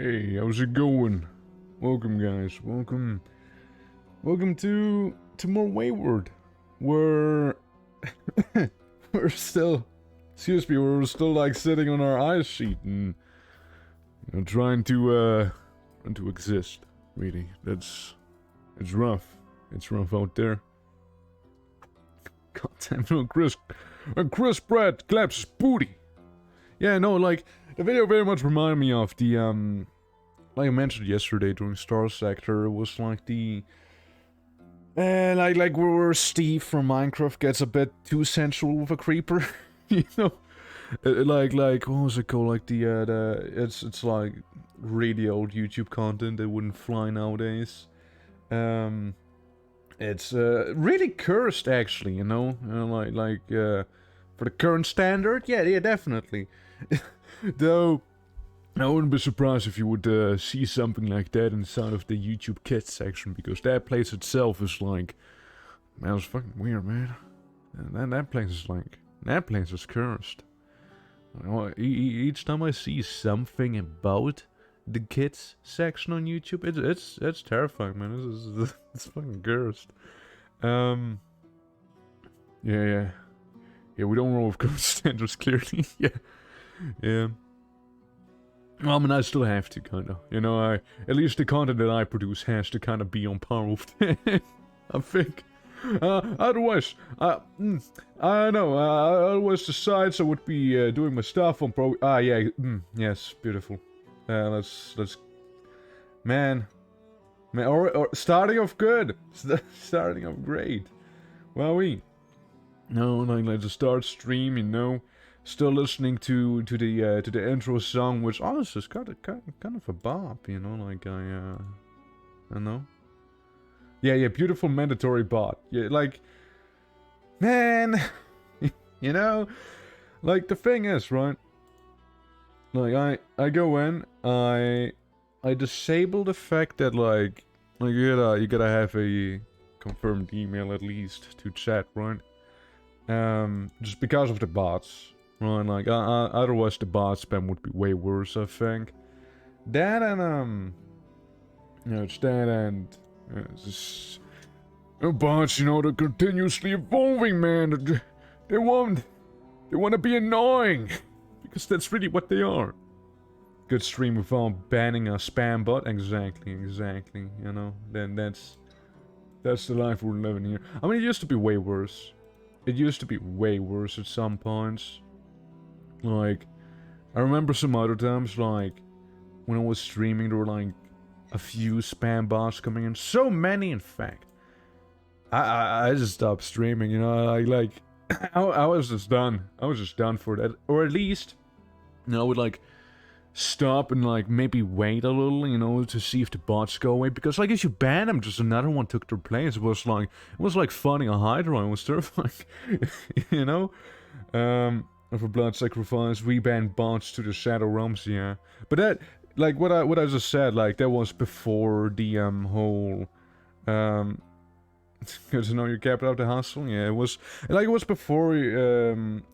Hey, how's it going? Welcome, guys. Welcome to more Wayward. We're we're still, excuse me, we're still like sitting on our ice sheet and trying to exist. Really, it's rough. It's rough out there. Goddamn, no, Chris Pratt claps his booty. Yeah, no, like the video very much reminded me of the like I mentioned yesterday during Star Sector. It was like the like where Steve from Minecraft gets a bit too sensual with a creeper, you know. Like what was it called? Like it's like really old YouTube content that wouldn't fly nowadays. It's really cursed actually, you know. For the current standard, yeah, definitely. Though I wouldn't be surprised if you would see something like that inside of the YouTube Kids section, because that place itself is like, man, it's fucking weird, man. And that place is cursed. Each time I see something about the kids section on YouTube, it's terrifying, man. It's fucking cursed. Yeah. We don't roll with current standards, clearly. Yeah. Well, I mean, I still have to, kind of. You know, at least the content that I produce has to kind of be on par with that, I think. Otherwise, I don't know, otherwise the sites I would be doing my stuff on yes, beautiful. Let's, man, or starting off good, starting off great. Well, no, like, let's start stream, you know. Still listening to the intro song, which honestly is kind of a bop, you know. Like I know. Yeah, beautiful mandatory bot. Yeah, like, man, you know, like the thing is, right? Like I go in, I disable the fact that like you gotta have a confirmed email at least to chat, right? Just because of the bots. Right, like, otherwise the bot spam would be way worse, I think. That and, it's that and, it's bots, you know, they're continuously evolving, man. They want to be annoying. Because that's really what they are. Good stream without banning a spam bot. Exactly, you know. Then that's the life we're living here. I mean, it used to be way worse. It used to be way worse at some points. Like, I remember some other times, like, when I was streaming, there were, like, a few spam bots coming in. So many, in fact. I just stopped streaming, you know, I was just done. I was just done for that. Or at least, you know, I would, like, stop and, like, maybe wait a little, you know, to see if the bots go away. Because, like, if you ban them, just another one took their place. It was like fighting a Hydra. It was terrifying, you know? For blood sacrifice, we banned bots to the Shadow Realms, yeah. But that, like, what I just said, like, that was before the, whole, good to know you kept up the hustle, yeah, it was before,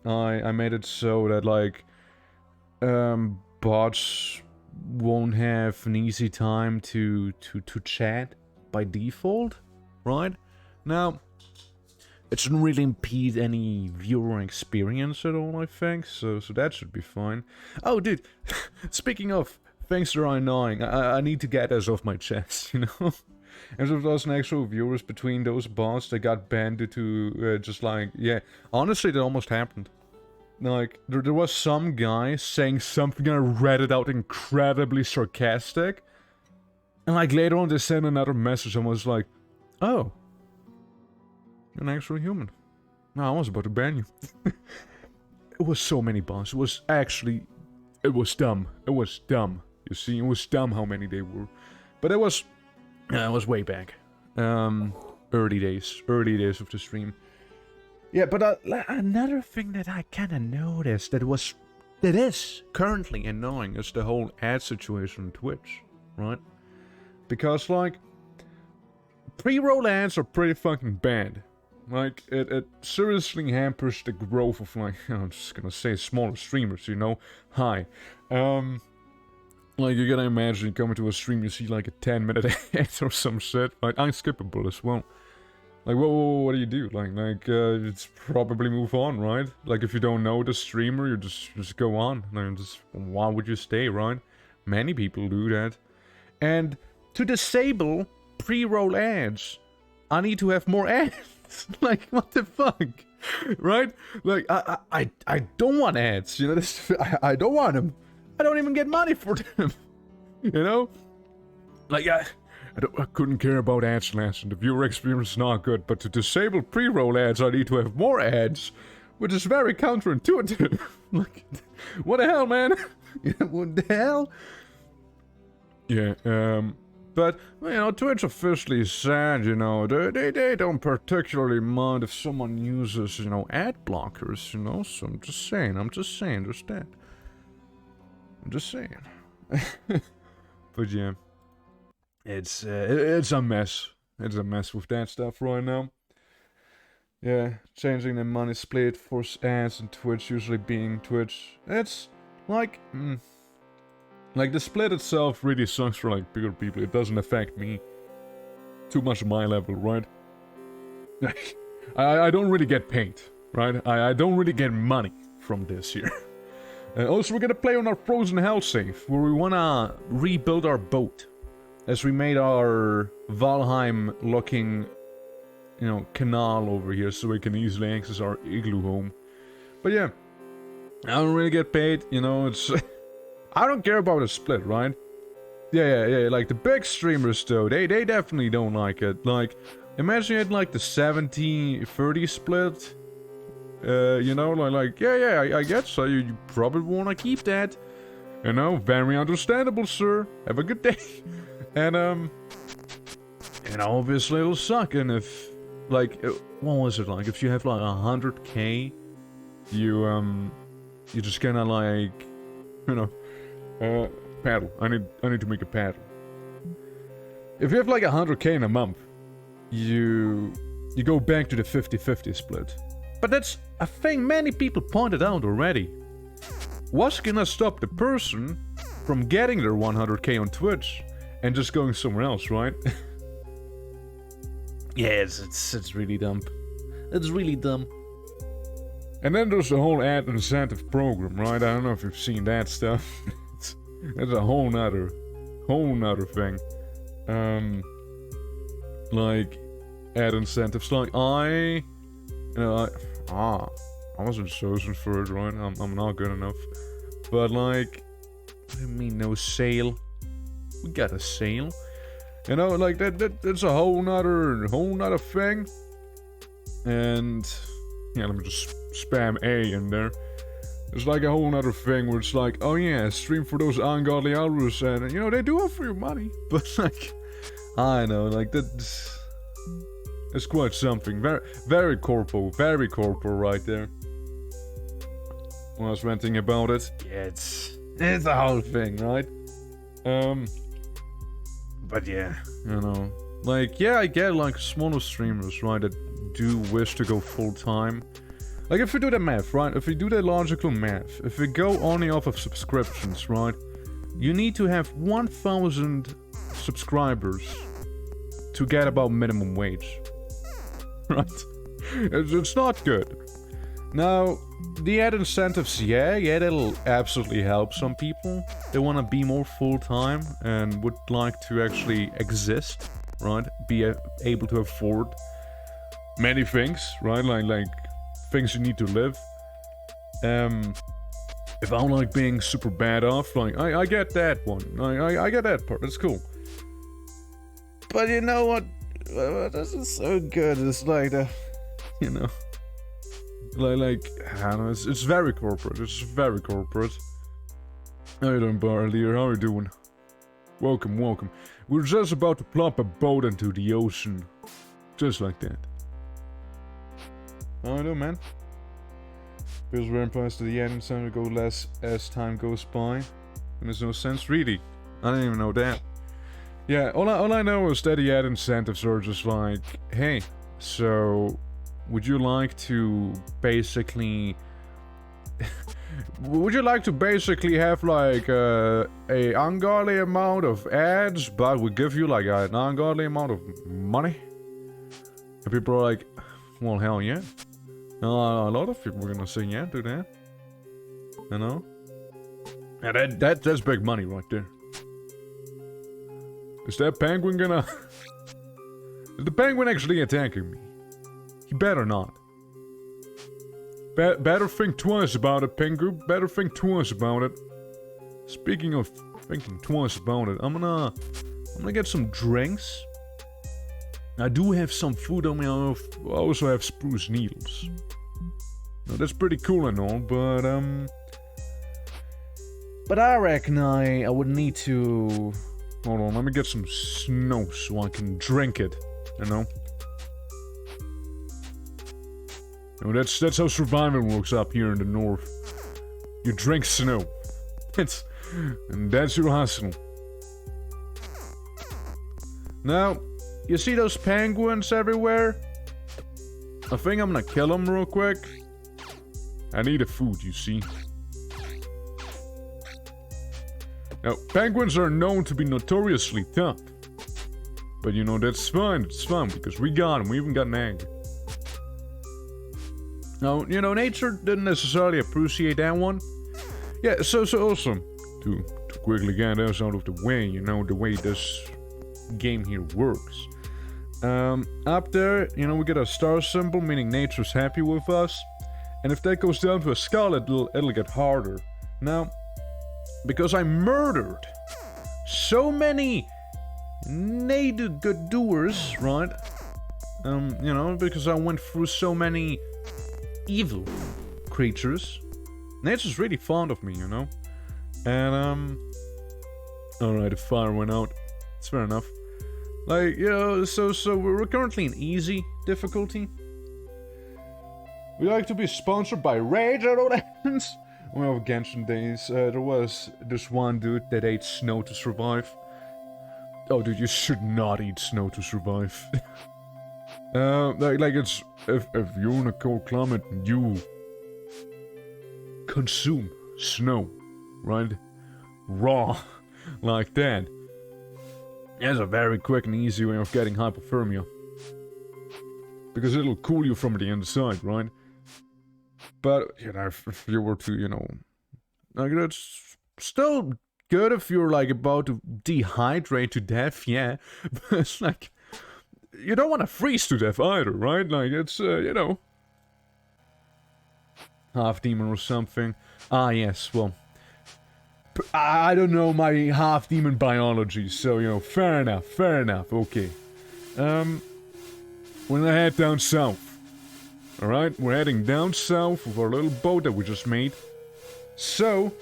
I made it so that, like, bots won't have an easy time to chat by default, right? Now, it shouldn't really impede any viewer experience at all, I think, so that should be fine. Oh, dude, speaking of things that are annoying, I need to get this off my chest, you know? As if there's an actual viewers between those bots that got banned due to, just like, yeah, honestly, that almost happened. Like, there was some guy saying something and I read it out incredibly sarcastic, and like later on they sent another message and was like, oh, an actual human. No, I was about to ban you. It was so many bots. It was dumb. It was dumb. You see, it was dumb how many they were. But it was way back. Early days of the stream. Yeah, but another thing that I kind of noticed that is currently annoying is the whole ad situation on Twitch, right? Because like, pre-roll ads are pretty fucking bad. Like, it seriously hampers the growth of, like, I'm just gonna say smaller streamers, you know? Hi. Like, you gotta imagine you come into a stream, you see like a 10-minute ad or some shit. Like, unskippable as well. Like, what do you do? It's probably move on, right? Like, if you don't know the streamer, you just go on. Like, why would you stay, right? Many people do that. And to disable pre-roll ads, I need to have more ads. Like, what the fuck? Right? Like, I don't want ads, you know? I don't want them. I don't even get money for them. You know? Like, I couldn't care about ads last, and the viewer experience is not good, but to disable pre-roll ads, I need to have more ads, which is very counterintuitive. Like, what the hell, man? What the hell? Yeah, but, you know, Twitch officially said, you know, they don't particularly mind if someone uses, you know, ad blockers, you know, so I'm just saying, there's that. I'm just saying. But yeah. It's a mess. It's a mess with that stuff right now. Yeah, changing the money split for ads and Twitch usually being Twitch. It's like, like the split itself really sucks for like bigger people. It doesn't affect me too much on my level, right? I don't really get paid, right? I don't really get money from this here. Also, we're gonna play on our Frozen Hell save, where we wanna rebuild our boat. As we made our Valheim-looking, you know, canal over here, so we can easily access our igloo home. But yeah, I don't really get paid, you know, it's... I don't care about a split, right? Yeah, like the big streamers though, they definitely don't like it. Like, imagine you had like the 70-30 split. You know, yeah, I guess so. You probably want to keep that. You know, very understandable, sir. Have a good day. And, you know, obviously it'll suck. And if, like, what was it like? If you have like 100k, you just kinda like, you know, paddle. I need to make a paddle. If you have like 100k in a month, you go back to the 50-50 split. But that's a thing many people pointed out already. What's gonna stop the person from getting their 100k on Twitch and just going somewhere else, right? Yeah, it's really dumb. It's really dumb. And then there's the whole ad incentive program, right? I don't know if you've seen that stuff. It's a whole nother thing. Like ad incentives. Like I wasn't chosen for it, right? I'm not good enough. But like, what do you mean no sale? We got a sale. You know, like that's a whole nother thing. And yeah, let me just spam A in there. It's like a whole nother thing where it's like, oh yeah, stream for those ungodly hours, and you know they do offer you money, but like, I know, like that's. It's quite something. Very corporal right there. When I was ranting about it, yeah, it's a whole thing, right? But yeah, you know, like, yeah, I get like smaller streamers, right, that do wish to go full time. Like, if we do the math, right? If we do the logical math, if we go only off of subscriptions, right? You need to have 1,000 subscribers to get about minimum wage. Right? It's not good. Now, the ad incentives, yeah, that'll absolutely help some people. They want to be more full-time and would like to actually exist, right? Be able to afford many things, right? Like things you need to live. If I'm like being super bad off, like, I get that one. I get that part, that's cool. But you know what? This is so good. It's like the, you know, like I don't know. It's very corporate. It's very corporate. How you doing, Barlier? How are you doing? Welcome. We're just about to plop a boat into the ocean, just like that. How you doing, man? Feels very impressed to the end. It's time to go less as time goes by. And there's no sense, really. I didn't even know that. Yeah, all I know is that the ad incentives are just like, hey, so would you like to basically Would you like to basically have like a ungodly amount of ads, but we give you like an ungodly amount of money? And people are like, well, hell yeah. A lot of people are gonna say yeah to that. You know? And that's big money right there. Is that penguin gonna... Is the penguin actually attacking me? He better not. Better think twice about it, penguin. Better think twice about it. Speaking of thinking twice about it, I'm gonna get some drinks. I do have some food on me. I also have spruce needles. Now, that's pretty cool and all, but I reckon I would need to... Hold on, let me get some snow so I can drink it, you know? You know, that's how surviving works up here in the north. You drink snow. And that's your hustle. Now, you see those penguins everywhere? I think I'm gonna kill them real quick. I need a food, you see. Now, penguins are known to be notoriously tough. But you know, that's fine, it's fine, because we got them, we even got an egg. Now, you know, nature didn't necessarily appreciate that one. Yeah, so awesome. To quickly get those out of the way, you know, the way this game here works. Up there, you know, we get a star symbol, meaning nature's happy with us. And if that goes down to a skull, it'll get harder. Now, because I murdered so many native good doers, right? You know, because I went through so many evil creatures. Nature's really fond of me, you know? And, alright, the fire went out. It's fair enough. Like, you know, so we're currently in easy difficulty. We like to be sponsored by Rage, I know that happens. Well, Genshin days, there was this one dude that ate snow to survive. Oh, dude, you should not eat snow to survive. Like it's... If you're in a cold climate, you... consume snow, right? Raw. Like that. That's a very quick and easy way of getting hypothermia. Because it'll cool you from the inside, right? But, you know, if you were to, you know... Like, it's still good if you're, like, about to dehydrate to death, yeah. But it's like... You don't want to freeze to death either, right? Like, it's, you know... Half-demon or something. Ah, yes, well... I don't know my half-demon biology, so, you know, fair enough, okay. We're gonna head down south. Alright, we're heading down south with our little boat that we just made. So,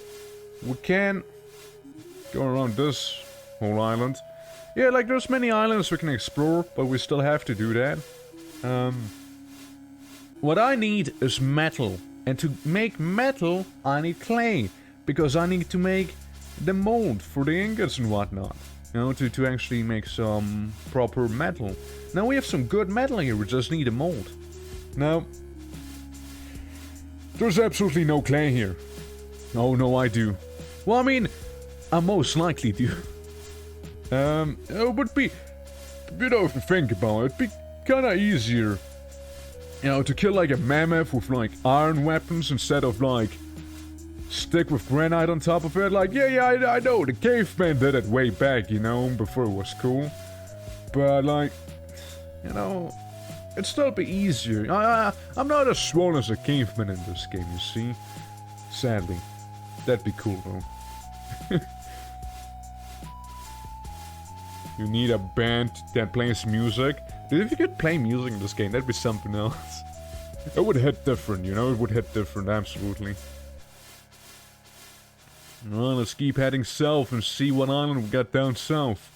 we can go around this whole island. Yeah, like, there's many islands we can explore, but we still have to do that. What I need is metal. And to make metal, I need clay. Because I need to make the mold for the ingots and whatnot. You know, to actually make some proper metal. Now we have some good metal here, we just need a mold. Now, there's absolutely no clay here. Oh no, I do. Well, I mean, I most likely do. It would be, you know, if you think about it, it'd be kinda easier, you know, to kill like a mammoth with like iron weapons instead of like stick with granite on top of it. Like, yeah, I know, the caveman did it way back, you know, before it was cool. But like, you know, it'd still be easier. I'm not as swole as a caveman in this game, you see. Sadly. That'd be cool though. You need a band that plays music. Dude, if you could play music in this game, that'd be something else. It would hit different, you know? It would hit different, absolutely. Well, let's keep heading south and see what island we got down south.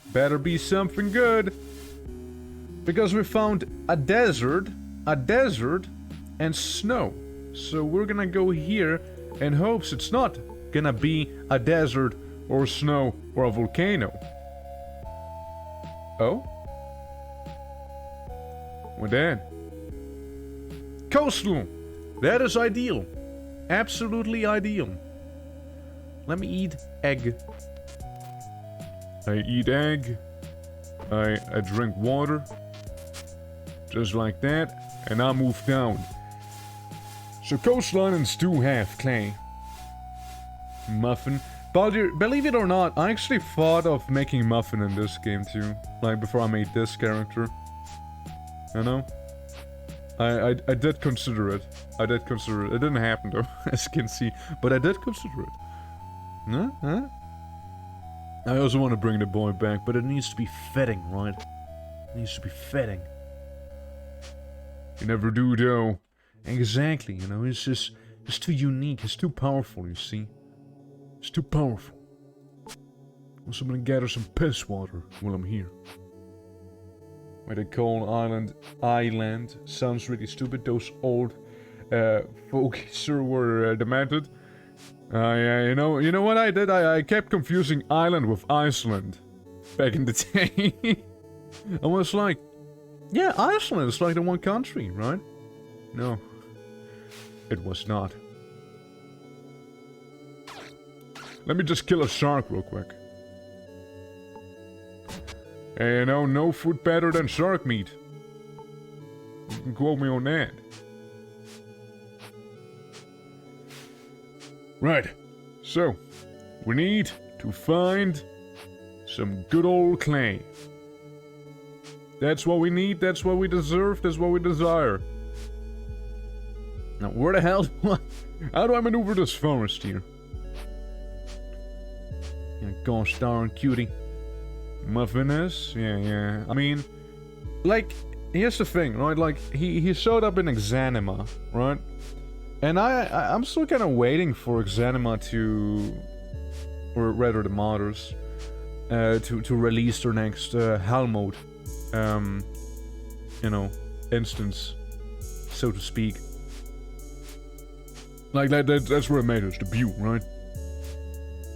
Better be something good. Because we found a desert, and snow. So we're gonna go here in hopes it's not gonna be a desert or snow or a volcano. Oh? Well then. Coastal! That is ideal. Absolutely ideal. Let me eat egg. I eat egg. I drink water. Just like that. And I move down. So coastline and stew have clay. Muffin. But believe it or not, I actually thought of making muffin in this game too. Like before I made this character. You know? I did consider it. I did consider it. It didn't happen though, as you can see. But I did consider it. Huh? I also want to bring the boy back, but it needs to be fitting, right? It needs to be fitting. You never do though. Exactly, you know, it's too unique, it's too powerful, you see. It's too powerful. Also, I'm gonna gather some piss water while I'm here. Why they call Island sounds really stupid. Those old folks sure were demented. Yeah, you know what I did? I kept confusing Island with Iceland back in the day. I was like, yeah, Iceland is like the one country, right? No, it was not. Let me just kill a shark real quick. Hey, you know, no food better than shark meat. You can quote me on that. Right, so, we need to find some good old clay. That's what we need, that's what we deserve, that's what we desire. Now, where the hell how do I maneuver this forest here? Yeah, gosh darn cutie. Muffin is? Yeah. I mean, like, here's the thing, right? Like, he showed up in Exanima, right? And I'm still kind of waiting for Exanima to, or rather the modders, to release their next Hell mode, you know, instance, so to speak. Like that's where it matters, the debut, right?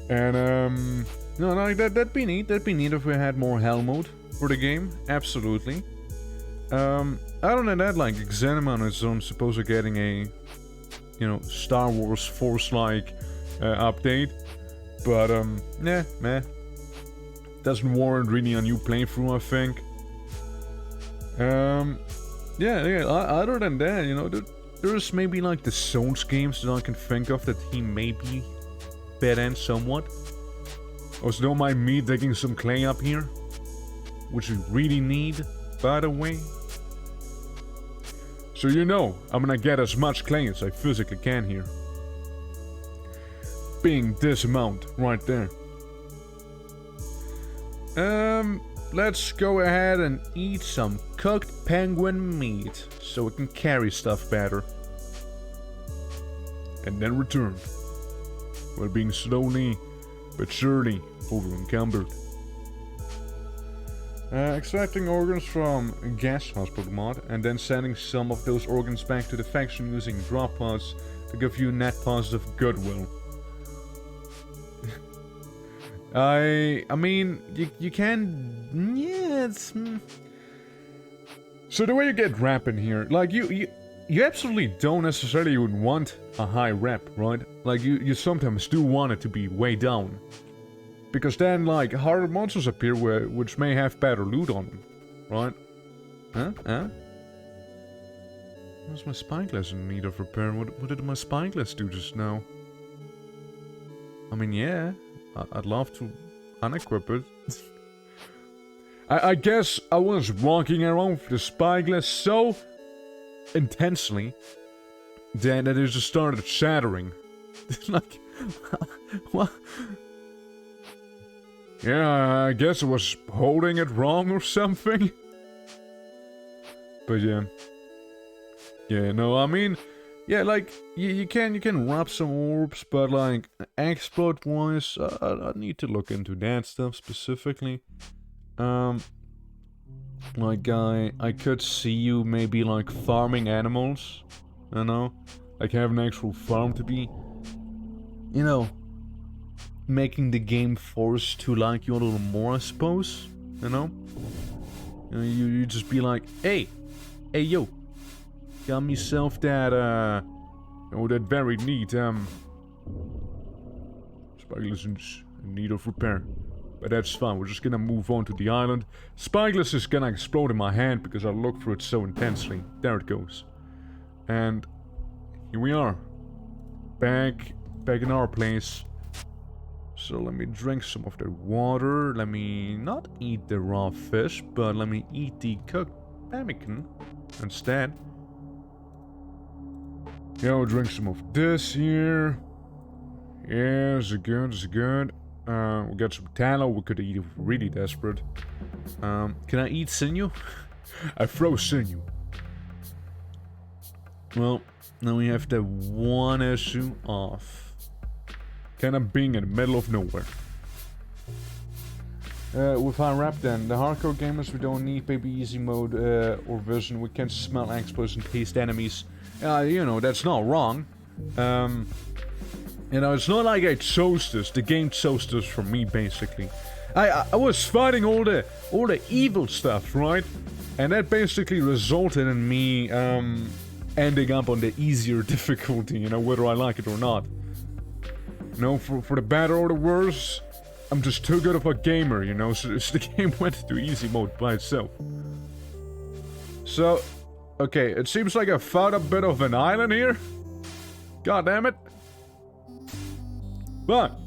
And no, like that'd be neat. That'd be neat if we had more Hell mode for the game. Absolutely. Other than that, like Exanima on its own, supposed to getting a, you know, Star Wars Force-like update, but meh. Doesn't warrant really a new playthrough, I think. Yeah. Other than that, you know, there's maybe like the Zones games that I can think of that he may be bad in somewhat. Also, don't mind me digging some clay up here, which we really need, by the way. So you know, I'm gonna get as much clay as I physically can here. Being this amount right there. Let's go ahead and eat some cooked penguin meat so we can carry stuff better. And then return. While being slowly but surely over encumbered. Extracting organs from gas hospital mod and then sending some of those organs back to the faction using drop pods to give you net positive goodwill. I mean, you can, yeah, it's... So the way you get rep in here, like you absolutely don't necessarily would want a high rep, right? Like you sometimes do want it to be way down. Because then, like, harder monsters appear which may have better loot on them, right? Huh? What's my spyglass in need of repair? What did my spyglass do just now? I mean, yeah, I'd love to unequip it. I guess I was walking around with the spyglass so intensely that it just started shattering. Like, what? Yeah, I guess I was holding it wrong or something. But yeah. Yeah, no, I mean, yeah, like, you can wrap some orbs, but like, exploit-wise, I need to look into that stuff specifically. Like, I could see you maybe, like, farming animals, you know? Like, have an actual farm to be, you know, making the game force to like you a little more, I suppose, you know? You just be like, hey, yo, got myself that, Oh, that very neat, Spyglass in need of repair. But that's fine, we're just gonna move on to the island. Spyglass is gonna explode in my hand because I look for it so intensely. There it goes. And here we are. Back in our place. So let me drink some of the water. Let me not eat the raw fish, but let me eat the cooked pemmican instead. Yeah, we'll drink some of this here. Yeah, it's good, it's good. We got some tallow, we could eat if we're really desperate. Can I eat sinew? I froze sinew. Well, now we have the one issue off. Kinda being in the middle of nowhere. With our rap then, the hardcore gamers, we don't need baby easy mode or vision. We can smell explosives and taste enemies. You know, that's not wrong. You know, it's not like I chose this. The game chose this for me, basically. I was fighting all the evil stuff, right? And that basically resulted in me ending up on the easier difficulty, you know, whether I like it or not. You know, for the better or the worse, I'm just too good of a gamer, you know, so the game went to easy mode by itself. So, okay, it seems like I found a bit of an island here. God damn it. But,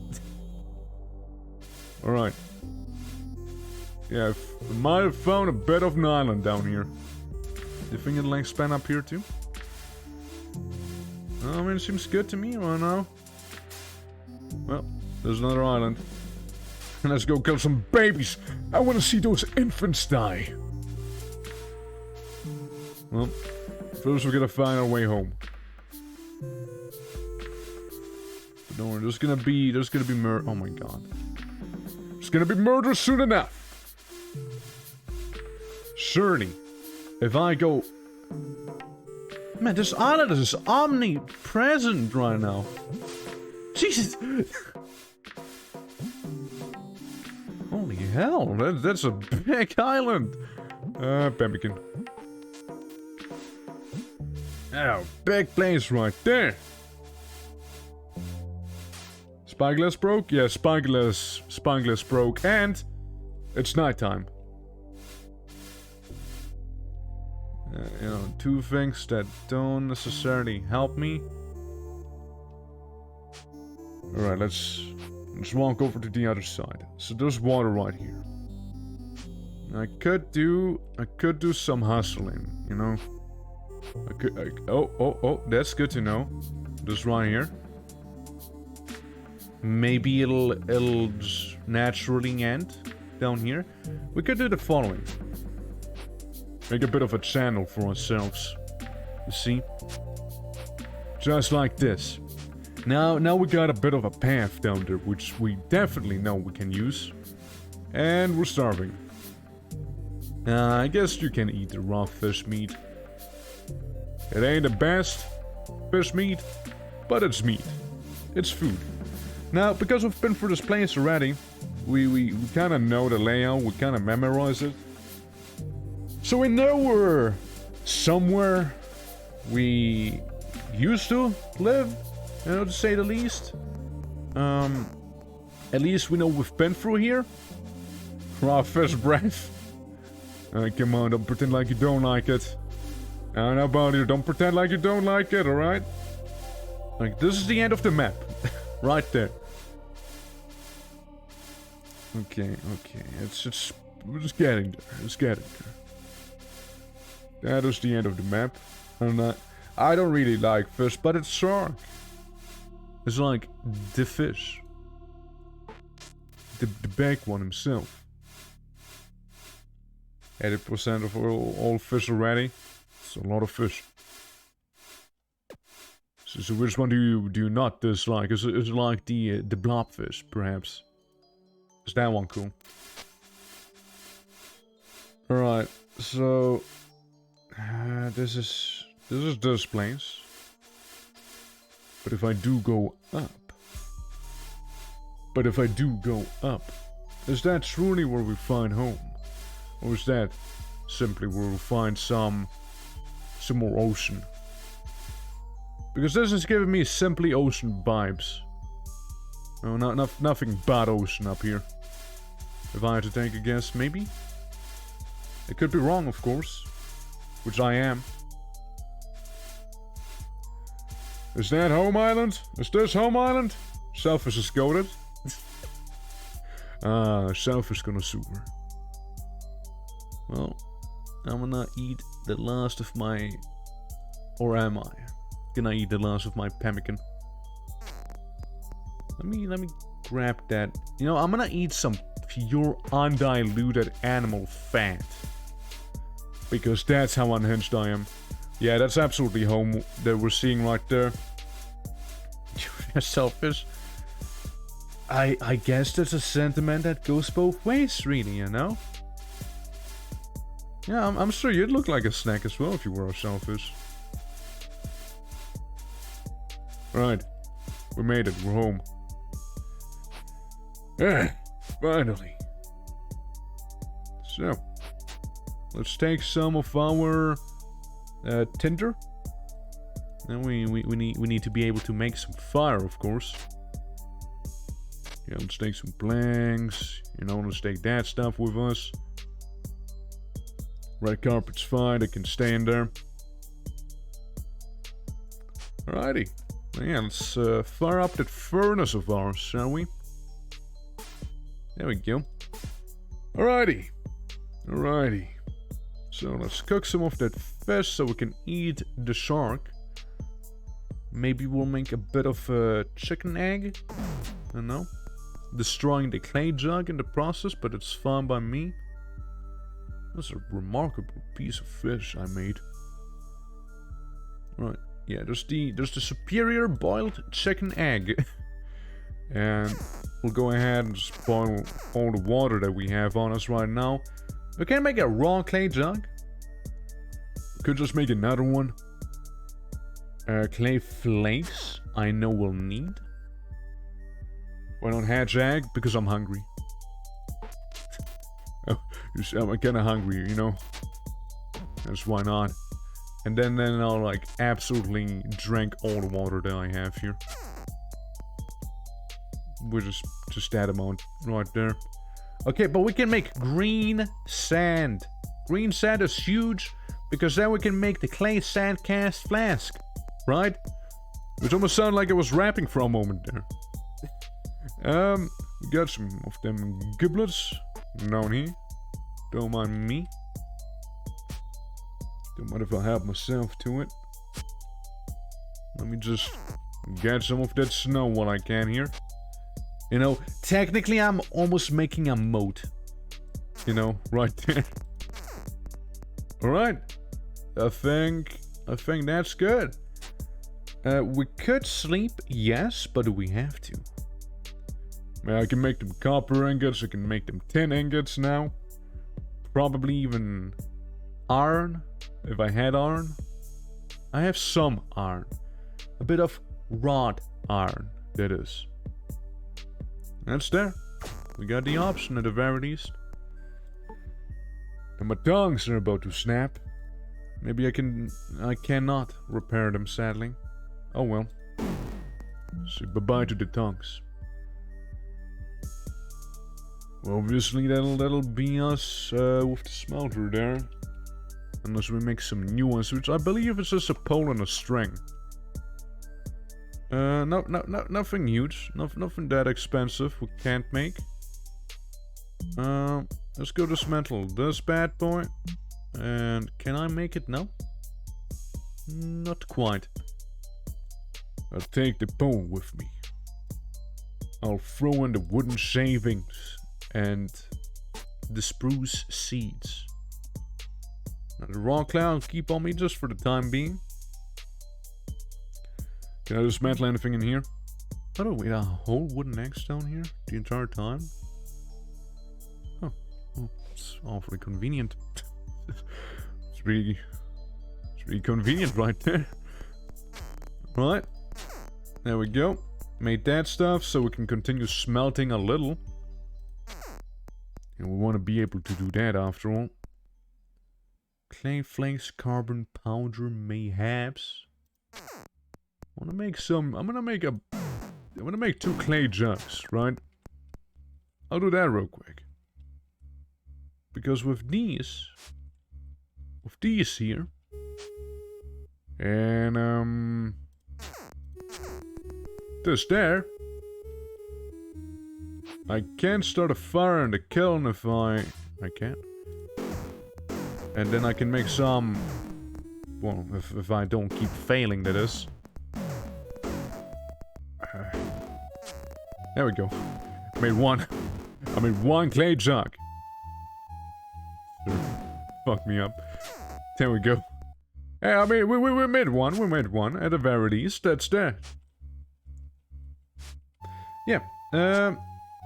alright. Yeah, I might have found a bit of an island down here. Do you think it'll expand up here too? I mean, it seems good to me right now. Well, there's another island. Let's go kill some babies. I want to see those infants die. Well, first we're gonna find our way home. But don't worry, there's gonna be murder. Oh my god. There's gonna be murder soon enough. Surely, if I go... Man, this island is omnipresent right now. Jesus! Holy hell, that's a big island! Pemmican. Oh, big place right there! Spyglass broke? Yeah, Spyglass broke, and it's nighttime. You know, two things that don't necessarily help me. Alright, let's walk over to the other side. So there's water right here. I could do some hustling, you know. Oh, that's good to know. This right here. Maybe it'll just naturally end down here. We could do the following. Make a bit of a channel for ourselves. You see? Just like this. Now we got a bit of a path down there, which we definitely know we can use. And we're starving. I guess you can eat the raw fish meat. It ain't the best fish meat, but it's meat. It's food. Now, because we've been through this place already, we kind of know the layout, we kind of memorize it. So we know we're somewhere we used to live, you know, to say the least. At least we know we've been through here. Raw fish breath. Come on, don't pretend like you don't like it. I don't know about you, don't pretend like you don't like it, alright? Like, this is the end of the map. Right there. Okay. We're just getting there. That is the end of the map. And I don't really like fish, but it's shark. It's like the fish. The big one himself. 80% of all fish already. It's a lot of fish. So which one do you not dislike? Is it like the blobfish, perhaps? Is that one cool? Alright, so this is this place. But if I do go up, is that truly where we find home? Or is that simply where we find some more ocean? Because this is giving me simply ocean vibes. No, nothing but ocean up here. If I had to take a guess, maybe? It could be wrong, of course. Which I am. Is that home island? Is this home island? Selfish is goated. Selfish gonna super. Well, I'm gonna eat the last of my... Or am I? Gonna eat the last of my pemmican. Let me grab that. You know, I'm gonna eat some pure undiluted animal fat. Because that's how unhinged I am. Yeah, that's absolutely home that we're seeing right there. You're selfish. I guess that's a sentiment that goes both ways, really, you know? Yeah, I'm sure you'd look like a snack as well if you were selfish. Right. We made it. We're home. Yeah, finally. So, let's take some of our tinder. And we need to be able to make some fire, of course. Yeah, let's take some planks. You know, let's take that stuff with us. Red carpet's fine. It can stay in there. Alrighty. Yeah, let's fire up that furnace of ours, shall we? There we go. Alrighty. Alrighty. So let's cook some of that fish so we can eat the shark. Maybe we'll make a bit of a chicken egg. I don't know. Destroying the clay jug in the process, but it's fine by me. That's a remarkable piece of fish I made. Right. Yeah, there's the superior boiled chicken egg. And we'll go ahead and just boil all the water that we have on us right now. We can make a raw clay jug. We could just make another one. Clay flakes, I know we'll need. Why not hatch egg? Because I'm hungry. Oh, I'm kinda hungry, you know? That's why not. And then I'll like absolutely drink all the water that I have here. We're just that amount right there. Okay, but we can make green sand. Green sand is huge because then we can make the clay sand cast flask, right? Which almost sounded like I was rapping for a moment there. We got some of them giblets down here. Don't mind me. Don't mind if I help myself to it. Let me just get some of that snow while I can here. You know, technically I'm almost making a moat. You know, right there. Alright. I think that's good. We could sleep, yes, but do we have to? I can make them copper ingots, I can make them tin ingots now. Probably even iron, if I had iron. I have some iron. A bit of wrought iron, that is. That's there. We got the option at the very least. And my tongues are about to snap. Maybe I cannot repair them, sadly. Oh well. So bye-bye to the tongues. Well, obviously that'll be us with the smelter there. Unless we make some new ones, which I believe is just a pole and a string. Nothing huge. Nothing that expensive we can't make. Let's go dismantle this bad boy. And can I make it now? Not quite. I'll take the pole with me. I'll throw in the wooden shavings and the spruce seeds. Now the raw clay I'll keep on me just for the time being. Can I dismantle anything in here? Oh no, we got a whole wooden axe down here the entire time. Oh, it's awfully convenient. It's really convenient right there. Right, there we go. Made that stuff so we can continue smelting a little. And we want to be able to do that after all. Clay flakes, carbon powder, mayhaps. I wanna make some, I'm gonna make 2 clay jugs, right? I'll do that real quick. Because with these here, and this there, I can start a fire in the kiln if I can. And then I can make some, well, if I don't keep failing, that is. There we go. I made one clay jug. Fuck me up. There we go. Yeah, I mean, we made one, at the very least, that's that. Yeah,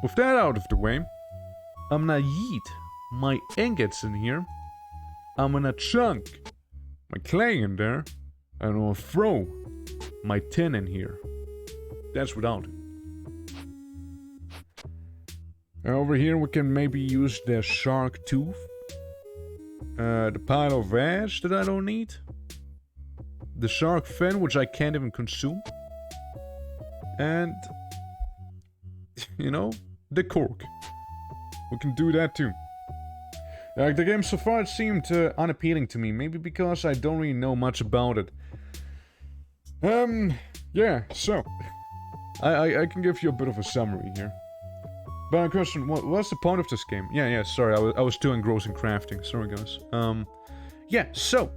with that out of the way, I'm gonna yeet my ingots in here. I'm gonna chunk my clay in there, and I'm gonna throw my tin in here. That's without it. Over here we can maybe use the shark tooth. The pile of ash that I don't need. The shark fin, which I can't even consume. And, you know, the cork. We can do that too. Like, the game so far it seemed unappealing to me. Maybe because I don't really know much about it. Yeah, so. I can give you a bit of a summary here. But question, what's the point of this game? Yeah, sorry, I was too engrossed in crafting. Sorry, guys. Yeah, so.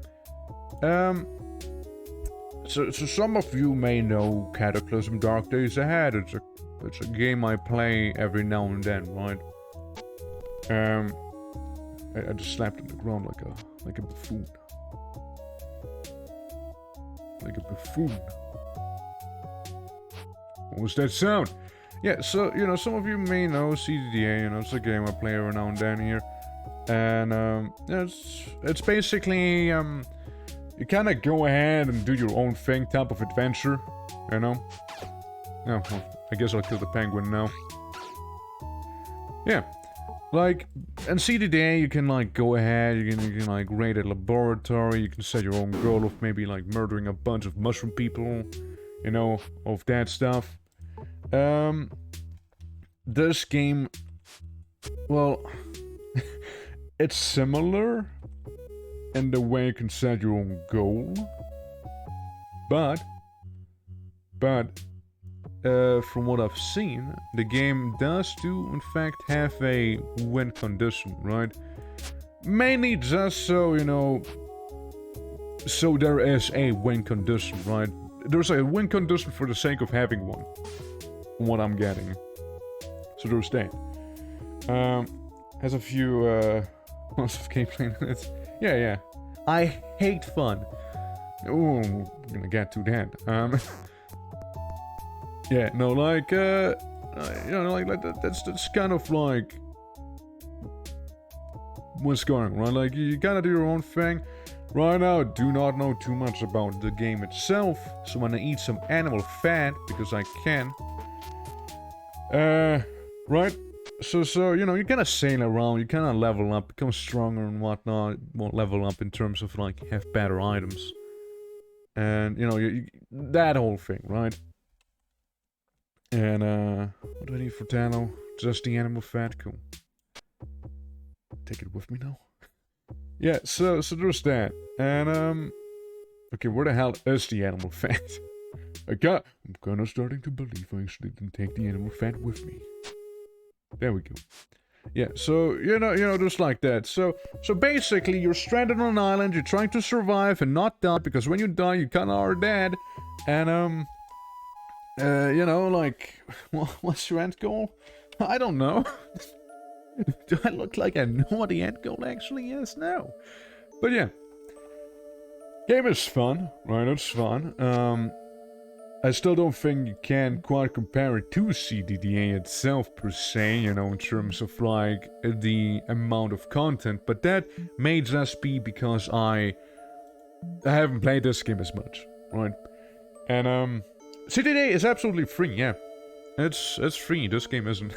So some of you may know Cataclysm Dark Days Ahead. It's a game I play every now and then, right? I just slapped on the ground like a buffoon. Like a buffoon. What was that sound? Yeah, so, you know, some of you may know CDDA, you know, it's a game I play every now and then here. And, it's basically, you kind of go ahead and do your own thing type of adventure, you know? Oh, well, I guess I'll kill the penguin now. Yeah, like, in CDDA you can, like, go ahead, you can like, raid a laboratory, you can set your own goal of maybe, like, murdering a bunch of mushroom people, you know, of that stuff. This game, well, it's similar in the way you can set your own goal, but from what I've seen, the game does in fact have a win condition, right? Mainly just so, you know, so there is a win condition, right? There's a win condition for the sake of having one. What I'm getting. So there's that. Has a few lots of gameplay in it. Yeah. I hate fun. Oh, I'm gonna get to that. Yeah, no, like, you know, like that's kind of like what's going on, right? Like, you gotta do your own thing. Right now, I do not know too much about the game itself, so I'm gonna eat some animal fat because I can. Right? So, you know, you kind of sail around, you kind of level up, become stronger and whatnot. You won't level up in terms of, like, have better items. And, you know, that whole thing, right? And, what do I need for Tano? Just the animal fat, cool. Take it with me now. Yeah, so there's that. And, okay, where the hell is the animal fat? I'm kinda starting to believe I actually didn't take the animal fat with me. There we go. Yeah, so, you know, just like that. So basically, you're stranded on an island, you're trying to survive and not die, because when you die, you kinda are dead. And, you know, like, what's your end goal? I don't know. Do I look like I know what the end goal actually is? No. But yeah. Game is fun, right? It's fun. I still don't think you can quite compare it to CDDA itself per se, you know, in terms of like the amount of content, but that may just be because I haven't played this game as much, right? And CDDA is absolutely free, yeah. It's free, this game isn't.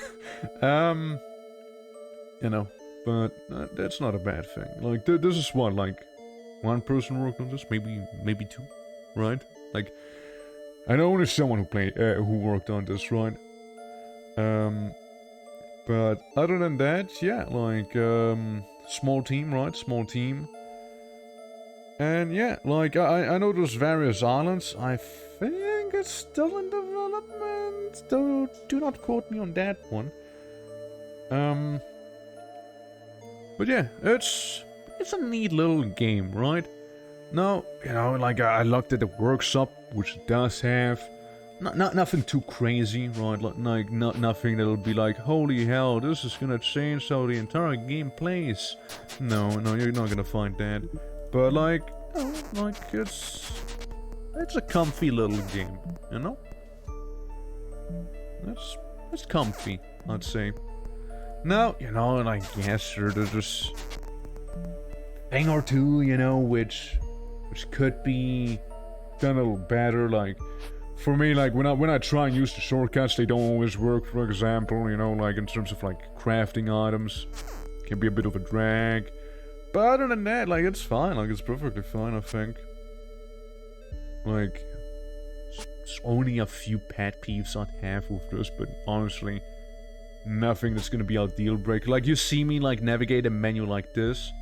You know, but that's not a bad thing. Like, this is what, like, one person worked on this? Maybe two, right? Like, I know there's someone who worked on this, right? But other than that, yeah, like, small team, right? Small team. And yeah, like, I know there's various islands. I think it's still in development. Do not quote me on that one. But yeah, it's a neat little game, right? Now, you know, like, I looked at the workshop, which it does have. Nothing too crazy, right? Like, nothing that'll be like, holy hell, this is gonna change how the entire game plays. No, you're not gonna find that. But like, oh, like, it's a comfy little game, you know? It's comfy, I'd say. Now, you know, and I guess there's just thing or two, you know, which could be done a little better. Like, for me, like, when I try and use the shortcuts, they don't always work. For example, you know, like, in terms of like crafting items, can be a bit of a drag. But other than that, like, it's fine. Like, it's perfectly fine, I think. Like, it's only a few pet peeves I'd have with this, but honestly, nothing that's gonna be a deal breaker. Like, you see me, like, navigate a menu like this.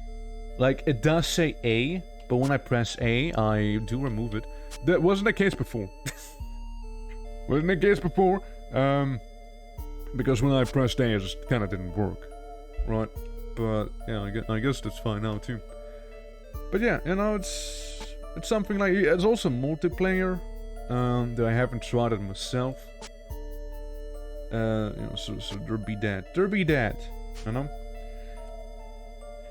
Like, it does say A, but when I press A, I do remove it. That wasn't the case before. Wasn't the case before, because when I pressed A, it just kind of didn't work. Right? But yeah, I guess that's fine now too. But yeah, you know, it's something like, it's also multiplayer that I haven't tried it myself. You know, so there be that, you know.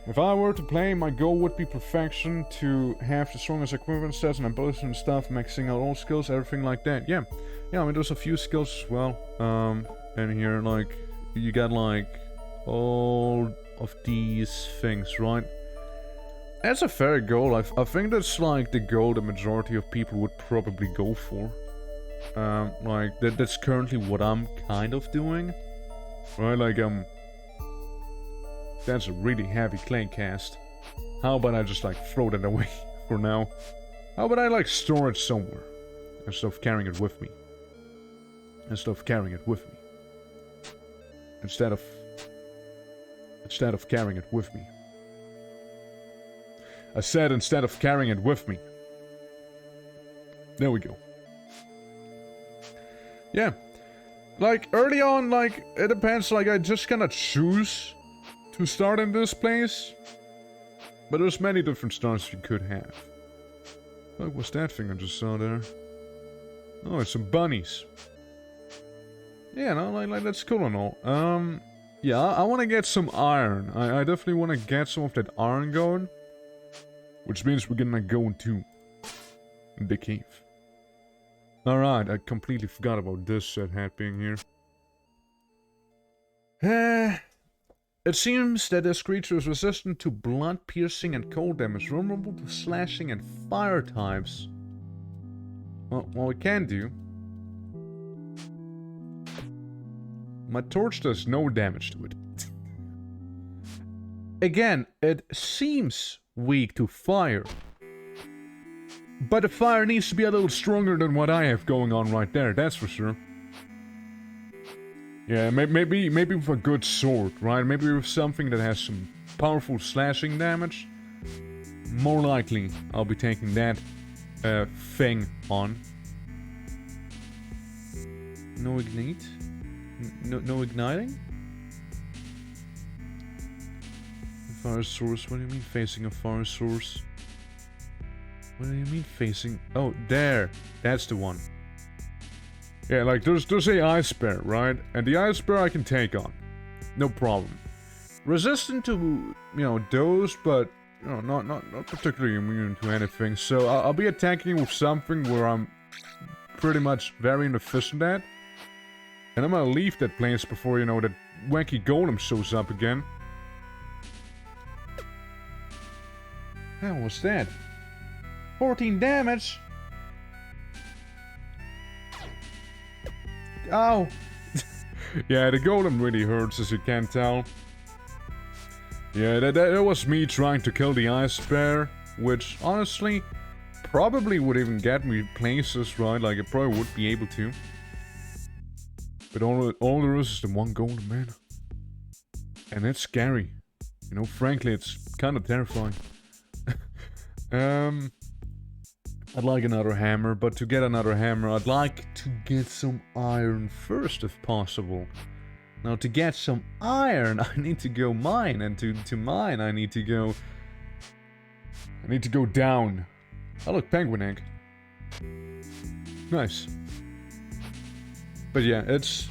If I were to play, my goal would be perfection, to have the strongest equipment sets and abilities and stuff, maxing out all skills, everything like that. Yeah, I mean, there's a few skills as well. And here, like, you got like all of these things, right? That's a fair goal. I think that's like the goal the majority of people would probably go for. Like, that's currently what I'm kind of doing. Right, like, that's a really heavy clay cast. How about I just, like, throw that away for now? How about I, like, store it somewhere, instead of carrying it with me? Instead of carrying it with me. Instead of carrying it with me. I said instead of carrying it with me. There we go. Yeah. Like, early on, like, it depends, like, I just kinda choose to start in this place. But there's many different starts you could have. What was that thing I just saw there? Oh, it's some bunnies. Yeah, no, like that's cool and all. Yeah, I want to get some iron. I definitely want to get some of that iron going. Which means we're gonna go into the cave. Alright, I completely forgot about this set hat being here. It seems that this creature is resistant to blood piercing and cold damage, vulnerable to slashing and fire types. Well, what we can do... My torch does no damage to it. Again, it seems weak to fire. But the fire needs to be a little stronger than what I have going on right there, that's for sure. Yeah, maybe with a good sword, right? Maybe with something that has some powerful slashing damage. More likely, I'll be taking that thing on. No ignite? No igniting? Fire source, what do you mean facing a fire source? What do you mean facing? Oh, there! That's the one. Yeah, like, there's a ice bear, right? And the ice bear I can take on. No problem. Resistant to, you know, those, but, you know, not particularly immune to anything. So I'll be attacking with something where I'm pretty much very inefficient at. And I'm gonna leave that place before, you know, that wacky golem shows up again. How was that? 14 damage? Ow! Yeah, the golem really hurts, as you can tell. Yeah, that was me trying to kill the ice bear, which, honestly, probably would even get me places, right? Like, it probably would be able to. But all there is the one golden man. And it's scary. You know, frankly, it's kind of terrifying. I'd like another hammer, but to get another hammer, I'd like to get some iron first, if possible. Now, to get some iron, I need to go mine, and to mine, I need to go down. Oh, look, penguin egg. Nice. But yeah, it's...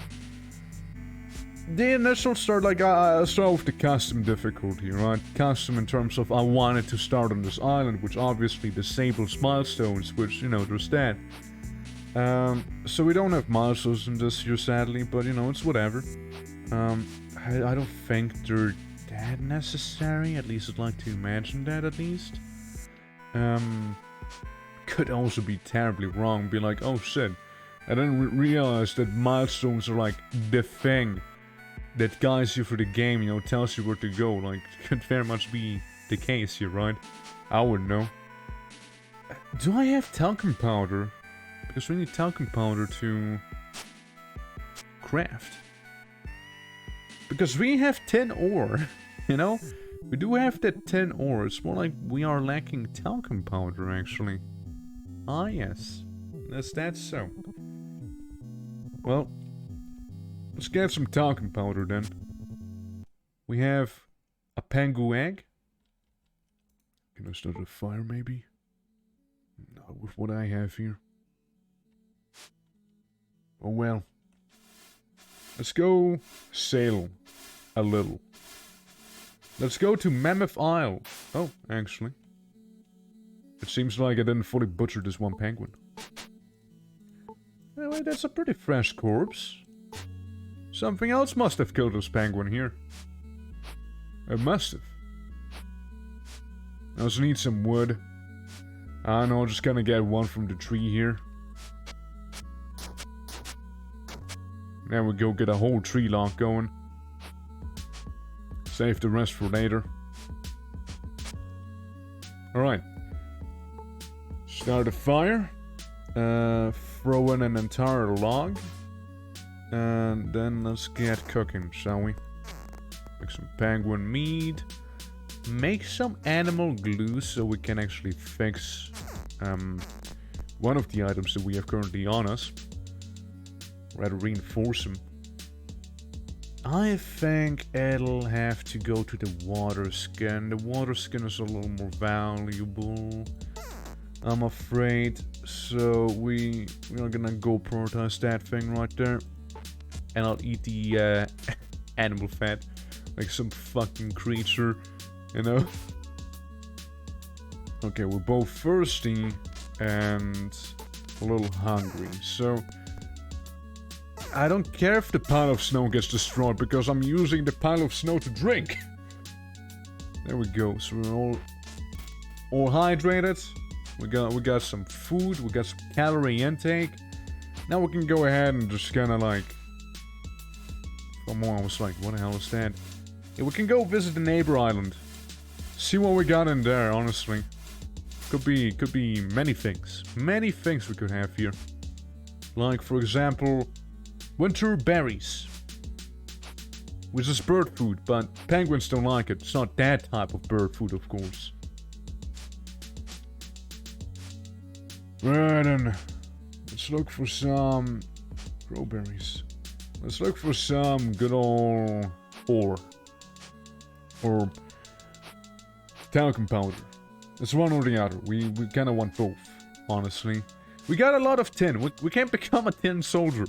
The initial start, like, I start with the custom difficulty, right? Custom in terms of I wanted to start on this island, which obviously disables milestones, which, you know, there's that. So we don't have milestones in this year, sadly, but, you know, it's whatever. I don't think they're that necessary, at least I'd like to imagine that, at least. Could also be terribly wrong, be like, oh shit, I didn't realize that milestones are like the thing that guides you for the game, you know, tells you where to go. Like, could very much be the case here, right? I wouldn't know. Do I have talcum powder? Because we need talcum powder to craft. Because we have tin ore, you know? We do have that tin ore. It's more like we are lacking talcum powder, actually. Ah, yes. That's so. Well, let's get some talcum powder then. We have a pengu egg. Can I start a fire maybe? Not with what I have here. Oh well. Let's go sail a little. Let's go to Mammoth Isle. Oh, actually. It seems like I didn't fully butcher this one penguin. Anyway, that's a pretty fresh corpse. Something else must have killed this penguin here. It must have. I also need some wood. I don't know, just gonna get one from the tree here. There we go, get a whole tree log going. Save the rest for later. Alright. Start a fire. Throw in an entire log. And then let's get cooking, shall we? Make some penguin meat. Make some animal glue so we can actually fix one of the items that we have currently on us. Rather reinforce them. I think it'll have to go to the water skin. The water skin is a little more valuable, I'm afraid. So we are gonna go prioritize that thing right there. And I'll eat the animal fat like some fucking creature, you know? Okay, we're both thirsty and a little hungry, so I don't care if the pile of snow gets destroyed because I'm using the pile of snow to drink. There we go. So we're all hydrated. We got some food. We got some calorie intake. Now we can go ahead and just kind of like. For more, I was like, what the hell is that? Yeah, we can go visit the neighbor island. See what we got in there. Honestly, could be many things. Many things we could have here. Like for example. Winter berries. Which is bird food, but penguins don't like it. It's not that type of bird food, of course. Right then. Let's look for some crowberries. Let's look for some good old ore. Or talcum powder. It's one or the other. We kind of want both, honestly. We got a lot of tin. We can't become a tin soldier.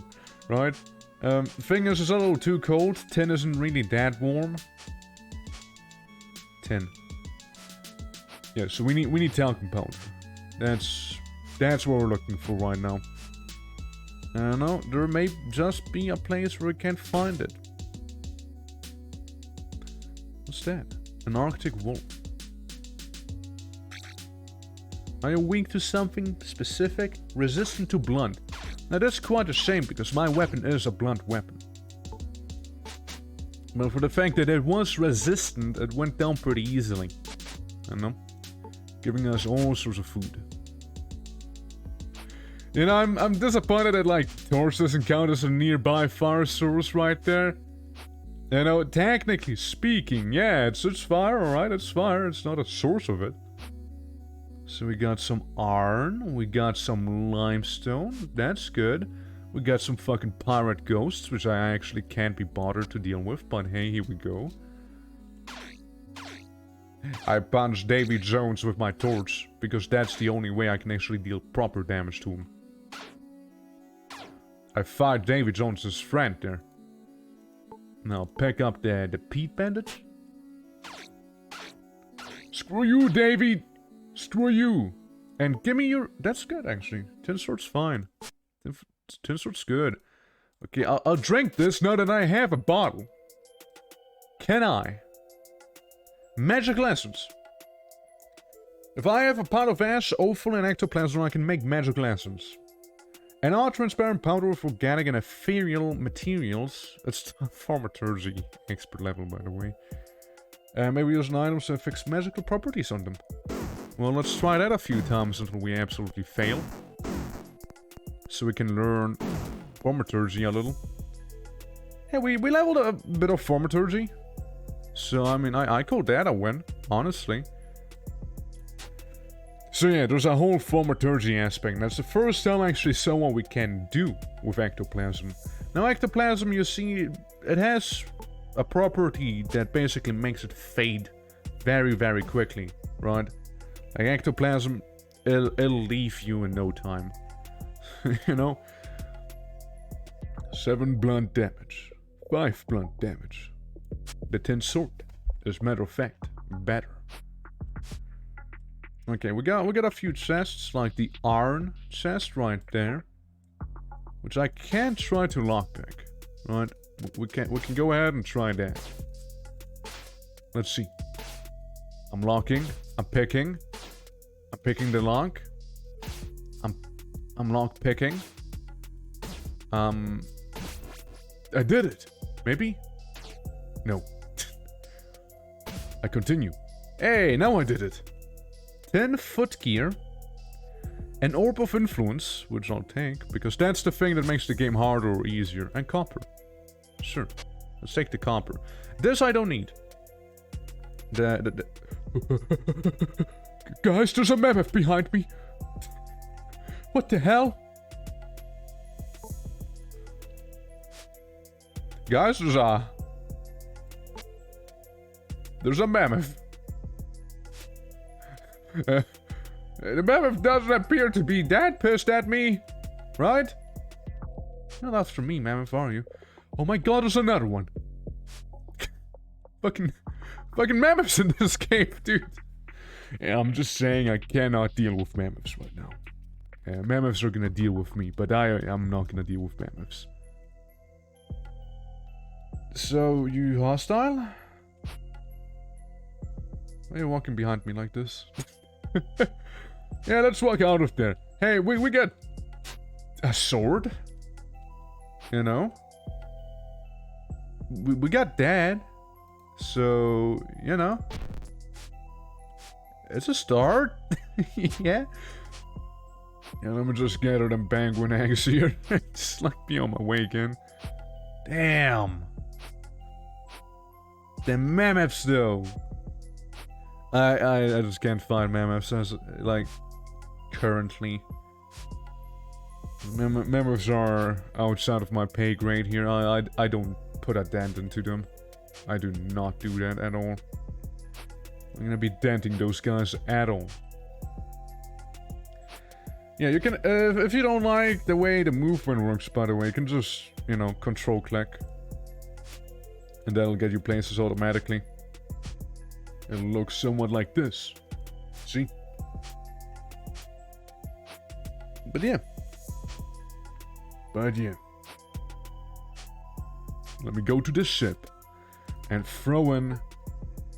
Right? The thing is, it's a little too cold. Tin isn't really that warm. Tin. Yeah, so we need talcum powder. That's what we're looking for right now. No, there may just be a place where we can't find it. What's that? An Arctic wolf. Are you weak to something specific? Resistant to blunt. Now that's quite a shame, because my weapon is a blunt weapon. But for the fact that it was resistant, it went down pretty easily. I know. Giving us all sorts of food. You know, I'm disappointed that, like, torch doesn't count as a nearby fire source right there. You know, technically speaking, yeah, it's fire, alright, it's fire, it's not a source of it. So we got some iron, we got some limestone, that's good. We got some fucking pirate ghosts, which I actually can't be bothered to deal with, but hey, here we go. I punched Davy Jones with my torch, because that's the only way I can actually deal proper damage to him. I fired Davy Jones' friend there. Now pick up the peat bandage. Screw you, Davy! Screw you! And give me your... That's good, actually. Tin sword's fine. Tin sword's good. Okay, I'll drink this now that I have a bottle. Can I? Magic lessons. If I have a pot of ash, offal, and ectoplasm, I can make magic lessons. An all-transparent powder of organic and ethereal materials. It's pharmaturgy expert level, by the way. Maybe use an items to fix magical properties on them. Well, let's try that a few times until we absolutely fail. So we can learn pharmaturgy a little. Hey, we leveled a bit of pharmaturgy. So, I mean, I call that a win, honestly. So yeah, there's a whole pharmaturgy aspect. That's the first time I actually saw what we can do with ectoplasm. Now, ectoplasm, you see, it has a property that basically makes it fade very, very quickly, right? Like ectoplasm, it'll leave you in no time. You know? 7 blunt damage. 5 blunt damage. The tin sword, as a matter of fact, better. Okay, we got a few chests, like the iron chest right there, which I can try to lockpick. Right, we can go ahead and try that. Let's see. I'm locking. I'm picking the lock. I'm lock picking. I did it. Maybe? No. I continue. Hey, now I did it. 10 foot gear. An orb of influence, which I'll take, because that's the thing that makes the game harder or easier. And copper. Sure. Let's take the copper. This I don't need. Guys, there's a mammoth behind me. What the hell? Guys, there's a mammoth. The mammoth doesn't appear to be that pissed at me, right? No, that's from me, mammoth, are you? Oh my god, there's another one. fucking mammoths in this game, dude. Yeah, I'm just saying I cannot deal with mammoths right now. Mammoths are gonna deal with me, but I'm not gonna deal with mammoths. So, you hostile? Why are you walking behind me like this? Yeah, let's walk out of there. Hey, we got a sword. You know? We got that. So, you know. It's a start. Yeah. Yeah, let me just gather them penguin eggs here. Just like be on my way again. Damn. The mammoths though. I just can't find mammoths as, like, currently. Mammoths are outside of my pay grade here. I don't put a dent into them. I do not do that at all. I'm gonna be denting those guys at all. Yeah, you can, if you don't like the way the movement works, by the way, you can just, you know, control click. And that'll get you places automatically. It'll look somewhat like this. See? But yeah. Let me go to the ship and throw in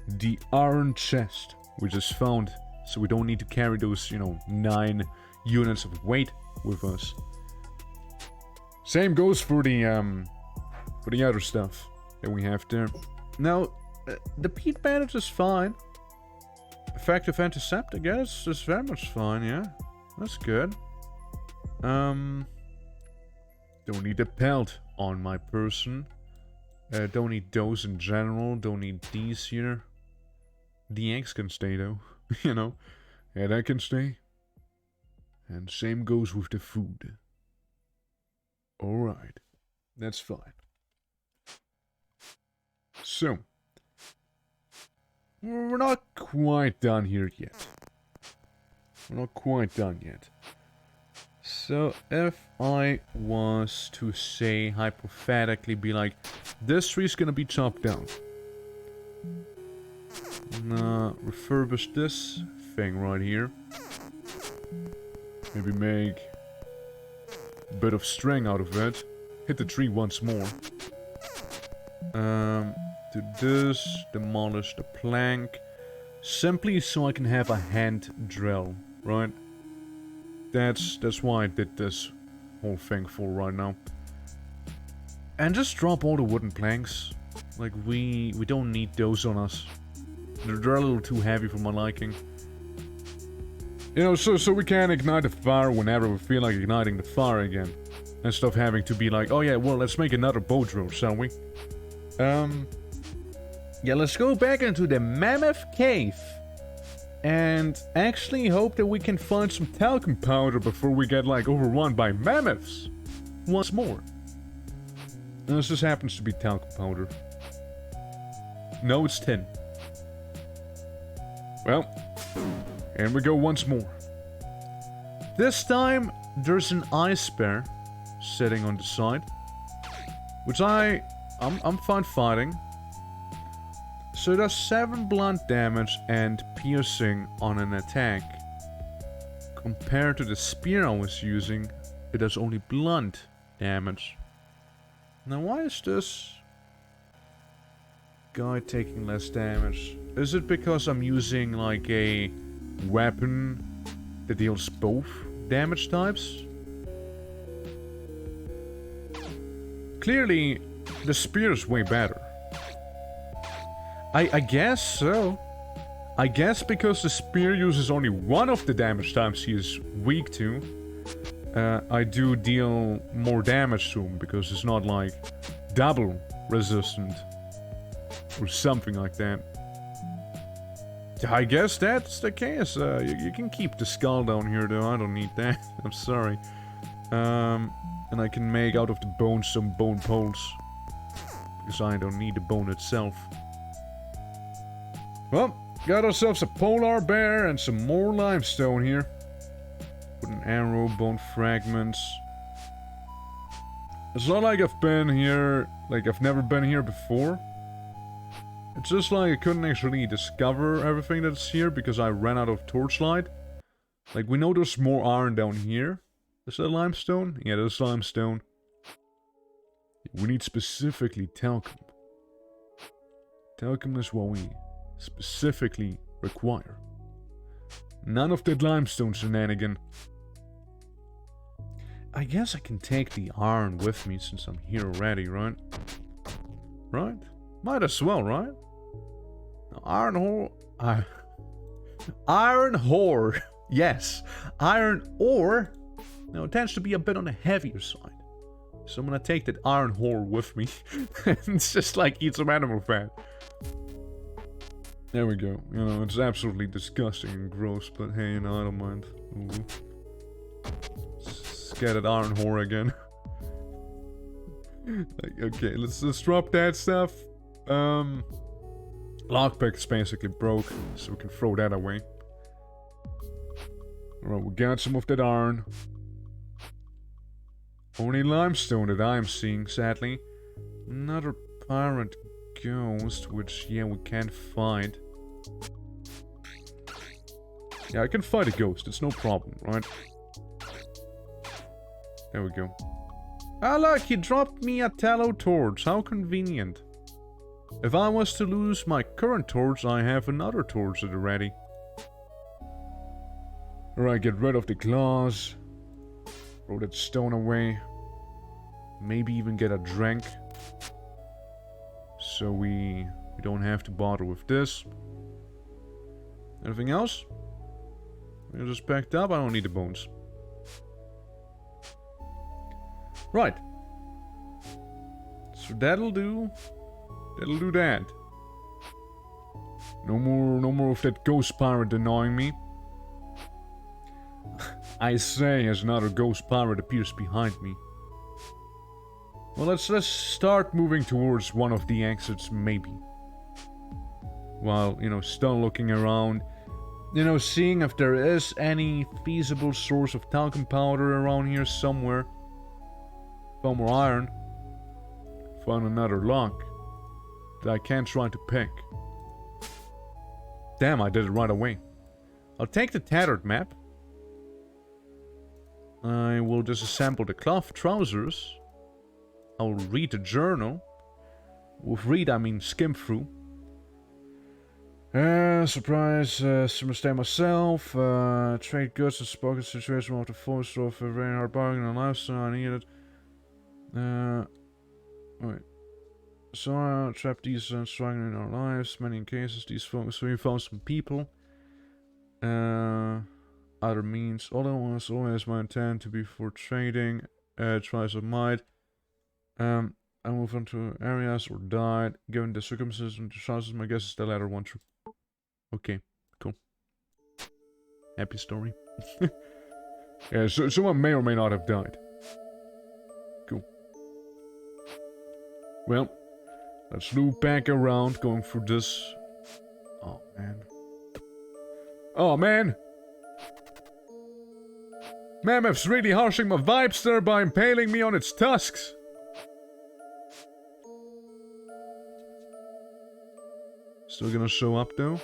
the iron chest, which is found, so we don't need to carry those, you know, 9 units of weight with us. Same goes for the other stuff that we have there. Now, the peat bandage is fine. Effective antiseptic, yeah, it's very much fine, yeah. That's good. Don't need a pelt on my person. Don't need those in general. Don't need these here. The eggs can stay though. You know. Yeah, that can stay. And same goes with the food. Alright. That's fine. So. We're not quite done here yet. We're not quite done yet. So, if I was to say, hypothetically, be like, this tree's gonna be chopped down. Refurbish this thing right here. Maybe make a bit of string out of it. Hit the tree once more. Do this, demolish the plank. Simply so I can have a hand drill, right? That's why I did this whole thing for right now. And just drop all the wooden planks. Like, we don't need those on us. They're a little too heavy for my liking. You know, so we can ignite the fire whenever we feel like igniting the fire again. Instead of having to be like, oh yeah, well, let's make another bow drill, shall we? Yeah, let's go back into the Mammoth Cave. And actually hope that we can find some talcum powder before we get, like, overrun by mammoths. Once more. And this just happens to be talcum powder. No, it's tin. Well, here we go once more. This time, there's an ice bear sitting on the side. Which I'm fine fighting. So it does 7 blunt damage and piercing on an attack. Compared to the spear I was using, it does only blunt damage. Now why is this guy taking less damage? Is it because I'm using like a weapon that deals both damage types? Clearly, the spear is way better. I guess so. I guess because the spear uses only one of the damage types he is weak to, I do deal more damage to him because it's not like double resistant or something like that. I guess that's the case. You can keep the skull down here though, I don't need that. I'm sorry. And I can make out of the bones some bone poles. Because I don't need the bone itself. Well, got ourselves a polar bear and some more limestone here. With an arrow, bone fragments. It's not like I've been here, like I've never been here before. It's just like I couldn't actually discover everything that's here because I ran out of torchlight. Like, we know there's more iron down here. Is that limestone? Yeah, there's limestone. We need specifically talcum. Talcum is what we specifically require. None of that limestone shenanigan. I guess I can take the iron with me since I'm here already, right? Right? Might as well, right? Now, iron ore. Yes. Iron ore. Now, it tends to be a bit on the heavier side. So I'm gonna take that iron ore with me. It's just like eat some animal fat. There we go. You know, it's absolutely disgusting and gross, but hey, you know, I don't mind. Ooh. Get that iron ore again. Like, okay, let's drop that stuff. Lockpick is basically broke, so we can throw that away. Alright, we got some of that iron. Only limestone that I'm seeing, sadly. Another pirate ghost, which, yeah, we can't fight. Yeah, I can fight a ghost, it's no problem, right? There we go. Ah, look, he dropped me a tallow torch. How convenient. If I was to lose my current torch, I have another torch at the ready. Alright, get rid of the glass. Throw that stone away. Maybe even get a drink. So we don't have to bother with this. Anything else? I just packed up. I don't need the bones. Right. So that'll do. That'll do that. No more of that ghost pirate annoying me. I say as another ghost pirate appears behind me. Well, let's start moving towards one of the exits, maybe. While, you know, still looking around. You know, seeing if there is any feasible source of talcum powder around here somewhere. Found more iron. Found another lock that I can't try to pick. Damn, I did it right away. I'll take the tattered map. I will disassemble the cloth trousers. I'll read the journal. With read, I mean skim through. Surprise, mistake myself. Trade goods and spoken situation of the force of a very hard bargain and lifestyle I needed. Wait. So I trapped these struggling in our lives. Many cases, these folks. So we found some people. Other means. Although it was always my intent to be for trading. Try as I might. I moved on to areas or died. Given the circumstances and the chances, my guess is the latter one true. Okay, cool. Happy story. Yeah, so someone may or may not have died. Cool. Well, let's loop back around, going through this. Oh, man. Oh, man! Mammoth's really harshing my vibes there by impaling me on its tusks. Still gonna show up, though?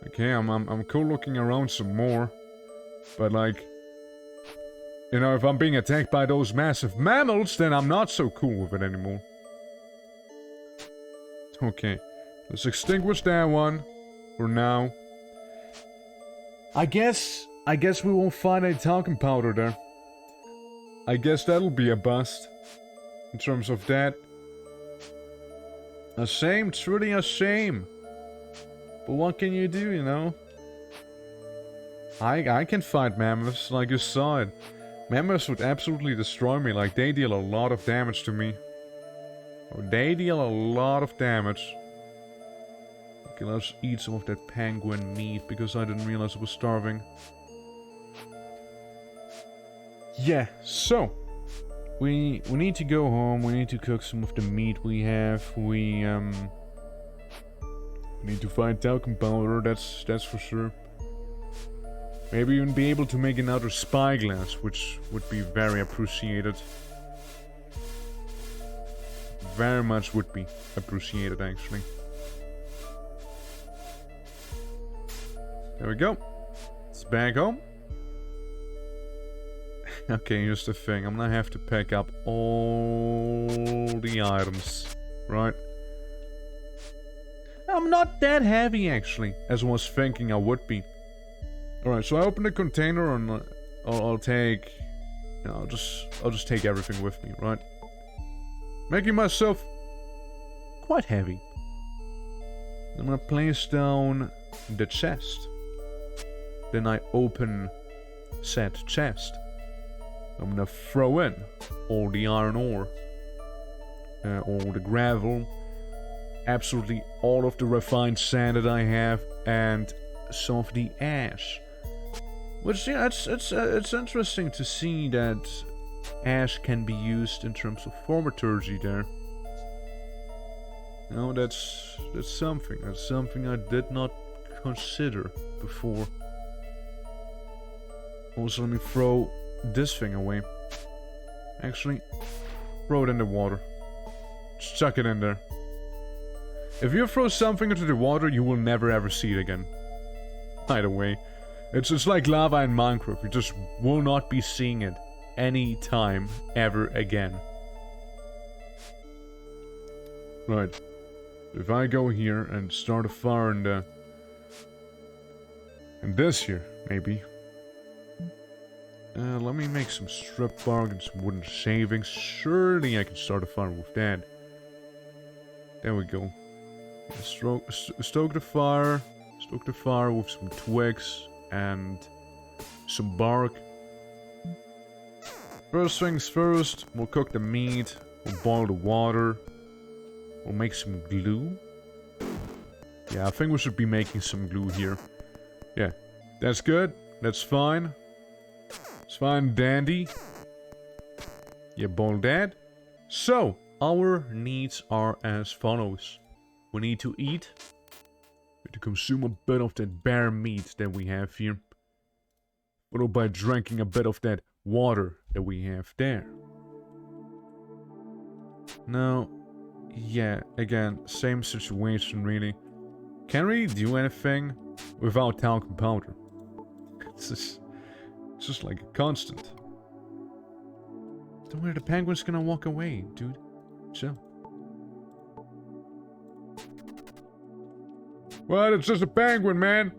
Okay, I'm cool looking around some more. But, like... You know, if I'm being attacked by those massive mammals, then I'm not so cool with it anymore. Okay. Let's extinguish that one. For now. I guess we won't find any talcum powder there. I guess that'll be a bust. In terms of that. A shame, truly a shame. But what can you do, you know? I can fight mammoths, like you saw it. Mammoths would absolutely destroy me, like they deal a lot of damage to me. Oh, they deal a lot of damage. Okay, let's eat some of that penguin meat, because I didn't realize I was starving. Yeah, so... We need to go home, we need to cook some of the meat we have, we need to find talcum powder, that's for sure. Maybe even be able to make another spyglass, which would be very appreciated. Very much would be appreciated, actually. There we go. It's back home. Okay, here's the thing. I'm gonna have to pick up all the items, right? I'm not that heavy, actually, as I was thinking I would be. Alright, so I open the container and I'll take... You know, I'll just take everything with me, right? Making myself quite heavy. I'm gonna place down the chest. Then I open said chest. I'm gonna throw in all the iron ore, all the gravel, absolutely all of the refined sand that I have, and some of the ash. Which, yeah, it's interesting to see that ash can be used in terms of thaumaturgy there. You know, that's something. That's something I did not consider before. Also, let me throw this thing away. Actually, throw it in the water. Just chuck it in there. If you throw something into the water, you will never ever see it again. By the way, it's like lava in Minecraft. You just will not be seeing it any time ever again. Right. If I go here and start a fire in this here, maybe. Let me make some strip bark and some wooden shavings. Surely I can start a fire with that. There we go. Stoke the fire. Stoke the fire with some twigs and some bark. First things first, we'll cook the meat, we'll boil the water, we'll make some glue. Yeah, I think we should be making some glue here. Yeah, that's good, that's fine. It's fine, dandy. Yeah, boil that. So, our needs are as follows. We need to eat. We need to consume a bit of that bear meat that we have here. Followed by drinking a bit of that water that we have there. Now, yeah, again, same situation really. Can't really do anything without talcum powder. It's just like a constant. Don't worry, the penguin's gonna walk away, dude. Chill. What? It's just a penguin, man!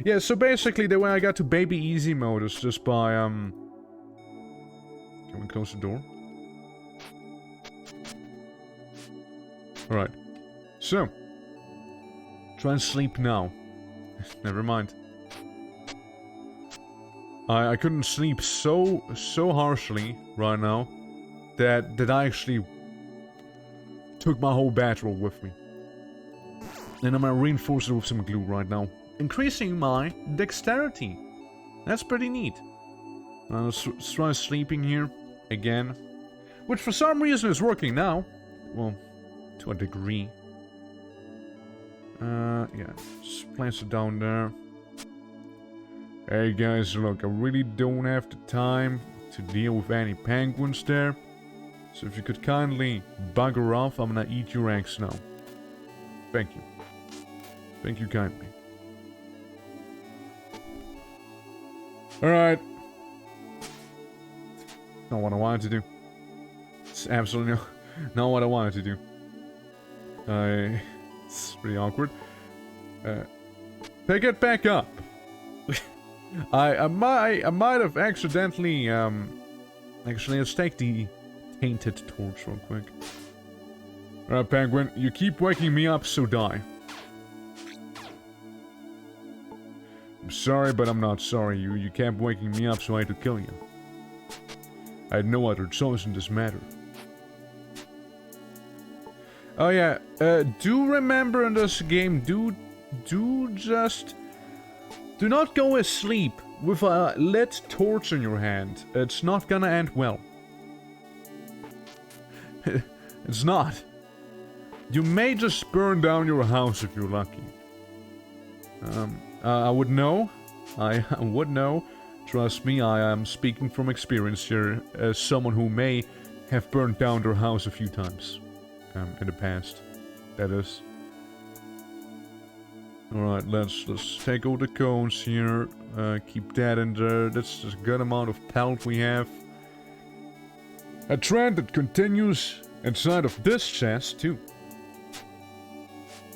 Yeah, so basically the way I got to baby easy mode is just by, Can we close the door? Alright. So. Try and sleep now. Never mind. I couldn't sleep so harshly right now that I actually took my whole bedroll with me. And I'm gonna reinforce it with some glue right now, increasing my dexterity. That's pretty neat. Let's try sleeping here again, which for some reason is working now. Well, to a degree. Yeah, just place it down there. Hey guys, look, I really don't have the time to deal with any penguins there. So if you could kindly bugger off, I'm gonna eat your eggs now. Thank you. Thank you kindly. Alright. Not what I wanted to do. It's absolutely not what I wanted to do. It's pretty awkward. Pick it back up. I might have accidentally, actually, let's take the tainted torch real quick. Alright, penguin, you keep waking me up, so die. I'm sorry, but I'm not sorry. You kept waking me up, so I had to kill you. I had no other choice in this matter. Oh yeah, do remember in this game, do not go asleep with a lit torch in your hand. It's not gonna end well. It's not. You may just burn down your house if you're lucky. I would know. I would know. Trust me, I am speaking from experience here, as someone who may have burned down their house a few times. In the past. That is. Alright, let's take all the cones here. Keep that in there. That's a good amount of pelt we have. A trend that continues inside of this chest too.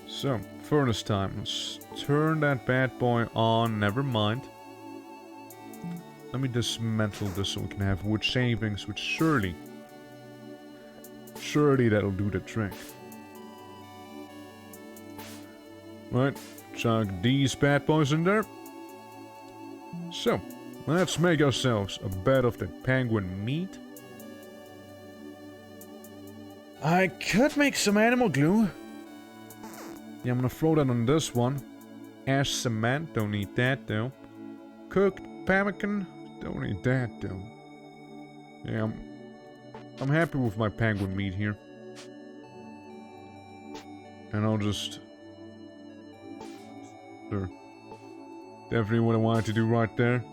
So, furnace time. Let's turn that bad boy on. Never mind. Let me dismantle this so we can have wood shavings, which surely that'll do the trick. Right, chuck these bad boys in there. So, let's make ourselves a bed of that penguin meat. I could make some animal glue. Yeah, I'm gonna throw that on this one. Ash cement, don't need that though. Cooked pemmican, don't need that though. Yeah, I'm happy with my penguin meat here. And I'll just... Sure. Definitely what I wanted to do right there.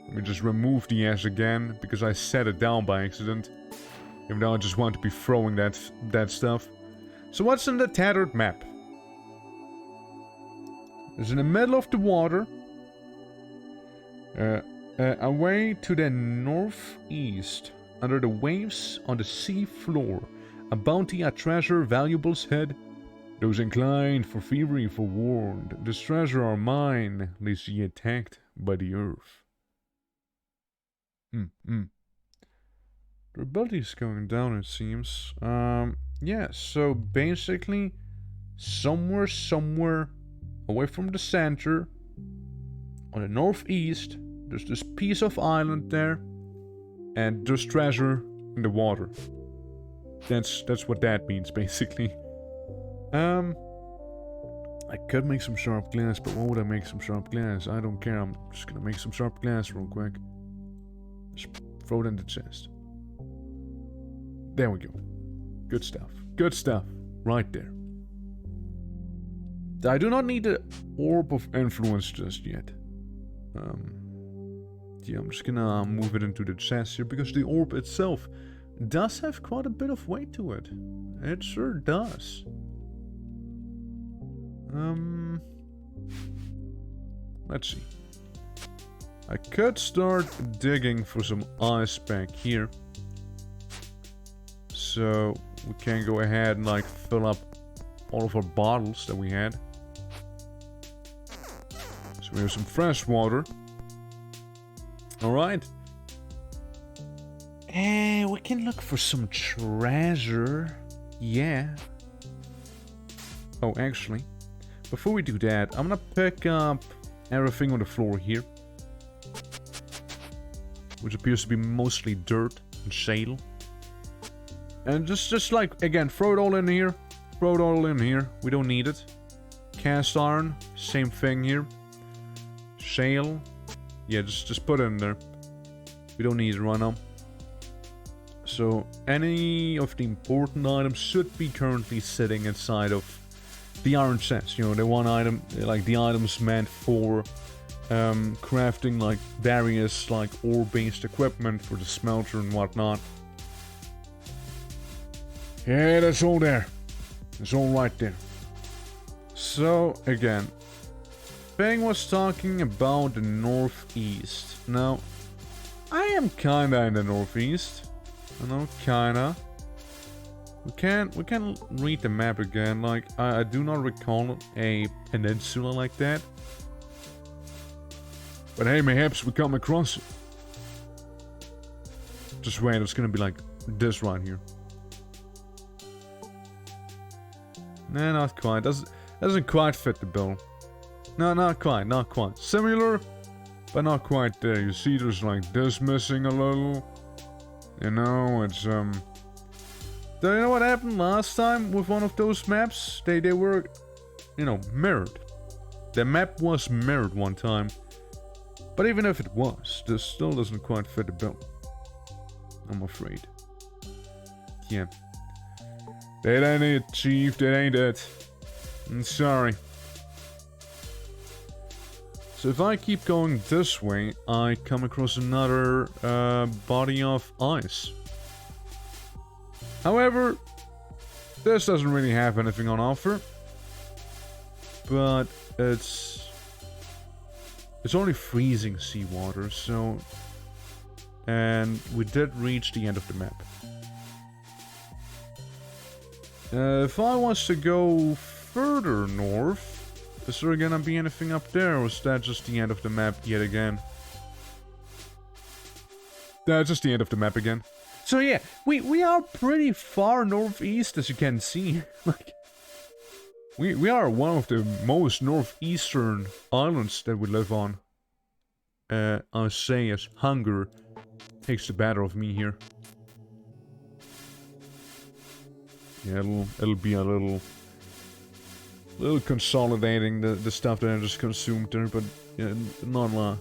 Let me just remove the ash again, because I set it down by accident. Even though I just want to be throwing that stuff. So what's in the tattered map? It's in the middle of the water. Away to the northeast, under the waves on the sea floor, a bounty, a treasure, valuables hid. Those inclined for thievery forewarned. This treasure are mine, lest ye attacked by the earth. The ability is going down, it seems. Yeah, so basically, somewhere away from the center, on the northeast, There's this piece of island there. And there's treasure in the water. That's what that means, basically. I could make some sharp glass, but what would I make some sharp glass? I don't care, I'm just gonna make some sharp glass real quick. Just throw it in the chest. There we go. Good stuff. Good stuff. Right there. I do not need the Orb of Influence just yet. Yeah, I'm just gonna move it into the chest here, because the orb itself does have quite a bit of weight to it. It sure does. Let's see. I could start digging for some ice back here. So we can go ahead and like fill up all of our bottles that we had. So we have some fresh water. Alright. And we can look for some treasure. Yeah. Oh, actually, before we do that, I'm gonna pick up everything on the floor here, which appears to be mostly dirt and shale. And just like, again, throw it all in here. Throw it all in here. We don't need it. Cast iron, same thing here. Shale. Yeah, just put it in there. We don't need it right now. So, any of the important items should be currently sitting inside of the iron chest. You know, the one item, like the items meant for crafting like various like ore-based equipment for the smelter and whatnot. Yeah, that's all there. It's all right there. So, again, Fang was talking about the northeast. Now, I am kinda in the northeast. I know, kinda. We can read the map again. Like, I do not recall a peninsula like that. But hey, mayhaps we come across it. Just wait, it's gonna be like this right here. Nah, not quite. Doesn't quite fit the bill. No, not quite. Similar, but not quite there. You see, there's like this missing a little. You know, it's Do you know what happened last time with one of those maps? They were, you know, mirrored. The map was mirrored one time. But even if it was, this still doesn't quite fit the bill. I'm afraid. Yeah. That ain't it, Chief. That ain't it. I'm sorry. So if I keep going this way, I come across another body of ice. However, this doesn't really have anything on offer. But it's only freezing seawater, so... And we did reach the end of the map. If I was to go further north, is there gonna be anything up there, or is that just the end of the map yet again? That's just the end of the map again. So yeah, we are pretty far northeast, as you can see. Like, we are one of the most northeastern islands that we live on. I say as hunger takes the better of me here. Yeah, it'll be a little consolidating the stuff that I just consumed there, but yeah, not long.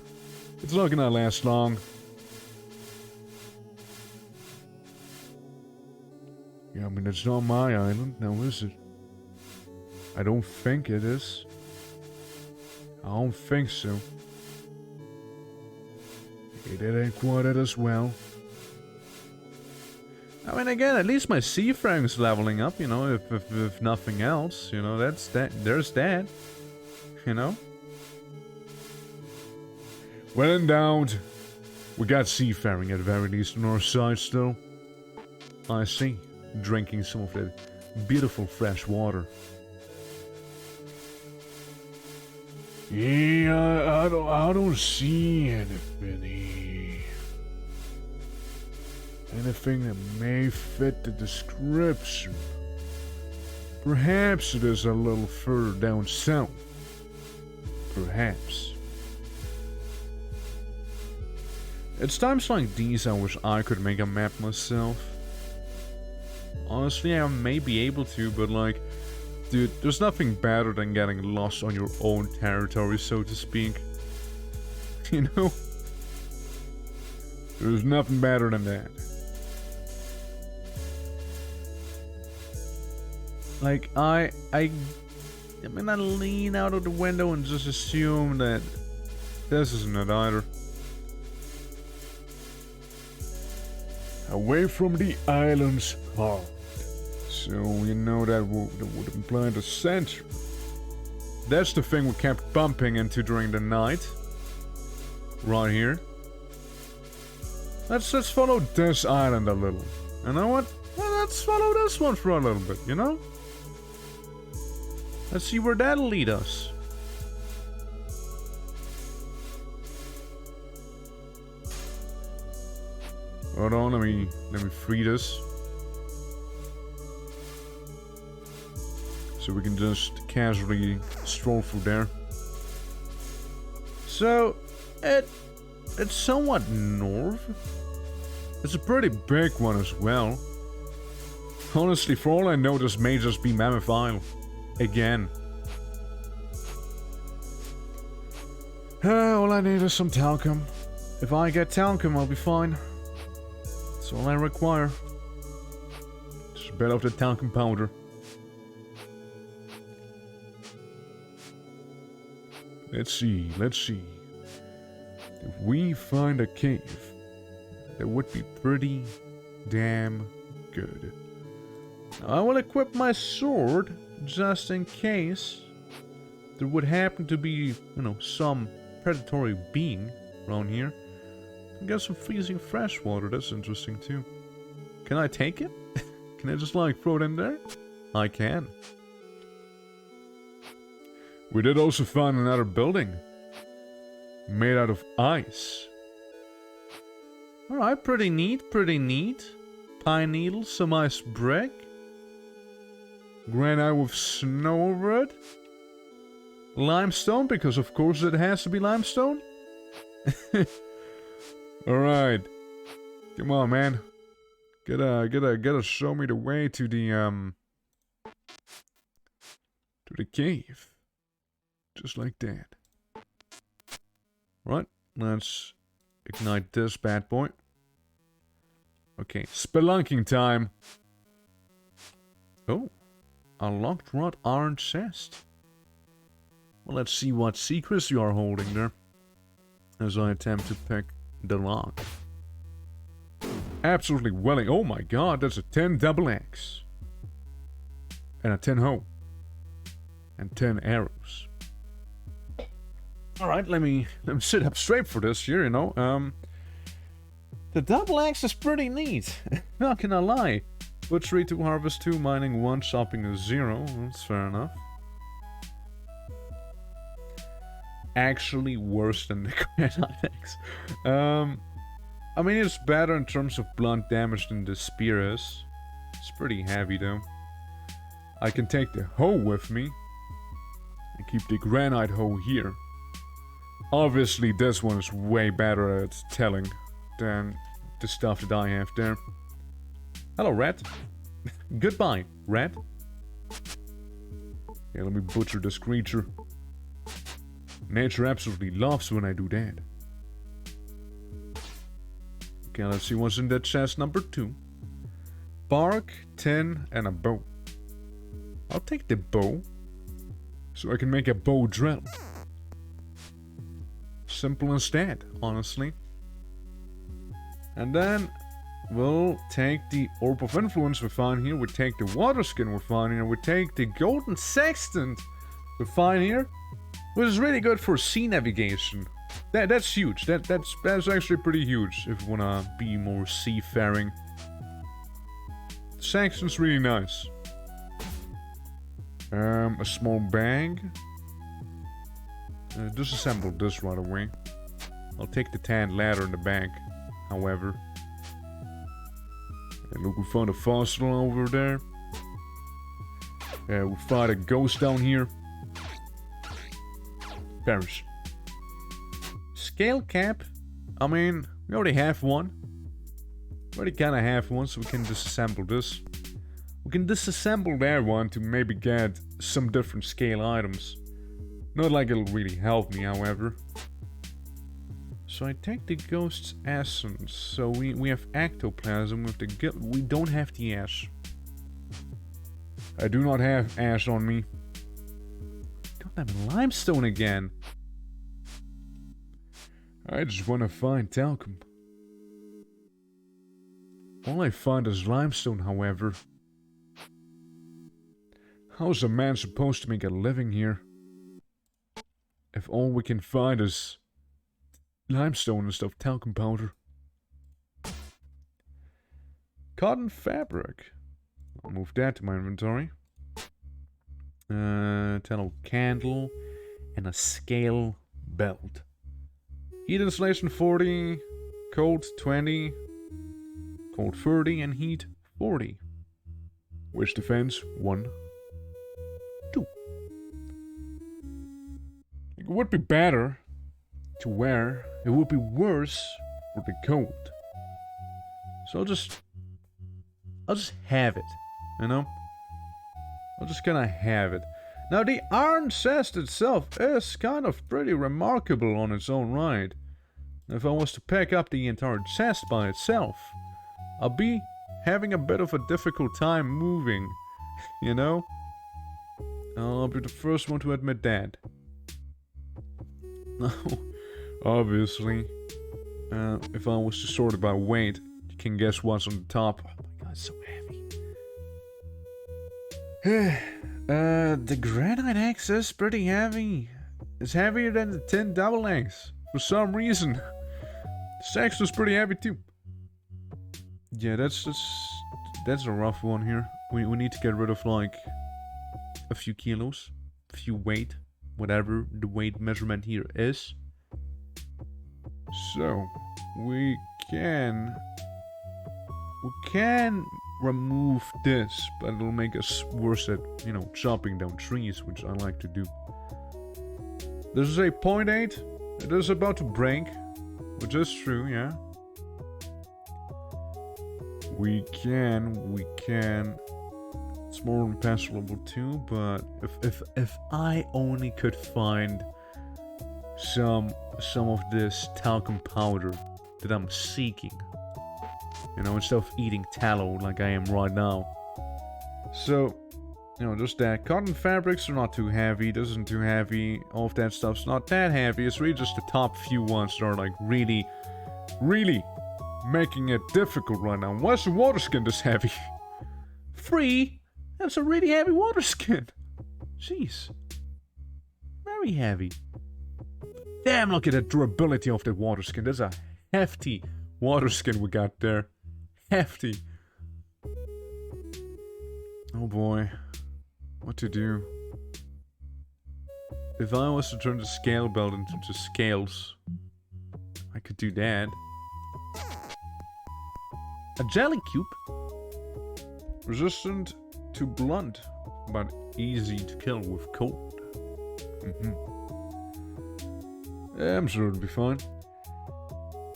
It's not gonna last long. Yeah, I mean, it's not my island, now is it? I don't think it is. I don't think so. It ain't quite it as well. I mean, again, at least my seafaring's leveling up, you know, if nothing else, you know, that's that, there's that, you know? When in doubt, we got seafaring at the very least on our side still. I see, drinking some of that beautiful fresh water. Yeah, I don't see anything that may fit the description. Perhaps it is a little further down south. Perhaps. It's times like these I wish I could make a map myself. Honestly, I may be able to, but like, dude, there's nothing better than getting lost on your own territory, so to speak. You know? There's nothing better than that. Like, I mean, I lean out of the window and just assume that this isn't it either. Away from the island's heart. So, you know, that would imply the center. That's the thing we kept bumping into during the night. Right here. Let's follow this island a little. You know what? Well, let's follow this one for a little bit, you know? Let's see where that'll lead us. Hold on, let me free this. So we can just casually stroll through there. So, it's somewhat north. It's a pretty big one as well. Honestly, for all I know, this may just be Mammoth Isle. Again. All I need is some talcum. If I get talcum, I'll be fine. That's all I require. Just a bit of the talcum powder. Let's see. If we find a cave, that would be pretty damn good. Now, I will equip my sword just in case there would happen to be, you know, some predatory being around here. I got some freezing fresh water, that's interesting too. Can I take it? Can I just like throw it in there? I can. We did also find another building. Made out of ice. Alright, pretty neat. Pine needles, some ice brick. Granite with snow over it. Limestone, because of course it has to be limestone. Alright. Come on, man. Gotta show me the way to the cave. Just like that. Right, let's ignite this bad boy. Okay, spelunking time. Oh, a locked wrought iron chest. Well, let's see what secrets you are holding there. As I attempt to pick the lock. Absolutely willing. Oh my god, that's a 10 double axe. And a 10 hoe. And 10 arrows. Alright, let me sit up straight for this here, you know. The double axe is pretty neat. Not gonna lie. Butchery 2, harvest 2, mining 1, shopping is 0. That's fair enough. Actually worse than the granite axe. I mean, it's better in terms of blunt damage than the spear is. It's pretty heavy though. I can take the hoe with me. And keep the granite hoe here. Obviously, this one is way better at telling than the stuff that I have there. Hello, rat. Goodbye, rat. Yeah, let me butcher this creature. Nature absolutely loves when I do that. Okay, let's see what's in that chest number 2. Bark, tin, and a bow. I'll take the bow. So I can make a bow drill. Simple instead, honestly. And then we'll take the Orb of Influence we found here. We take the Water Skin we found here. We take the Golden Sextant we find here. Which is really good for sea navigation. That's huge. That's actually pretty huge if you wanna be more seafaring. Sextant's really nice. A small bag. Disassemble this right away. I'll take the tan ladder in the bag, however. And look, we found a fossil over there. We find a ghost down here. Perish. Scale cap? I mean, We already have one. We already kinda have one, so we can disassemble this. We can disassemble that one to maybe get some different scale items. Not like it'll really help me, however. So I take the ghost's essence. So we have ectoplasm with the we don't have the ash. I do not have ash on me. Goddamn limestone again. I just want to find talcum. All I find is limestone, however. How's a man supposed to make a living here? If all we can find is limestone instead of talcum powder. Cotton fabric. I'll move that to my inventory. Tallow candle and a scale belt. Heat insulation 40, cold 20, cold 30, and heat 40. Which defense 1, 2. It would be better to wear. It would be worse for the cold. So I'll just have it, you know? I'm just gonna have it. Now the iron chest itself is kind of pretty remarkable on its own right. If I was to pick up the entire chest by itself, I'll be having a bit of a difficult time moving, you know? I'll be the first one to admit that. Now, obviously, if I was to sort it by weight, you can guess what's on the top. Oh my god, it's so heavy. The granite axe is pretty heavy. It's heavier than the tin double axe. For some reason. This axe was pretty heavy too. Yeah, that's a rough one here. We need to get rid of like a few kilos, a few weight, whatever the weight measurement here is. So we can remove this, but it'll make us worse at, you know, chopping down trees, which I like to do. This is a 0.8. It is about to break, which is true, yeah. We can. It's more than passable too, but if I only could find some of this talcum powder that I'm seeking. You know, instead of eating tallow like I am right now. So, you know, just that. Cotton fabrics are not too heavy. This isn't too heavy. All of that stuff's not that heavy. It's really just the top few ones that are like really, really making it difficult right now. Why is the water skin this heavy? 3? That's a really heavy water skin. Jeez. Very heavy. Damn, look at the durability of that water skin. There's a hefty water skin we got there. Hefty. Oh boy. What to do? If I was to turn the scale belt into just scales, I could do that. A jelly cube. Resistant to blunt, but easy to kill with cold. I'm sure it'll be fine.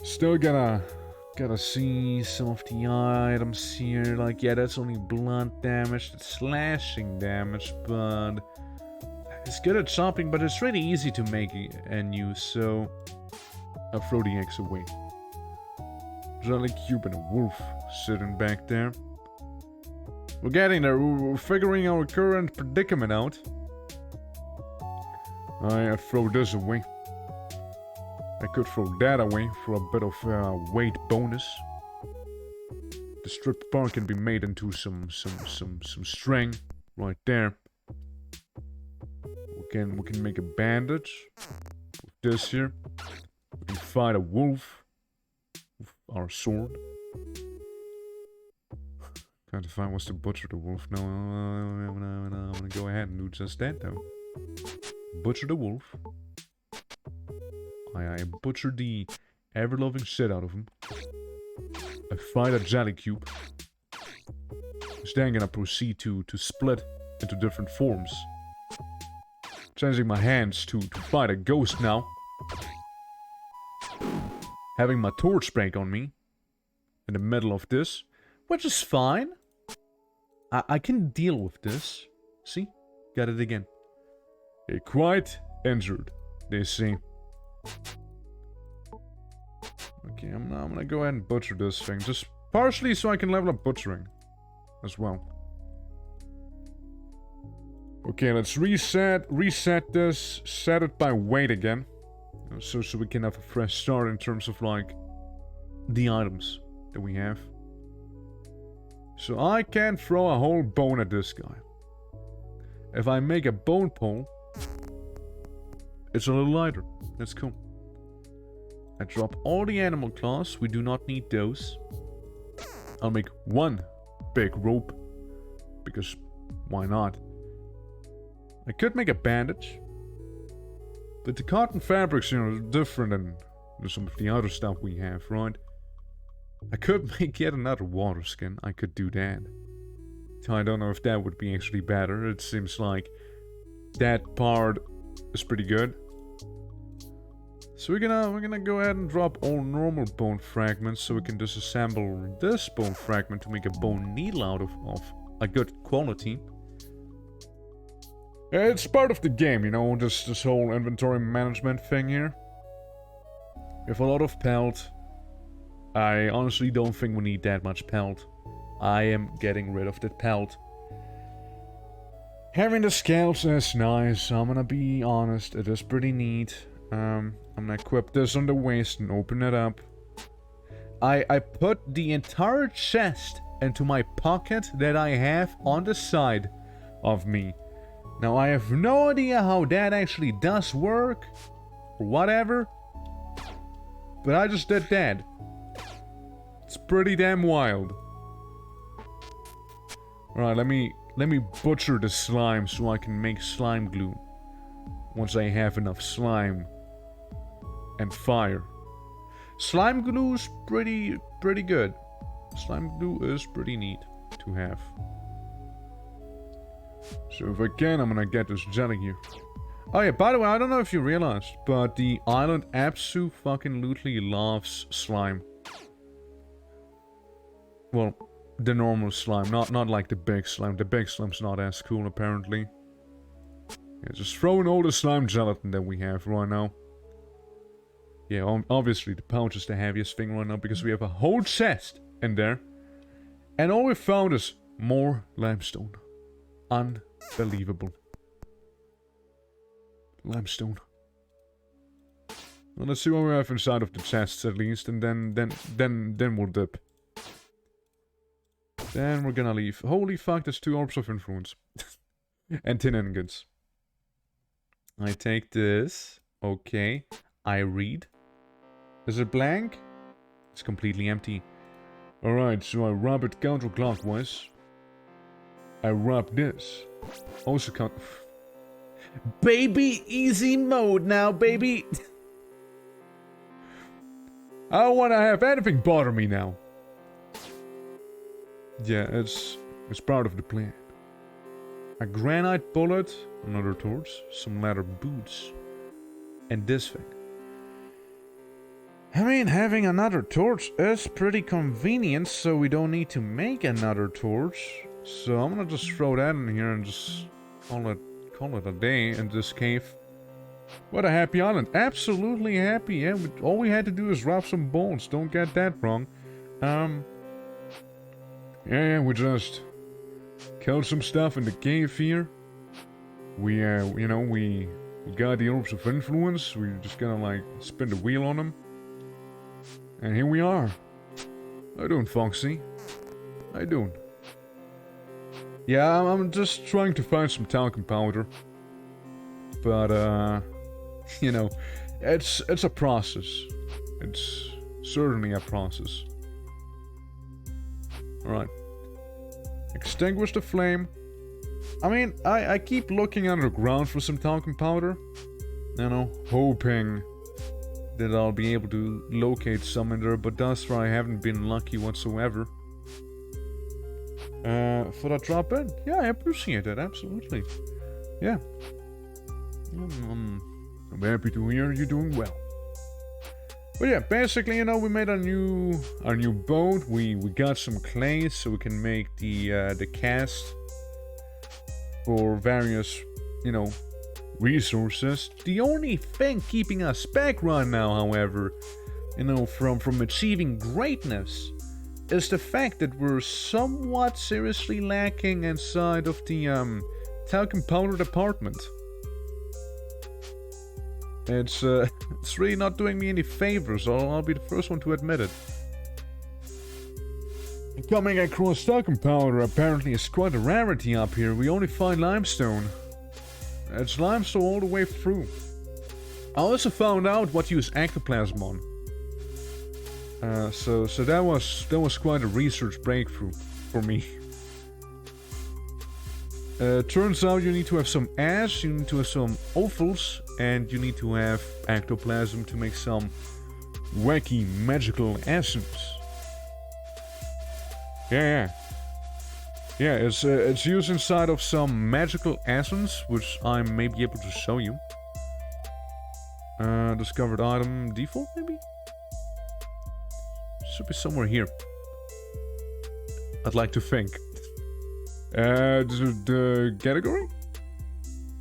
Still gotta see some of the items here. Like, yeah, that's only blunt damage, that's slashing damage, but it's good at chopping, but it's really easy to make and use, so I'll throw the eggs away. Jelly cube and a wolf sitting back there. We're getting there. We're figuring our current predicament out. I throw this away. I could throw that away for a bit of weight bonus. The stripped part can be made into some string right there. We can make a bandage with this here. We can fight a wolf with our sword. Can't if I was to butcher the wolf. No, I'm gonna go ahead and do just that though. Butcher the wolf. I butchered the ever-loving shit out of him. I fight a jelly cube. Which then gonna proceed to split into different forms. Changing my hands to fight a ghost now. having my torch break on me in the middle of this, which is fine. I can deal with this. See? Got it again. Quite injured, they say. Okay, I'm gonna go ahead and butcher this thing. Just partially so I can level up butchering as well. Okay, let's reset this, set it by weight again. So we can have a fresh start in terms of, like, the items that we have. So I can throw a whole bone at this guy. If I make a bone pole, it's a little lighter. That's cool. I drop all the animal claws. We do not need those. I'll make one big rope. Because why not? I could make a bandage. But the cotton fabrics, you know, are different than some of the other stuff we have, right? I could make yet another water skin. I could do that. I don't know if that would be actually better. It seems like that part is pretty good. So we're gonna go ahead and drop all normal bone fragments so we can disassemble this bone fragment to make a bone needle out of a good quality. It's part of the game, you know, this whole inventory management thing here. We have a lot of pelt. I honestly don't think we need that much pelt. I am getting rid of that pelt. Having the scales is nice, I'm gonna be honest, it is pretty neat. I'm gonna equip this on the waist and open it up. I put the entire chest into my pocket that I have on the side of me. Now I have no idea how that actually does work, or whatever, but I just did that. It's pretty damn wild. Alright, let me butcher the slime so I can make slime glue. Once I have enough slime and fire. Slime glue is pretty good. Slime glue is pretty neat to have. So if I can, I'm gonna get this jelly here. Oh yeah, by the way, I don't know if you realized, but the island abso-fucking-lutely loves slime. Well, the normal slime, not like the big slime. The big slime's not as cool, apparently. Yeah, just throwing all the slime gelatin that we have right now. Yeah, obviously the pouch is the heaviest thing right now because we have a whole chest in there. And all we found is more limestone. Unbelievable. Limestone. Well, let's see what we have inside of the chests at least, and then we'll dip. Then we're gonna leave. Holy fuck, there's 2 orbs of influence. And 10 ingots. I take this. Okay. I read. Is it blank? It's completely empty. Alright, so I rub it counterclockwise. I rub this. Also count... Baby, easy mode now, baby! I don't want to have anything bother me now. Yeah, it's part of the plan. A granite bullet, another torch, some leather boots, and this thing. I mean, having another torch is pretty convenient, so we don't need to make another torch. So I'm gonna just throw that in here and just call it a day in this cave. What a happy island. Absolutely happy, yeah. All we had to do is rob some bones, don't get that wrong. Yeah, we just killed some stuff in the cave here. We, you know, we got the orbs of influence. We're just gonna, like, spin the wheel on them. And here we are. How you doing, Foxy? How you doing? Yeah, I'm just trying to find some talcum powder. But, you know, it's a process. It's certainly a process. Alright. Extinguish the flame. I mean, I keep looking underground for some talcum powder. You know, hoping that I'll be able to locate some in there, but thus far I haven't been lucky whatsoever. For that drop in? Yeah, I appreciate that, absolutely. Yeah. I'm happy to hear you're doing well. But yeah, basically, you know, we made our new boat. We got some clay so we can make the cast for various, you know, resources. The only thing keeping us back right now, however, you know, from achieving greatness, is the fact that we're somewhat seriously lacking inside of the talcum powder department. It's really not doing me any favors. I'll be the first one to admit it. Coming across talcum powder apparently is quite a rarity up here. We only find limestone. It's limestone all the way through. I also found out what to use ectoplasm on. So that was quite a research breakthrough for me. Turns out you need to have some ash, you need to have some offals, and you need to have ectoplasm to make some wacky magical essence. Yeah, it's used inside of some magical essence, which I may be able to show you. Discovered item default, maybe? Should be somewhere here. I'd like to think. The category?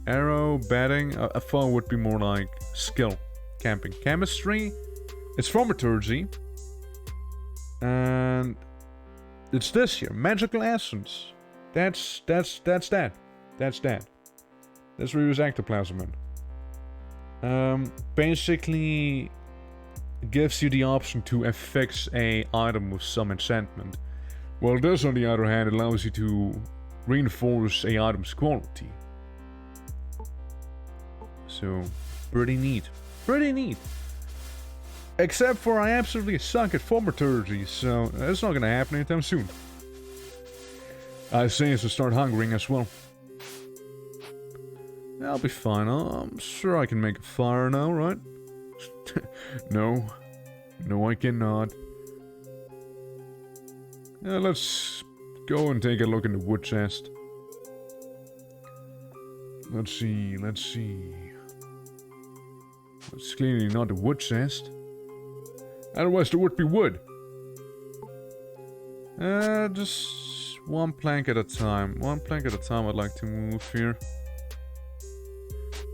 Arrow, batting. I thought it would be more like skill. Camping. Chemistry. It's from metallurgy. And it's this here. Magical essence. That's that. That's where you use ectoplasm in. Basically gives you the option to affix a item with some enchantment. Well, this on the other hand allows you to reinforce a item's quality. So, pretty neat. Pretty neat. Except for I absolutely suck at thaumaturgy, so that's not gonna happen anytime soon. I say as to start hungering as well. I'll be fine. I'm sure I can make a fire now, right? No. No, I cannot. Let's go and take a look in the wood chest. Let's see. It's clearly not the wood chest. Otherwise there would be wood. Just one plank at a time. One plank at a time I'd like to move here.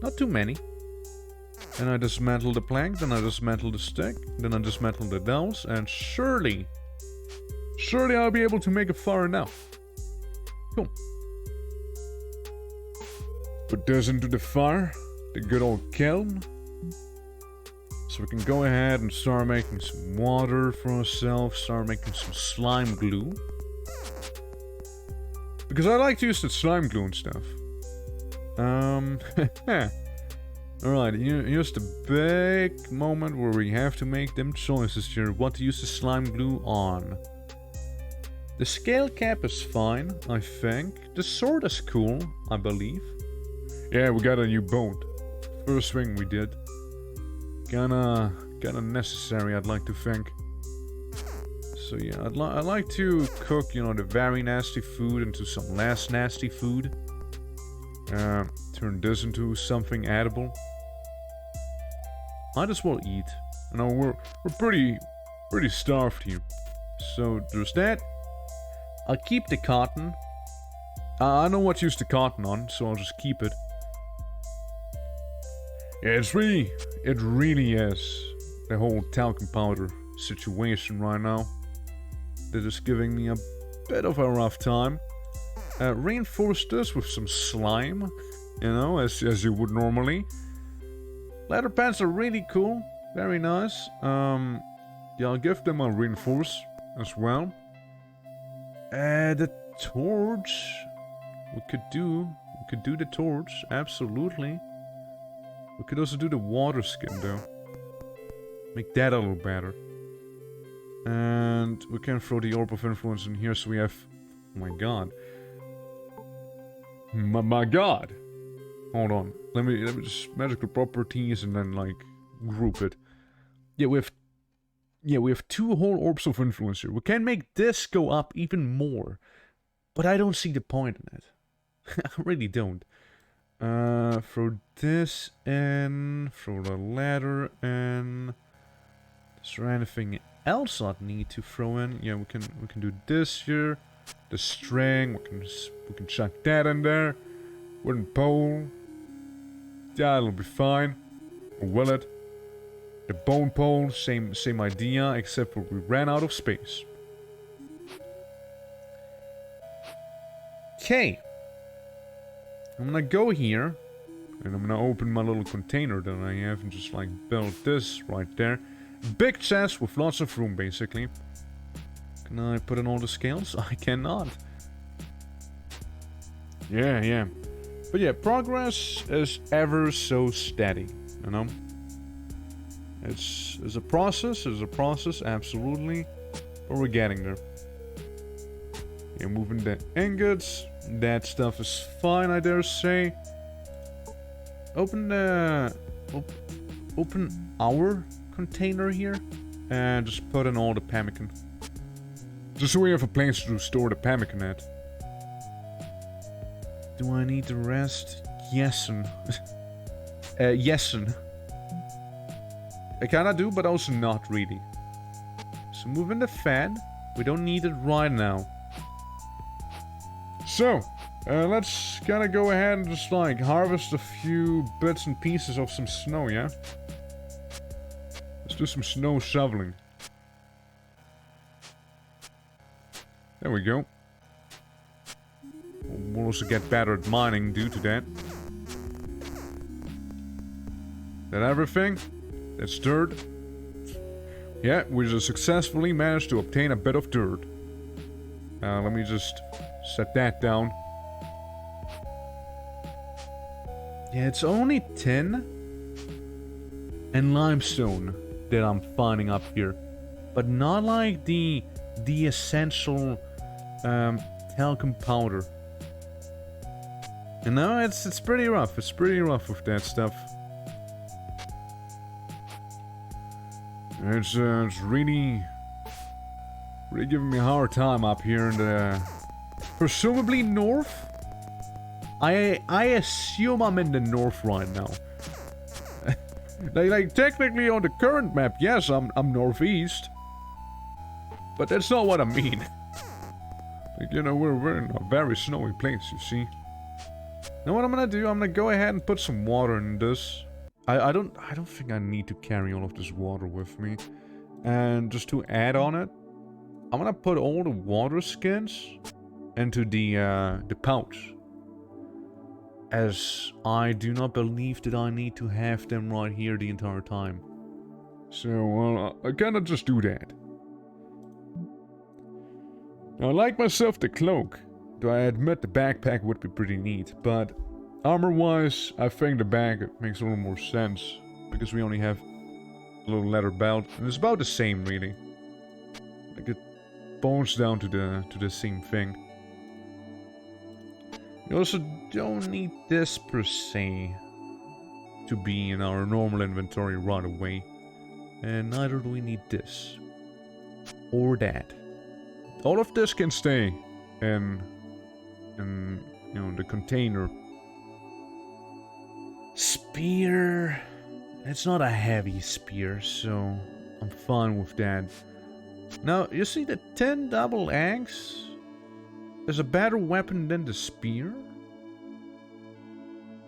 Not too many. Then I dismantle the plank, then I dismantle the stick, then I dismantle the dowels, and surely I'll be able to make a fire now. Cool. Put this into the fire, the good old kiln. So we can go ahead and start making some water for ourselves, start making some slime glue. Because I like to use the slime glue and stuff. Alright, here's the big moment where we have to make them choices here. What to use the slime glue on. The scale cap is fine, I think. The sword is cool, I believe. Yeah, we got a new boat. First thing we did. Kinda necessary, I'd like to think. So yeah, I'd like to cook, you know, the very nasty food into some less nasty food. Turn this into something edible. Might as well eat. You know, we're pretty starved here. So there's that. I'll keep the cotton. I know what to use the cotton on, so I'll just keep it. Yeah, it really is the whole talcum powder situation right now that is giving me a bit of a rough time. Reinforce this with some slime, you know, as you would normally. Leather pants are really cool, very nice. Yeah, I'll give them a reinforce as well. The torch, we could do the torch, absolutely. We could also do the water skin though. Make that a little better. And we can throw the orb of influence in here, so we have. Oh my god. My god! Hold on. Let me just magical properties and then like group it. Yeah, we have 2 whole orbs of influence here. We can make this go up even more. But I don't see the point in it. I really don't. Throw this in, throw the ladder in. Is there anything else I'd need to throw in? Yeah, we can do this here. The string, we can chuck that in there. Wooden pole. That'll be fine. Or will it? The bone pole, same idea, except for we ran out of space. Okay. I'm gonna go here. And I'm gonna open my little container that I have and just like build this right there. Big chest with lots of room basically. Can I put in all the scales? I cannot. Yeah. But yeah, progress is ever so steady, you know? It's a process, absolutely. But we're getting there. You're moving the ingots. That stuff is fine, I dare say. Open our container here. And just put in all the pemmican. Just so we have a place to store the pemmican at. Do I need the rest? Yessen. Yessen. I kinda do, but also not really. So move in the fan. We don't need it right now. So, let's kinda go ahead and just like harvest a few bits and pieces of some snow, yeah? Let's do some snow shoveling. There we go. We'll also get better at mining due to that. That everything? That's dirt. Yeah, we just successfully managed to obtain a bit of dirt. Let me just set that down. Yeah, it's only tin and limestone that I'm finding up here. But not like the essential talcum powder. And no, it's pretty rough. It's pretty rough with that stuff. It's really giving me a hard time up here in the presumably north. I assume I'm in the north right now. like technically on the current map, yes, I'm northeast. But that's not what I mean. Like, you know, we're in a very snowy place, you see. Now what I'm gonna do, I'm gonna go ahead and put some water in this. I don't think I need to carry all of this water with me. And just to add on it, I'm gonna put all the water skins into the pouch. As I do not believe that I need to have them right here the entire time. So, I kinda just do that. Now, I like myself the cloak. Though I admit the backpack would be pretty neat, but armor-wise, I think the bag makes a little more sense, because we only have a little leather belt, and it's about the same, really. Like, it boils down to the same thing. You also don't need this, per se, to be in our normal inventory right away. And neither do we need this. Or that. All of this can stay in you know, the container. Spear. It's not a heavy spear, so I'm fine with that. Now, you see the 10 double axe is a better weapon than the spear?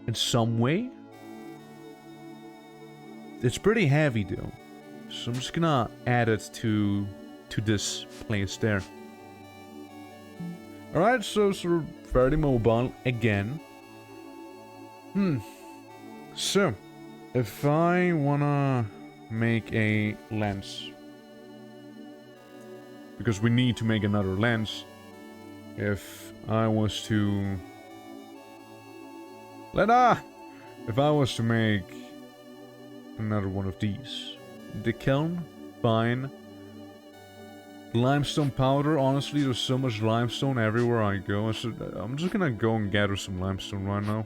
In some way? It's pretty heavy though. So I'm just gonna add it to this place there. Alright, so we're fairly mobile again. So, if I wanna make a lens, because we need to make another lens, if I was to... If I was to make another one of these. The kiln, fine. Limestone powder, honestly, there's so much limestone everywhere I go. So I'm just gonna go and gather some limestone right now.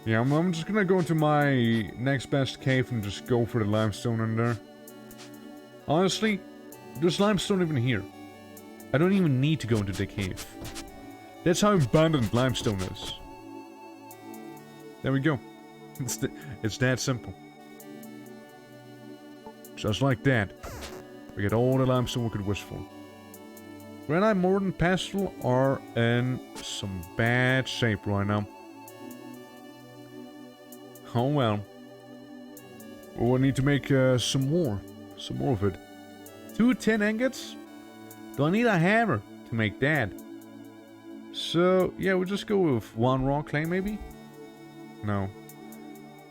Yeah, I'm just gonna go into my next best cave and just go for the limestone in there. Honestly, there's limestone even here. I don't even need to go into the cave. That's how abundant limestone is. There we go. It's that simple. Just like that. We get all the limestone we could wish for. Granite, mortar, and pestle are in some bad shape right now. Oh well. We'll need to make some more of it. 2 tin ingots? Do I need a hammer to make that? So, yeah, we'll just go with 1 raw clay, maybe? No.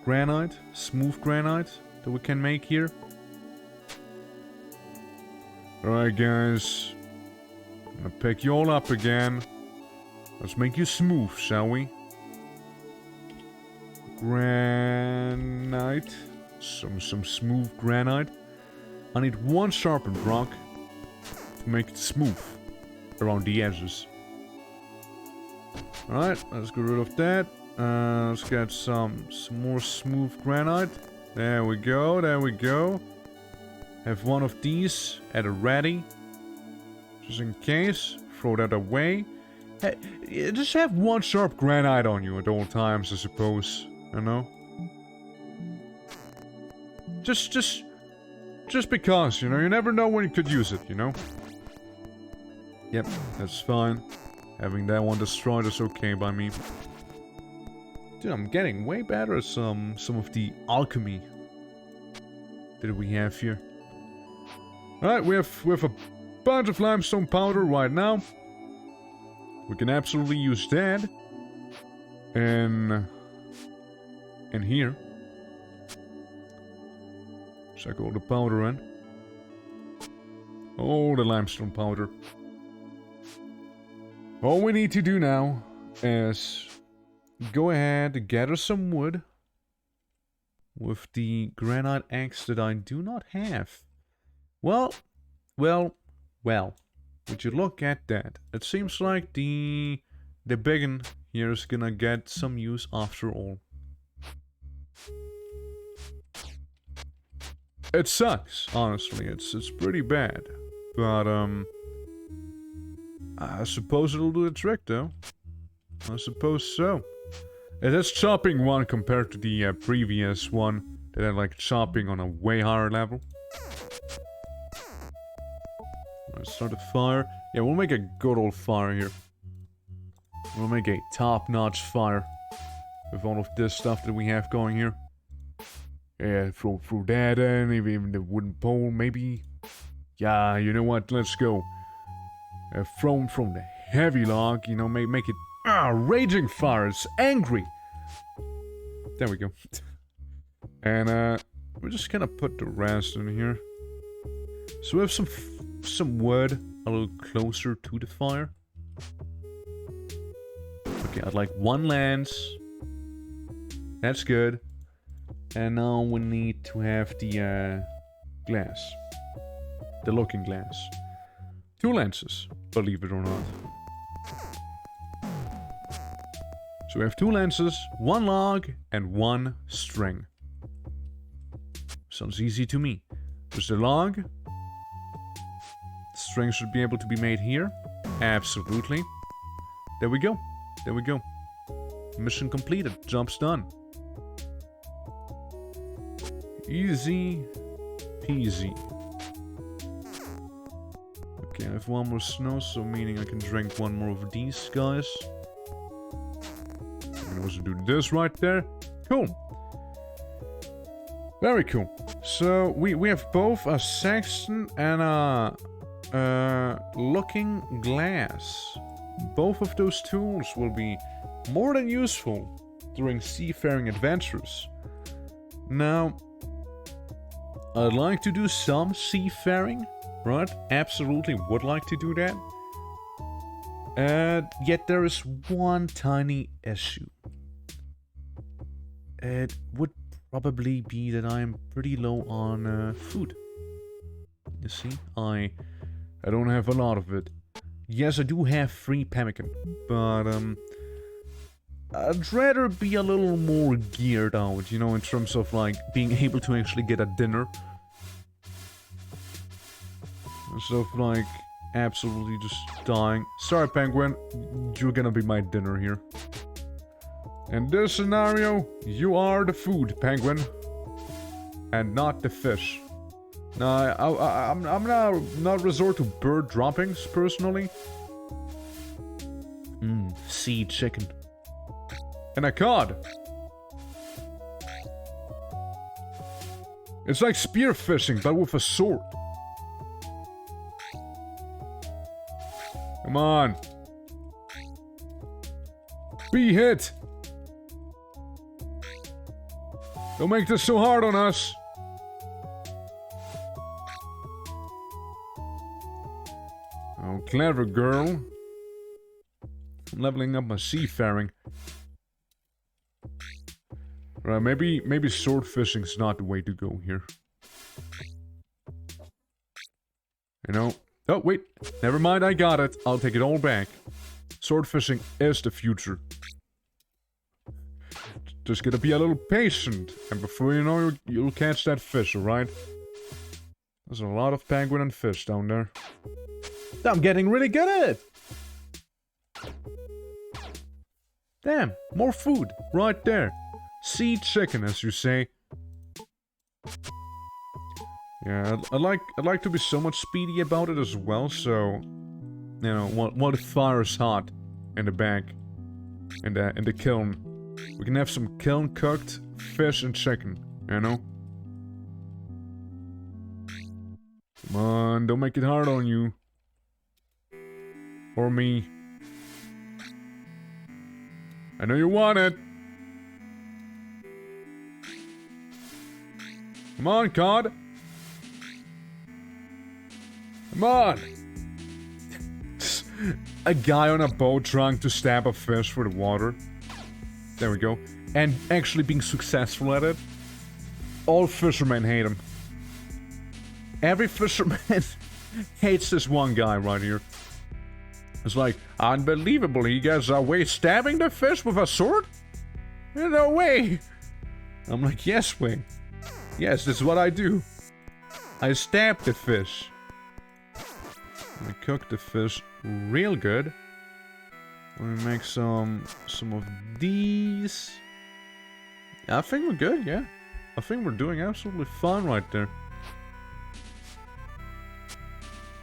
Granite, smooth granite that we can make here. Alright, guys. I'm gonna pick you all up again. Let's make you smooth, shall we? Granite. Some smooth granite. I need 1 sharpened rock to make it smooth around the edges. Alright, let's get rid of that. Let's get some more smooth granite. There we go, there we go. Have 1 of these at a ready. Just in case. Throw that away. Hey, just have 1 sharp granite on you at all times, I suppose. You know? Just because, you know, you never know when you could use it, you know? Yep, that's fine. Having that one destroyed is okay by me. Dude, I'm getting way better at some of the alchemy that we have here. Alright, we have a bunch of limestone powder right now. We can absolutely use that. And here. Check all the powder in. All the limestone powder. All we need to do now is go ahead and gather some wood with the granite axe that I do not have. Well, would you look at that? It seems like the biggin here is gonna get some use after all. It sucks, honestly. It's pretty bad. But, I suppose it'll do the trick, though. I suppose so. It is chopping 1 compared to the previous one that had, like, chopping on a way higher level. Let's start a fire. Yeah, we'll make a good old fire here. We'll make a top-notch fire with all of this stuff that we have going here. Yeah, throw that in, even the wooden pole, maybe. Yeah, you know what? Let's go. From the heavy log, you know, make it raging fire. It's angry. There we go. And we're just gonna put the rest in here. So we have some wood a little closer to the fire. Okay, I'd like 1 lance. That's good. And now we need to have the glass. The looking glass. 2 lances, believe it or not. So we have 2 lances, 1 log, and 1 string. Sounds easy to me. There's the log. The string should be able to be made here. Absolutely. There we go. There we go. Mission completed. Job's done. Easy peasy. Okay, I have 1 more snow, so meaning I can drink 1 more of these guys. I can also do this right there. Cool. Very cool. So we have both a sextant and a looking glass. Both of those tools will be more than useful during seafaring adventures. Now, I'd like to do some seafaring, right? Absolutely would like to do that. Yet there is 1 tiny issue. It would probably be that I'm pretty low on food. You see, I don't have a lot of it. Yes, I do have 3 pemmican, but I'd rather be a little more geared out, you know, in terms of like being able to actually get a dinner. Instead of like absolutely just dying. Sorry, penguin, you're gonna be my dinner here. In this scenario, you are the food, penguin. And not the fish. No, I'm not resort to bird droppings personally. Sea chicken. And a cod. It's like spearfishing, but with a sword. Come on. Be hit. Don't make this so hard on us. Oh, clever girl. I'm leveling up my seafaring. Right, maybe sword fishing's not the way to go here. You know? Oh, wait. Never mind, I got it. I'll take it all back. Sword fishing is the future. Just gotta be a little patient. And before you know, you'll catch that fish, alright? There's a lot of penguin and fish down there. I'm getting really good at it! Damn, more food. Right there. Sea chicken, as you say. Yeah, I'd like to be so much speedy about it as well, so... You know, while the fire is hot in the bag. In the kiln. We can have some kiln-cooked fish and chicken, you know? Come on, don't make it hard on you. Or me. I know you want it. Come on, cod. Come on. A guy on a boat trying to stab a fish with water. There we go. And actually being successful at it. All fishermen hate him. Every fisherman hates this one guy right here. It's like, unbelievable, you guys are away stabbing the fish with a sword? No way! I'm like, yes, Wayne. Yes, this is what I do. I stab the fish. I cook the fish real good. Let me make some of these. I think we're good, yeah. I think we're doing absolutely fine right there.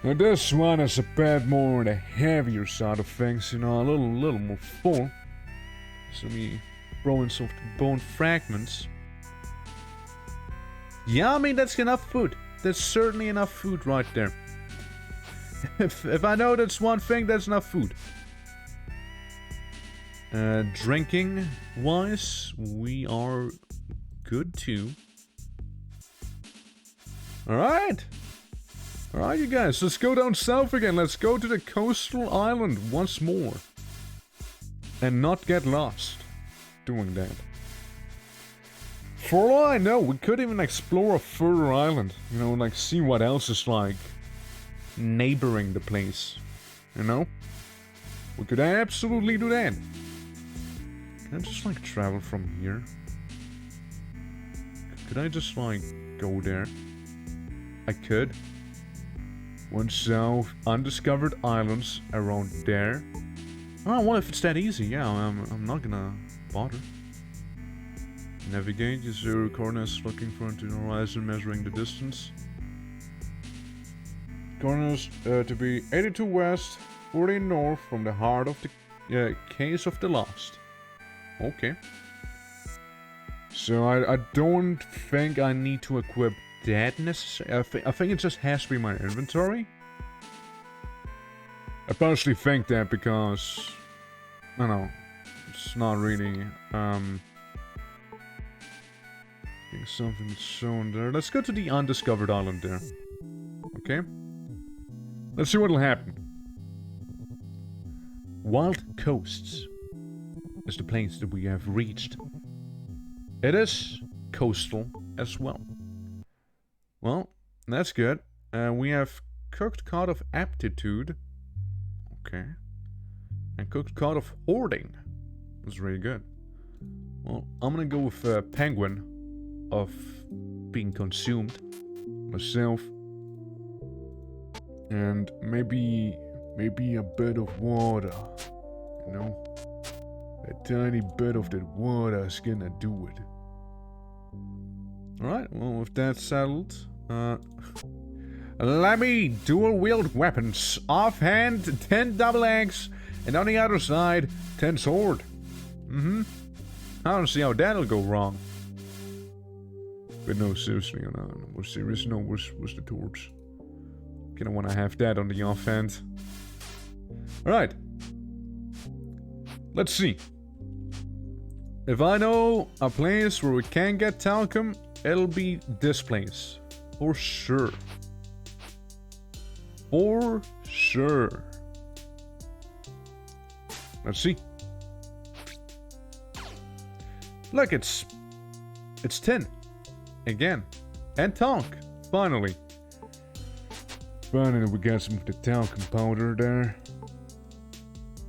Now this one is a bit more on the heavier side of things, you know, a little more full. So me throw in some of the bone fragments. Yeah, I mean that's enough food. That's certainly enough food right there. If I know that's one thing, that's enough food. Drinking wise, we are good too. Alright. Alright, you guys, let's go down south again. Let's go to the coastal island once more. And not get lost doing that. For all I know, we could even explore a further island. You know, like see what else is like neighboring the place. You know? We could absolutely do that. Can I just like travel from here? Could I just like go there? I could. One south, undiscovered islands around there. Oh, what if it's that easy? Yeah, I'm not gonna bother. Navigate, use zero coordinates looking for into the horizon, measuring the distance. Coordinates to be 82 west, 40 north from the heart of the case of the lost. Okay. So I don't think I need to equip that necessarily. I think it just has to be my inventory. I partially think that because I don't know, it's not really something that's shown there. Let's go to the undiscovered island there. Okay. Let's see what'll happen. Wild Coasts is the place that we have reached. It is coastal as well. Well, that's good. We have cooked cod of aptitude. Okay. And cooked cod of hoarding. That's really good. Well, I'm gonna go with penguin of being consumed myself. And maybe a bit of water. You know? A tiny bit of that water is gonna do it. Alright, well, with that settled, Let me dual-wield weapons. Offhand, 10 double axe, and on the other side, 10 sword. I don't see how that'll go wrong. But no, seriously, no, we're serious. No, where's the torch? Kinda wanna have that on the offhand. Alright. Let's see. If I know a place where we can get talcum, it'll be this place. For sure. For sure. Let's see. Look, it's 10. Again. And talc. Finally. Finally we got some of the talcum powder there.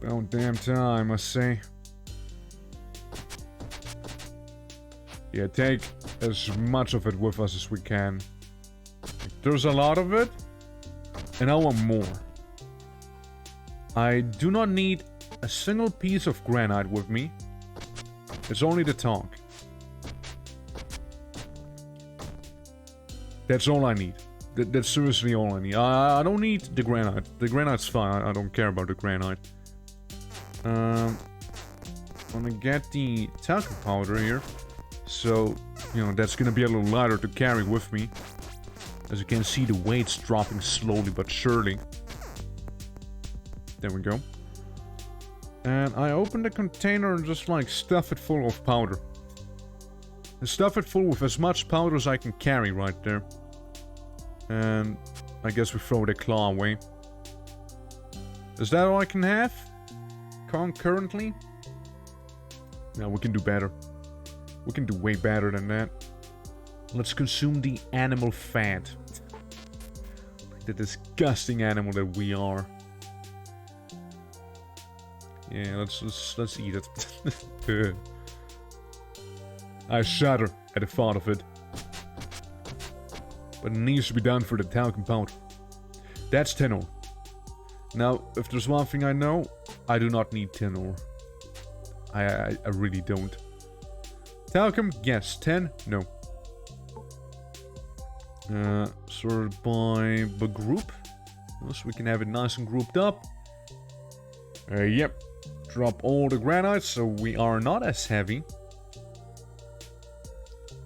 About damn time, I say. Yeah, take as much of it with us as we can. There's a lot of it, and I want more. I do not need a single piece of granite with me. It's only the talc. That's all I need. That's seriously all I need. I don't need the granite. The granite's fine. I don't care about the granite. I'm gonna get the talcum powder here. So, you know, that's gonna be a little lighter to carry with me. As you can see, the weight's dropping slowly but surely. There we go. And I open the container and just like stuff it full of powder. And stuff it full with as much powder as I can carry right there. And I guess we throw the claw away. Is that all I can have? Concurrently? No, we can do better. We can do way better than that. Let's consume the animal fat. The disgusting animal that we are. Yeah, let's eat it. I shudder at the thought of it. But it needs to be done for the talcum powder. That's 10 ore. Now, if there's one thing I know, I do not need 10 ore. I really don't. Talcum, yes. 10, no. Sorted by the group. So we can have it nice and grouped up. Yep. Drop all the granite so we are not as heavy.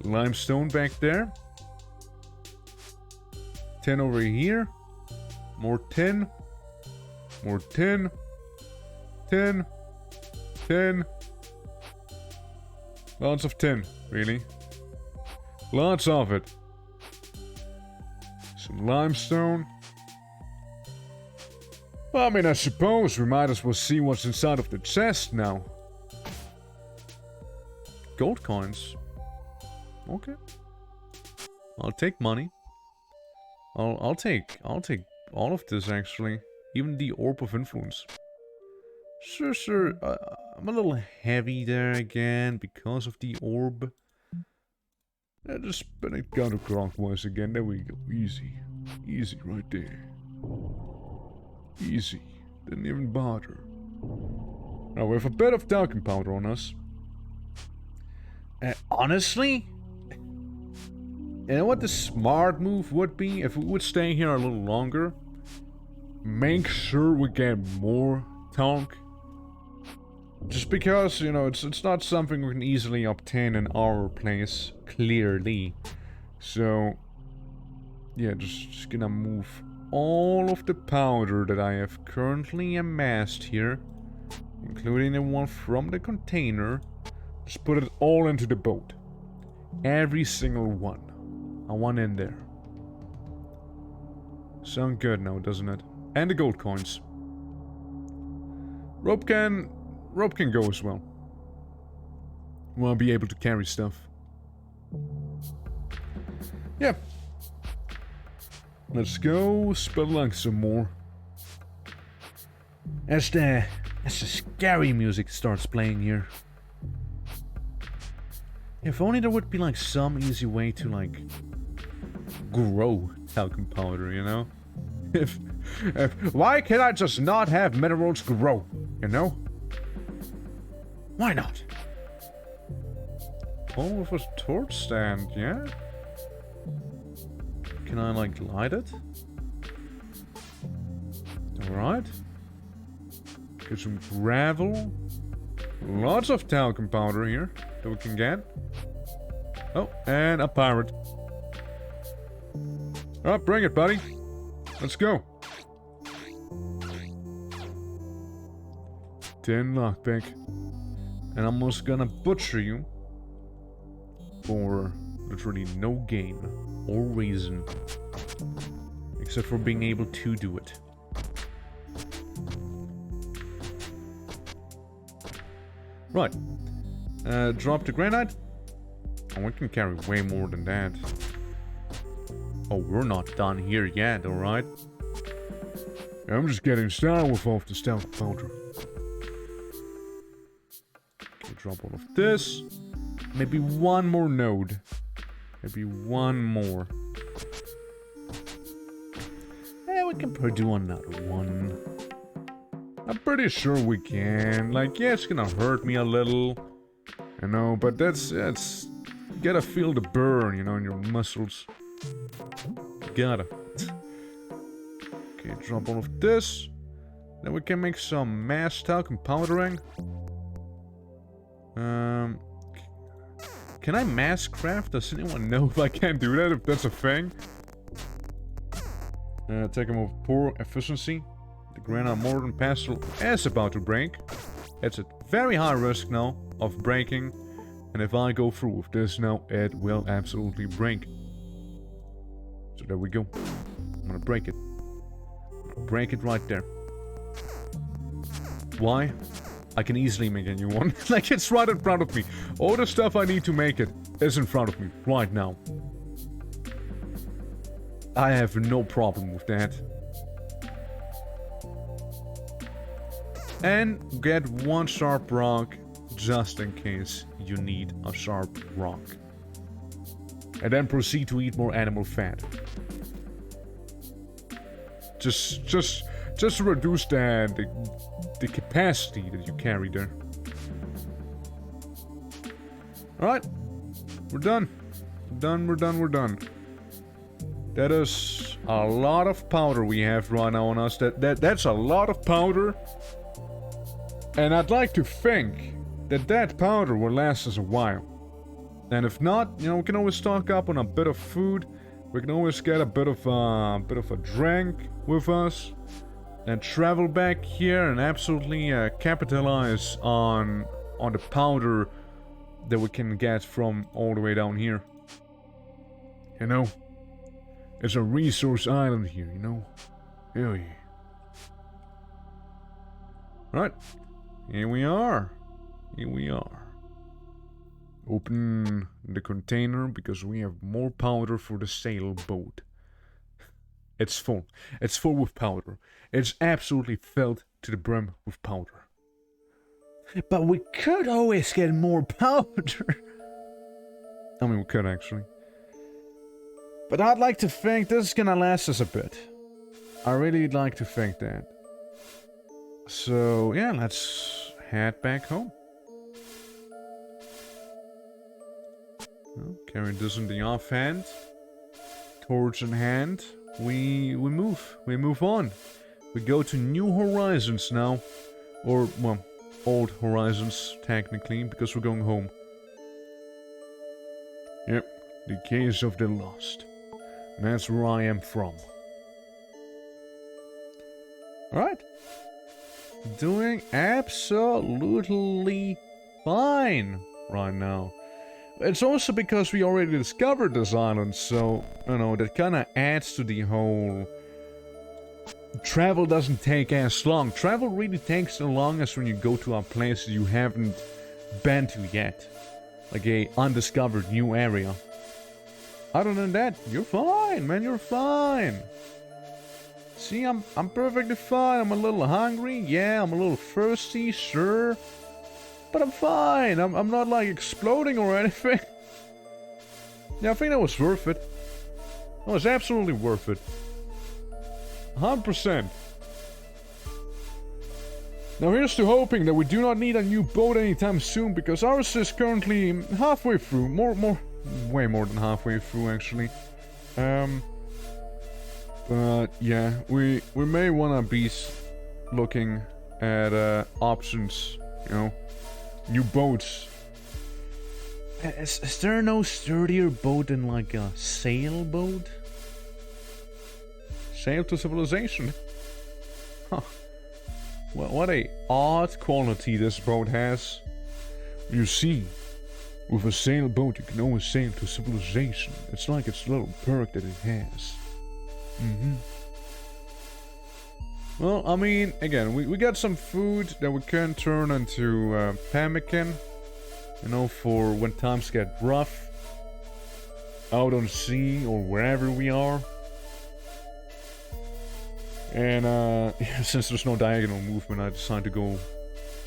Limestone back there. 10 over here. More 10. More 10. 10. 10. Lots of 10, really. Lots of it. Some limestone. Well, I mean, I suppose we might as well see what's inside of the chest now. Gold coins. Okay. I'll take money. I'll take all of this, actually. Even the orb of influence. Sure. I'm a little heavy there again because of the orb. Just spin it counterclockwise again. There we go. Easy. Easy right there. Easy. Didn't even bother. Now we have a bit of talcum powder on us. Honestly? You know what the smart move would be? If we would stay here a little longer. Make sure we get more talc. Just because, you know, it's not something we can easily obtain in our place, clearly. So, yeah, just gonna move all of the powder that I have currently amassed here, including the one from the container, just put it all into the boat. Every single one. I want in there. Sound good now, doesn't it? And the gold coins. Rope can go as well. We'll be able to carry stuff. Yeah. Let's go spelunk some more. As the scary music starts playing here. If only there would be like some easy way to like grow talcum powder, you know? If why can't I just not have minerals grow, you know? Why not? Oh, with a torch stand, yeah? can I, like, light it? Alright. Get some gravel. Lots of talcum powder here that we can get. Oh, and a pirate. Alright, bring it, buddy. Let's go. 10 lockpick. And I'm just gonna butcher you for literally no gain or reason. Except for being able to do it. Right. Drop the granite. Oh, we can carry way more than that. Oh, we're not done here yet, alright? I'm just getting started with all the stout powder. Okay, drop all of this. Maybe one more node. Maybe one more. Yeah, we can probably do another one. I'm pretty sure we can. Like, yeah, it's gonna hurt me a little. You know, but that's... You gotta feel the burn, you know, in your muscles. Gotta. Okay, drop all of this. Then we can make some mass talcum powdering. Can I mass craft? Does anyone know if I can do that? If that's a thing? Take them with poor efficiency. The granite mortar pestle is about to break. It's at very high risk now of breaking. And if I go through with this now, it will absolutely break. So there we go. I'm gonna break it. Break it right there. Why? I can easily make a new one. Like, it's right in front of me. All the stuff I need to make it is in front of me right now. I have no problem with that. And get one sharp rock just in case you need a sharp rock. And then proceed to eat more animal fat. Just to reduce the capacity that you carry there. Alright. We're done. We're done. That is a lot of powder we have right now on us. That's a lot of powder. And I'd like to think that powder will last us a while. And if not, you know, we can always stock up on a bit of food. We can always get a bit of a drink with us. And travel back here and absolutely capitalize on the powder that we can get from all the way down here. You know? It's a resource island here, you know? Yeah. Right. Here we are. Open the container because we have more powder for the sailboat. It's full. It's full with powder. It's absolutely filled to the brim with powder. But we could always get more powder. I mean, we could actually. But I'd like to think this is gonna last us a bit. I really like to think that. So, yeah, let's head back home. Well, carry this in the offhand. Torch in hand. We move on. We go to new horizons now. Or, well, old horizons, technically, because we're going home. Yep, the Caves of the Lost. That's where I am from. Alright. Doing absolutely fine right now. It's also because we already discovered this island, so, you know, that kind of adds to the whole... Travel doesn't take as long. Travel really takes as long as when you go to a place you haven't been to yet. Like a undiscovered new area. Other than that, you're fine, man, you're fine. See, I'm perfectly fine. I'm a little hungry, yeah, I'm a little thirsty, sure. But I'm fine. I'm not like exploding or anything. Yeah, I think that was worth it. That was absolutely worth it. 100%. Now here's to hoping that we do not need a new boat anytime soon, because ours is currently halfway through. Way more than halfway through, actually. But yeah, we may wanna be looking at options, you know, new boats. Is there no sturdier boat than like a sailboat? Sail to civilization. Huh. Well, what a odd quality this boat has. You see, with a sailboat you can always sail to civilization. It's like its little perk that it has. Well, I mean, again, we got some food that we can turn into pemmican. You know, for when times get rough. Out on sea or wherever we are. And since there's no diagonal movement, I decided to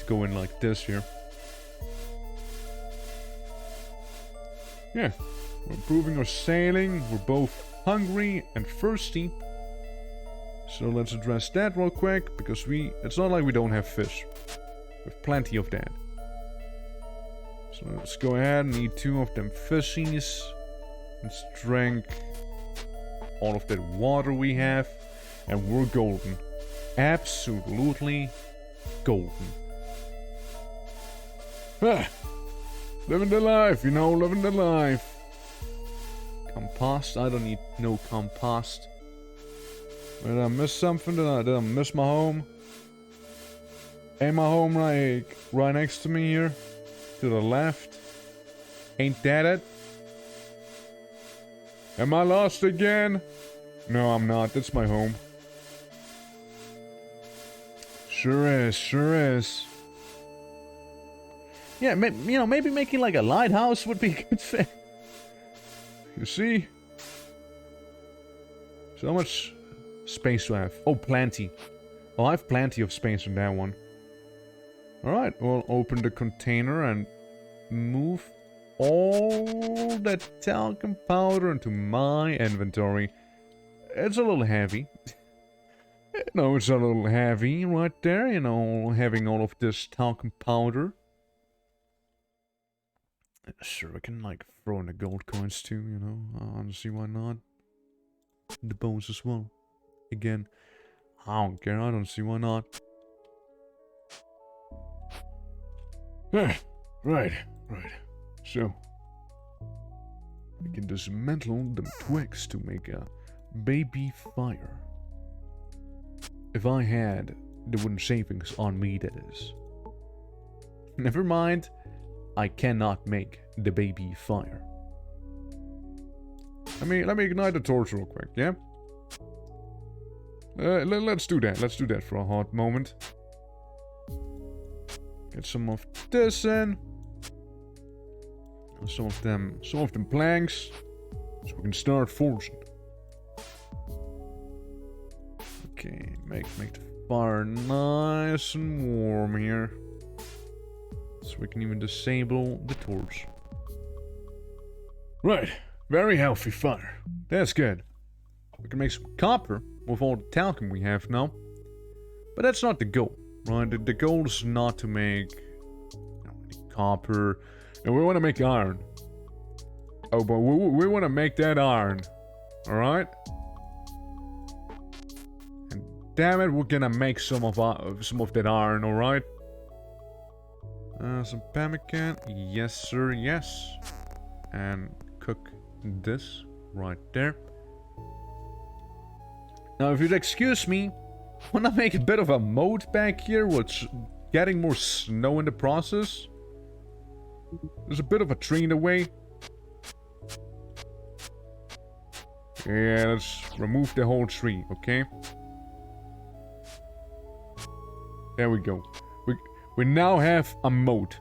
go in like this here. Yeah, we're improving our sailing. We're both hungry and thirsty. So let's address that real quick, because it's not like we don't have fish. We have plenty of that. So let's go ahead and eat 2 of them fishies. Let's drink all of that water we have. And we're golden. Absolutely golden. Ah, living the life, you know, living the life. Compost? I don't need no compost. Did I miss something? Did I miss my home? Ain't my home right next to me here? To the left? Ain't that it? Am I lost again? No, I'm not. That's my home. Sure is, sure is. Yeah, you know, maybe making like a lighthouse would be a good thing. You see? So much space do I have? Oh, plenty. Oh, I have plenty of space in that one. Alright, we'll open the container and move all that talcum powder into my inventory. It's a little heavy. No, it's a little heavy right there, you know, having all of this talcum powder. Sure, I can like throw in the gold coins too, you know. I don't see why not. The bones as well. Again, I don't care, I don't see why not. Right. So, we can dismantle them twigs to make a baby fire. If I had the wooden shavings on me, that is. Never mind, I cannot make the baby fire. Let me ignite the torch real quick, yeah? Let's do that. Let's do that for a hot moment. Get some of this in. Some of them planks. So we can start forging. Okay, make the fire nice and warm here. So we can even disable the torch. Right, very healthy fire. That's good. We can make some copper with all the talcum we have now. But that's not the goal, right? The goal is not to make copper. And we want to make iron. Oh, but we want to make that iron. Alright? And damn it, we're gonna make some of that iron, alright? Some pemmican. Yes, sir, yes. And cook this right there. Now, if you'd excuse me, I want to make a bit of a moat back here, which getting more snow in the process. There's a bit of a tree in the way. Yeah, let's remove the whole tree, okay? There we go. We now have a moat.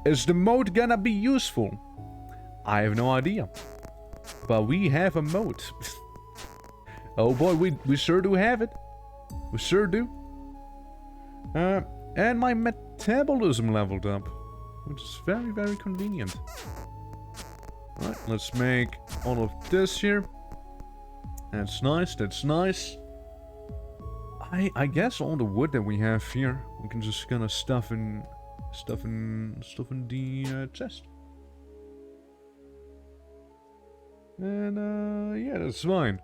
Is the moat gonna be useful? I have no idea. But we have a moat. Oh boy, we sure do have it. We sure do. And my metabolism leveled up. Which is very, very convenient. Alright, let's make all of this here. That's nice, that's nice. I guess all the wood that we have here, we can just kind of stuff in the chest. And yeah, that's fine.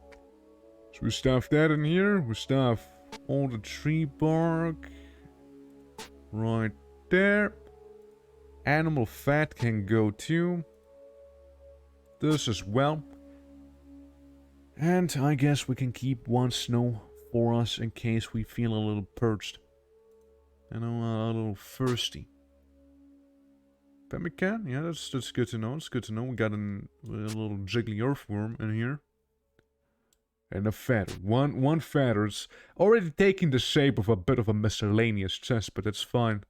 So we stuff that in here. We stuff all the tree bark right there. Animal fat can go too. This as well. And I guess we can keep one snow for us in case we feel a little purged. You know, a little thirsty. Pemmican? Yeah, that's good to know. It's good to know. We got a little jiggly earthworm in here. And a feather. One feather. It's already taking the shape of a bit of a miscellaneous chest, but it's fine.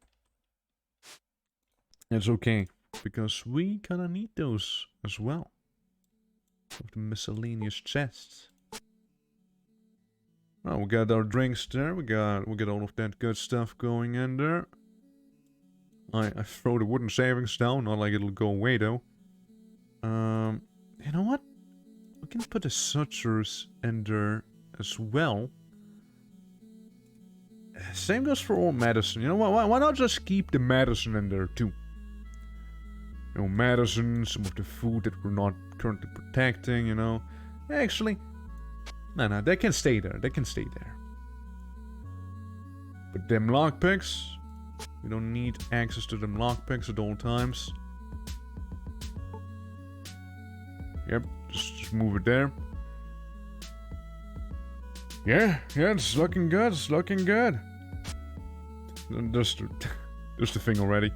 It's okay. Because we kinda need those as well. Of the miscellaneous chests. Well, we got our drinks there. We got all of that good stuff going in there. I throw the wooden savings down, not like it'll go away though. You know what? We can put the sutures in there as well. Same goes for all medicine. You know what? Why not just keep the medicine in there too? You know, medicine, some of the food that we're not currently protecting, you know. Actually, no, they can stay there. They can stay there. But them lockpicks, we don't need access to them lockpicks at all times. Yep, just move it there. Yeah, it's looking good. It's looking good. There's the thing already.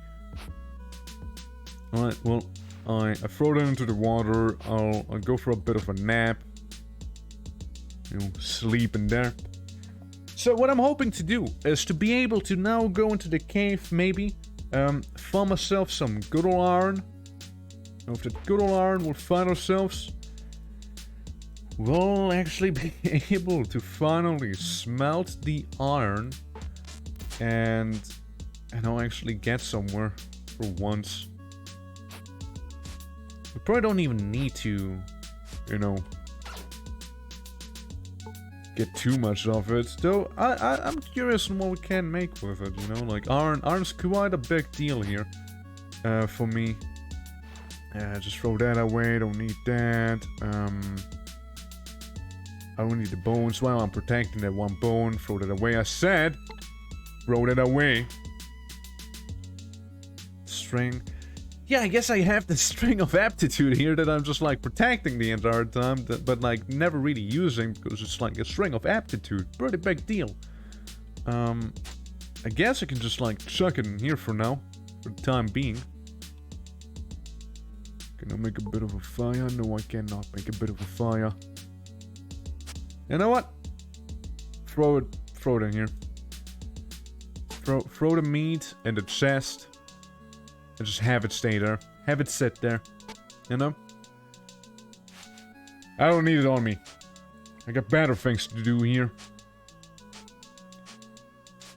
Alright, well, I throw it into the water. I'll go for a bit of a nap. You know, sleep in there. So what I'm hoping to do is to be able to now go into the cave, maybe. Find myself some good old iron. And with that good old iron, we'll find ourselves. We'll actually be able to finally smelt the iron. And I'll actually get somewhere for once. We probably don't even need to, you know, get too much of it. Though, I'm curious on what we can make with it, you know? Like, iron's quite a big deal here, for me. Just throw that away, don't need that. I don't need the bones. While I'm protecting that one bone, throw that away. I said, throw that away. String. Yeah, I guess I have the string of aptitude here that I'm just like protecting the entire time, but like never really using because it's like a string of aptitude. Pretty big deal. I guess I can just like chuck it in here for now, for the time being. Can I make a bit of a fire? No, I cannot make a bit of a fire. You know what? Throw it in here. Throw the meat in the chest. And just have it stay there. Have it sit there. You know? I don't need it on me. I got better things to do here.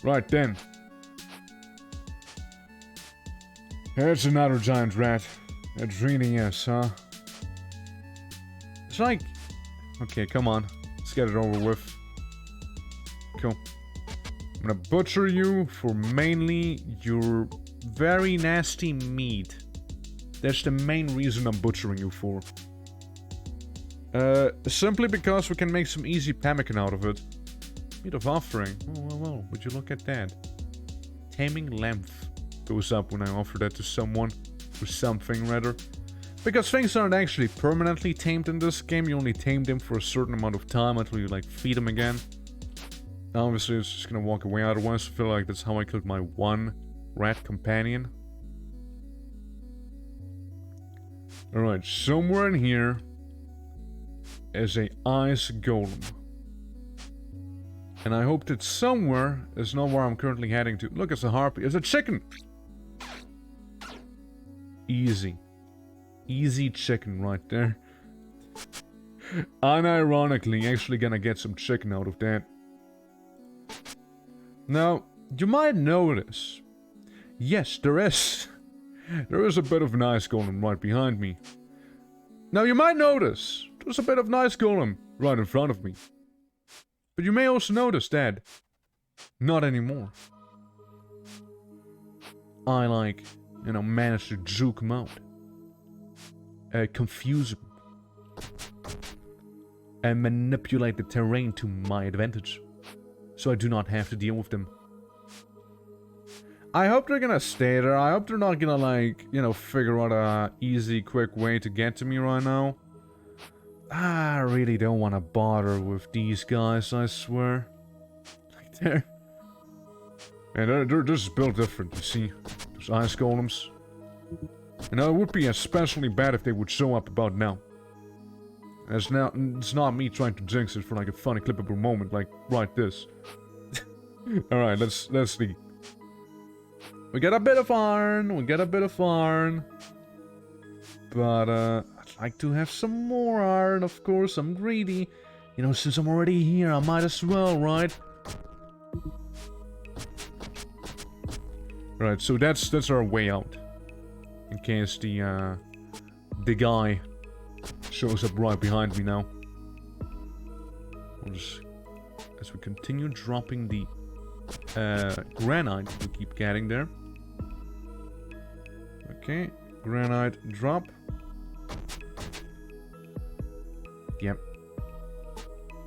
Right then. There's another giant rat. It really is, huh? It's like... Okay, come on. Let's get it over with. Cool. I'm gonna butcher you for mainly your very nasty meat. That's the main reason I'm butchering you for. Simply because we can make some easy pemmican out of it. Meat of offering. Oh, well, would you look at that? Taming length goes up when I offer that to someone. Or something, rather. Because things aren't actually permanently tamed in this game. You only tame them for a certain amount of time until you, like, feed them again. Obviously, it's just gonna walk away otherwise. I feel like that's how I killed my one rat companion. Alright, somewhere in here is a ice golem. And I hope that somewhere is not where I'm currently heading to. Look, it's a harpy. It's a chicken! Easy. Easy chicken right there. Unironically, actually gonna get some chicken out of that. Now, you might notice. Yes, there is a bit of an ice golem right behind me. Now, you might notice there's a bit of an ice golem right in front of me. But you may also notice that not anymore. I, like, you know, managed to juke him out. Confuse him. and manipulate the terrain to my advantage, so I do not have to deal with them. I hope they're gonna stay there. I hope they're not gonna, like, you know, figure out a easy, quick way to get to me right now. I really don't want to bother with these guys, I swear. Like, they're just built different, you see. Those ice golems. You know, it would be especially bad if they would show up about now. It's not me trying to jinx it for, like, a funny, clippable moment, like, right this. Alright, let's see. We got a bit of iron, but, I'd like to have some more iron, of course. I'm greedy. You know, since I'm already here, I might as well, right? Right, so that's our way out. In case the guy shows up right behind me now. We'll just, as we continue dropping the granite we keep getting there. Okay, granite drop. Yep.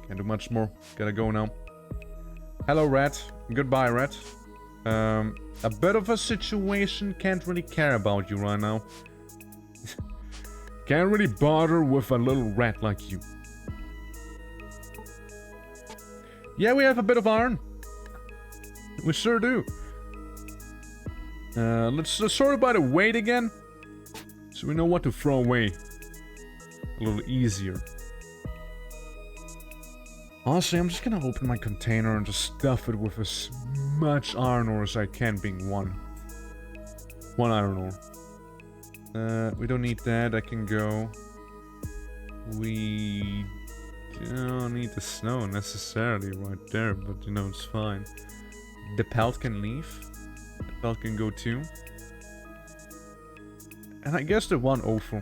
Can't do much more. Gotta go now. Hello, rat. Goodbye, rat. A bit of a situation. Can't really care about you right now. Can't really bother with a little rat like you. Yeah, we have a bit of iron. We sure do. Let's sort it by the weight again. So we know what to throw away. A little easier. Honestly, I'm just gonna open my container and just stuff it with as much iron ore as I can, being one. One iron ore. We don't need that, I can go. We don't need the snow necessarily right there, but you know, it's fine. The pelt can leave. The pelt can go too. And I guess the one offal.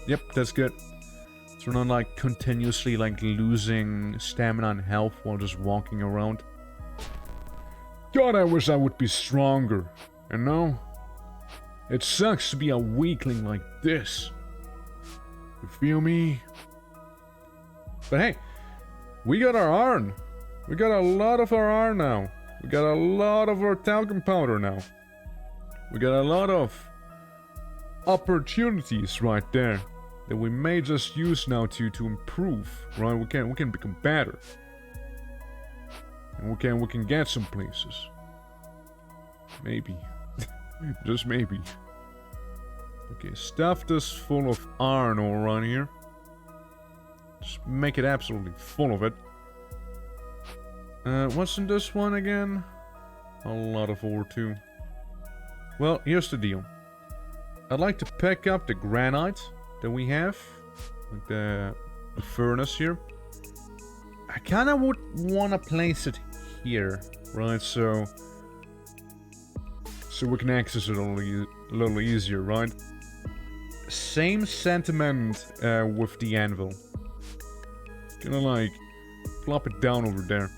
Yep, that's good. So we're not like continuously like losing stamina and health while just walking around. God, I wish I would be stronger. You know? It sucks to be a weakling like this. You feel me? But hey, we got our iron. We got a lot of our iron now. We got a lot of our talcum powder now. We got a lot of opportunities right there that we may just use now to improve. Right? We can become better. And we can get some places. Maybe. Just maybe. Okay, stuff this full of iron ore around here. Just make it absolutely full of it. What's in this one again? A lot of ore too. Well, here's the deal. I'd like to pick up the granite that we have. Like the furnace here. I kinda would wanna place it here. Right, so we can access it a little easier, right? Same sentiment with the anvil. Gonna like plop it down over there.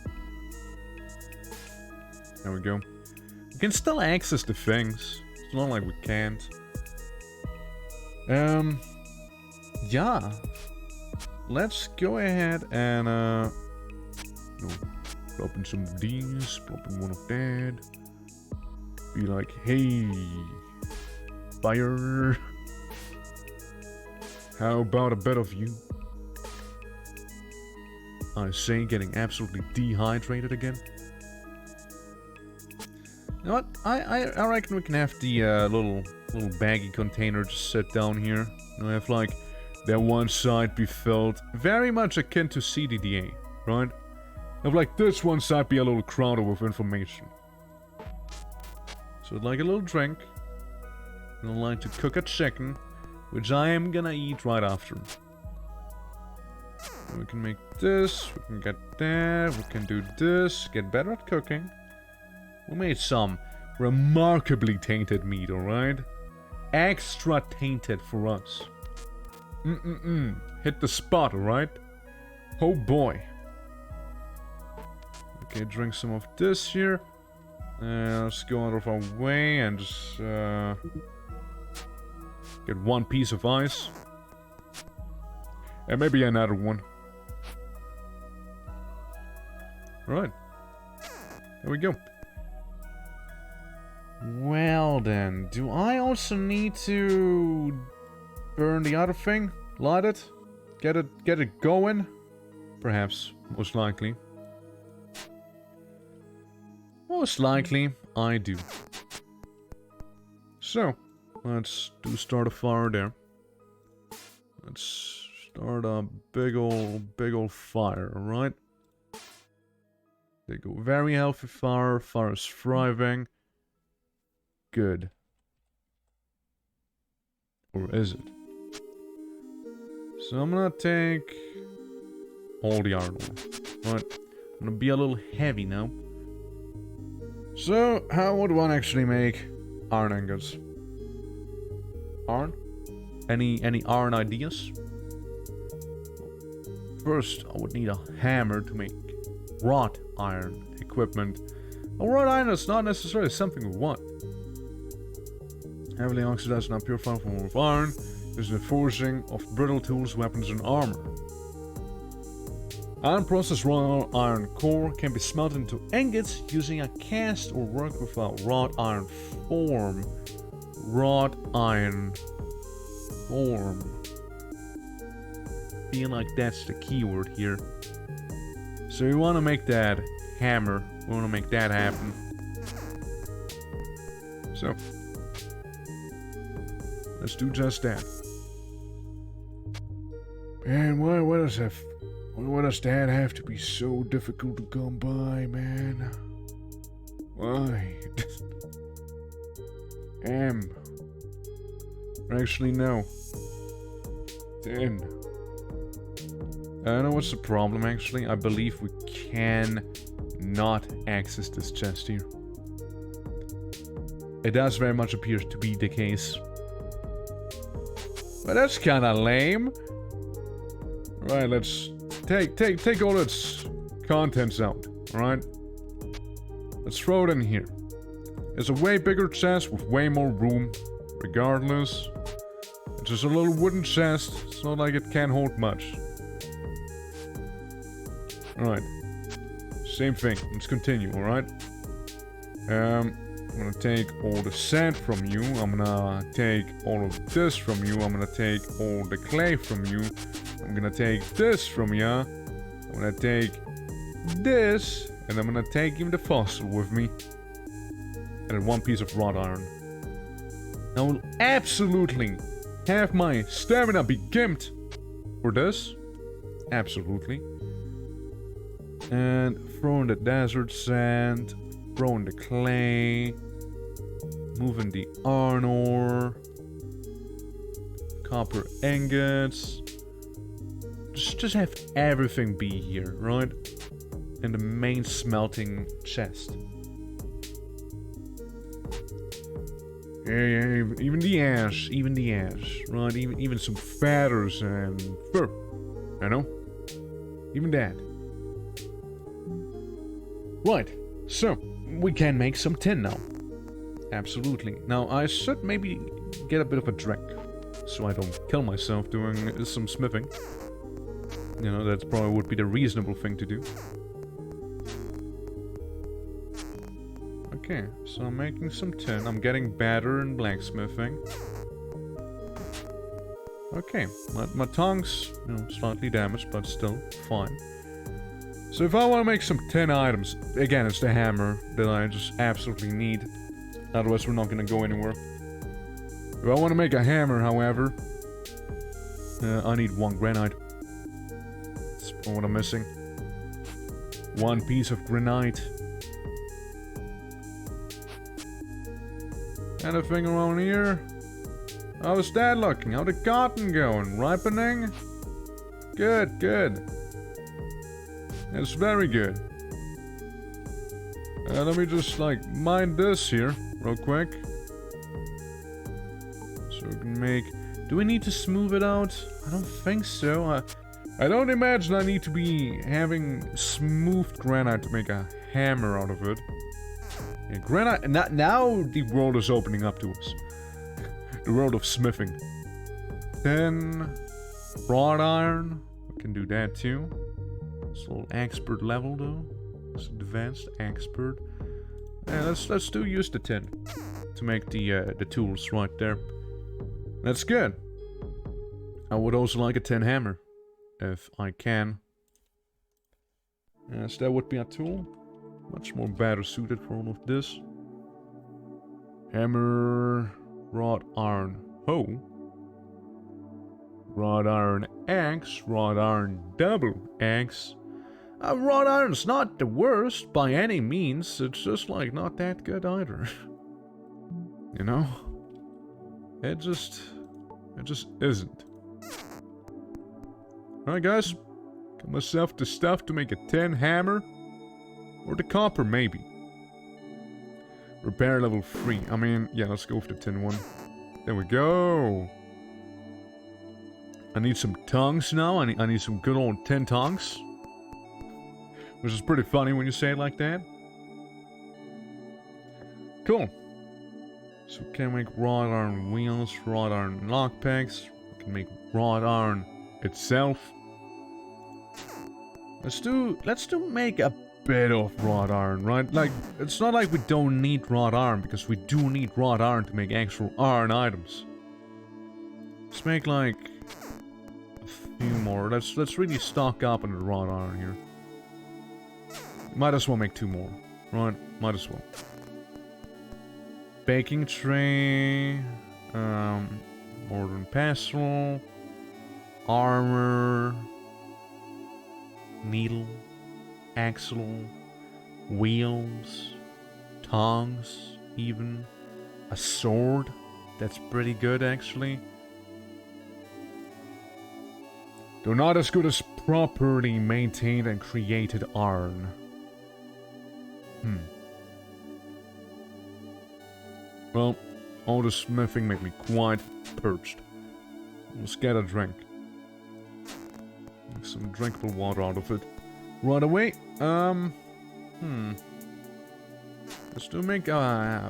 There we go. We can still access the things. It's not like we can't. Yeah. Let's go ahead and plop in some of these, plop in one of that. Be like, hey, fire. How about a bit of you? I say, getting absolutely dehydrated again. You know what? I reckon we can have the little baggy container just sit down here. You know, have like that one side be filled, very much akin to CDDA, right? Have like this one side be a little crowded with information. So like a little drink. And I'd like to cook a chicken, which I am gonna eat right after. We can make this, we can get that, we can do this, get better at cooking. We made some remarkably tainted meat, alright? Extra tainted for us. Hit the spot, alright? Oh boy. Okay, drink some of this here. Let's go out of our way and just get one piece of ice. And maybe another one. Right. There we go. Well then, do I also need to burn the other thing? Light it? Get it going? Perhaps. Most likely. Most likely, I do. So, let's start a fire there. Let's start a big old fire, alright? They go very healthy fire. Fire is thriving. Good. Or is it? So I'm gonna take all the iron ore. Right. I'm gonna be a little heavy now. So, how would one actually make iron ingots? Iron? Any iron ideas? First, I would need a hammer to make wrought iron equipment. A wrought iron is not necessarily something we want. Heavily oxidized and purified form of iron is the forging of brittle tools, weapons, and armor. Iron processed raw iron core can be smelted into ingots using a cast or work with a wrought iron form. Wrought iron form. Feel like that's the keyword here. So we want to make that hammer. We want to make that happen. So let's do just that. Man, why does that have to be so difficult to come by, man? Why? Actually, no. 10. I know what's the problem, actually. I believe we can not access this chest here. It does very much appear to be the case. But that's kinda lame. Right, let's take all its contents out, alright? Let's throw it in here. It's a way bigger chest with way more room. Regardless. It's just a little wooden chest. It's not like it can hold much. Alright. Same thing. Let's continue, alright? I'm gonna take all the sand from you. I'm gonna take all of this from you. I'm gonna take all the clay from you. I'm gonna take this from you. I'm gonna take this. And I'm gonna take even the fossil with me. And then one piece of wrought iron. I will absolutely have my stamina be gimped for this. Absolutely. And throw in the desert sand. Throw in the clay. Moving the iron ore. Copper ingots. Just have everything be here, right? In the main smelting chest. Yeah, even the ash, right? Even some feathers and fur, you know? Even that. Right, so, we can make some tin now. Absolutely. Now, I should maybe get a bit of a drink, so I don't kill myself doing some smithing. You know, that probably would be the reasonable thing to do. Okay, so I'm making some tin. I'm getting better in blacksmithing. Okay, my tongue's, you know, slightly damaged, but still fine. So if I want to make some tin items, again, it's the hammer that I just absolutely need. Otherwise, we're not going to go anywhere. If I want to make a hammer, however, I need 1 granite. That's what I'm missing. 1 piece of granite. Anything around here? How's that looking? How's the cotton going? Ripening? Good, good. It's very good. Let me just, like, mine this here, real quick. So we can make... Do we need to smooth it out? I don't think so. I don't imagine I need to be having smooth granite to make a hammer out of it. Yeah, granite... Now the world is opening up to us. The world of smithing. 10... Wrought iron. We can do that too. It's a little expert level though. It's advanced expert. Yeah, let's use the tin to make the tools right there. That's good. I would also like a tin hammer, if I can. Yes, that would be a tool. Much more better suited for all of this. Hammer, wrought iron hoe, wrought iron axe, wrought iron double axe. Wrought iron's not the worst by any means. It's just like not that good either. You know, it just isn't. Alright, guys, got myself the stuff to make a tin hammer, or the copper maybe. Repair level 3. I mean, yeah, let's go with the tin one. There we go. I need some tongs now. I need some good old tin tongs. Which is pretty funny when you say it like that. Cool. So we can make wrought iron wheels, wrought iron lockpicks. We can make wrought iron itself. Let's make a bit of wrought iron, right? Like, it's not like we don't need wrought iron, because we do need wrought iron to make actual iron items. Let's make like a few more. Let's really stock up on the wrought iron here. Might as well make 2 more, right? Might as well. Baking tray, modern pestle, armor, needle, axle, wheels, tongs, even a sword. That's pretty good, actually. Though not as good as properly maintained and created iron. Well, all the smithing made me quite purged. Let's get a drink. Make some drinkable water out of it. Right away. Let's do make a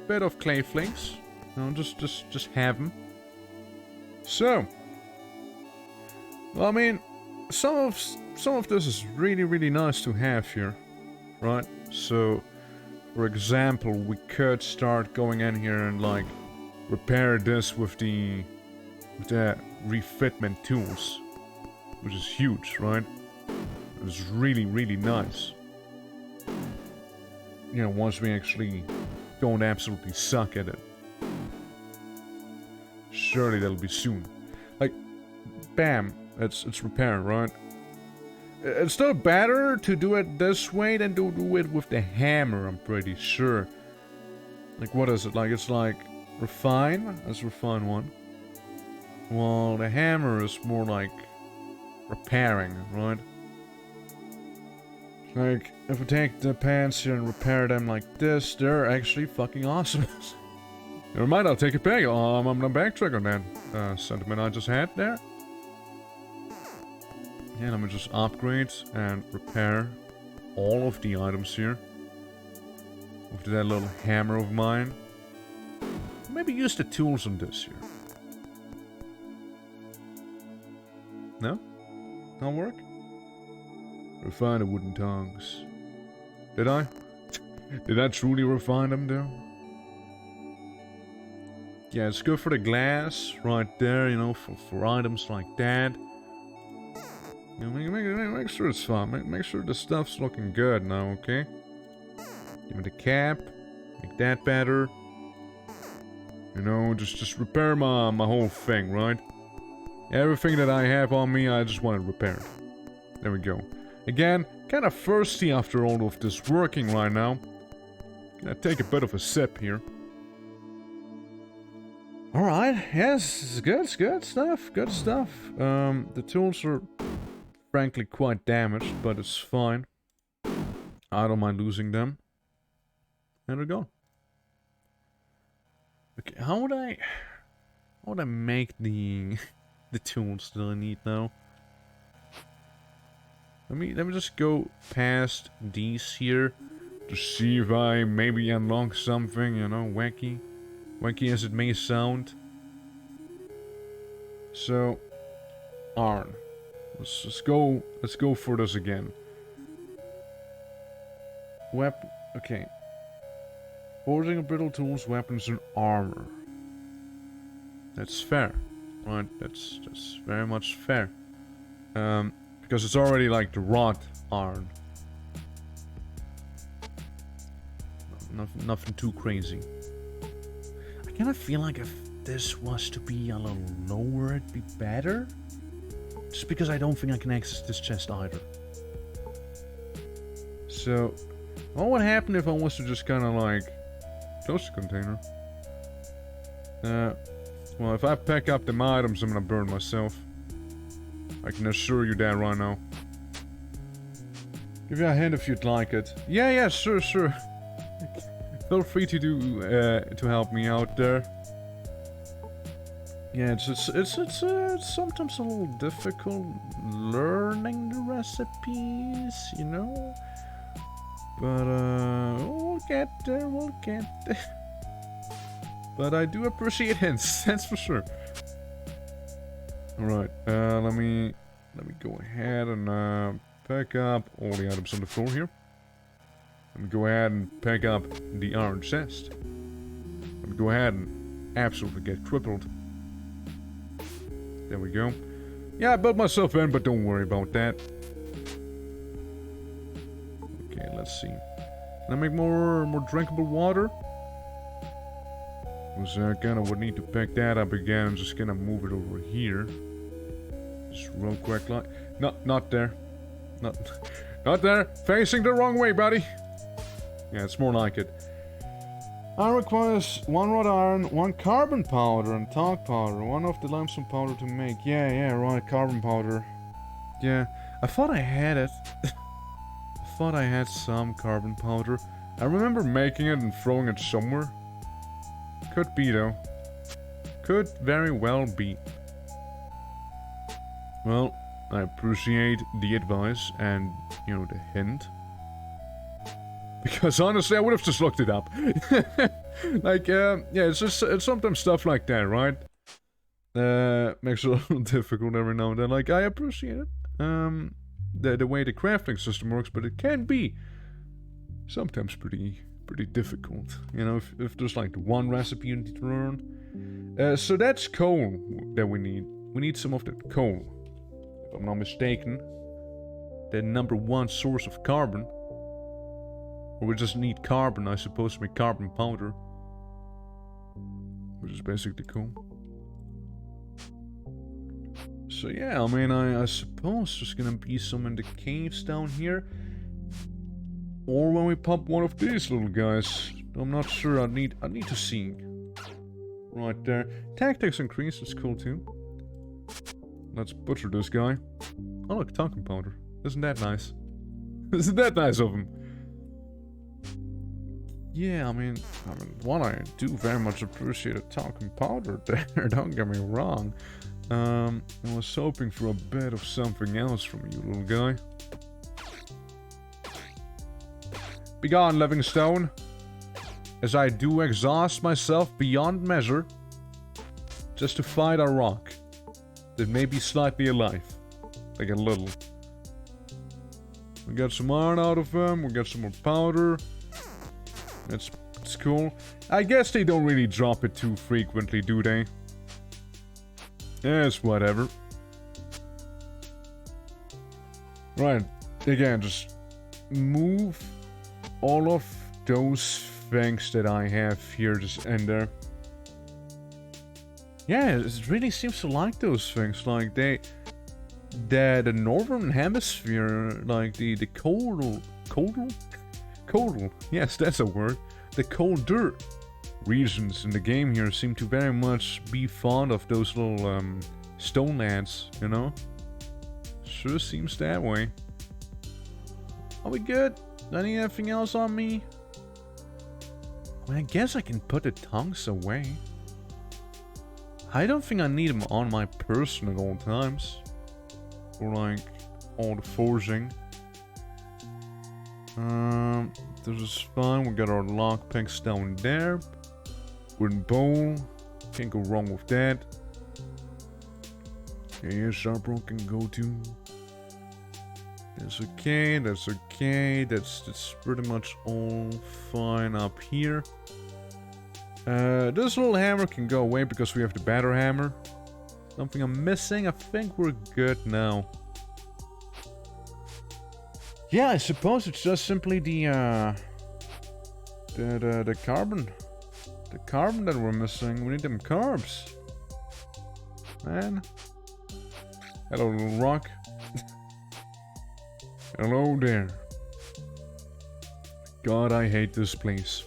bit of clay flakes. No, just have them. So, well, I mean, some of this is really nice to have here, right? So, for example, we could start going in here and like repair this with the refitment tools, which is huge, right? It's really nice. You know, once we actually don't absolutely suck at it. Surely that'll be soon. Like, bam, it's repaired, right? It's still better to do it this way than to do it with the hammer, I'm pretty sure. Like, what is it? Like, it's like refine? That's refine 1. Well, the hammer is more like repairing, right? Like, if we take the pants here and repair them like this, they're actually fucking awesome. Never mind, I'll take it back. I'm gonna backtrack on that sentiment I just had there. Yeah, let me just upgrade and repair all of the items here. With that little hammer of mine. Maybe use the tools on this here. No? Not work? Refine the wooden tongs. Did I? Did I truly refine them though? Yeah, it's good for the glass right there, you know, for items like that. You know, make sure it's fun. Make sure the stuff's looking good now, okay? Give me the cap. Make that better. You know, just repair my whole thing, right? Everything that I have on me, I just want it repaired. There we go. Again, kind of thirsty after all of this working right now. Gonna take a bit of a sip here. Alright, yes, it's good stuff, good stuff. The tools are frankly quite damaged, but it's fine. I don't mind losing them. There we go. Okay, how would I make the the tools that I need now? Let me just go past these here to see if I maybe unlock something, you know, wacky as it may sound. So, iron. Let's go for this again. Okay. Forging of brittle tools, weapons, and armor. That's fair. Right, that's very much fair. Because it's already like the wrought iron. Nothing too crazy. I kind of feel like if this was to be a little lower, it'd be better. Just because I don't think I can access this chest either. So, what would happen if I was to just kind of like close the container? Well, if I pack up them items, I'm gonna burn myself. I can assure you that right now. Give you a hand if you'd like it. Yeah, sure. Feel free to do to help me out there. Yeah, it's sometimes a little difficult learning the recipes, you know. But we'll get there. But I do appreciate hints, that's for sure. All right, let me go ahead and pack up all the items on the floor here. Let me go ahead and pack up the iron chest. Let me go ahead and absolutely get crippled. There we go. Yeah, I built myself in, but don't worry about that. Okay, let's see. Can I make more drinkable water? Because I kind of would need to pack that up again. I'm just gonna move it over here. Just real quick, like... No, not there. Not there. Facing the wrong way, buddy. Yeah, it's more like it. I requires 1 wrought iron, 1 carbon powder, and talc powder. 1 of the limestone powder to make. Yeah, right, carbon powder. Yeah, I thought I had it. I thought I had some carbon powder. I remember making it and throwing it somewhere. Could be, though. Could very well be. Well, I appreciate the advice and, you know, the hint. Because honestly, I would have just looked it up. Like, yeah, it's sometimes stuff like that, right? Makes it a little difficult every now and then. Like, I appreciate it. The way the crafting system works, but it can be sometimes pretty difficult. You know, if there's like one recipe you need to learn. So that's coal that we need. We need some of that coal. If I'm not mistaken, the #1 source of carbon. Or we just need carbon, I suppose, to make carbon powder. Which is basically cool. So yeah, I mean, I suppose there's gonna be some in the caves down here. Or when we pop one of these little guys. I'm not sure, I need to see. Right there. Tactics increase, that's cool too. Let's butcher this guy. Oh look, talcum powder. Isn't that nice? Isn't that nice of him? Yeah, I mean, one, I do very much appreciate a talcum powder there, don't get me wrong. I was hoping for a bit of something else from you, little guy. Begone, Livingstone, as I do exhaust myself beyond measure, just to fight a rock that may be slightly alive, like a little. We got some iron out of him, we got some more powder. It's cool. I guess they don't really drop it too frequently, do they? Yes, whatever. Right. Again, just move all of those things that I have here just in there. Yeah, it really seems to like those things. Like, the northern hemisphere, like the coldal, yes, that's a word. The colder regions in the game here seem to very much be fond of those little stone lands, you know? Sure seems that way. Are we good? Anything else on me? I mean, I guess I can put the tongues away. I don't think I need them on my person at all times. Or like, all the forging. This is fine. We got our lockpicks down there. Wooden bowl. Can't go wrong with that. Here's Sharpro can go to. That's okay, that's okay. That's pretty much all fine up here. This little hammer can go away because we have the better hammer. Something I'm missing? I think we're good now. Yeah, I suppose it's just simply the carbon. The carbon that we're missing. We need them carbs. Man. Hello, little rock. Hello there. God, I hate this place.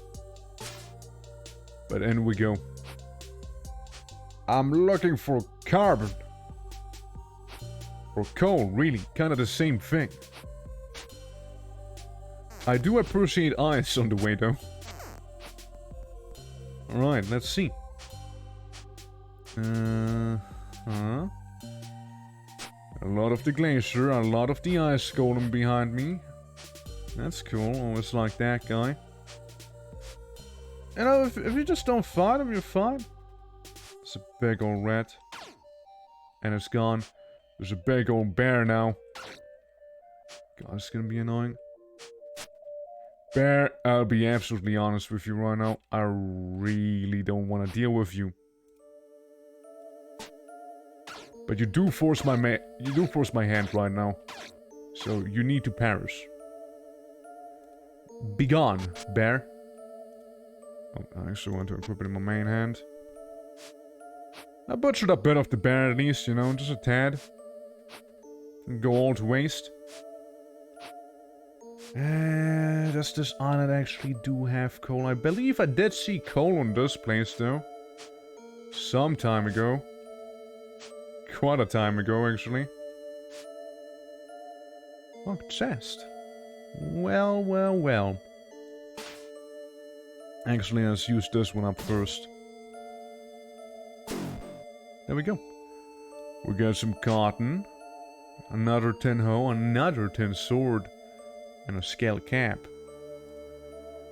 But in we go. I'm looking for carbon. Or coal, really. Kind of the same thing. I do appreciate ice on the way, though. Alright, let's see. A lot of the glacier, a lot of the ice golem behind me. That's cool, always like that guy. You know, if you just don't fight him, you're fine. It's a big old rat. And it's gone. There's a big old bear now. God, it's gonna be annoying. Bear, I'll be absolutely honest with you right now. I really don't want to deal with you. But you do force my hand right now. So you need to perish. Begone, bear. Oh, I actually want to equip it in my main hand. I butchered a bit of the bear at least, you know, just a tad. Didn't go all to waste. Does this island actually do have coal? I believe I did see coal on this place though. Some time ago. Quite a time ago, actually. Oh, chest. Well, well, well. Actually, let's use this one up first. There we go. We got some cotton. Another tin hoe, another tin sword. And a scale cap.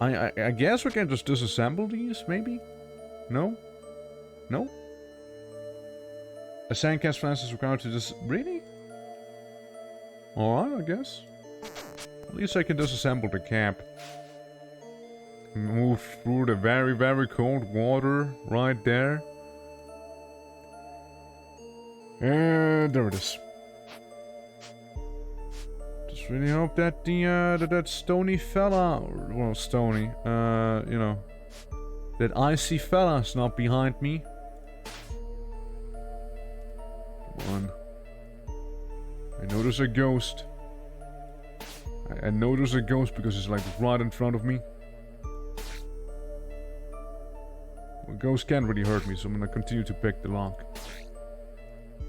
I guess we can just disassemble these, maybe? No? No? A sandcast flask is required to just... Really? Alright, I guess. At least I can disassemble the cap. Move through the very, very cold water right there. And there it is. Just really hope that that stony fella... Well, stony. You know... That icy fella's not behind me. Come on. I know there's a ghost. I know there's a ghost because it's like right in front of me. Well, ghost can't really hurt me, so I'm gonna continue to pick the lock.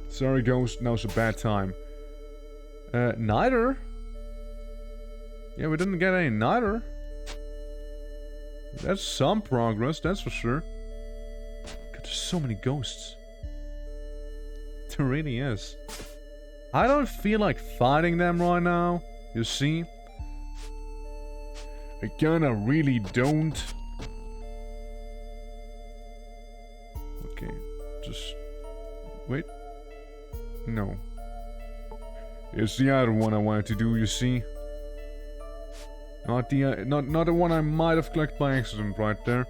Sorry, ghost, now's a bad time. Neither? Yeah, we didn't get any neither. That's some progress, that's for sure. God, there's so many ghosts. There really is. I don't feel like fighting them right now, you see? I kinda really don't. Okay, just... Wait. No. It's the other one I wanted to do, you see? Not the not the one I might have clicked by accident right there.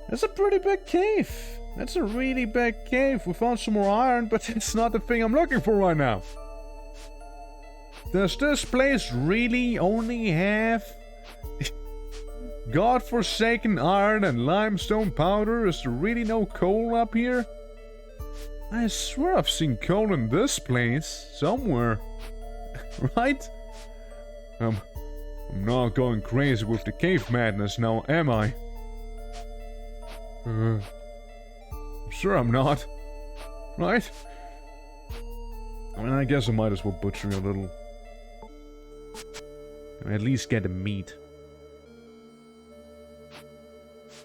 That's a pretty big cave. That's a really big cave. We found some more iron, but it's not the thing I'm looking for right now. Does this place really only have godforsaken iron and limestone powder? Is there really no coal up here? I swear I've seen coal in this place somewhere. Right? I'm not going crazy with the cave madness now, am I? I'm sure I'm not. Right? I mean, I guess I might as well butcher a little. At least get the meat.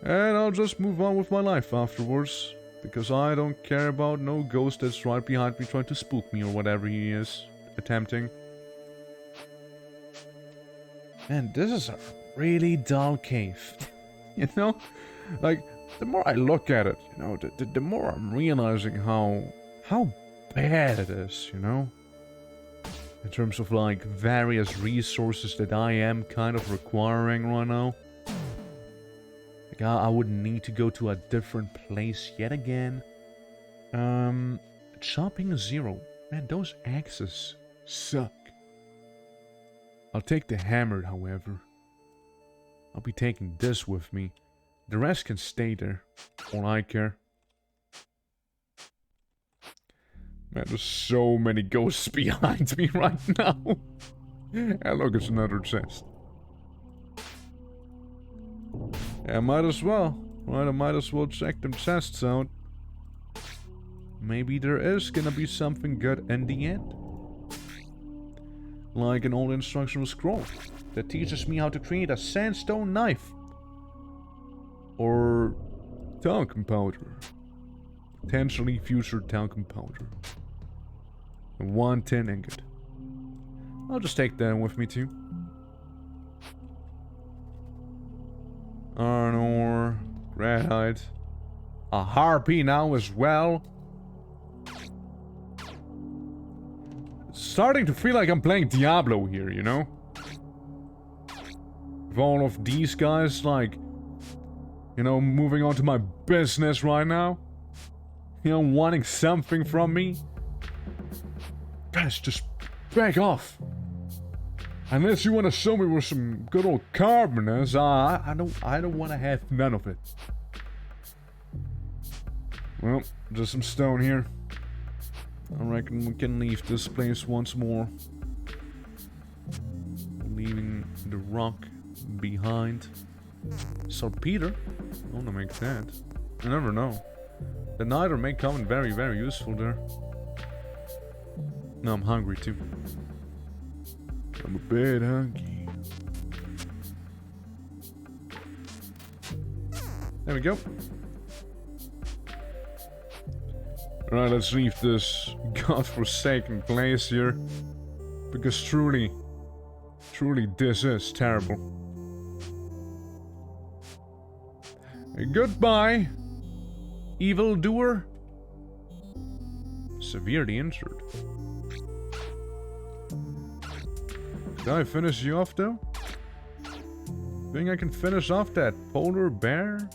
And I'll just move on with my life afterwards. Because I don't care about no ghost that's right behind me trying to spook me or whatever he is attempting. Man, this is a really dull cave. You know? Like, the more I look at it, you know, the more I'm realizing how bad it is, you know? In terms of, like, various resources that I am kind of requiring right now. Like, I would need to go to a different place yet again. Chopping 0. Man, those axes suck. I'll take the hammer, however. I'll be taking this with me. The rest can stay there. All I care. Man, there's so many ghosts behind me right now. And look, it's another chest. Yeah, might as well. Right, I might as well check them chests out. Maybe there is gonna be something good in the end. Like an old instructional scroll that teaches me how to create a sandstone knife. Or talcum powder. Potentially future talcum powder. And 1 tin ingot. I'll just take that with me too. Iron ore, graphite, a harpy now as well. It's starting to feel like I'm playing Diablo here, you know? With all of these guys, like, you know, moving on to my business right now. You know, wanting something from me. Guys, just back off. Unless you want to show me with some good old carboners, I don't want to have none of it. Well, just some stone here. I reckon we can leave this place once more. Leaving the rock behind. Saltpeter? I want to make that. You never know. The niter may come in very, very useful there. No, I'm hungry too. I'm a bit hungry. There we go. Alright, let's leave this godforsaken place here. Because truly this is terrible. Goodbye, evildoer. Severely injured. Did I finish you off though? Think I can finish off that polar bear?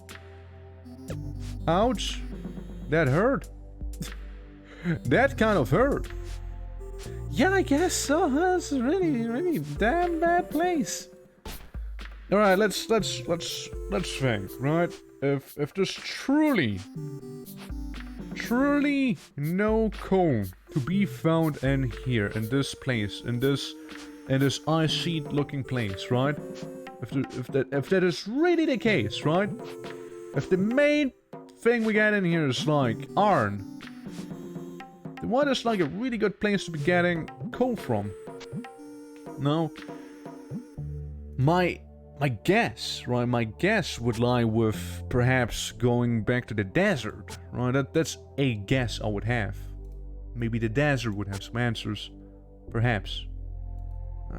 Ouch! That hurt. That kind of hurt. Yeah, I guess so. That's a really damn bad place. All right, let's think, right? If there's truly no coal to be found in here, in this place, in this icy looking place, right? If that is really the case, right? If the main thing we get in here is like iron, then what is like a really good place to be getting coal from? No. My guess, right? My guess would lie with perhaps going back to the desert, right? That's a guess I would have. Maybe the desert would have some answers, perhaps.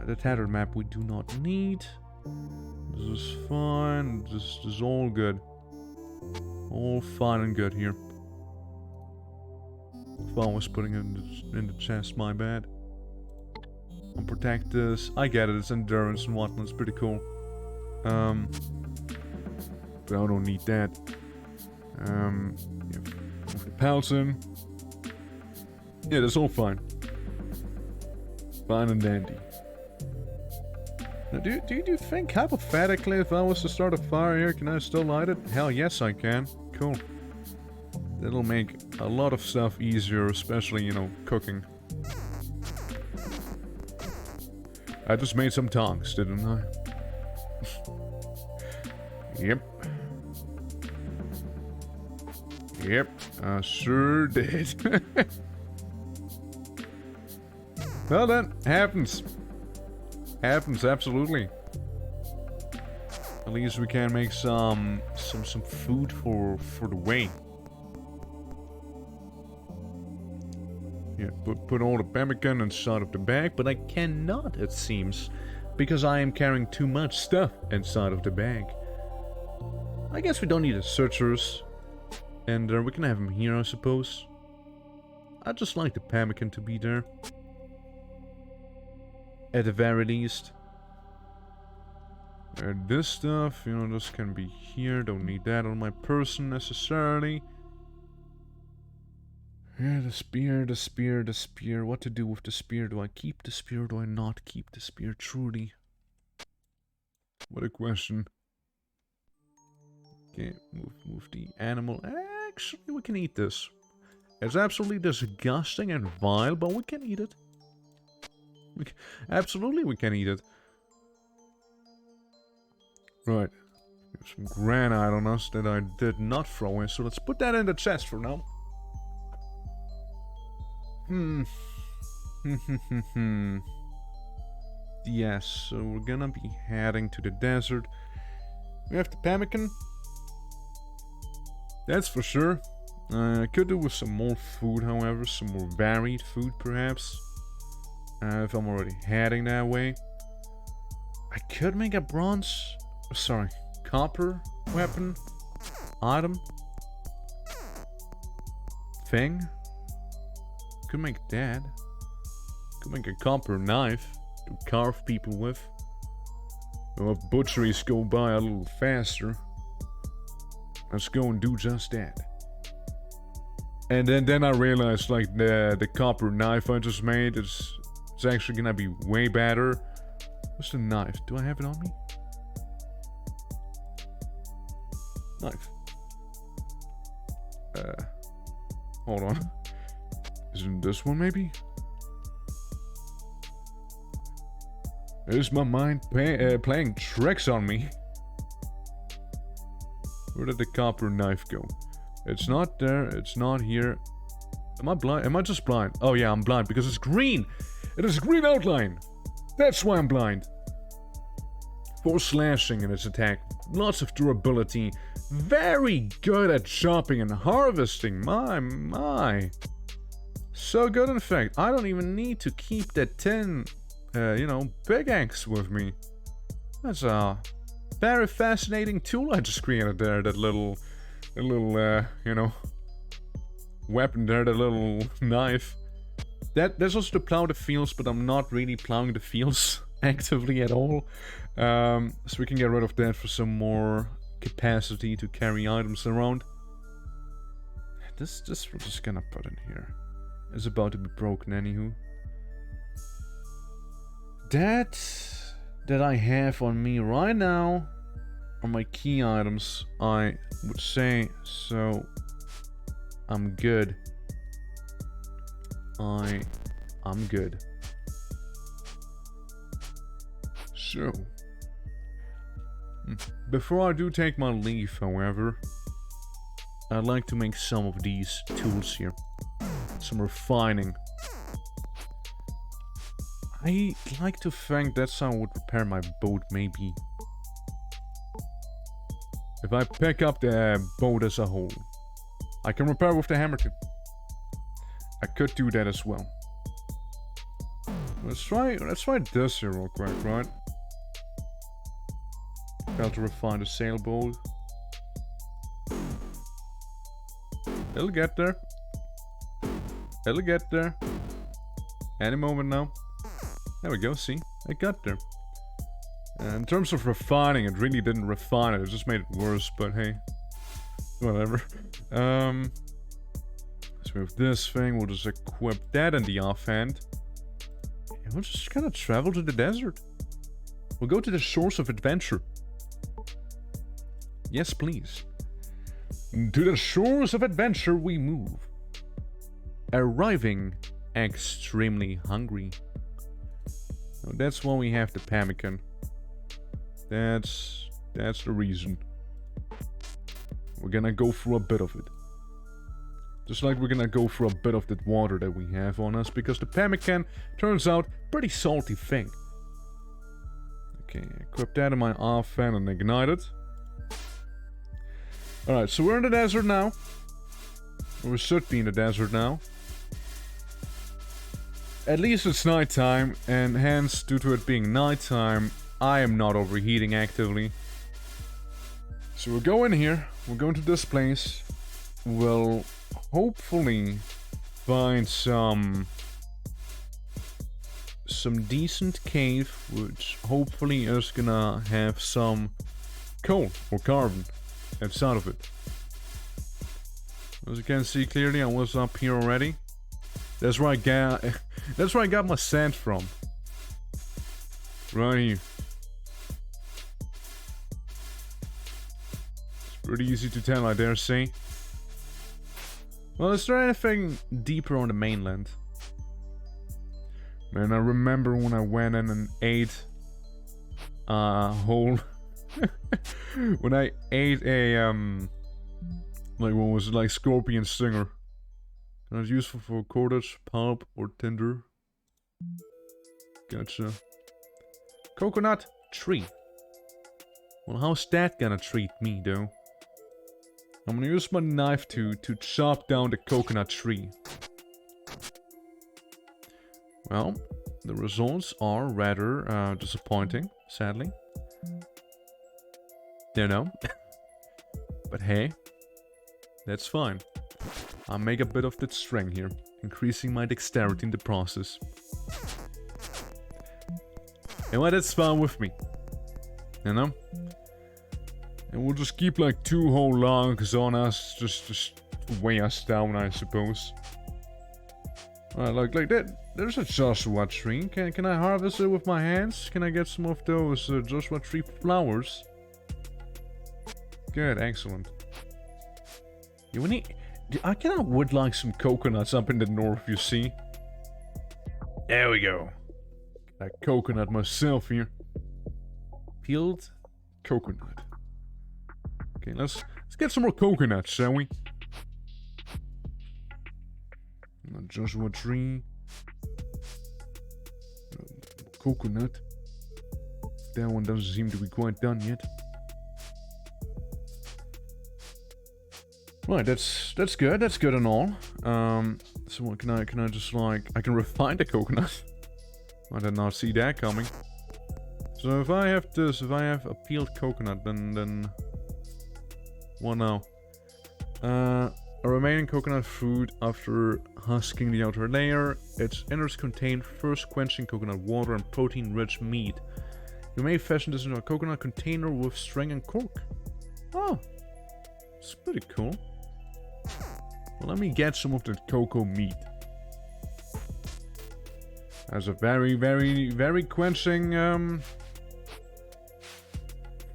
The tattered map we do not need. This is fine. This is all good. All fine and good here. If I was putting it in the chest, my bad. I'll protect this. I get it. It's endurance and whatnot. It's pretty cool. But I don't need that. Move the pelts in. Yeah, that's all fine. Fine and dandy. Now, do you think, hypothetically, if I was to start a fire here, can I still light it? Hell yes, I can. Cool. That'll make a lot of stuff easier, especially, you know, cooking. I just made some tongs, didn't I? Yep. Yep, I sure did. Well then, happens. Happens, absolutely. At least we can make some food for the way. Yeah, put all the pemmican inside of the bag, but I cannot, it seems, because I am carrying too much stuff inside of the bag. I guess we don't need the searchers. And we can have him here, I suppose. I'd just like the pemmican to be there. At the very least. This stuff, you know, this can be here. Don't need that on my person necessarily. Yeah, the spear, the spear, the spear. What to do with the spear? Do I keep the spear? Do I not keep the spear? Truly. What a question. Okay, move the animal. Actually, we can eat this. It's absolutely disgusting and vile, but we can eat it. Absolutely, we can eat it. Right. There's some granite on us that I did not throw in, so let's put that in the chest for now. Yes, so we're gonna be heading to the desert. We have the pemmican. That's for sure. I could do with some more food, however. Some more varied food, perhaps. If I'm already heading that way. I could make a bronze... Sorry, copper weapon. Item. Thing. Could make that. Could make a copper knife to carve people with. Or if butcheries go by a little faster. Let's go and do just that. And then I realized, like, the copper knife I just made is actually gonna be way better. What's the knife? Do I have it on me? Knife. Hold on. Isn't this one maybe? Is my mind playing tricks on me? Where did the copper knife go? It's not there. It's not here. Am I blind? Am I just blind? Oh yeah, I'm blind because it's green. It is a green outline. That's why I'm blind. 4 slashing in its attack. Lots of durability. Very good at chopping and harvesting. My. So good, in fact. I don't even need to keep that 10, big axe with me. That's a very fascinating tool I just created there. That little, weapon there, that little knife. There's also to plow the fields, but I'm not really plowing the fields actively at all. So we can get rid of that for some more capacity to carry items around. This we're just gonna put in here. It's about to be broken anywho. That I have on me right now are my key items, I would say, so I'm good. I'm good. So, before I do take my leave, however, I'd like to make some of these tools here. Some refining. I like to think that's how I would repair my boat, maybe. If I pick up the boat as a whole. I can repair with the hammer too. I could do that as well. Let's try this here real quick, right? Got to refine the sailboat. It'll get there. It'll get there. Any moment now. There we go, see? I got there. In terms of refining, it really didn't refine it. It just made it worse, but hey. Whatever. So we have this thing. We'll just equip that in the offhand. We'll just kind of travel to the desert. We'll go to the shores of adventure. Yes, please. To the shores of adventure we move. Arriving extremely hungry. So that's why we have the pemmican. That's the reason. We're gonna go through a bit of it. Just like we're gonna go through a bit of that water that we have on us, because the pemmican turns out pretty salty thing. Okay, equip that in my offhand and ignite it. Alright, so we're in the desert now. Or we should be in the desert now. At least it's nighttime, and hence, due to it being nighttime, I am not overheating actively. So we'll go in here. We'll go into this place. We'll hopefully find some decent cave, which hopefully is gonna have some coal or carbon inside of it. As you can see clearly, I was up here already. That's where I got my sand from. Right here. It's pretty easy to tell, I dare say. Well, is there anything deeper on the mainland? Man, I remember when I went in and ate a whole... when I ate a, like, what was it, like, scorpion stinger. It was useful for cordage, pulp, or tinder. Gotcha. Coconut tree. Well, how's that gonna treat me, though? I'm gonna use my knife to chop down the coconut tree. Well, the results are rather disappointing, sadly. You know. But hey, that's fine. I'll make a bit of that string here, increasing my dexterity in the process. And well, that's fine with me. You know? And we'll just keep like 2 whole logs on us, just weigh us down, I suppose. Like that. There's a Joshua tree. Can I harvest it with my hands? Can I get some of those Joshua tree flowers? Good, excellent. I cannot would like some coconuts up in the north, you see. There we go. Got a coconut myself here. Peeled coconut. Okay, let's get some more coconuts, shall we? Joshua tree. Coconut. That one doesn't seem to be quite done yet. Right, that's good. That's good and all. So what can I just like... I can refine the coconut. I did not see that coming. So if I have this, if I have a peeled coconut, then... What now? A remaining coconut fruit after husking the outer layer. Its innards contain first quenching coconut water and protein-rich meat. You may fashion this into a coconut container with string and cork. Oh, it's pretty cool. Well, let me get some of the cocoa meat. That's a very, very, very quenching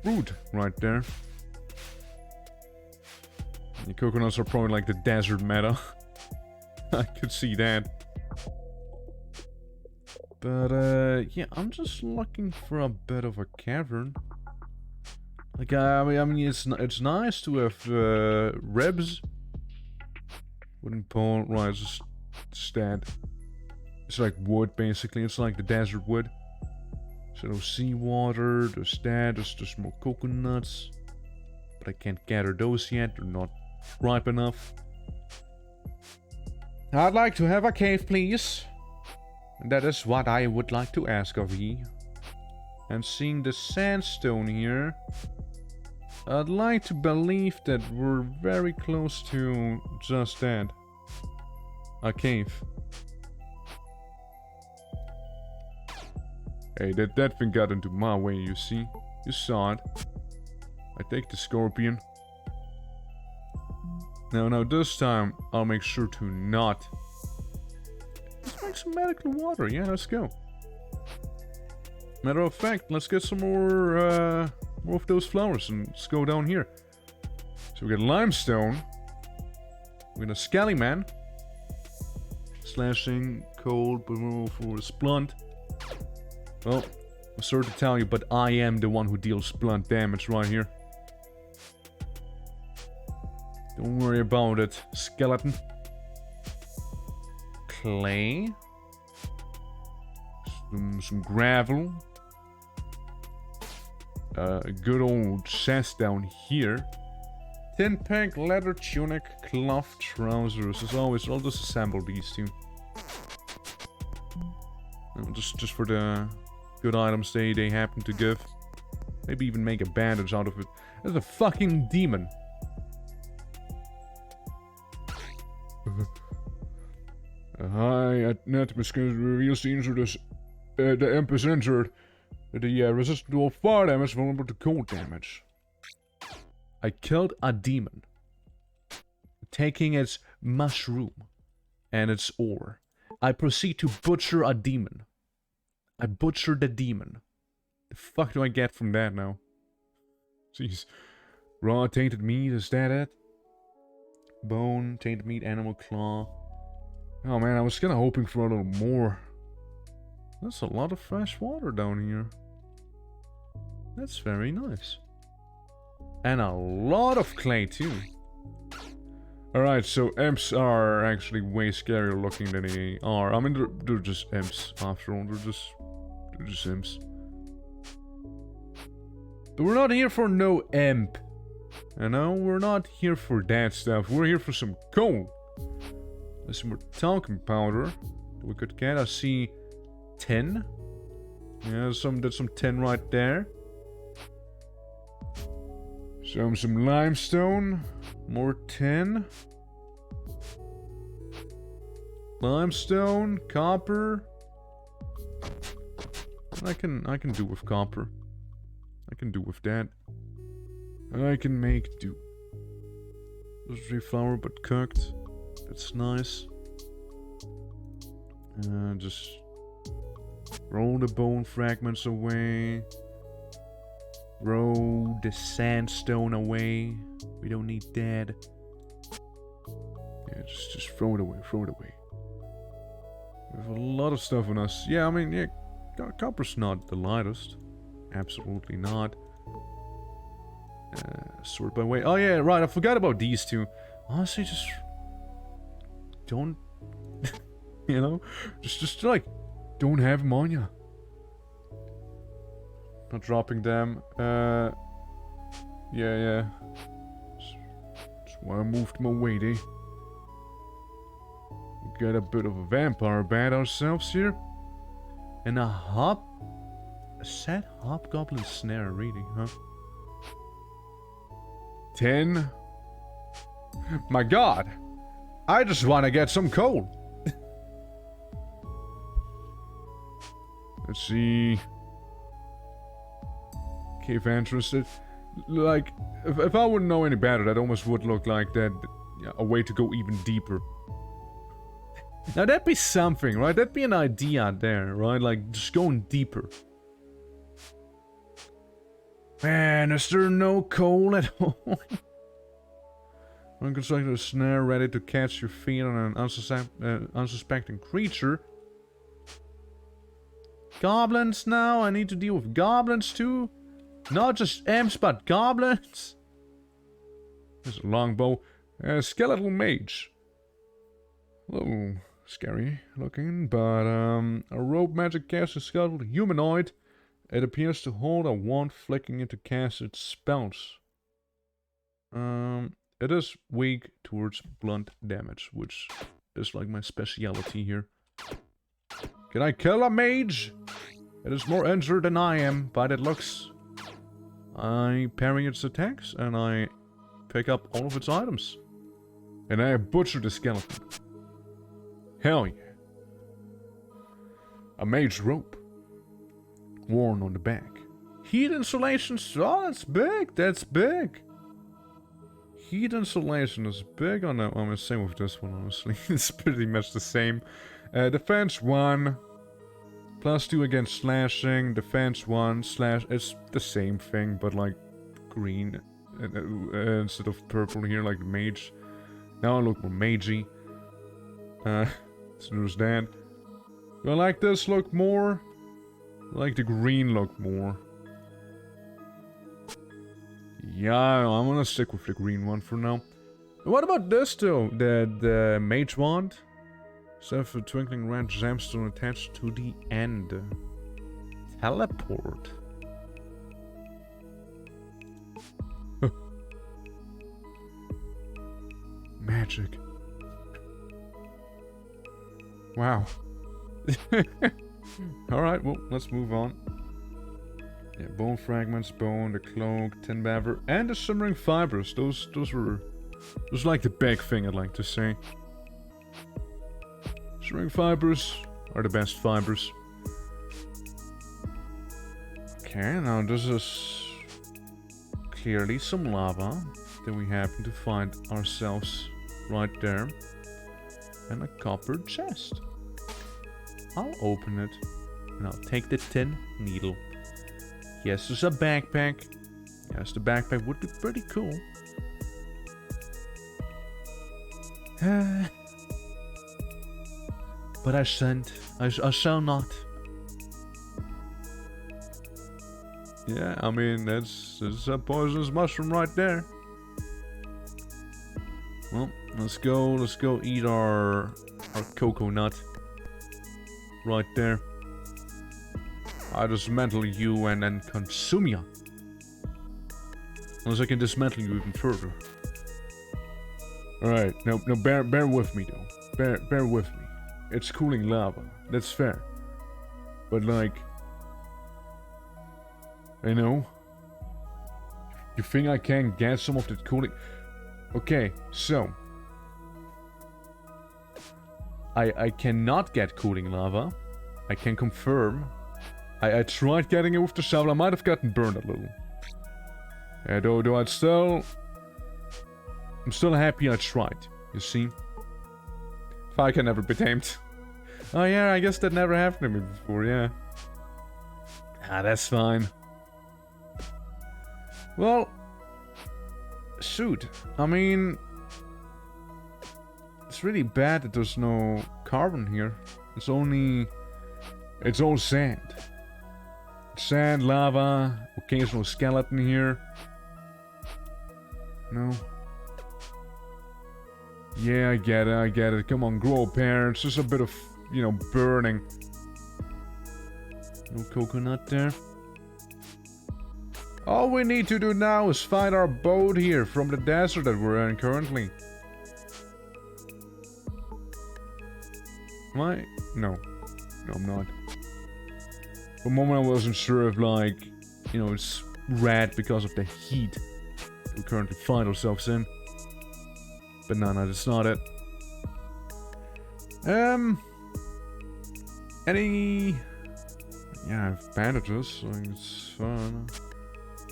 fruit right there. The coconuts are probably like the desert meta. I could see that. But yeah, I'm just looking for a bit of a cavern. Like I mean, it's nice to have ribs. Wooden pole, right? Just that. It's like wood basically. It's like the desert wood. So there's seawater. There's that. There's more coconuts, but I can't gather those yet. They're not ripe enough. I'd like to have a cave, please. And that is what I would like to ask of ye. And seeing the sandstone here, I'd like to believe that we're very close to just that. A cave. Hey, that thing got into my way, you see? You saw it. I take the scorpion. Now this time, I'll make sure to not... Let's make some medical water, yeah, let's go. Matter of fact, let's get some more of those flowers and let's go down here. So we got limestone. We got a skelly man. Slashing, cold, for his blunt. Well, I'm sorry to tell you, but I am the one who deals blunt damage right here. Don't worry about it, skeleton. Clay. Some gravel. A good old chest down here. Tin pack, leather tunic, cloth trousers. As always, I'll just assemble these two. Just for the good items they happen to give. Maybe even make a bandage out of it. That's a fucking demon. High anatomy scan reveals the injured the imp is injured. The resistant to fire damage, vulnerable to cold damage. I killed a demon. Taking its mushroom and its ore. I proceed to butcher a demon. I butchered the demon. The fuck do I get from that now? Jeez. Raw tainted meat, is that it? Bone, tainted meat, animal claw. Oh man, I was kinda hoping for a little more. There's a lot of fresh water down here. That's very nice. And a lot of clay too. Alright, so imps are actually way scarier looking than they are. I mean, they're just imps after all. They're just imps. But we're not here for no imp. You know, we're not here for that stuff. We're here for some coal. There's some more talcum powder that we could get. I see tin. Yeah, there's some tin right there. Some limestone. More tin. Limestone, copper. I can do with copper. I can do with that. I can make do. Rosary flour but cooked. That's nice. Just roll the bone fragments away. Throw the sandstone away. We don't need that. Yeah, just throw it away. Throw it away. We have a lot of stuff on us. Yeah, I mean, yeah, copper's not the lightest. Absolutely not. Sort by weight. Oh yeah, right. I forgot about these two. Honestly, just don't. You know, just like don't have them on you. Not dropping them. Yeah. That's why I moved my weight, eh? We got a bit of a vampire bat ourselves here. And a sad hobgoblin snare reading, huh? 10. My god! I just want to get some coal. Let's see. Cave entrance. Like, if I wouldn't know any better, that almost would look like that. Yeah, a way to go even deeper. Now that'd be something, right? That'd be an idea there, right? Like, just going deeper. Man, is there no coal at all? Unconstructed a snare ready to catch your feet on an unsuspecting creature. Goblins now? I need to deal with goblins too? Not just imps, but goblins? There's a longbow. A skeletal mage. A little scary looking, but a rope magic caster skeletal humanoid. It appears to hold a wand flicking it to cast its spells. It is weak towards blunt damage, which is like my speciality here. Can I kill a mage? It is more injured than I am, but it looks. I parry its attacks, and I pick up all of its items. And I butcher the skeleton. Hell yeah. A mage rope. Worn on the back. Heat insulation. Oh, that's big. That's big. Heat insulation is big on that one. I'm the same with this one, honestly. It's pretty much the same. Defense 1. +2 against slashing. Defense 1. Slash. It's the same thing, but like green instead of purple here, like mage. Now I look more magey. So there's that. Do I like this look more? I like the green look more. Yeah, I'm gonna stick with the green one for now. What about this though? The mage wand? Stuff a twinkling red gemstone attached to the end. Teleport. Huh. Magic. Wow. Alright, well, let's move on. Yeah, bone fragments, bone, the cloak, tin bever, and the simmering fibers. Those were like the big thing I'd like to say. Simmering fibers are the best fibers. Okay, now this is clearly some lava that we happen to find ourselves right there. And a copper chest. I'll open it and I'll take the tin needle. Yes, there's a backpack. Yes, the backpack would be pretty cool. But I shan't. I shall not. Yeah, I mean, that's a poisonous mushroom right there. Well, let's go eat our coconut. Right there. I dismantle you and then consume you. Unless I can dismantle you even further. Alright, now bear with me though. Bear with me. It's cooling lava. That's fair. But like, I know. You think I can get some of that cooling? Okay, so I cannot get cooling lava. I can confirm. I tried getting it with the shovel. I might have gotten burned a little. Yeah, though I'm still happy I tried. You see? Fire can never be tamed. Oh yeah, I guess that never happened to me before, yeah. Ah, that's fine. Well, shoot. I mean, it's really bad that there's no carbon here. It's all sand. Sand, lava, occasional skeleton here. No. Yeah, I get it. Come on, grow a pair. It's just a bit of, you know, burning. No coconut there. All we need to do now is find our boat here from the desert that we're in currently. Am I? No. No, I'm not. For a moment I wasn't sure if, like, you know, it's red because of the heat we currently find ourselves in. But no, that's not it. Any... Yeah, I have bandages, so it's fun.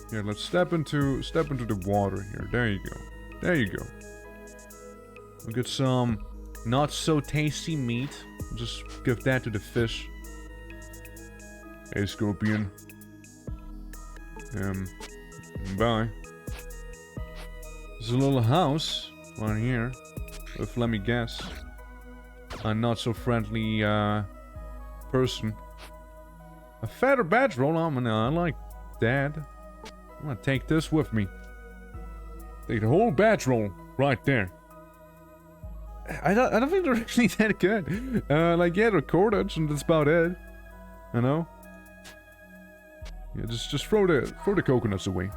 Here, let's step into the water here. There you go. There you go. We'll get some not so tasty meat. Just give that to the fish. Hey, scorpion. Bye. There's a little house right here with, let me guess, a not so friendly person. A feather bedroll. I like that. I'm gonna take this with me. Take the whole bedroll right there. I don't think they're really that good. Like, yeah, they're cordage and that's about it. You know. Yeah, just throw the coconuts away,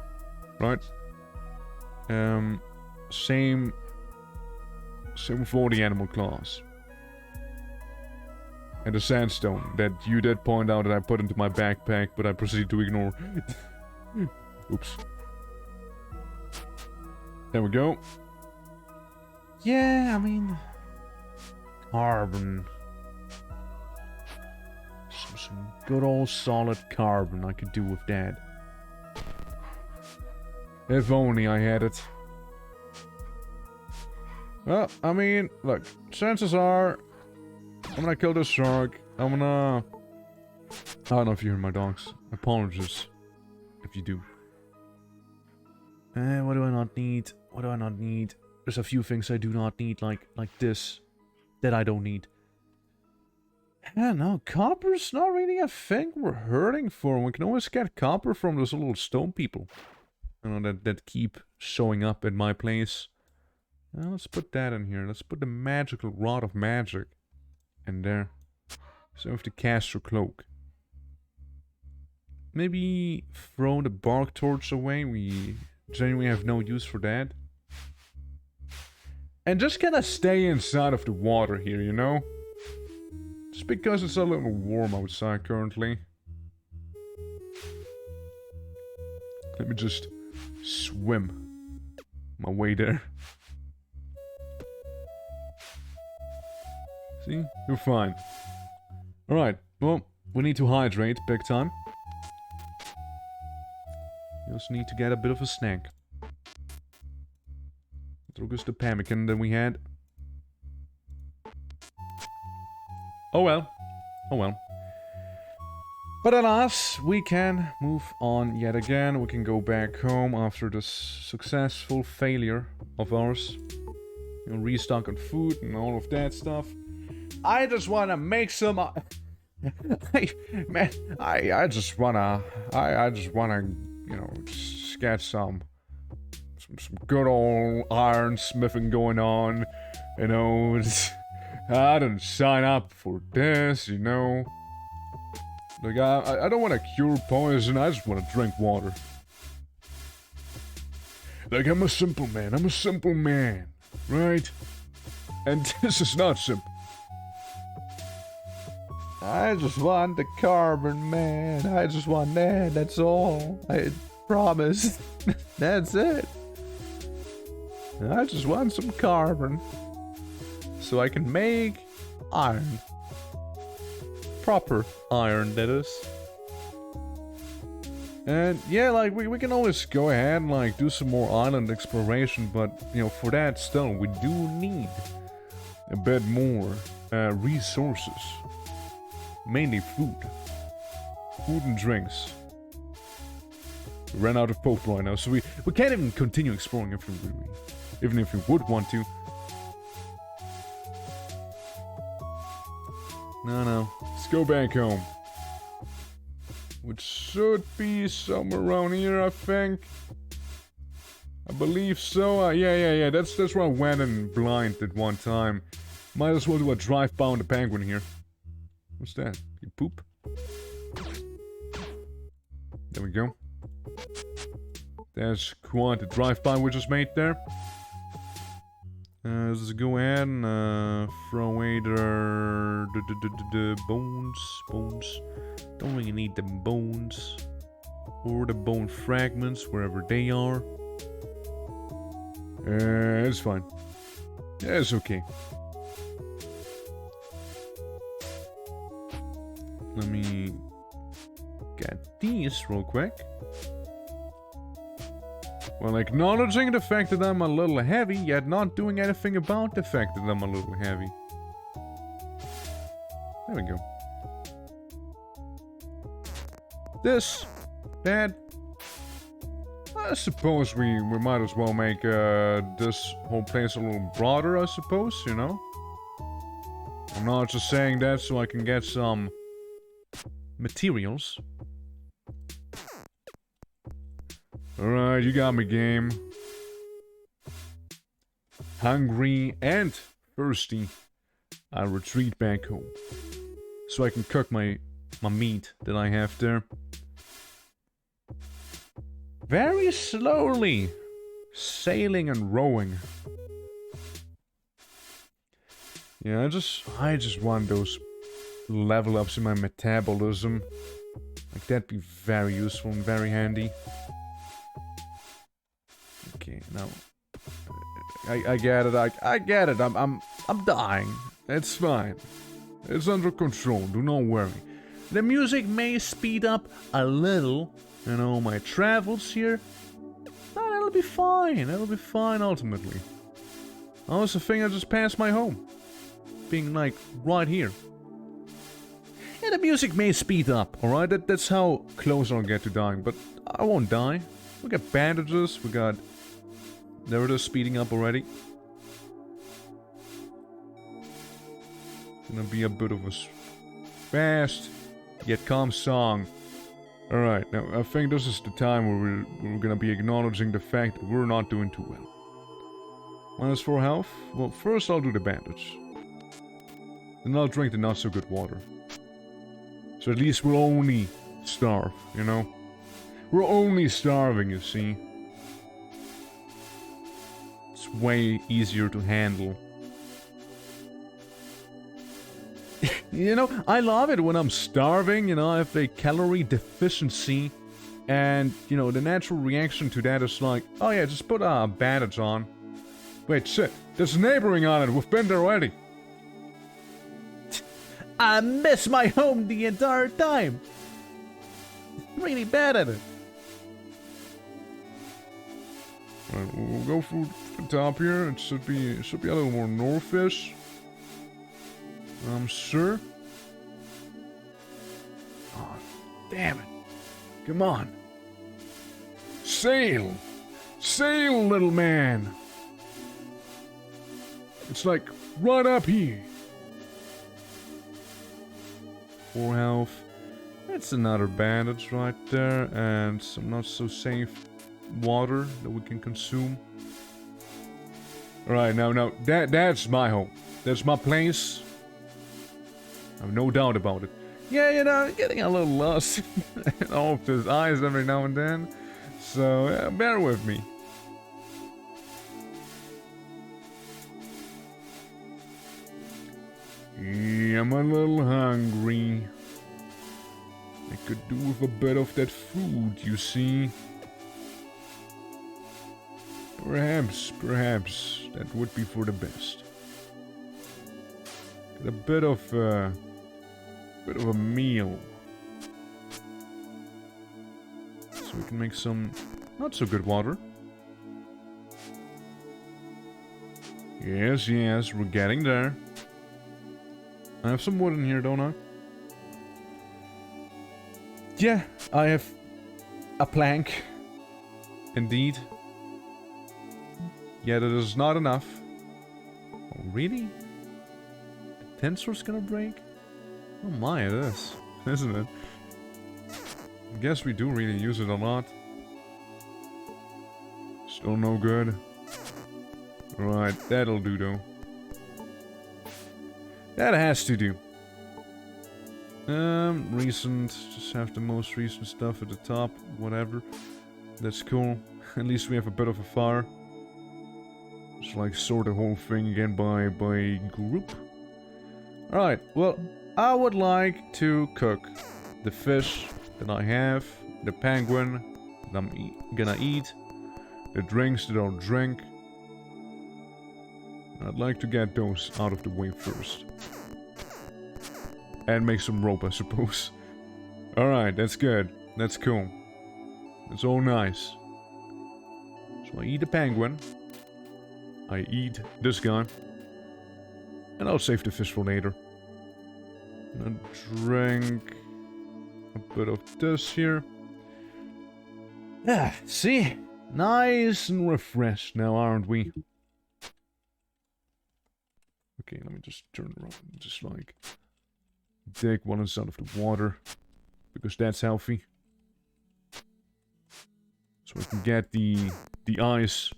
right? Same with all the animal claws. And the sandstone that you did point out that I put into my backpack, but I proceeded to ignore. Oops. There we go. Yeah, I mean, carbon. Some good old solid carbon I could do with that. If only I had it. Well, I mean, look, chances are I'm gonna kill this shark. I don't know if you hear my dogs. Apologies if you do. What do I not need? What do I not need? There's a few things I do not need, like this, that I don't need. Yeah, no, copper's not really a thing we're hurting for. We can always get copper from those little stone people. You know, that keep showing up at my place. Let's put that in here. Let's put the magical rod of magic in there. So with the caster cloak. Maybe throw the bark torch away. We genuinely have no use for that. And just kinda stay inside of the water here, you know? Just because it's a little warm outside currently. Let me just swim my way there. See? You're fine. Alright, well, we need to hydrate big time. We also need to get a bit of a snack. Took us the pemmican that we had. Oh well. Oh well. But alas, we can move on yet again. We can go back home after this successful failure of ours. You know, restock on food and all of that stuff. I just wanna make some... I just wanna, you know, just get some good old ironsmithing going on, you know. I didn't sign up for this, you know. Like, I don't want to cure poison, I just want to drink water. Like, I'm a simple man, right? And this is not simple. I just want the carbon, man. I just want that, that's all. I promise. That's it. I just want some carbon. So I can make iron. Proper iron, that is. And yeah, like, we can always go ahead and, like, do some more island exploration, but, you know, for that still, we do need a bit more resources. Mainly food. Food and drinks. We ran out of both right now, so we can't even continue exploring even if we would want to. No. Let's go back home. Which should be somewhere around here, I think. I believe so. Yeah. That's where I went in blind at one time. Might as well do a drive-by on the penguin here. What's that? You poop? There we go. There's quite the drive-by we just made there. Let's go ahead and throw away the bones. Don't really need the bones. Or the bone fragments, wherever they are. It's fine. Yeah, it's okay. Let me get these real quick. While acknowledging the fact that I'm a little heavy, yet not doing anything about the fact that I'm a little heavy. There we go. That... I suppose we might as well make this whole place a little broader, I suppose, you know? I'm not just saying that so I can get some materials. Alright, you got me, game. Hungry and thirsty, I retreat back home. So I can cook my meat that I have there. Very slowly. Sailing and rowing. Yeah, I just want those level ups in my metabolism. Like, that'd be very useful and very handy. Okay, now I get it. I get it. I'm dying. It's fine. It's under control. Do not worry. The music may speed up a little, you know, my travels here. But it'll be fine. It'll be fine ultimately. I also think I just passed my home, being like right here. Yeah, the music may speed up. All right, that's how close I'll get to dying. But I won't die. We got bandages. We got. There it is, speeding up already. Gonna be a bit of a fast yet calm song. Alright, now I think this is the time where we're gonna be acknowledging the fact that we're not doing too well. -4 health? Well, first I'll do the bandage. Then I'll drink the not so good water. So at least we'll only starve, you know? We're only starving, you see. It's way easier to handle. You know, I love it when I'm starving, you know, I have a calorie deficiency. And, you know, the natural reaction to that is like, oh yeah, just put a bandage on. Wait, shit, there's a neighboring island, we've been there already. I miss my home the entire time. Really bad at it. Alright, we'll go through the top here. It should be a little more northish. I'm sure. Oh, damn it. Come on. Sail! Sail, little man! It's like right up here. 4 health. That's another bandage right there. And some not so safe water that we can consume. Alright, now that's my home. That's my place. I have no doubt about it. Yeah, you know, getting a little lost off his eyes every now and then. So, yeah, bear with me. Yeah, I'm a little hungry. I could do with a bit of that food, you see. Perhaps that would be for the best. Get a bit of a meal. So we can make some not so good water. Yes, we're getting there. I have some wood in here, don't I? Yeah, I have a plank. Indeed. Yeah, that is not enough. Oh, really? The tensor's gonna break? Oh my, it is, isn't it? I guess we do really use it a lot. Still no good. Right, that'll do though. That has to do. Recent, just have the most recent stuff at the top, whatever. That's cool. At least we have a bit of a fire. Just like sort the whole thing again by group. Alright, well, I would like to cook the fish that I have, the penguin that I'm gonna eat, the drinks that I'll drink. I'd like to get those out of the way first. And make some rope, I suppose. Alright, that's good. That's cool. That's all nice. So I eat the penguin. I eat this guy. And I'll save the fish for later. And drink a bit of this here. Ah, see? Nice and refreshed now, aren't we? Okay, let me just turn around and just like dig one out of the water. Because that's healthy. So we can get the ice.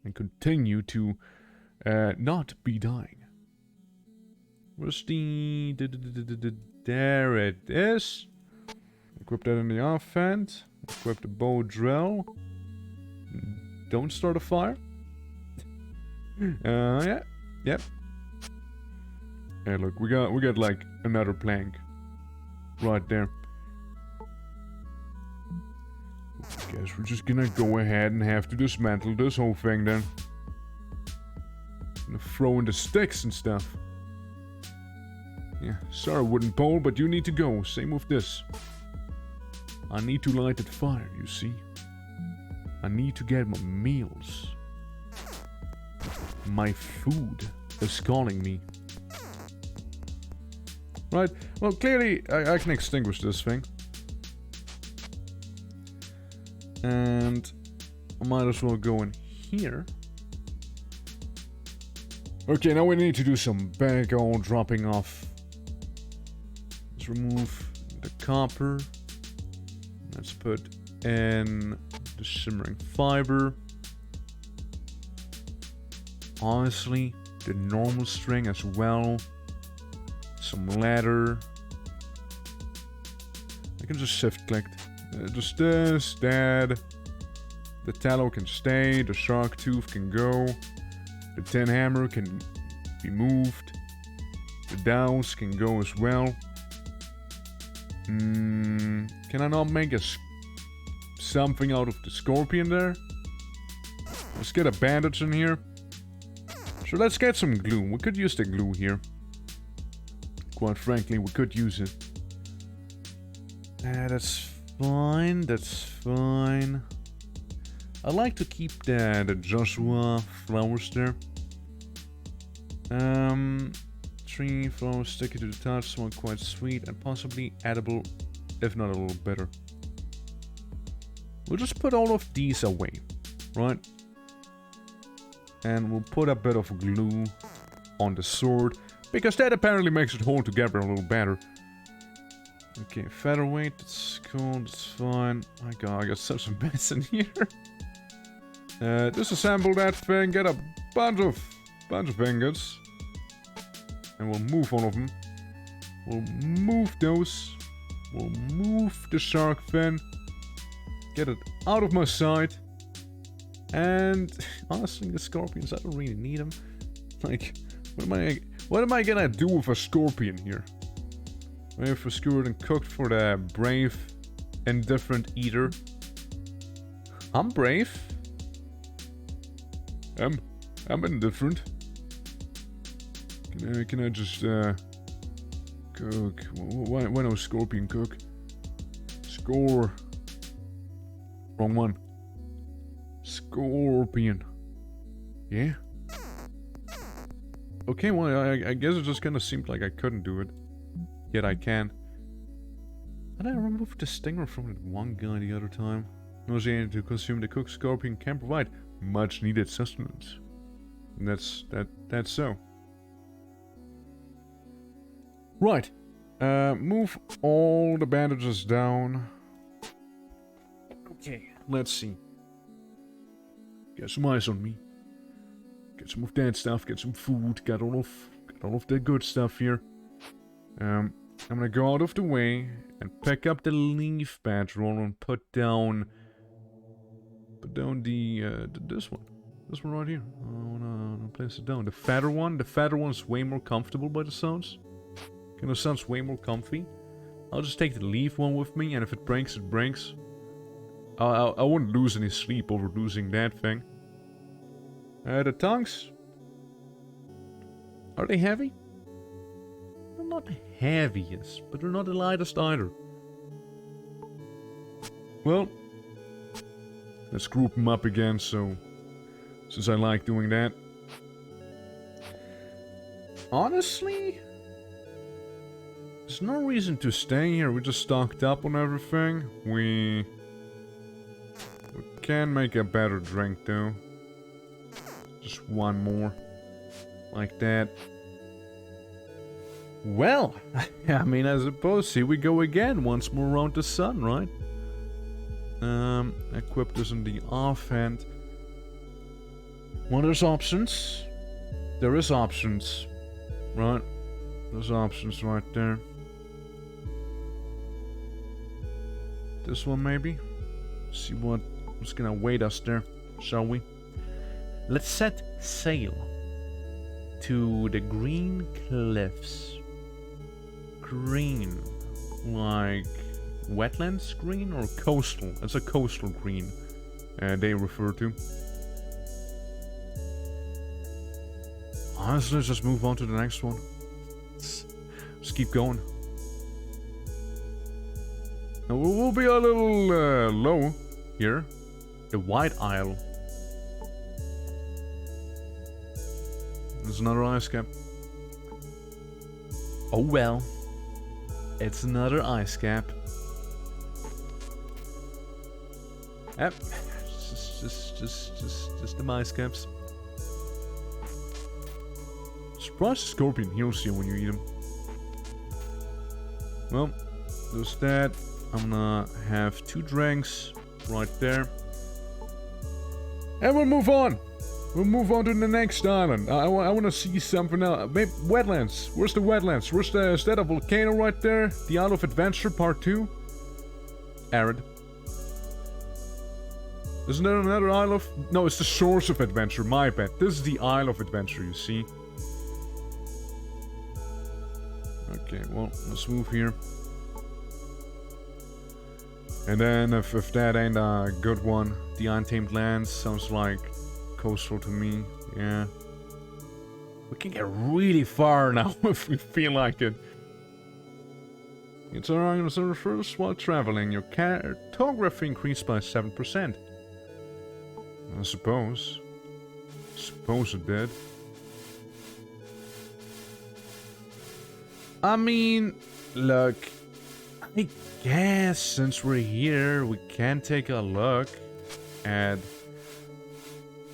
And continue to not be dying. Where's the... There it is. Equip that in the offhand. Equip the bow drill. Don't start a fire. Yeah. Yep. Hey, look, we got like another plank. Right there. Guess we're just gonna go ahead and have to dismantle this whole thing then. Gonna throw in the sticks and stuff. Yeah, sorry wooden pole, but you need to go. Same with this. I need to light that fire, you see. I need to get my meals. My food is calling me. Right, well clearly I can extinguish this thing. And I might as well go in here. Okay, now we need to do some big old dropping off. Let's remove the copper. Let's put in the shimmering fiber. Honestly, the normal string as well. Some leather. I can just shift click. Just this, that. The tallow can stay, the shark tooth can go. The tin hammer can be moved. The dowels can go as well. Can I not make something out of the scorpion there? Let's get a bandage in here. So let's get some glue. We could use the glue here. Quite frankly, we could use it. That's fine. That's fine. I like to keep the Joshua flowers there. 3 flowers sticky to the touch, smell quite sweet and possibly edible, if not a little bitter. We'll just put all of these away, right? And we'll put a bit of glue on the sword, because that apparently makes it hold together a little better. Okay, featherweight, that's cool, that's fine. My god, I got such a mess in here. Disassemble that thing, get a bunch of ingots. And we'll move all of them. We'll move those. We'll move the shark fin. Get it out of my sight. And honestly, the scorpions, I don't really need them. Like, what am I gonna do with a scorpion here? Maybe for skewered and cooked for the brave, indifferent eater. I'm brave. I'm indifferent. Can I just cook? Why no scorpion cook? Score. Wrong one. Scorpion. Yeah. Okay, well I guess it just kind of seemed like I couldn't do it. Yet I can. And I removed the stinger from that one guy the other time. Nauseating to consume the cooked scorpion can provide much needed sustenance. And that's so. Right. Move all the bandages down. Okay, let's see. Get some eyes on me. Get some of that stuff, get some food, got all of the good stuff here. I'm gonna go out of the way and pick up the leaf bedroll and put down the this one right here. I wanna place it down. The feather one. The feather one's way more comfortable by the sounds. Kind of sounds way more comfy. I'll just take the leaf one with me, and if it breaks, it breaks. I wouldn't lose any sleep over losing that thing. The tongues. Are they heavy? They're not the heaviest, but they're not the lightest either. Well, let's group them up again, since I like doing that. Honestly, there's no reason to stay here. We just stocked up on everything. We can make a better drink though. Just one more. Like that. Well, I mean, I suppose here we go again. Once more around the sun, right? Equip this in the offhand. Well, there's options. There is options. Right? There's options right there. This one maybe? See what's gonna await us there, shall we? Let's set sail to the green cliffs. Green, like wetlands green or coastal? It's a coastal green they refer to. Honestly, let's just move on to the next one. Let's keep going. Now we'll be a little low here. The White Isle. There's another ice cap. Oh well. It's another ice cap. Yep. Just the ice caps. Surprised the scorpion heals you when you eat him. Well, there's that. I'm gonna have 2 drinks right there. And we'll move on. We'll move on to the next island. I want to see something else. Maybe wetlands. Where's the wetlands? Is that a volcano right there? The Isle of Adventure Part 2? Arid. Isn't there another Isle of... No, it's the Shores of Adventure. My bad. This is the Isle of Adventure, you see. Okay, well, let's move here. And then if that ain't a good one, the Untamed Lands sounds like coastal to me. Yeah. We can get really far now if we feel like it. It's around the first while traveling. Your cartography increased by 7%. I suppose. Suppose it did. I mean, look, I guess since we're here, we can take a look at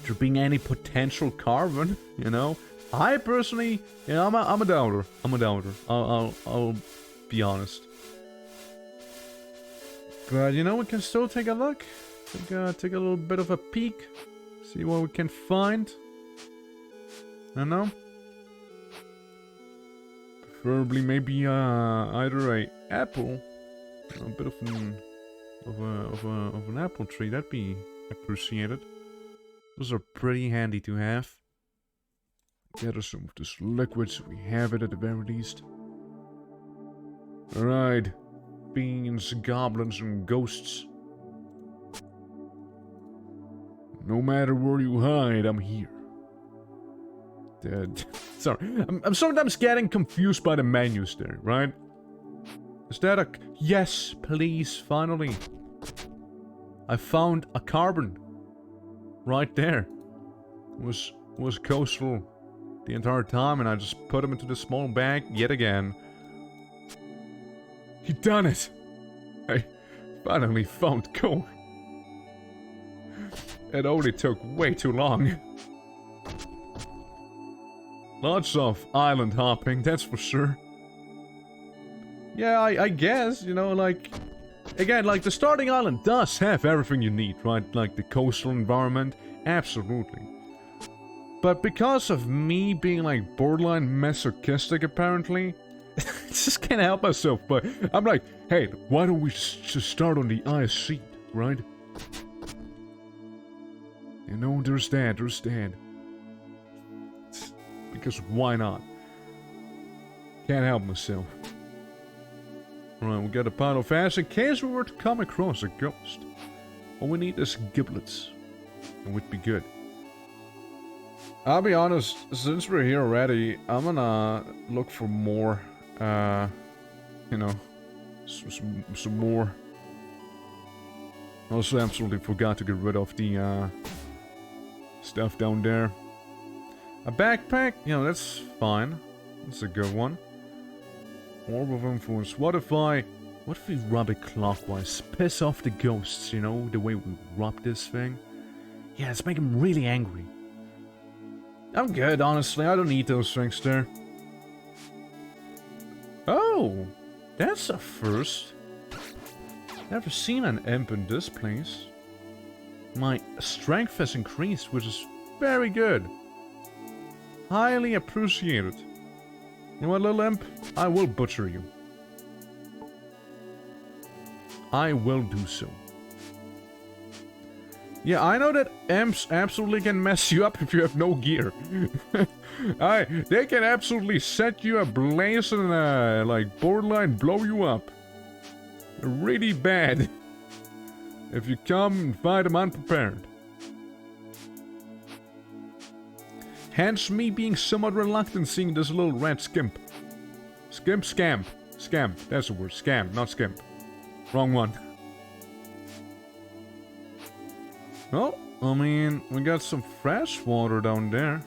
there being any potential carbon, you know? I personally, you know, I'm a doubter. I'm a doubter. I'll be honest. But, you know, we can still take a look. Take a little bit of a peek. See what we can find. I don't know. Preferably maybe either a apple, a bit of an apple tree. That'd be appreciated. Those are pretty handy to have. Get us some of this liquid so we have it at the very least. Alright. Fiends, goblins, and ghosts. No matter where you hide, I'm here. Sorry, I'm sometimes getting confused by the menus there, right? Is that a... Yes, please, finally. I found a carbon. Right there. It was coastal the entire time, and I just put him into the small bag yet again. You done it! I finally found coal. It only took way too long. Lots of island hopping, that's for sure. Yeah, I guess, you know, like... Again, like, the starting island does have everything you need, right? Like, the coastal environment, absolutely. But because of me being, like, borderline masochistic, apparently... I just can't help myself, but I'm like, hey, why don't we just start on the ice sheet, right? You know, there's that. Because why not? Can't help myself. Alright, we got a pile of fast in case we were to come across a ghost. All we need is giblets. And we'd be good. I'll be honest, since we're here already, I'm gonna look for more, you know, some more. Also, absolutely forgot to get rid of the, stuff down there. A backpack? You know, that's fine. That's a good one. Orb of influence. What if we rub it clockwise? Piss off the ghosts, you know, the way we rub this thing? Yeah, let's make them really angry. I'm good, honestly. I don't need those things there. Oh! That's a first. Never seen an imp in this place. My strength has increased, which is very good. Highly appreciated. You know what, little imp? I will butcher you. I will do so. Yeah, I know that imps absolutely can mess you up if you have no gear. They can absolutely set you ablaze and, like, borderline blow you up. Really bad. If you come and fight them unprepared. Hence me being somewhat reluctant seeing this little red skimp. Scamp. That's the word. Scam, not skimp. Wrong one. Well, I mean, we got some fresh water down there.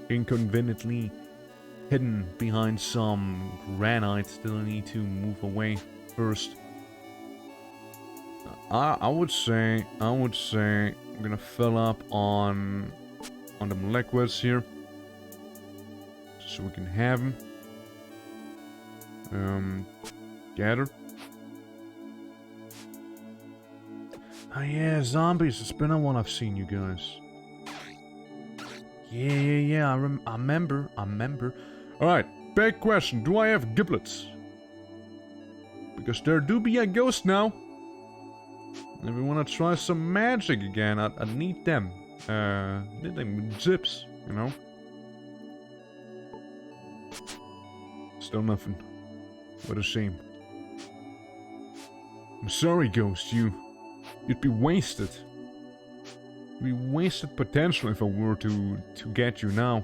Inconveniently hidden behind some granite that I need to move away first. I would say I'm gonna fill up on them liquids here, so we can have them. Gather. Oh yeah, zombies. It's been a while I've seen you guys. Yeah. I remember. Alright, big question. Do I have giblets? Because there do be a ghost now. If we want to try some magic again, I need them. Need them zips, you know? Still nothing. What a shame. I'm sorry, Ghost. You'd be wasted. You'd be wasted potential if I were to get you now.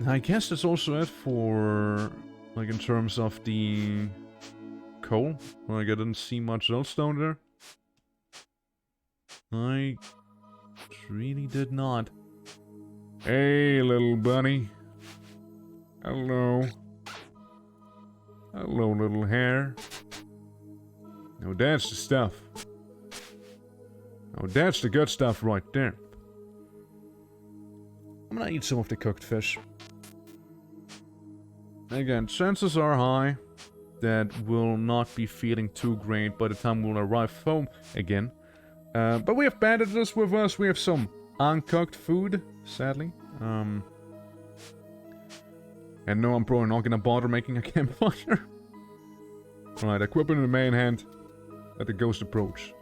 I guess that's also it for, like, in terms of the coal. Like, I didn't see much else down there. I really did not. Hey, little bunny. Hello. Hello, little hare. Now that's the stuff. Now that's the good stuff right there. I'm gonna eat some of the cooked fish. Again, chances are high that we'll not be feeling too great by the time we'll arrive home again. But we have bandages with us. We have some uncooked food, sadly. And no, I'm probably not gonna bother making a campfire. Alright, equipment in the main hand. Let the ghost approach.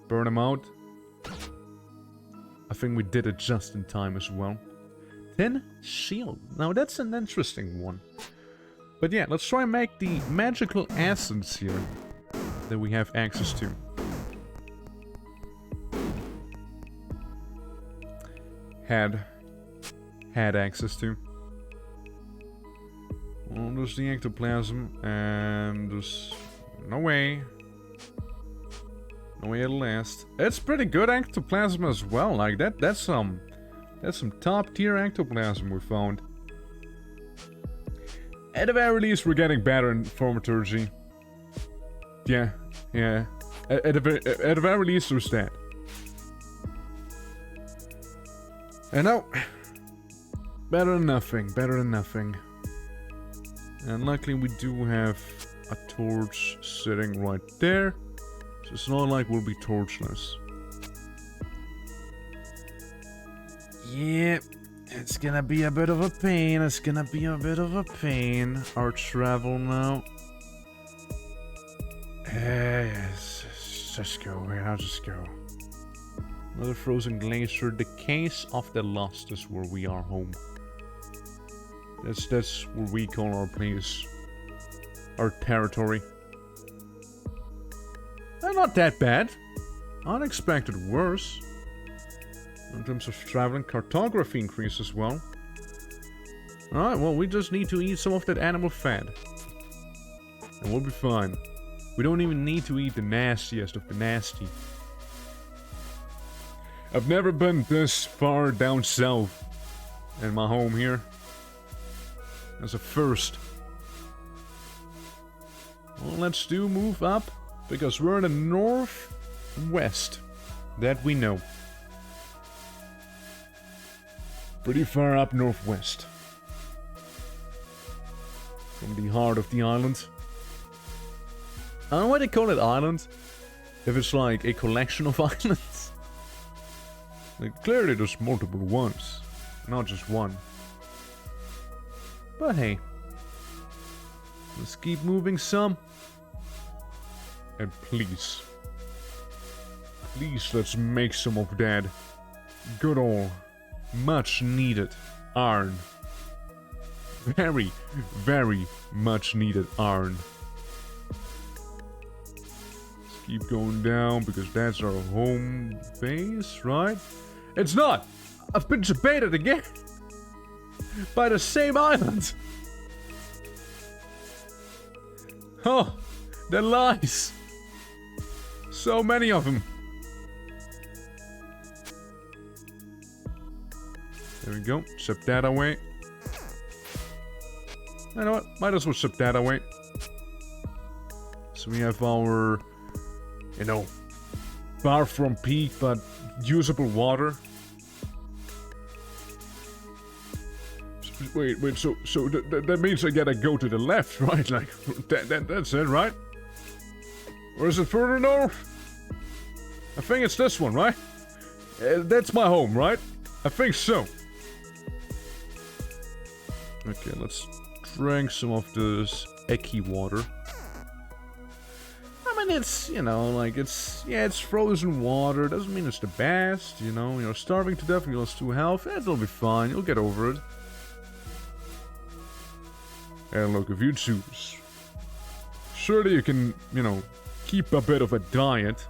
Burn him out. I think we did it just in time as well. Tin shield. Now that's an interesting one. But yeah, let's try and make the magical essence here that we have access to. Had access to. Well, there's the ectoplasm, and there's no way it'll last. It's pretty good ectoplasm as well. Like that's some top tier ectoplasm we found. At the very least, we're getting better in thaumaturgy. Yeah. At the very least, there's that. And no, better than nothing. And luckily we do have a torch sitting right there. So it's not like we'll be torchless. Yeah, it's gonna be a bit of a pain. Our travel now. Yes, just go. I'll just go. Another frozen glacier. The Case of the Lost is where we are home. That's what we call our place. Our territory. Not that bad. Unexpected worse. In terms of traveling, cartography increase as well. Alright, well, we just need to eat some of that animal fat. And we'll be fine. We don't even need to eat the nastiest of the nasty. I've never been this far down south in my home here. That's a first. Well, let's move up, because we're in the northwest. That we know. Pretty far up northwest. From the heart of the island. I don't know why they call it island. If it's like a collection of islands. Like, clearly there's multiple ones. Not just one. But hey. Let's keep moving some. And please. Please, let's make some of that good old, much needed iron. Very, very much needed iron. Let's keep going down, because that's our home base, right? It's not! I've been debated again! By the same island! Oh, they're lies! So many of them! There we go, ship that away. You know what, might as well ship that away. So we have our, you know, far from peak, but usable water. Wait, so that means I gotta go to the left, right? Like, that's it, right? Or is it further north? I think it's this one, right? That's my home, right? I think so. Okay, let's drink some of this Eki water. I mean, it's, you know, like, it's, yeah, it's frozen water. Doesn't mean it's the best, you know. You're starving to death and you lost 2 health. It'll be fine. You'll get over it. And look, if you choose, surely you can, you know, keep a bit of a diet.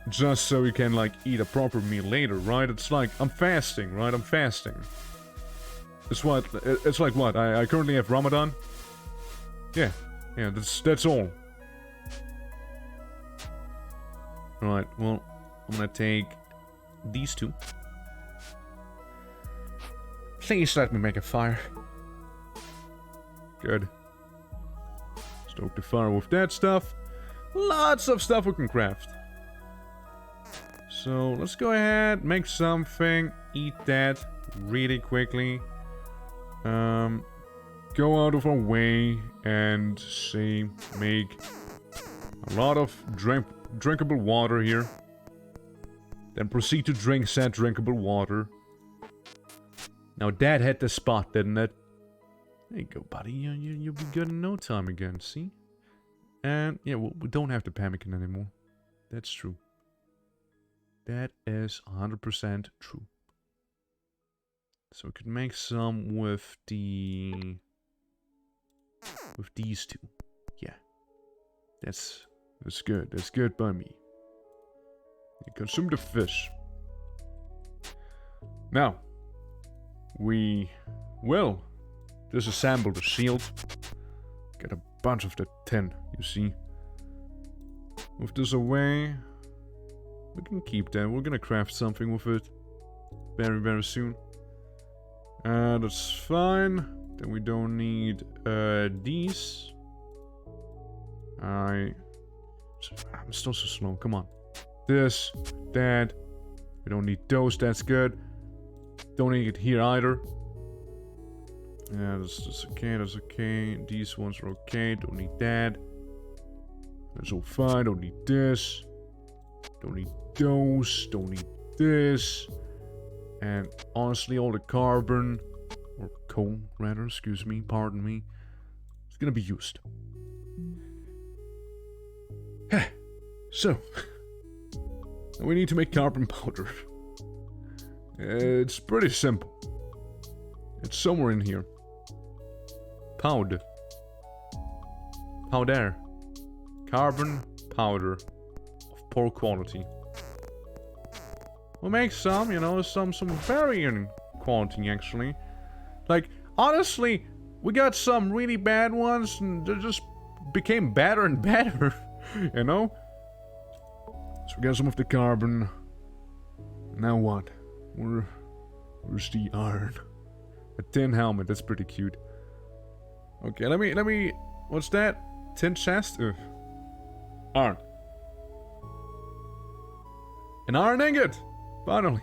Just so you can, like, eat a proper meal later, right? It's like, I'm fasting, right? I'm fasting. It's like what? I currently have Ramadan. Yeah, that's all. Alright, well, I'm gonna take these 2. Please let me make a fire. Good. Stoke the fire with that stuff. Lots of stuff we can craft. So, let's go ahead, make something, eat that really quickly. Go out of our way and say, make a lot of drinkable water here. Then proceed to drink said drinkable water. Now that hit the spot, didn't it? There you go, buddy. You'll be good in no time again, see? And, yeah, we don't have the pemmican anymore. That's true. That is 100% true. So we could make some with the... with these 2. Yeah. That's good. That's good by me. You consume the fish. Now, we will disassemble the shield. Get a bunch of the tin, you see. Move this away. We can keep that. We're gonna craft something with it very, very soon. That's fine. Then we don't need these. I'm still so slow. Come on. This, that. We don't need those. That's good. Don't need it here either. Yeah, that's okay. That's okay. These ones are okay. Don't need that. That's all fine. Don't need this. Don't need those. Don't need this. And honestly, all the carbon, or coal rather, excuse me, pardon me, it's gonna be used. So, we need to make carbon powder. It's pretty simple. It's somewhere in here. Powder. Carbon powder of poor quality. We'll make some, you know, some varying quality actually. Like, honestly, we got some really bad ones and they just became better and better, you know? So we got some of the carbon. Now what? Where's the iron? A tin helmet, that's pretty cute. Okay, let me, what's that? Tin chest? Iron. An iron ingot! Finally.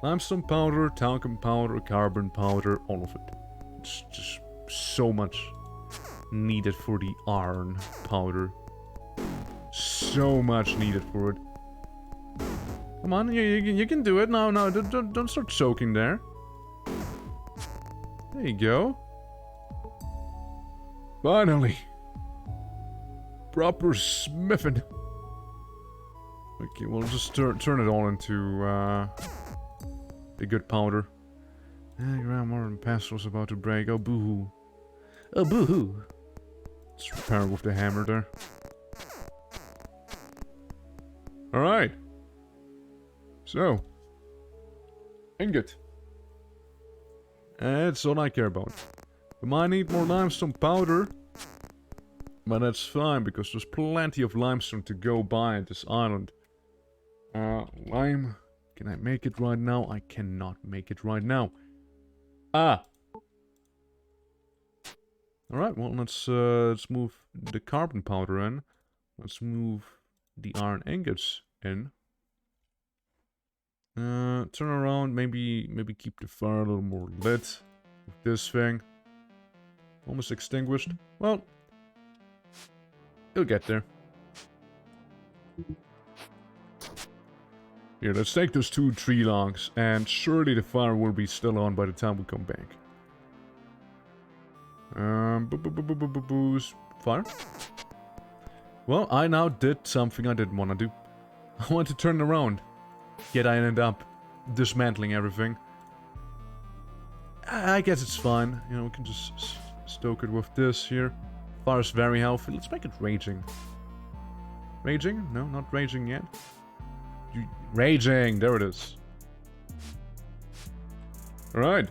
Limestone powder, talcum powder, carbon powder, all of it. It's just so much needed for the iron powder. So much needed for it. Come on, you can do it. No, don't start choking there. There you go. Finally. Proper smithing. Okay, we'll just turn it all into the good powder. Grandma and pestle was about to break. Oh, boo-hoo. Oh, boo-hoo. Let's repair it with the hammer there. Alright. So. Ingot. That's all I care about. We might need more limestone powder. But that's fine, because there's plenty of limestone to go by at this island. Lime. Can I make it right now? I cannot make it right now. Ah! Alright, well, let's move the carbon powder in. Let's move the iron ingots in. Turn around, maybe keep the fire a little more lit. With this thing. Almost extinguished. Well, it'll get there. Here, let's take those 2 tree logs, and surely the fire will be still on by the time we come back. Fire. Well, I now did something I didn't want to do. I want to turn around. Yet I ended up dismantling everything. I guess it's fine. You know, we can just stoke it with this here. Fire's very healthy. Let's make it raging. Raging? No, not raging yet. Raging! There it is. Alright.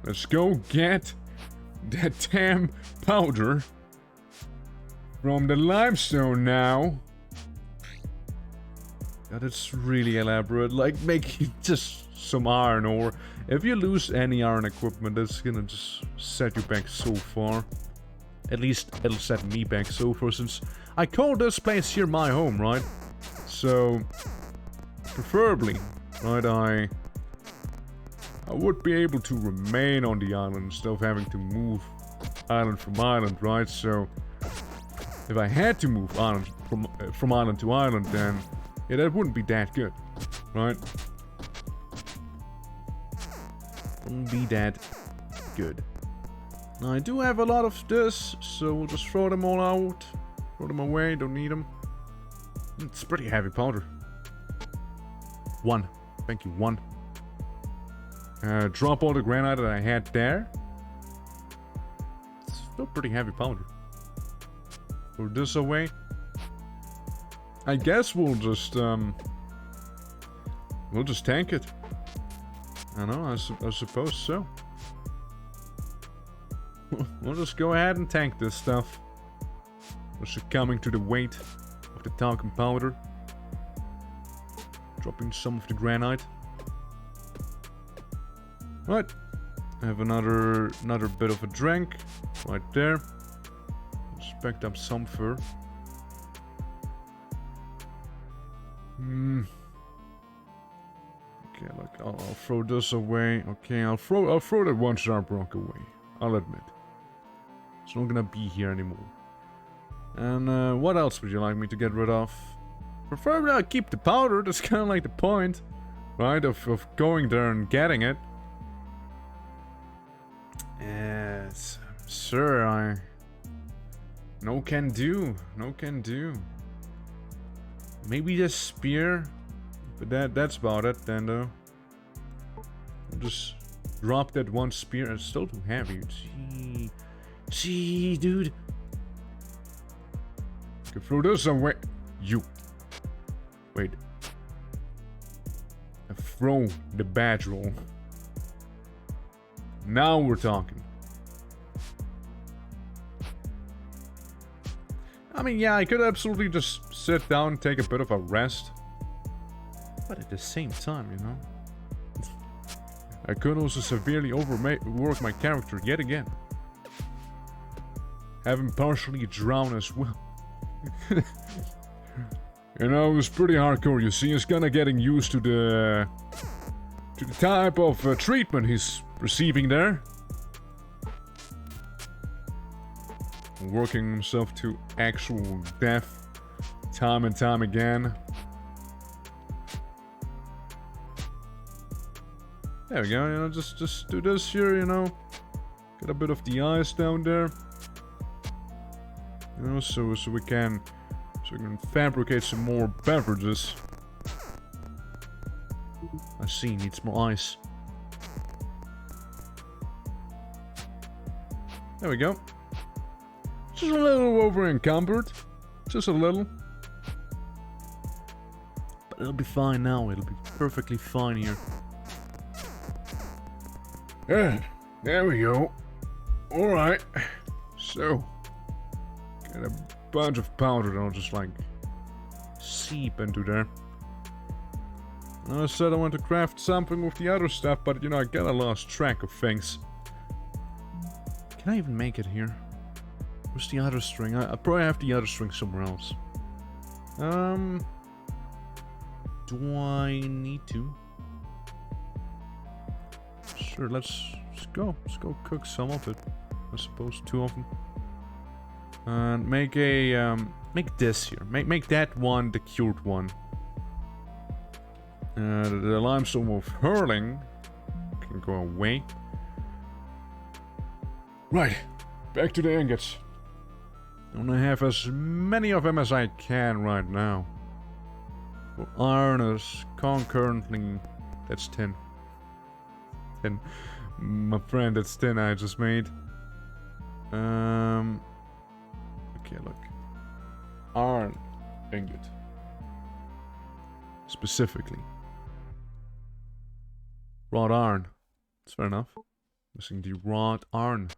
Let's go get that damn powder from the limestone now. That is really elaborate. Like, making just some iron ore. If you lose any iron equipment, that's gonna just set you back so far. At least it'll set me back so far, since I call this place here my home, right? So, preferably, right, I would be able to remain on the island instead of having to move island from island, right? So, if I had to move island from island to island, then yeah, that wouldn't be that good, right? Wouldn't be that good. Now, I do have a lot of this, so we'll just throw them all out. Throw them away, don't need them. It's pretty heavy powder. 1. Thank you, 1. Drop all the granite that I had there. It's still pretty heavy powder. Throw this away. I guess we'll just tank it. I know, I suppose so. We'll just go ahead and tank this stuff. We're succumbing to the weight of the talcum powder. Dropping some of the granite. Right. I have another bit of a drink. Right there. Just packed up some fur. Okay, look, I'll throw this away. Okay, I'll throw that one sharp rock away. I'll admit. It's not gonna be here anymore. And what else would you like me to get rid of? Preferably I'll keep the powder. That's kind of like the point, right? Of going there and getting it. Yes, sir. No can do. No can do. Maybe the spear, but that's about it then, though. I'll just drop that one spear. It's still too heavy. Gee, dude. Can throw this away. You. Wait. Throw the badge roll. Now we're talking. I mean, yeah, I could absolutely just sit down and take a bit of a rest. But at the same time, you know, I could also severely overwork my character yet again. Have him partially drown as well. You know, it was pretty hardcore. You see, he's kinda getting used to the type of treatment he's receiving there. Working himself to actual death time and time again. There we go, you know, just do this here, you know. Get a bit of the ice down there. You know, so we can fabricate some more beverages. I see, needs more ice. There we go. Just a little over encumbered. Just a little. But it'll be fine now. It'll be perfectly fine here. Yeah, there we go. Alright. So, get a bunch of powder that'll just like seep into there. I said I want to craft something with the other stuff, but you know, I kinda lost track of things. Can I even make it here? Where's the other string? I probably have the other string somewhere else. Do I need to? Sure, let's go. Let's go cook some of it. I suppose 2 of them. And make a make this here. Make that one the cured one. The limestone of hurling can go away. Right, back to the ingots. I want to have as many of them as I can right now. For iron is concurrently... That's 10. 10. My friend, that's 10 I just made. Okay, look. Iron ingot. Specifically. Wrought iron. That's fair enough. Missing the wrought iron.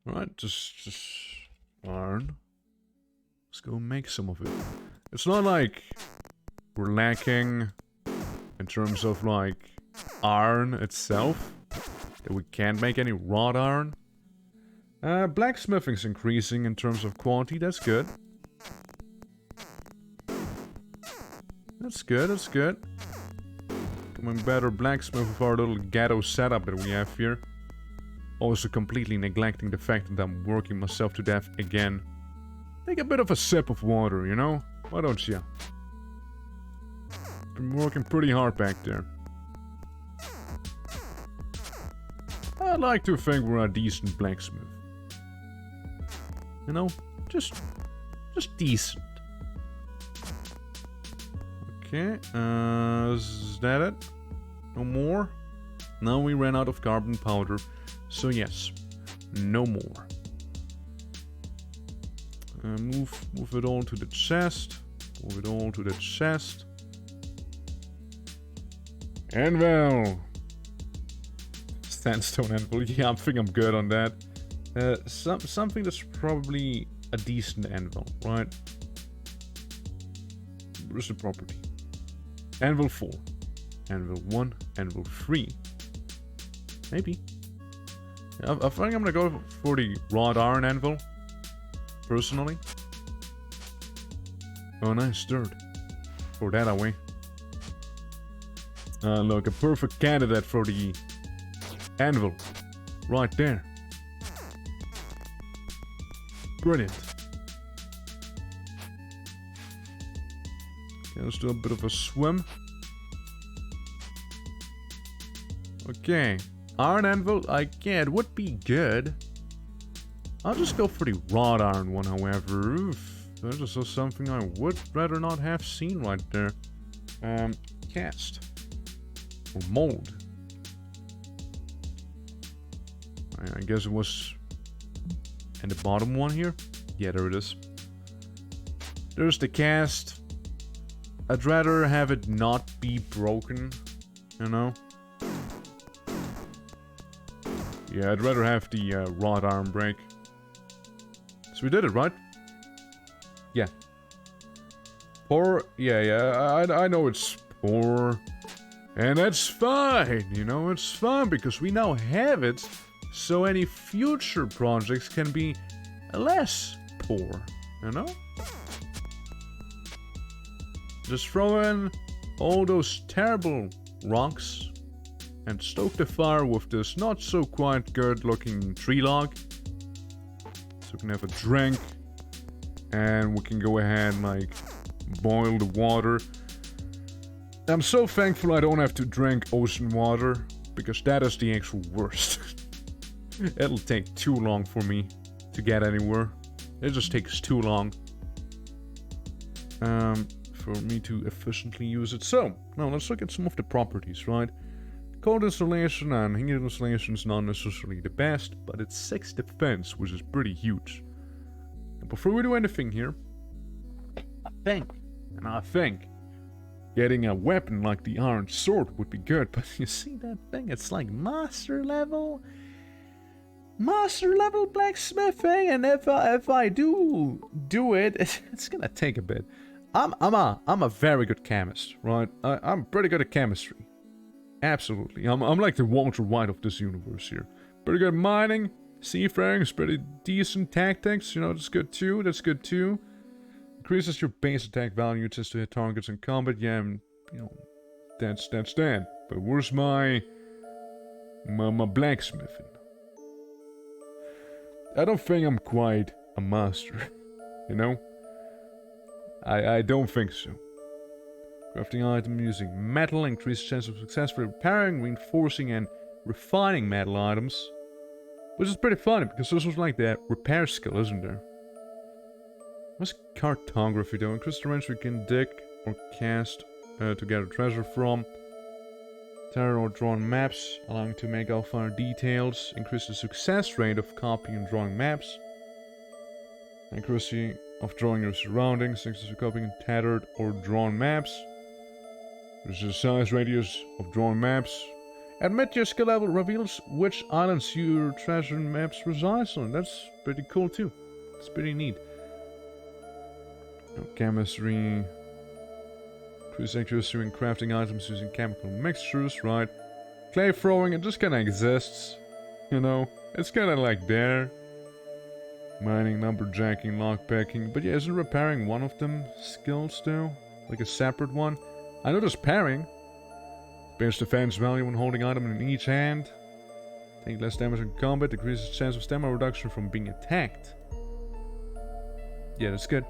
Alright, just iron. Let's go make some of it. It's not like we're lacking in terms of like iron itself. That we can't make any wrought iron. Blacksmithing's increasing in terms of quality, that's good. That's good, that's good. Becoming better blacksmith with our little ghetto setup that we have here. Also completely neglecting the fact that I'm working myself to death again. Take a bit of a sip of water, you know? Why don't you? Been working pretty hard back there. I'd like to think we're a decent blacksmith. You know? Just decent. Okay, is that it? No more? Now we ran out of carbon powder. So yes, no more. Move it all to the chest. Move it all to the chest. Anvil! Sandstone anvil. Yeah, I think I'm good on that. Something that's probably a decent anvil, right? Where's the property? Anvil 4. Anvil 1. Anvil 3. Maybe. Yeah, I think I'm gonna go for the wrought iron anvil. Personally. Oh, nice dirt. Throw that away. Look, a perfect candidate for the anvil. Right there. Brilliant. Okay, let's do a bit of a swim. Okay. Iron anvil, yeah, it would be good. I'll just go for the wrought iron one, however. Oof, that is just something I would rather not have seen right there. Cast. Or mold. I guess it was in the bottom one here. Yeah, there it is. There's the cast. I'd rather have it not be broken, you know? Yeah, I'd rather have the wrought iron break. So we did it, right? Yeah. Poor, yeah, I know it's poor. And that's fine, you know, it's fine because we now have it. So any future projects can be less poor, you know? Just throw in all those terrible rocks and stoke the fire with this not so quite good looking tree log. So we can have a drink and we can go ahead and like boil the water. I'm so thankful I don't have to drink ocean water because that is the actual worst. It'll take too long for me to get anywhere. It just takes too long for me to efficiently use it. So, now let's look at some of the properties, right? Cold installation and heat installation is not necessarily the best, but it's 6 defense, which is pretty huge. And before we do anything here, I think getting a weapon like the iron sword would be good, but you see that thing? It's like master level blacksmithing, and if I do it, it's gonna take a bit. I'm a very good chemist, right? I'm pretty good at chemistry. Absolutely. I'm like the Walter White of this universe here. Pretty good at mining, seafaring is pretty decent tactics, you know, that's good too. Increases your base attack value just to hit targets in combat, yeah, and, you know, that's that. But where's my blacksmithing? I don't think I'm quite a master, you know? I don't think so. Crafting item using metal, increased chance of success for repairing, reinforcing, and refining metal items. Which is pretty funny, because this was like the repair skill, isn't there? What's cartography though? Increase the range we can dig or cast to gather treasure from. Tarot or drawn maps, allowing to make out finer details. Increase the success rate of copying and drawing maps. Accuracy of drawing your surroundings, thanks to copying tattered or drawn maps. There's the size radius of drawn maps. Admit your skill level reveals which islands your treasure maps resides on. That's pretty cool too. It's pretty neat. Chemistry. Increase accuracy in crafting items using chemical mixtures, right? Clay throwing, it just kinda exists. You know, it's kinda like there. Mining, lumberjacking, lockpicking. But yeah, isn't repairing one of them skills though? Like a separate one? I know there's pairing. Base defense value when holding item in each hand. Take less damage in combat, decreases chance of stamina reduction from being attacked. Yeah, that's good.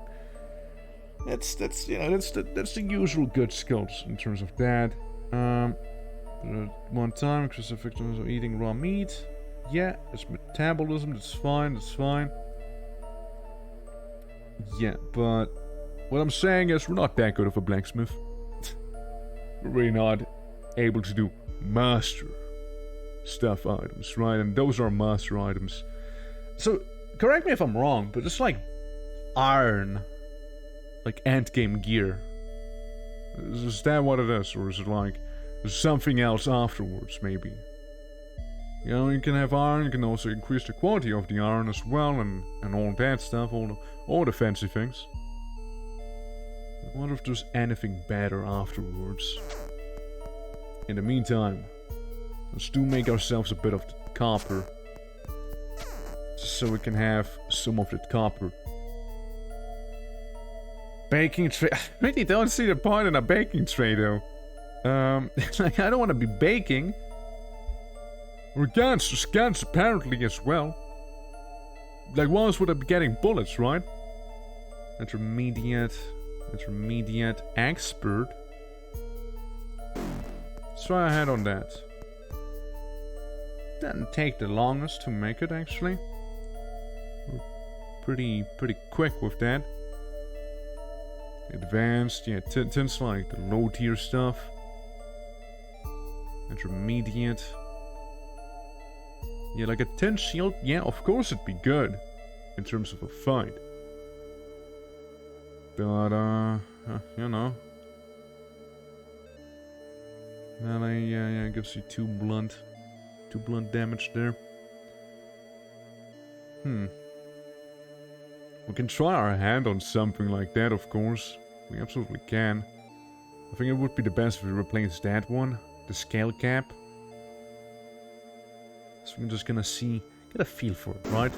That's the usual good skills in terms of that. One time, increase the effectiveness of eating raw meat. Yeah, it's metabolism, that's fine, Yeah, but what I'm saying is we're not that good of a blacksmith. We're really not able to do master stuff items, right? And those are master items. So, correct me if I'm wrong, but it's like iron. Like endgame gear. Is that what it is? Or is it like there's something else afterwards, maybe? You know, you can have iron, you can also increase the quality of the iron as well, and all that stuff, all the fancy things. I wonder if there's anything better afterwards. In the meantime, let's do make ourselves a bit of the copper. Just so we can have some of that copper. Baking tray. I really don't see the point in a baking tray though. Like, I don't want to be baking. Or guns. There's guns apparently as well. Like, once would I be getting bullets, right? Intermediate, expert. Let's try ahead on that. Didn't take the longest to make it actually. We're pretty quick with that. Advanced, yeah, tends like the low tier stuff. Intermediate. Yeah, like a 10 shield, yeah, of course it'd be good. In terms of a fight. But, you know. Melee, yeah, gives you 2 blunt damage there. We can try our hand on something like that, of course. We absolutely can. I think it would be the best if we replace that one. The scale cap. So we're just gonna see, get a feel for it, right?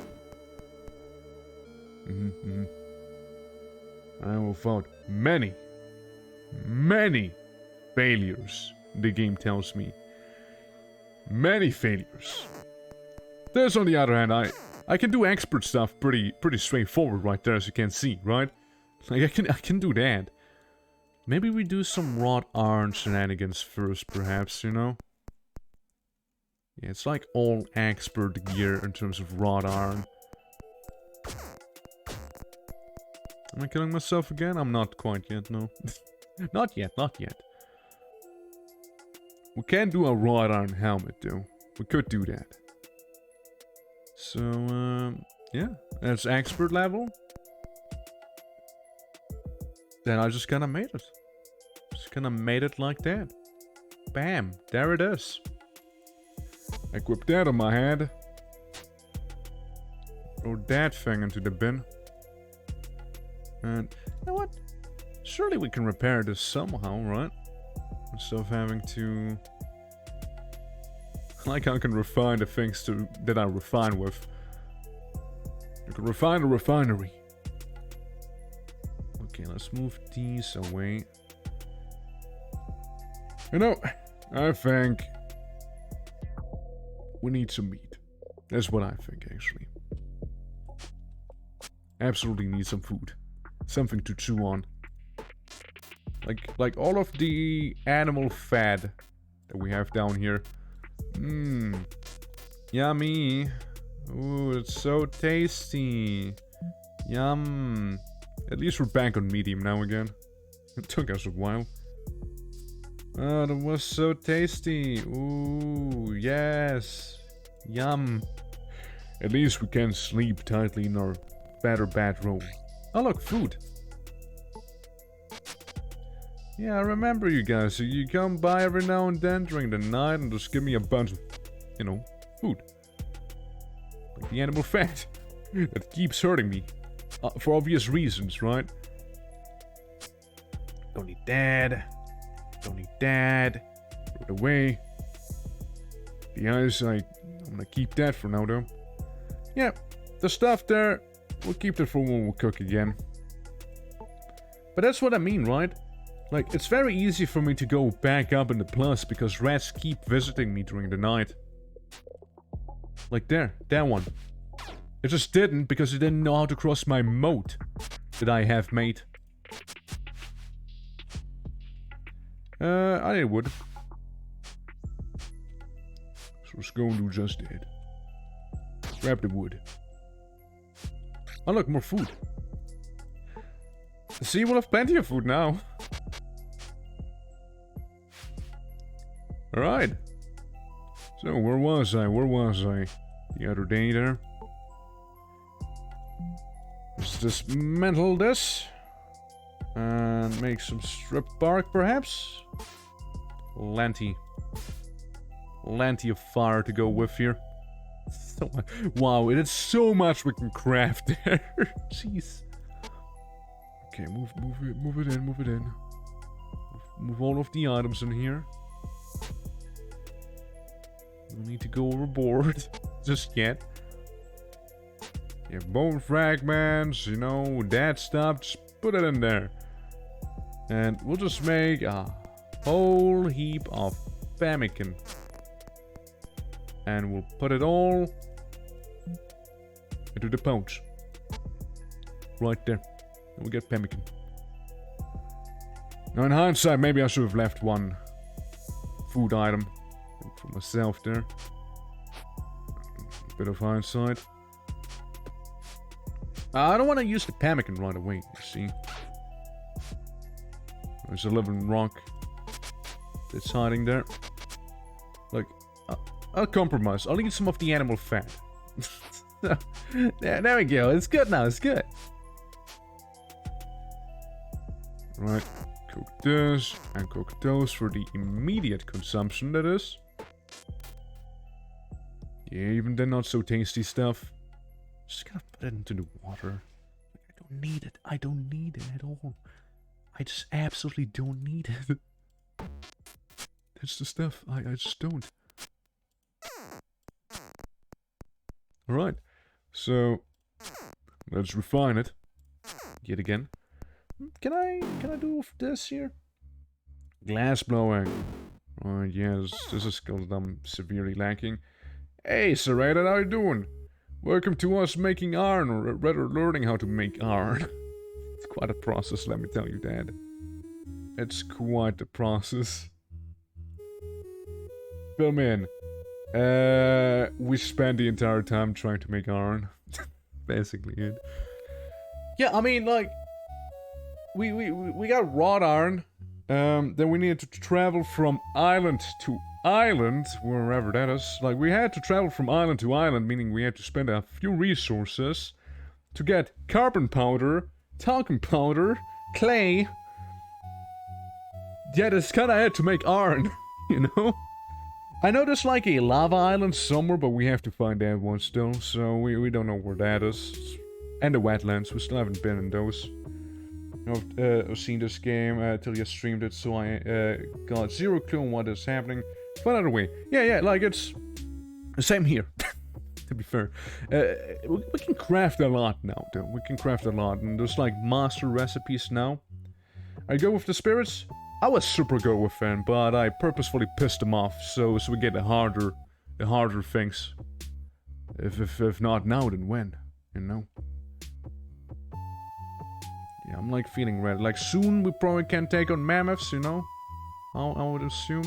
I will vote many failures, the game tells me. Many failures. This, on the other hand, I can do expert stuff pretty straightforward right there, as you can see, right? Like, I can do that. Maybe we do some wrought iron shenanigans first, perhaps, you know? Yeah, it's like all expert gear in terms of wrought iron. Am I killing myself again? I'm not quite yet, no. Not yet. We can do a wrought iron helmet, though. We could do that. So, yeah, that's expert level. Then I just kinda made it. Just kinda made it like that. Bam, there it is. Equip that on my head. Throw that thing into the bin. And, you know what? Surely we can repair this somehow, right? Instead of having to... Like I can refine the things that I refine with. You can refine a refinery. Okay, let's move these away. You know, I think we need some meat. That's what I think, actually. Absolutely need some food. Something to chew on. Like all of the animal fat that we have down here. Yummy. Ooh, it's so tasty. Yum. At least we're back on medium now again. It took us a while. Oh, that was so tasty. Ooh, yes. Yum. At least we can sleep tightly in our better bedroom. Oh, look, food. Yeah, I remember you guys. So you come by every now and then during the night and just give me a bunch of, you know, food. Like the animal fat. That keeps hurting me. For obvious reasons, right? Don't need that. Don't need that. Throw it away. The ice, I'm gonna keep that for now, though. Yeah, the stuff there, we'll keep that for when we cook again. But that's what I mean, right? Like, it's very easy for me to go back up in the plus because rats keep visiting me during the night. Like there, that one. It just didn't because it didn't know how to cross my moat that I have made. I would. So let's go and do just that. Grab the wood. Oh look, more food. See, we'll have plenty of food now. Alright. So, where was I? The other day there. Let's dismantle this. And make some strip bark, perhaps? Plenty of fire to go with here. So, wow, it is so much we can craft there. Jeez. Okay, move it in. Move all of the items in here. Don't need to go overboard just yet. Yeah, bone fragments, you know, that stuff, just put it in there. And we'll just make a whole heap of pemmican. And we'll put it all into the pouch. Right there. And we get pemmican. Now in hindsight, maybe I should have left one food item for myself there. Bit of hindsight. I don't want to use the pemmican right away, you see. There's a living rock that's hiding there. Like, I'll compromise. I'll eat some of the animal fat. There we go. It's good now. It's good. Right. Cook this and cook those for the immediate consumption, that is. Yeah, even the not so tasty stuff. Just gotta put it into the water. I don't need it. I don't need it at all. I just absolutely don't need it. That's the stuff. I just don't. Alright. So let's refine it. Yet again. Can I do this here? Glass blowing. Right, yes, this is skills that I'm severely lacking. Hey, Serrated, how you doing? Welcome to us making iron, or rather learning how to make iron. It's quite a process, let me tell you that. It's quite a process. Fill me in. We spent the entire time trying to make iron. Basically it. Yeah, I mean, like, we got wrought iron. Then we needed to travel from island to island, wherever that is. Like, we had to travel from island to island, meaning we had to spend a few resources to get carbon powder, talcum powder, clay. Yeah, that's kinda it to make iron, you know? I know there's like a lava island somewhere, but we have to find that one still, so we don't know where that is. And the wetlands, we still haven't been in those. I've seen this game till you streamed it, so I got zero clue on what is happening. But either way, yeah, like it's the same here. To be fair, we can craft a lot now, though. We can craft a lot, and there's like master recipes now. I go with the spirits. I was super good with them, but I purposefully pissed them off, so we get the harder things. If not now, then when? You know. Yeah, I'm like feeling ready. Like soon we probably can take on mammoths, you know? I would assume.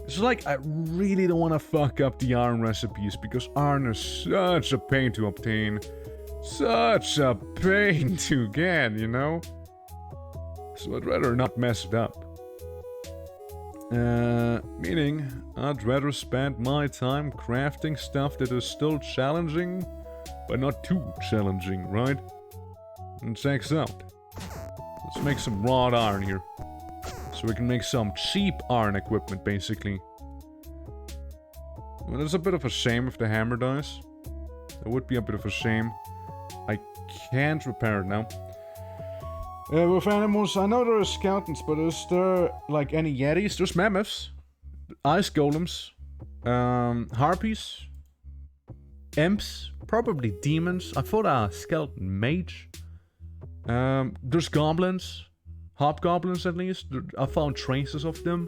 It's like, I really don't want to fuck up the iron recipes, because iron is such a pain to obtain. Such a pain to get, you know? So I'd rather not mess it up. Meaning, I'd rather spend my time crafting stuff that is still challenging, but not too challenging, right? And checks out. Let's make some wrought iron here. So we can make some cheap iron equipment, basically. Well, it's a bit of a shame if the hammer dies. It would be a bit of a shame. I can't repair it now. With animals, I know there are skeletons, but is there, like, any yetis? There's mammoths. Ice golems. Harpies. Imps. Probably demons. I thought a skeleton mage. There's goblins. Hobgoblins, at least. I found traces of them.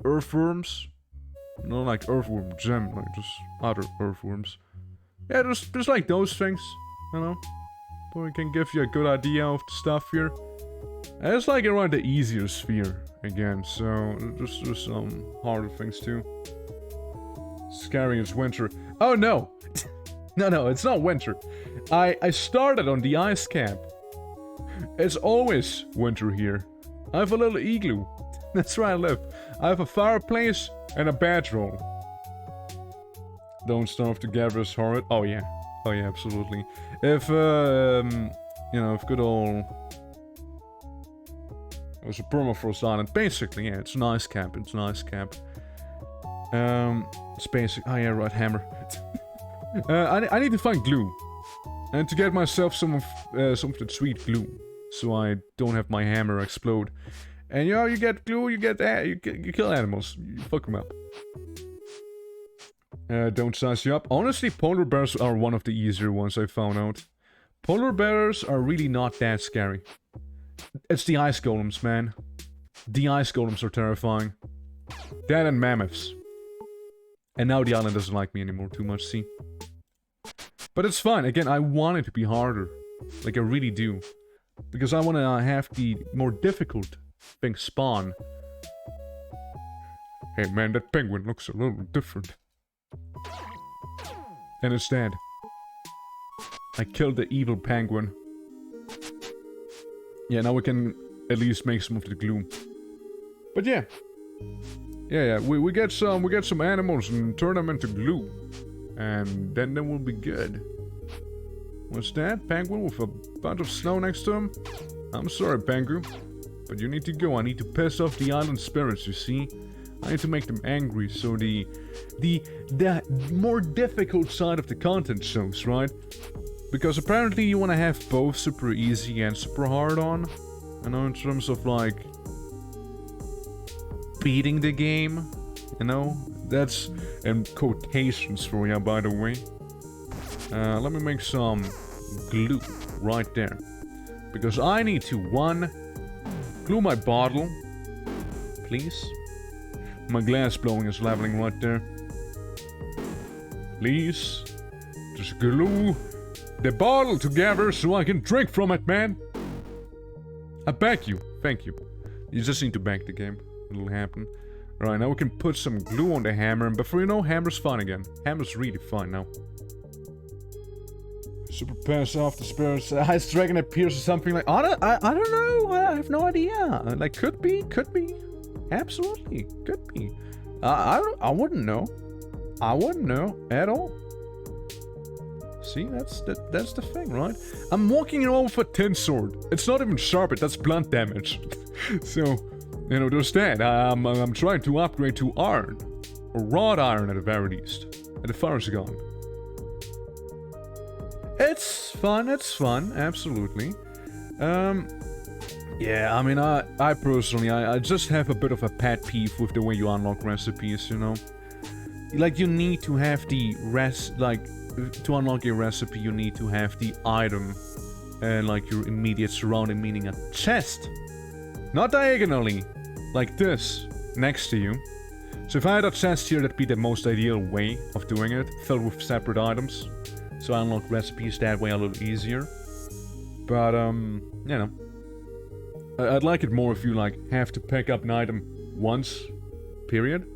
Earthworms. Not like earthworm gem, like just other earthworms. Yeah, there's like those things, you know. But we can give you a good idea of the stuff here. And it's like around the easier sphere again, so there's some harder things too. Scary as winter. Oh no! No, it's not winter. I started on the ice cap. It's always winter here. I have a little igloo. That's where I live. I have a fireplace and a bedroll. Don't starve together is horrid. Oh yeah, absolutely. If you know, if good old it was a permafrost island, basically, yeah, it's an ice cap. It's basic. Oh yeah, right, hammer. I need to find glue, and to get myself some of the sweet glue, so I don't have my hammer explode. And you know, you get glue, you kill animals, you fuck them up. Don't size you up. Honestly, polar bears are one of the easier ones I found out. Polar bears are really not that scary. It's the ice golems, man. The ice golems are terrifying. That and mammoths. And now the island doesn't like me anymore too much, see? But it's fine. Again, I want it to be harder. Like, I really do. Because I want to have the more difficult things spawn. Hey man, that penguin looks a little different. And it's dead. I killed the evil penguin. Yeah, now we can at least make some of the glue. But yeah. We get some animals and turn them into glue. And then we'll be good. What's that? Penguin with a bunch of snow next to him? I'm sorry, penguin. But you need to go. I need to piss off the island spirits, you see? I need to make them angry, so the more difficult side of the content shows, right? Because apparently you want to have both super easy and super hard on. You know, in terms of, like, beating the game. You know? That's in quotations for you, by the way. Let me make some glue right there. Because I need to, one, glue my bottle. Please. My glass blowing is leveling right there. Please. Just glue the bottle together so I can drink from it, man. I beg you. Thank you. You just need to beg the game. It'll happen. Alright, now we can put some glue on the hammer. And before you know, hammer's fun again. Hammer's really fun now. Super pass off the spirits. Ice dragon appears or something like... I don't know. I have no idea. Like, could be. Absolutely. Could be. I wouldn't know. I wouldn't know at all. See, that's the thing, right? I'm walking around with a tin sword. It's not even sharpened, that's blunt damage. So, you know, there's that. I'm trying to upgrade to iron. Or wrought iron at the very least. And the fire's gone. It's fun, absolutely. Yeah, I mean, I personally, I just have a bit of a pet peeve with the way you unlock recipes, you know? Like, you need to have the to unlock a recipe, you need to have the item and, like, your immediate surrounding, meaning a chest. Not diagonally, like this, next to you. So if I had a chest here, that'd be the most ideal way of doing it, filled with separate items. So I unlock recipes that way a little easier. But, you know. I'd like it more if you, like, have to pick up an item once, period.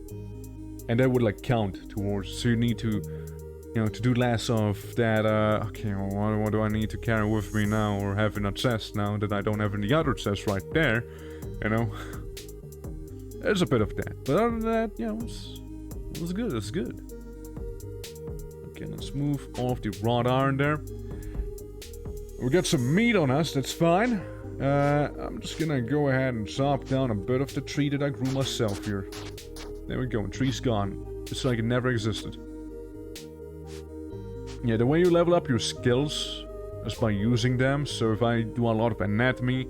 And that would, like, count towards, so you need to, you know, to do less of that, okay, well, what do I need to carry with me now, or have in a chest now that I don't have in the other chest right there, you know? There's a bit of that, but other than that, you know, it's good, it's good. Okay, let's move all of the wrought iron there. We got some meat on us, that's fine. I'm just gonna go ahead and chop down a bit of the tree that I grew myself here. There we go, and tree's gone. Just like it never existed. Yeah, the way you level up your skills is by using them. So if I do a lot of anatomy,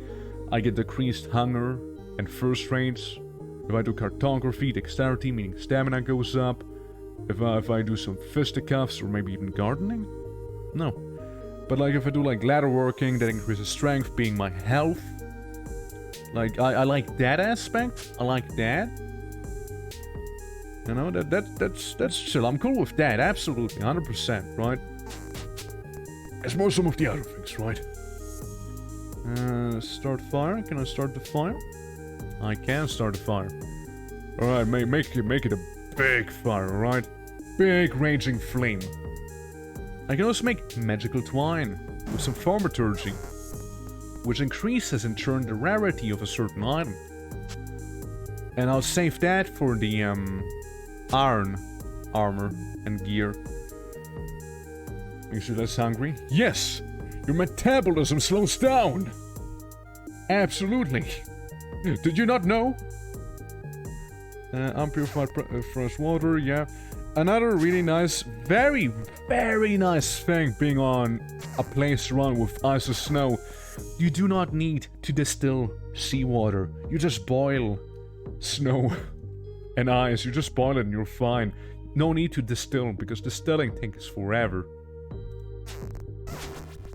I get decreased hunger and first rates. If I do cartography, dexterity, meaning stamina goes up. If I do some fisticuffs or maybe even gardening? No. But like if I do like ladderworking, that increases strength, being my health. Like I like that aspect. I like that. You know, that's chill. I'm cool with that, absolutely, 100%, right? It's more some of the other things, right? Start fire. Can I start the fire? I can start the fire. Alright, make it a big fire, alright? Big raging flame. I can also make magical twine with some thaumaturgy, which increases in turn the rarity of a certain item. And I'll save that for the iron armor and gear. Makes you less hungry? Yes! Your metabolism slows down! Absolutely! Did you not know? Unpurified fresh water, yeah. Another really nice, very, very nice thing being on a place surrounded with ice or snow. You do not need to distill seawater. You just boil snow and ice. You just boil it and you're fine. No need to distill, because distilling takes forever.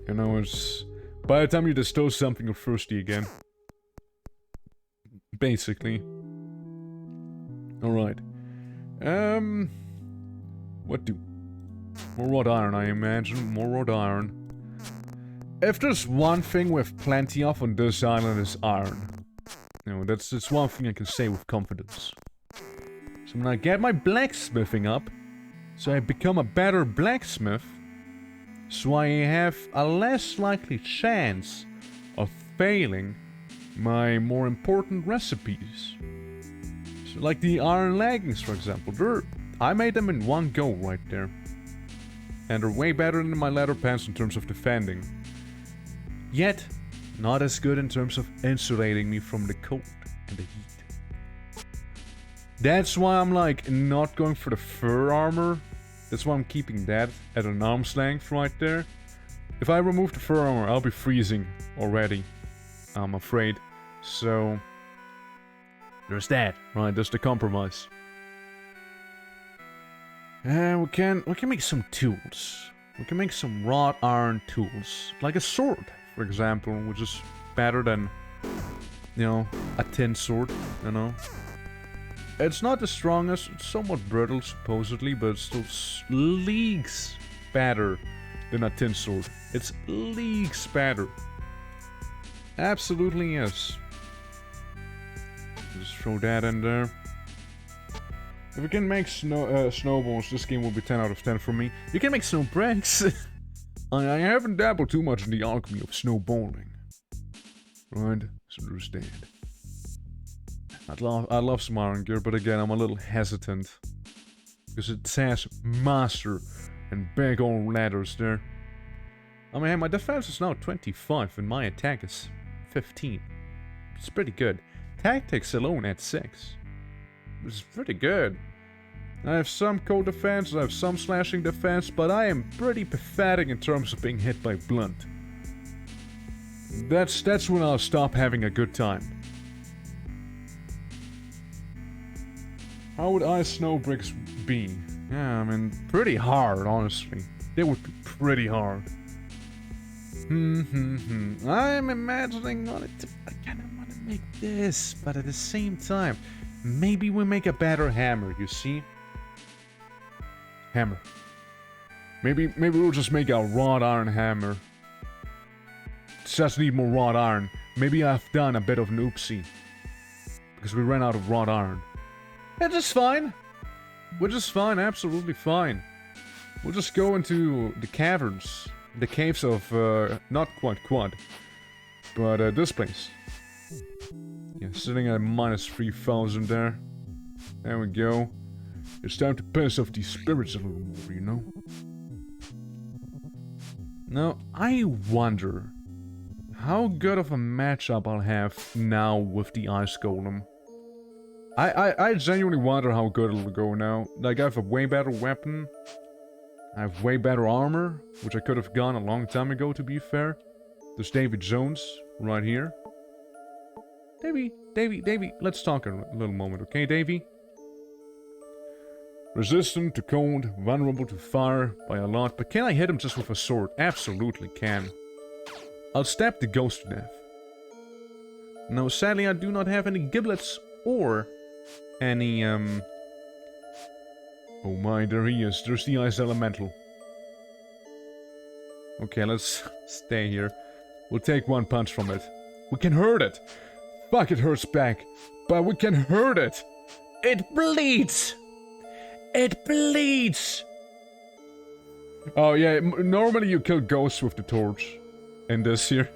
You know, it's... by the time you distill something, you're thirsty again. Basically. Alright. What do? More wrought iron, I imagine. More wrought iron. If there's one thing we have plenty of on this island, is iron. You know, that's one thing I can say with confidence. So when I get my blacksmithing up, so I become a better blacksmith, so I have a less likely chance of failing my more important recipes. So like the iron leggings, for example. I made them in one go right there. And they're way better than my leather pants in terms of defending. Yet, not as good in terms of insulating me from the cold and the heat. That's why I'm like not going for the fur armor. That's why I'm keeping that at an arm's length right there. If I remove the fur armor, I'll be freezing already, I'm afraid. So there's that, right? There's the compromise. And we can make some tools. We can make some wrought iron tools, like a sword, for example, which is better than, you know, a tin sword. You know, it's not the strongest. It's somewhat brittle, supposedly, but it's still leagues better than a tin sword. It's leagues better. Absolutely yes. Just throw that in there. If we can make snowballs, this game will be 10 out of 10 for me. You can make snow bricks. I haven't dabbled too much in the alchemy of snowballing. Right? So there's that. I'd love some iron gear, but again, I'm a little hesitant. Because it says master and big old letters there. I mean, my defense is now 25 and my attack is 15. It's pretty good. Tactics alone at 6. This is pretty good. I have some cold defense, I have some slashing defense, but I am pretty pathetic in terms of being hit by blunt. That's when I'll stop having a good time. How would ice snow bricks be? Yeah, I mean, pretty hard, honestly. They would be pretty hard. I'm imagining on it. I kind of want to make this, but at the same time, maybe we make a better hammer, you see? Hammer. Maybe we'll just make a wrought iron hammer. just need more wrought iron. Maybe I've done a bit of an oopsie. Because we ran out of wrought iron. It's just fine. We're just fine, absolutely fine. We'll just go into the caverns. The caves of, not quite quad. But, this place. Yeah, sitting at minus 3,000 there. There we go. It's time to piss off these spirits a little more, you know? Now, I wonder how good of a matchup I'll have now with the Ice Golem. I genuinely wonder how good it'll go now. Like, I have a way better weapon. I have way better armor, which I could have gone a long time ago, to be fair. There's Davy Jones, right here. Davy, let's talk a little moment, okay, Davy? Resistant to cold, vulnerable to fire by a lot, but can I hit him just with a sword? Absolutely can. I'll stab the ghost to death. No, sadly I do not have any giblets or any, Oh my, there he is. There's the ice elemental. Okay, let's stay here. We'll take one punch from it. We can hurt it! Fuck, it hurts back. But we can hurt it! It bleeds! It bleeds! Oh yeah, normally you kill ghosts with the torch. In this here.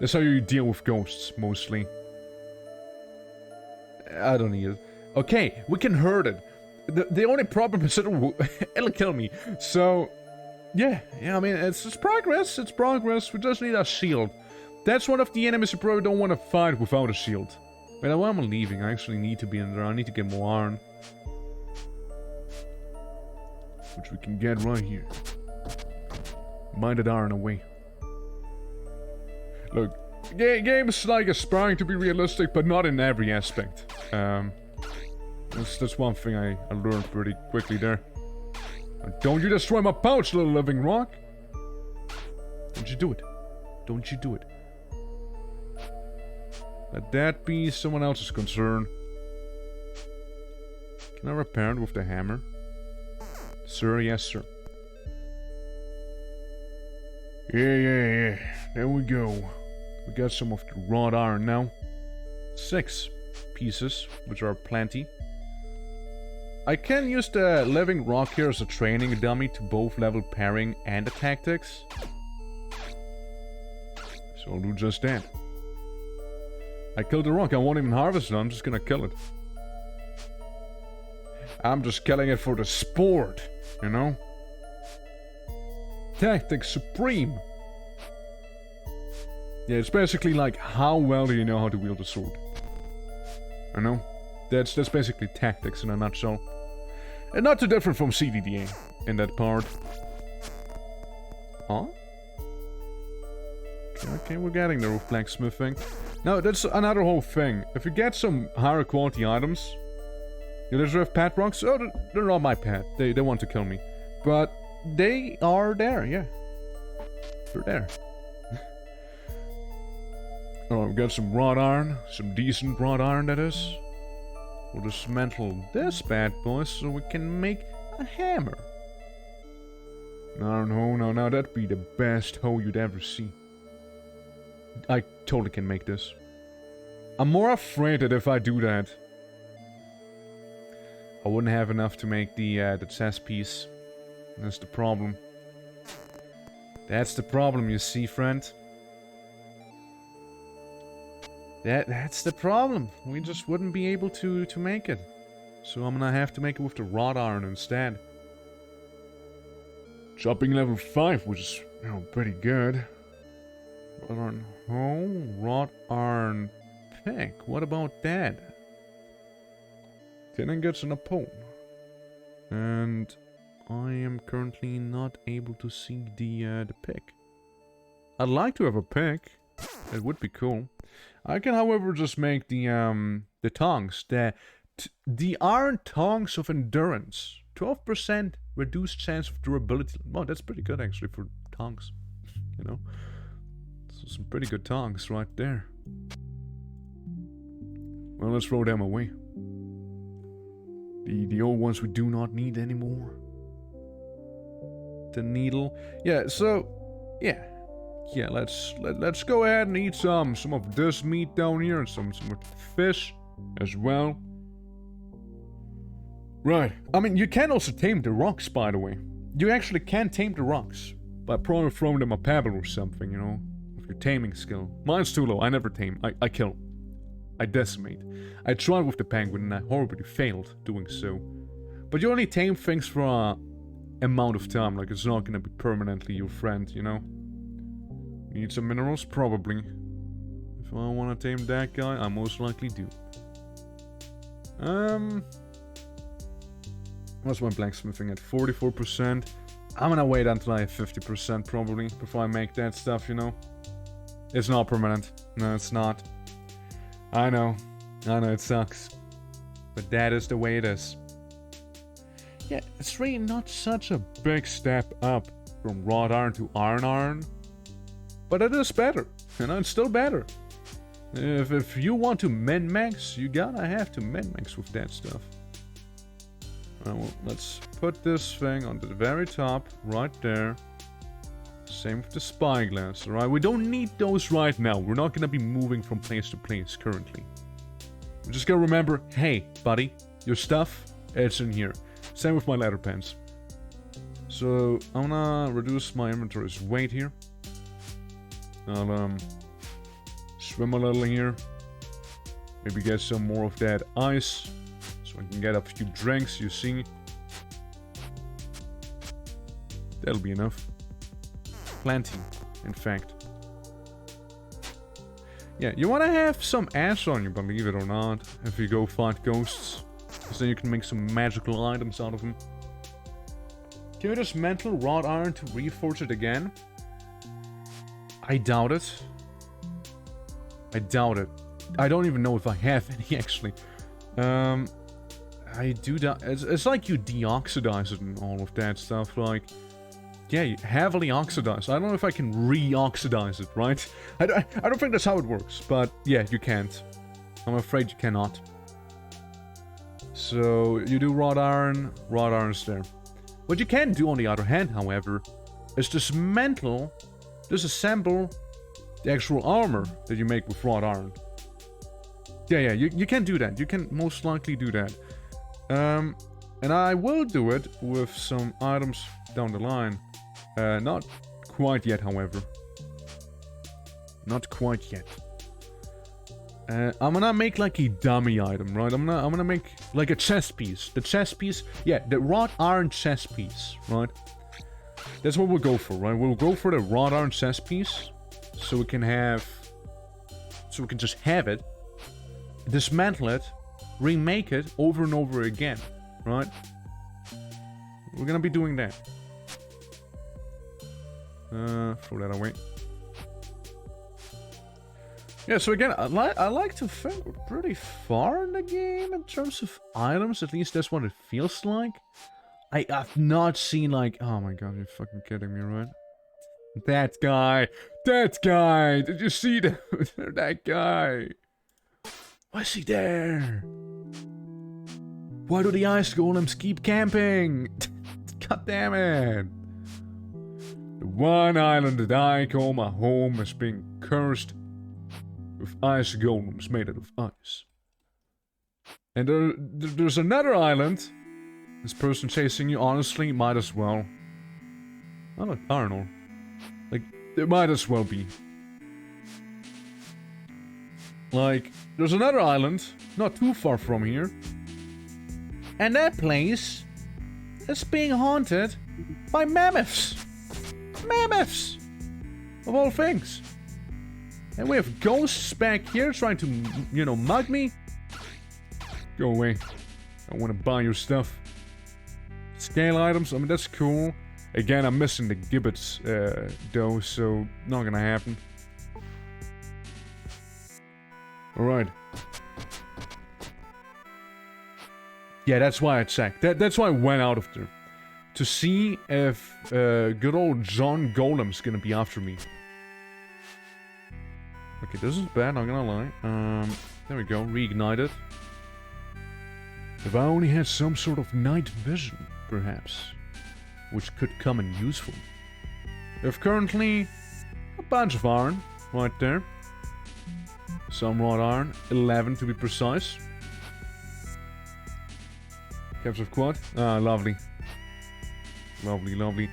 That's how you deal with ghosts, mostly. I don't need it. Okay, we can hurt it. The only problem is it'll kill me. So, yeah, I mean, it's progress, it's progress. We just need a shield. That's one of the enemies you probably don't want to fight without a shield. But while I'm leaving, I actually need to be in there. I need to get more iron. Which we can get right here. Minded iron away. Look, games like aspiring to be realistic, but not in every aspect. That's one thing I learned pretty quickly there. Don't you destroy my pouch, little living rock! Don't you do it. Don't you do it. Let that be someone else's concern. Can I repair it with the hammer? Sir, yes, sir. Yeah. There we go. We got some of the wrought iron now. 6 pieces, which are plenty. I can use the living rock here as a training dummy to both level parrying and the tactics. So I'll do just that. I killed the rock, I won't even harvest it, I'm just gonna kill it. I'm just killing it for the sport, you know? Tactics supreme! Yeah, it's basically like, how well do you know how to wield a sword? I know? That's basically tactics in a nutshell. And not too different from CDDA in that part. Huh? Okay, we're getting there with blacksmithing. Now, that's another whole thing. If you get some higher quality items... You deserve pet rocks? Oh, they're not my pet. They want to kill me. But they are there, yeah. They're there. Oh, we've got some wrought iron. Some decent wrought iron, that is. We'll dismantle this bad boy so we can make a hammer. No, that'd be the best hoe you'd ever see. I totally can make this. I'm more afraid that if I do that, I wouldn't have enough to make the chess piece. That's the problem. That's the problem, you see, friend. That's the problem. We just wouldn't be able to make it. So I'm gonna have to make it with the wrought iron instead. Chopping level 5, which is, you know, pretty good. Wrought iron hoe, wrought iron pick. What about that? 10 ingots and a pole. And I am currently not able to see the pick. I'd like to have a pick. It would be cool. I can, however, just make the tongs. The iron tongs of endurance. 12% reduced chance of durability. Wow, that's pretty good actually for tongs. You know? So some pretty good tongs right there. Well, let's throw them away. The old ones we do not need anymore. The needle. Yeah, so... Yeah. yeah, let's go ahead and eat some of this meat down here and some fish as well. Right. I mean, you can also tame the rocks, by the way. You actually can tame the rocks by probably throwing them a pebble or something, you know, with your taming skill. Mine's too low. I never tame. I kill. I decimate. I tried with the penguin and I horribly failed doing so. But you only tame things for a amount of time. Like, it's not gonna be permanently your friend, you know. Need some minerals? Probably. If I want to tame that guy, I most likely do. What's my blacksmithing at? 44%. I'm gonna wait until I have 50% probably before I make that stuff, you know. It's not permanent. No, it's not. I know it sucks. But that is the way it is. Yeah, it's really not such a big step up from wrought iron to iron. But it is better. You know, it's still better. If you want to min-max, you gotta have to min-max with that stuff. Well, let's put this thing on the very top, right there. Same with the spyglass, alright? We don't need those right now. We're not gonna be moving from place to place currently. We're just gonna remember, hey, buddy, your stuff, it's in here. Same with my leather pants. So, I'm gonna reduce my inventory's weight here. I'll, swim a little here. Maybe get some more of that ice. So I can get a few drinks, you see. That'll be enough. Plenty, in fact. Yeah, you want to have some ash on you, believe it or not, if you go fight ghosts. Because then you can make some magical items out of them. Can you dismantle wrought iron to reforge it again? I doubt it. I doubt it. I don't even know if I have any, actually. I do that. It's like you deoxidize it and all of that stuff. Like, yeah, you heavily oxidize. I don't know if I can re-oxidize it, right? I don't think that's how it works. But yeah, you can't. I'm afraid you cannot. So you do wrought iron's there. What you can do on the other hand, however, is disassemble the actual armor that you make with wrought iron. Yeah, you can do that. You can most likely do that. And I will do it with some items down the line. Not quite yet, however. Not quite yet. I'm gonna make like a dummy item, right? I'm gonna make like a chest piece. The chest piece, yeah, the wrought iron chest piece, right? That's what we'll go for, right? We'll go for the wrought iron chest piece, so we can just have it, dismantle it, remake it over and over again, right? We're gonna be doing that. Throw that away. Yeah, so again, I like to think we're pretty far in the game in terms of items. At least that's what it feels like. I've not seen like... Oh my god, you're fucking kidding me, right? That guy! Did you see that? That guy? Why is he there? Why do the ice golems keep camping? God damn it! The one island that I call my home is being cursed with ice golems made out of ice. And there's another island. This person chasing you, honestly, might as well. I don't know. Like, there might as well be. Like, there's another island, not too far from here. And that place is being haunted by mammoths. Mammoths! Of all things. And we have ghosts back here trying to, you know, mug me. Go away. I want to buy your stuff. Scale items, I mean, that's cool. Again, I'm missing the gibbets, though, so not gonna happen. Alright. Yeah, that's why I checked. That's why I went out of there. To see if good old John Golem's gonna be after me. Okay, this is bad, not gonna lie. There we go, reignited. If I only had some sort of night vision, perhaps, which could come in useful. If currently, bunch of iron right there. Some wrought iron, 11 to be precise. Caps of quad. Ah, lovely. Lovely, lovely.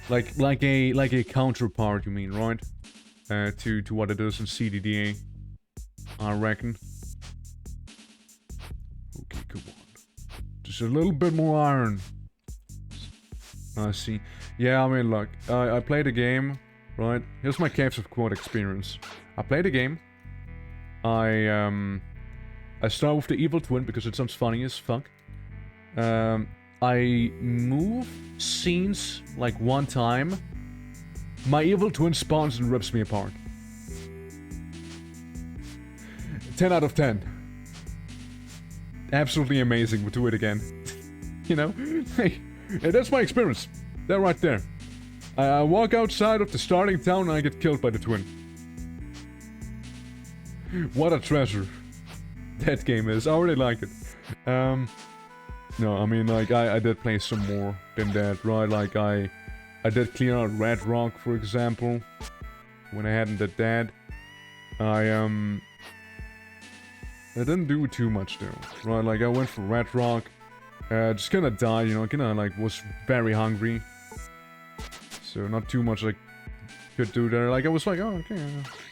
Like a counterpart, you mean, right? To what it is in CDDA, I reckon. Okay, come on. Just a little bit more iron. I see. Yeah, I mean, look, I played a game, right? Here's my Caves of Quad experience. I played a game. I start with the evil twin because it sounds funny as fuck. I move scenes like one time. My evil twin spawns and rips me apart. 10 out of 10. Absolutely amazing. We'll do it again. You know? Hey, that's my experience. That right there. I walk outside of the starting town and I get killed by the twin. What a treasure that game is. I already like it. No, I mean, like, I did play some more than that, right? Like, I did clear out Red Rock, for example, when I hadn't did that. I didn't do too much, though, right? Like, I went for Red Rock, just kinda died, you know, kinda, like, was very hungry. So, not too much I could do there. Like, I was like, oh, okay,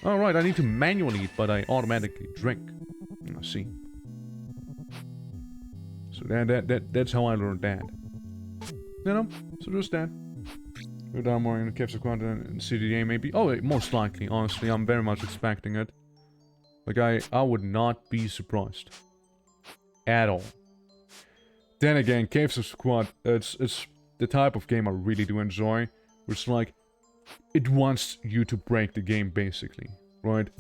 alright, I need to manually eat, but I automatically drink. I see. So that's how I learned that. You know? So just that. Go down more in the Caves of Quad and CDA maybe. Oh, most likely, honestly. I'm very much expecting it. Like, I would not be surprised. At all. Then again, Caves of Quad, it's the type of game I really do enjoy. Which, like, it wants you to break the game, basically. Right?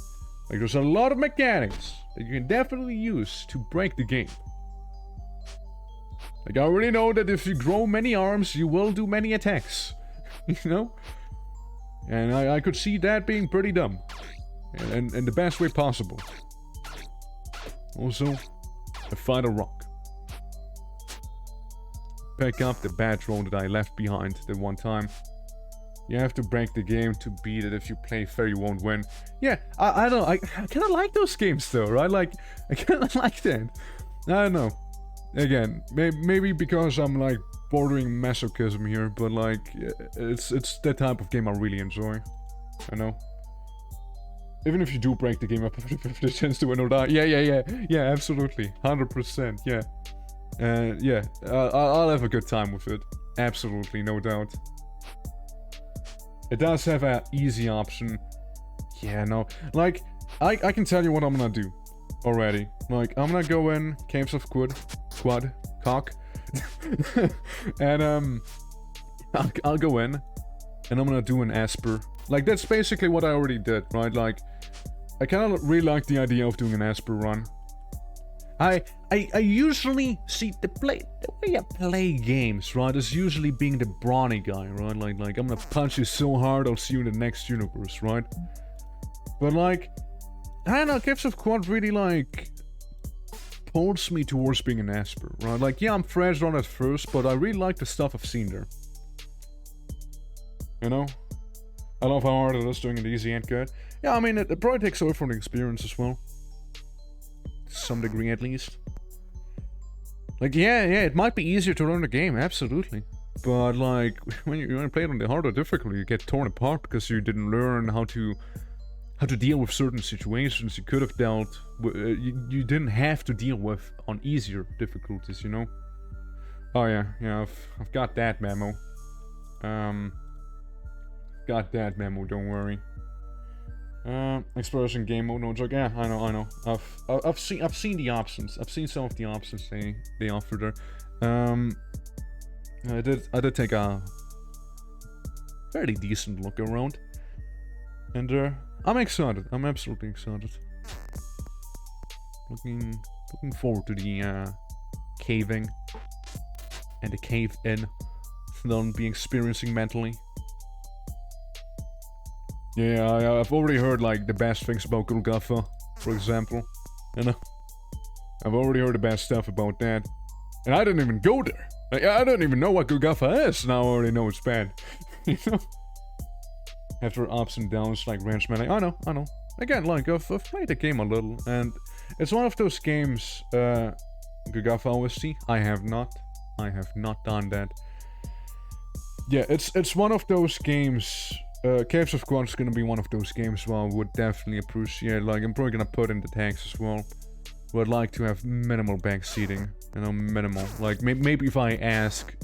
Like, there's a lot of mechanics that you can definitely use to break the game. Like, I already know that if you grow many arms, you will do many attacks. You know? And I could see that being pretty dumb. And the best way possible. Also, I find a rock. Pick up the bad drone that I left behind the one time. You have to break the game to beat it. If you play fair, you won't win. Yeah, I don't know. I kind of like those games, though, right? Like, I kind of like that. I don't know. Again, maybe because I'm, like, bordering masochism here, but, like, it's that type of game I really enjoy. I know. Even if you do break the game up, the chance to win or die. Yeah, absolutely. 100%, yeah. Yeah, I'll have a good time with it. Absolutely, no doubt. It does have an easy option. Yeah, no. Like, I can tell you what I'm gonna do already. Like, I'm gonna go in Caves of Quad, cock. And, I'll go in, and I'm gonna do an Esper. Like, that's basically what I already did, right? Like, I kind of really like the idea of doing an Esper run. I usually see the way I play games, right, is usually being the brawny guy, right? Like I'm gonna punch you so hard I'll see you in the next universe, right? But like, I don't know, Caves of Quad really like pulls me towards being an Esper, right? Like, yeah, I'm fresh on at first, but I really like the stuff I've seen there. You know? I love how hard it is doing it easy and good. Yeah, I mean, it probably takes away from the experience as well. To some degree, at least. Like, yeah, it might be easier to learn the game, absolutely. But, like, when you play it on the harder difficulty, you get torn apart because you didn't learn how to deal with certain situations you could have dealt with, you didn't have to deal with on easier difficulties, you know? Oh, yeah, I've got that memo. Got that memo, don't worry. Exploration game mode, no joke. Yeah, I know. I've seen the options. I've seen some of the options they offer there. I did take a fairly decent look around, and I'm excited. I'm absolutely excited. Looking forward to the caving and the cave in that I'll be experiencing mentally. Yeah, I've already heard, like, the best things about Golgotha, for example. You know? I've already heard the best stuff about that. And I didn't even go there. Like, I don't even know what Golgotha is, and I already know it's bad. You know? After ups and downs like ranch manning. I know. Again, like, I've played the game a little, and it's one of those games, Gagafa OST. I have not done that. Yeah, it's one of those games, Caves of God is gonna be one of those games where I would definitely appreciate, like, I'm probably gonna put in the tags as well. Would like to have minimal backseating, you know, minimal. Like, maybe if I ask,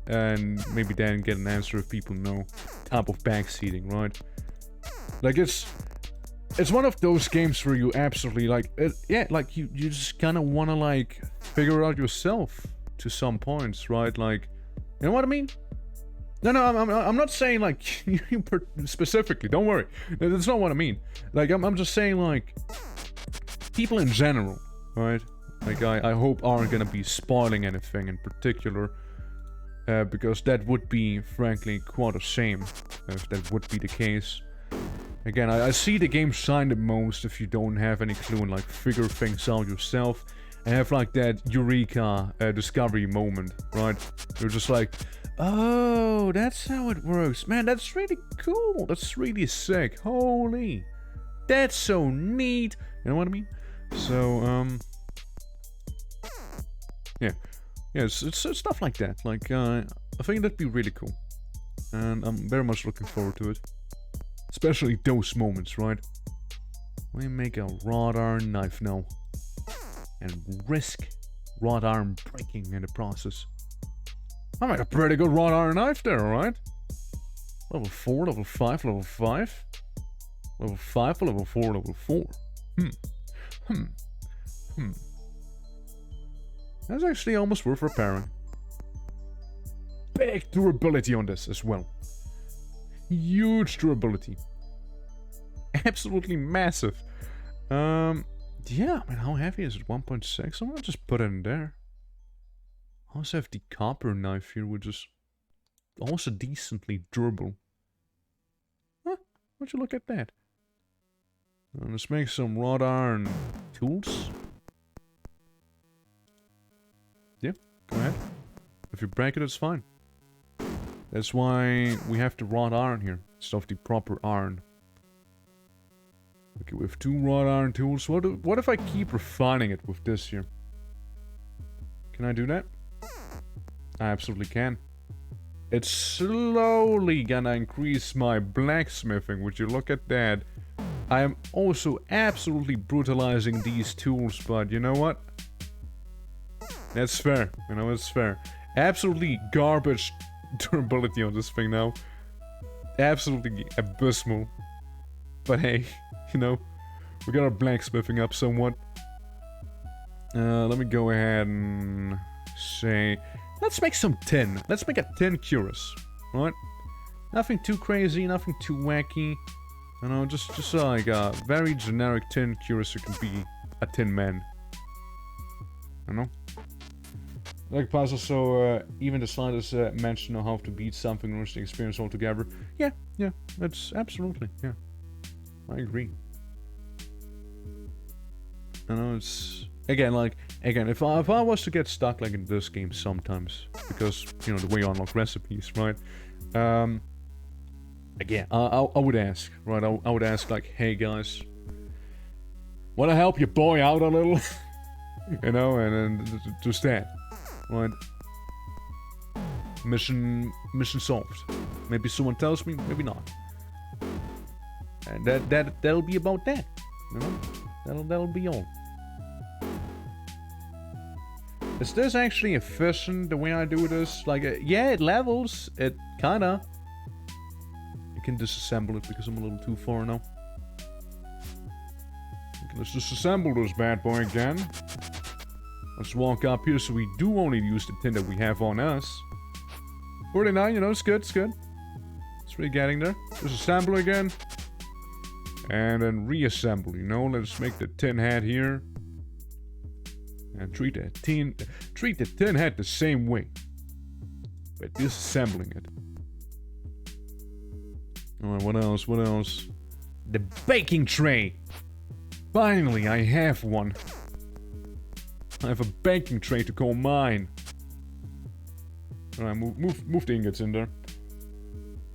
and maybe then get an answer if people know type of backseating, right? Like, it's one of those games where you absolutely, like, yeah, like, you just kind of want to, like, figure out yourself to some points, right? Like, you know what I mean? No, I'm not saying, like, you specifically, don't worry. That's not what I mean. Like, I'm just saying, like, people in general, right? Like, I hope aren't gonna be spoiling anything in particular, because that would be, frankly, quite a shame if that would be the case. Again, I see the game shine the most if you don't have any clue and, like, figure things out yourself and have, like, that eureka discovery moment, right? You're just like, oh, that's how it works. Man, that's really cool. That's really sick. Holy. That's so neat. You know what I mean? So, yeah. Yeah, it's stuff like that. Like, I think that'd be really cool. And I'm very much looking forward to it. Especially those moments, right? We make a wrought iron knife now. And risk wrought iron breaking in the process. I made a pretty good wrought iron knife there, alright? Level 4, level 5, level 5. Level 5, level 4, level 4. That's actually almost worth repairing. Big durability on this as well. Huge durability. Absolutely massive. Yeah, I mean, how heavy is it? 1.6? I'm gonna just put it in there. I also have the copper knife here, which is also decently durable. Huh? Would you look at that? Let's make some wrought iron tools. Yeah, go ahead. If you break it, it's fine. That's why we have the wrought iron here, instead of the proper iron. Okay, we have 2 wrought iron tools. What if I keep refining it with this here? Can I do that? I absolutely can. It's slowly gonna increase my blacksmithing. Would you look at that? I am also absolutely brutalizing these tools, but you know what? That's fair. You know, it's fair. Absolutely garbage durability on this thing now. Absolutely abysmal. But hey, you know, we got our blacksmithing up somewhat. Let me go ahead and say, let's make some tin. Let's make a tin cuirass, right? Nothing too crazy, nothing too wacky. You know, just like a very generic tin cuirass who can be a tin man. You know? Like puzzle, so even the slightest mention of how to beat something or the experience altogether. Yeah, that's absolutely, yeah. I agree. You know, it's again, if I was to get stuck like in this game sometimes, because you know the way you unlock recipes, right? Again, I would ask, right? I would ask like, hey guys, wanna help your boy out a little? You know, and then just that, right? Mission solved. Maybe someone tells me, maybe not. And that'll be about that. You know? That'll be all. Is this actually efficient the way I do this? Like, yeah, it levels. It kinda. You can disassemble it because I'm a little too far now. Okay, let's disassemble this bad boy again. Let's walk up here so we do only use the tin that we have on us. 49, you know, it's good, it's good. It's really getting there. Disassemble again. And then reassemble, you know, let's make the tin hat here. And treat the tin hat the same way. By disassembling it. Alright, what else? The baking tray! Finally, I have one. I have a baking tray to call mine. Alright, move the ingots in there.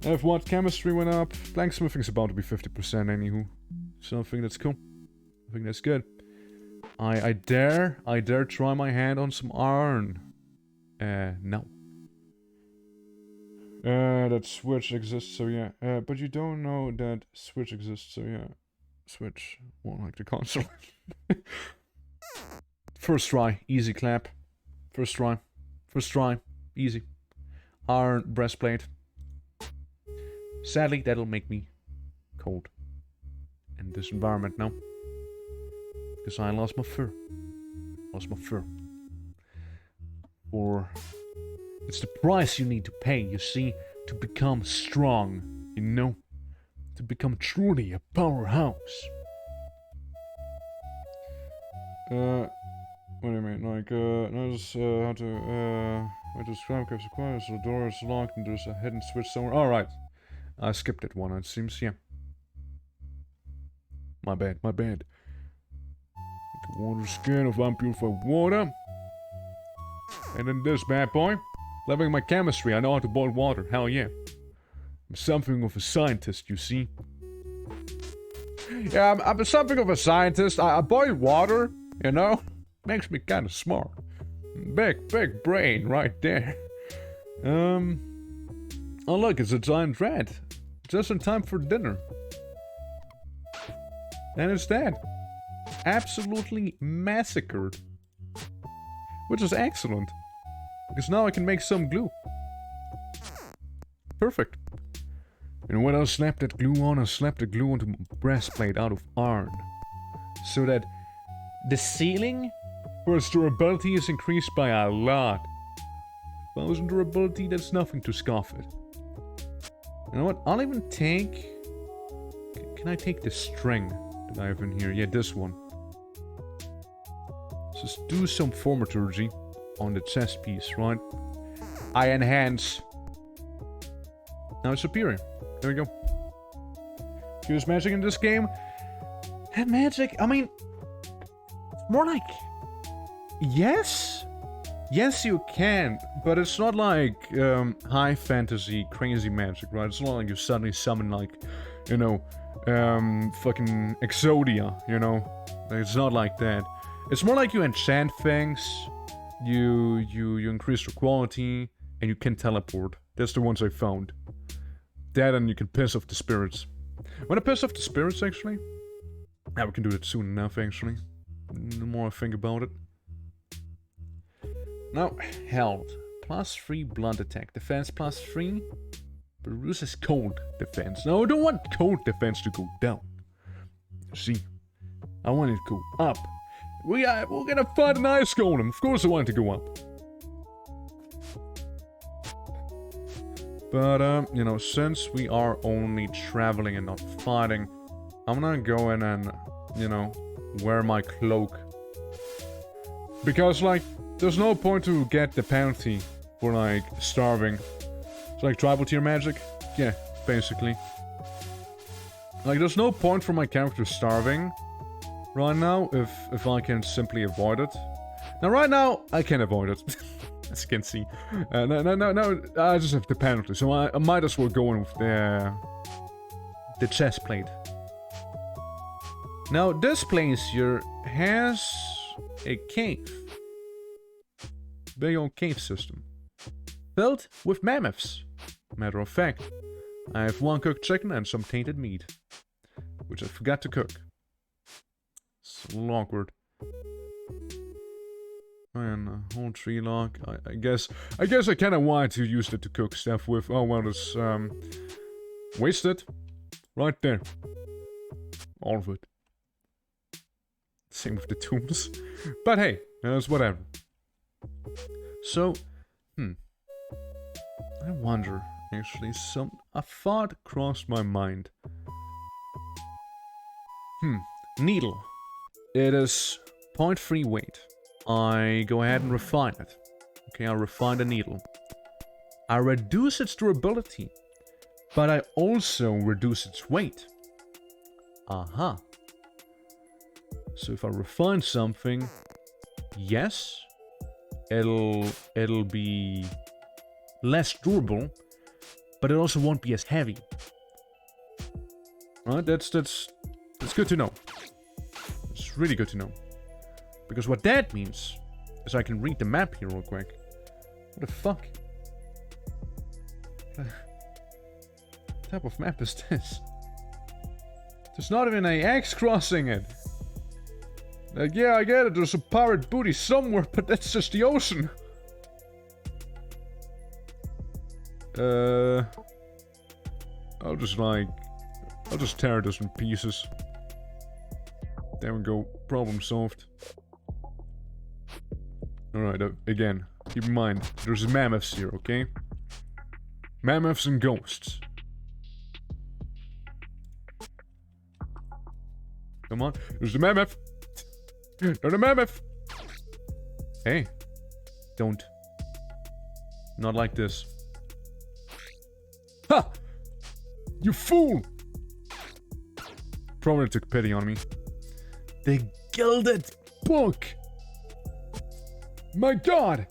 If what? Chemistry went up. Blacksmithing's about to be 50% anywho. So I think that's cool. I think that's good. I dare try my hand on some iron. No. That switch exists, so yeah. But you don't know that switch exists, so yeah. Switch. Won't like the console. First try. Easy clap. First try. First try. Easy. Iron breastplate. Sadly, that'll make me cold. In this environment now. Because I lost my fur. Lost my fur. Or... it's the price you need to pay, you see, to become strong, you know? To become truly a powerhouse. What do you mean? Like, notice how to, where to describe caves required, so the door is locked and there's a hidden switch somewhere. Alright. I skipped that one, it seems, yeah. My bad, my bad. The water skin of unpurified water. And then this bad boy. Leveling my chemistry, I know how to boil water, hell yeah. I'm something of a scientist, you see. Yeah, I'm something of a scientist. I boil water, you know? Makes me kinda smart. Big brain right there. Oh look, it's a giant rat. Just in time for dinner. And it's dead. Absolutely massacred. Which is excellent. Because now I can make some glue. Perfect. And when I slap that glue on, I slap the glue onto my breastplate out of iron. So that the ceiling for its durability is increased by a lot. 1000 durability, that's nothing to scoff at. You know what? I'll even take... Can I take the string that I have in here? Yeah, this one. Just do some thaumaturgy on the chest piece, right? I enhance. Now it's superior. There we go. Use magic in this game. And magic, I mean... It's more like... Yes? Yes, you can. But it's not like high fantasy, crazy magic, right? It's not like you suddenly summon like, you know, fucking Exodia, you know? It's not like that. It's more like you enchant things, you increase your quality, and you can teleport. That's the ones I found. That and you can piss off the spirits. When I piss off the spirits, actually... Yeah, we can do that soon enough, actually. The more I think about it. Now, health. +3 blunt attack. Defense +3. But reduces cold defense. No, I don't want cold defense to go down. See? I want it to go up. We're gonna fight an ice golem. Of course I want it to go up. But, you know, since we are only traveling and not fighting, I'm gonna go in and, you know, wear my cloak. Because, like, there's no point to get the penalty for, like, starving. It's like tribal tier magic? Yeah, basically. Like, there's no point for my character starving right now if I can simply avoid it. Now, right now, I can avoid it. As you can see. No, I just have the penalty, so I might as well go in with the chest plate. Now, this place here has a cave. Big old cave system. Filled with mammoths. Matter of fact, I have 1 cooked chicken and some tainted meat. Which I forgot to cook. It's a little awkward. And a whole tree log. I guess I kind of wanted to use it to cook stuff with. Oh well, it's wasted. Right there. All of it. Same with the tools. But hey, it's whatever. So, I wonder, actually, a thought crossed my mind. Needle. It is 0.3 weight. I go ahead and refine it. Okay, I'll refine the needle. I reduce its durability, but I also reduce its weight. Aha. So if I refine something, yes, it'll be less durable, but it also won't be as heavy. Alright, that's good to know. It's really good to know. Because what that means is I can read the map here real quick. What the fuck? What type of map is this? There's not even an X crossing it. Like, yeah, I get it, there's a pirate booty somewhere, but that's just the ocean. I'll just tear this in pieces. There we go, problem solved. Alright, again, keep in mind, there's mammoths here, okay? Mammoths and ghosts. Come on, there's the mammoth! There's a mammoth! Hey, don't. Not like this. Ha! You fool! Probably took pity on me. The Gilded Book! My god!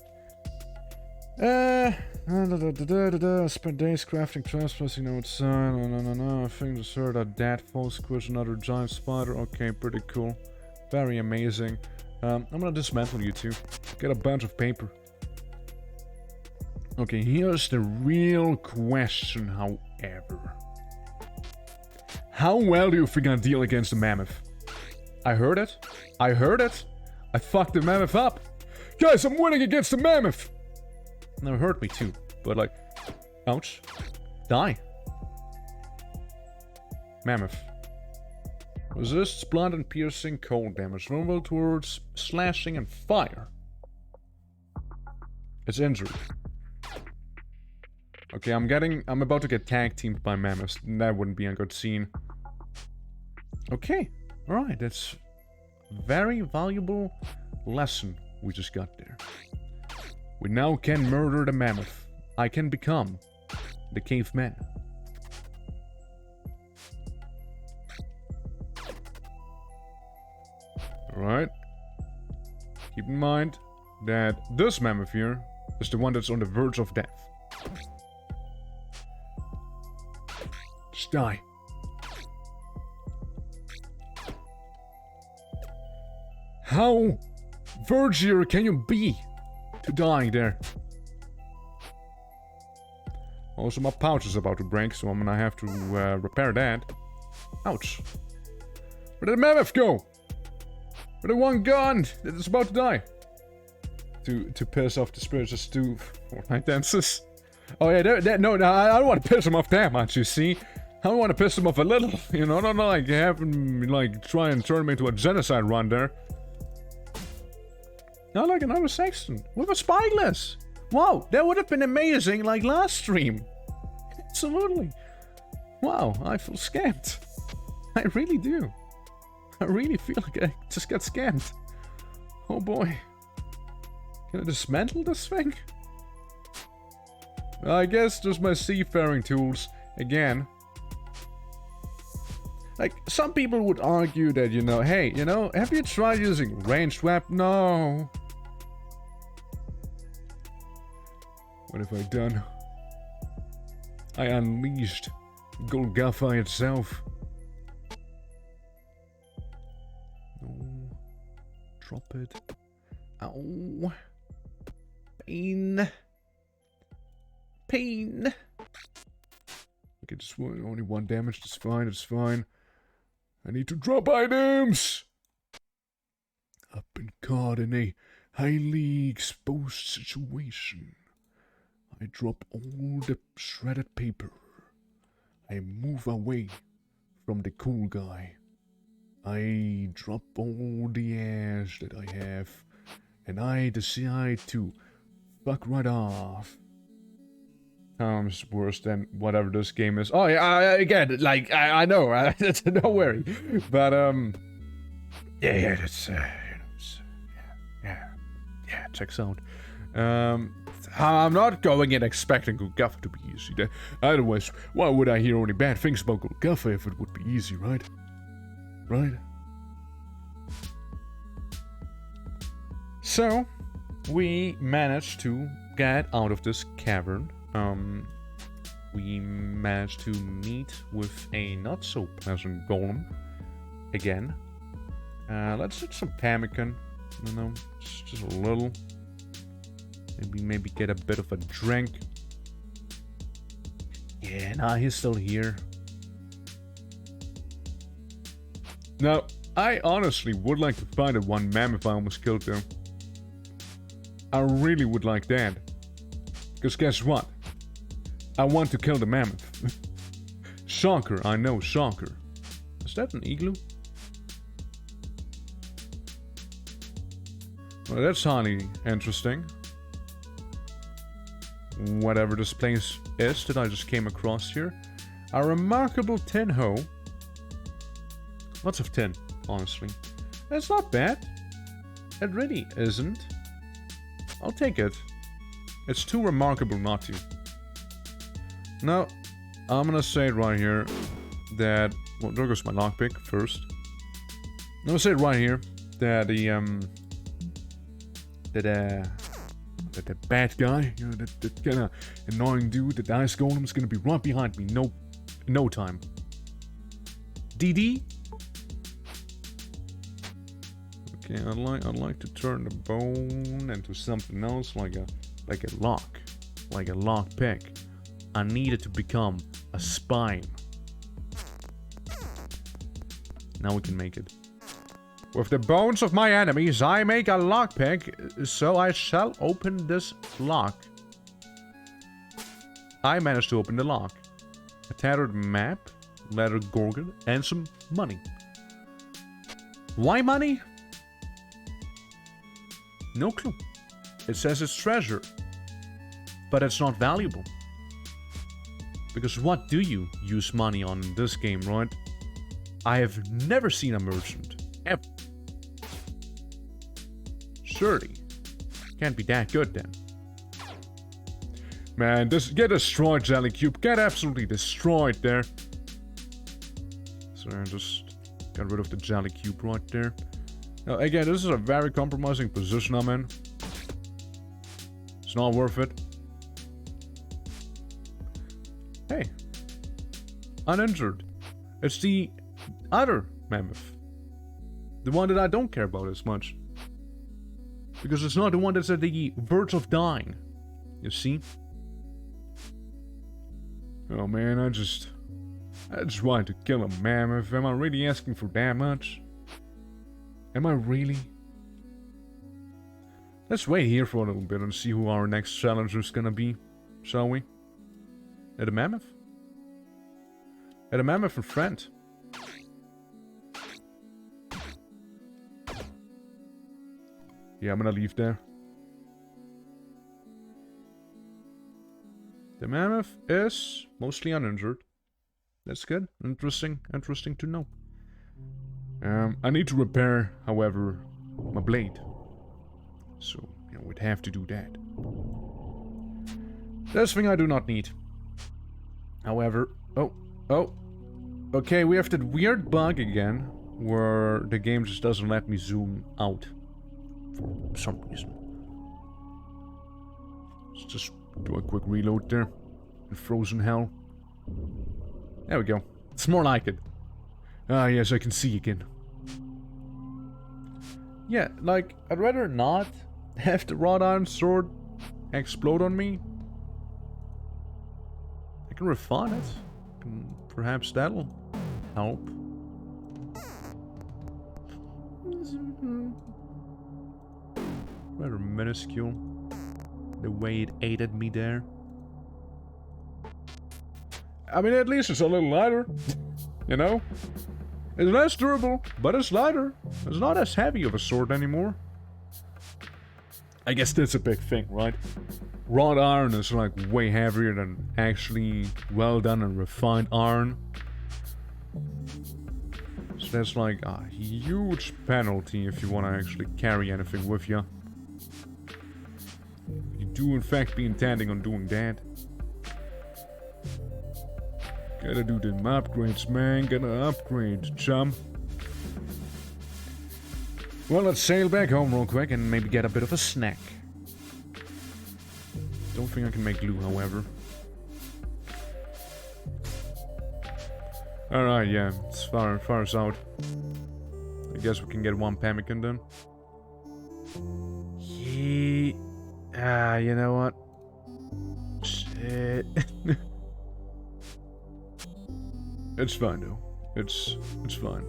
Spent days crafting trespassing outside. No. I think the sword are dead. False squish another giant spider. Okay, pretty cool. Very amazing. I'm gonna dismantle you two. Get a bunch of paper. Okay, here's the real question, however. How well do you think I deal against the mammoth? I heard it. I fucked the mammoth up. Guys, I'm winning against the mammoth! Now it hurt me too, but like... Ouch. Die. Mammoth. Resists blunt and piercing cold damage. Vulnerable towards slashing and fire. It's injured. Okay, I'm about to get tag teamed by mammoths. That wouldn't be a good scene. Okay, alright, that's very valuable lesson we just got there. We now can murder the mammoth. I can become the caveman. Alright. Keep in mind that this mammoth here is the one that's on the verge of death. Just die. How vergier can you be to dying there? Also, my pouch is about to break, so I'm gonna have to repair that. Ouch. Where did the mammoth go? Where the one gun that is about to die? To piss off the spirits, just do Fortnite dances. Oh yeah, no, I don't want to piss him off that much, you see? I want to piss him off a little, you know, not like have him, like, try and turn me into a genocide run there. Not like another sexton with a spyglass. Wow, that would have been amazing like last stream. Absolutely. Wow, I feel scammed. I really do. I really feel like I just got scammed. Oh boy. Can I dismantle this thing? I guess just my seafaring tools again. Like, some people would argue that, you know, hey, you know, have you tried using ranged weapon? No. What have I done? I unleashed Golgotha itself. No. Drop it. Ow. Pain. Pain. Okay, just only one damage. It's fine. It's fine. I need to drop items. I've been caught in a highly exposed situation. I drop all the shredded paper. I move away from the cool guy. I drop all the ash that I have. And I decide to fuck right off. Sounds worse than whatever this game is. Oh yeah, again, like, I know, don't worry. But, yeah, that's, yeah, checks out. I'm not going in expecting Golgotha to be easy. Otherwise, why would I hear only bad things about Golgotha if it would be easy, right? Right? So, we managed to get out of this cavern. we managed to meet with a not so pleasant golem again. Let's get some pemmican, you know, just a little. Maybe get a bit of a drink. Yeah, nah, he's still here. Now, I honestly would like to find that one mammoth I almost killed though. I really would like that. Because guess what? I want to kill the mammoth. Shocker, I know, shocker. Is that an igloo? Well, that's highly interesting. Whatever this place is that I just came across here. A remarkable tin hoe. Lots of tin, honestly. It's not bad. It really isn't. I'll take it. It's too remarkable not to. Now, I'm gonna say it right here that... Well, there goes my lockpick first. I'm gonna say it right here that the bad guy, you know, that kind of annoying dude, the ice golem is gonna be right behind me. No time. DD. Okay, I'd like to turn the bone into something else, like a lock, like a lock pick. I need it to become a spine. Now we can make it. With the bones of my enemies, I make a lockpick, so I shall open this lock. I managed to open the lock. A tattered map, leather gorgon, and some money. Why money? No clue. It says it's treasure. But it's not valuable. Because what do you use money on in this game, right? I have never seen a merchant. Ever. Surely. Can't be that good then. Man, get destroyed, Jelly Cube. Get absolutely destroyed there. So I just got rid of the Jelly Cube right there. Now, again, this is a very compromising position I'm in. It's not worth it. Hey. Uninjured. It's the other mammoth. The one that I don't care about as much. Because it's not the one that's at the verge of dying. You see? Oh man, I just wanted to kill a mammoth. Am I really asking for that much? Am I really? Let's wait here for a little bit and see who our next challenger is gonna be. Shall we? At a mammoth? At a mammoth and friend. Yeah, I'm gonna leave there. The mammoth is mostly uninjured. That's good. Interesting to know. I need to repair, however, my blade. So, you know, we'd have to do that. This thing I do not need. However, oh. Okay, we have that weird bug again, where the game just doesn't let me zoom out. For some reason. Let's just do a quick reload there. In frozen hell. There we go. It's more like it. Ah, yes, I can see again. Yeah, like, I'd rather not have the wrought iron sword explode on me. I can refine it. Perhaps that'll help. Rather minuscule. The way it aided me there. I mean, at least it's a little lighter. You know? It's less durable, but it's lighter. It's not as heavy of a sword anymore. I guess that's a big thing, right? Wrought iron is like way heavier than actually well done and refined iron. So that's like a huge penalty if you want to actually carry anything with you. You do in fact be intending on doing that. Gotta do them upgrades, man. Gotta upgrade, chum. Well, let's sail back home real quick and maybe get a bit of a snack. Don't think I can make glue, however. Alright, yeah, it's far south. I guess we can get one pemmican then. You know what? Shit. It's fine though. It's fine.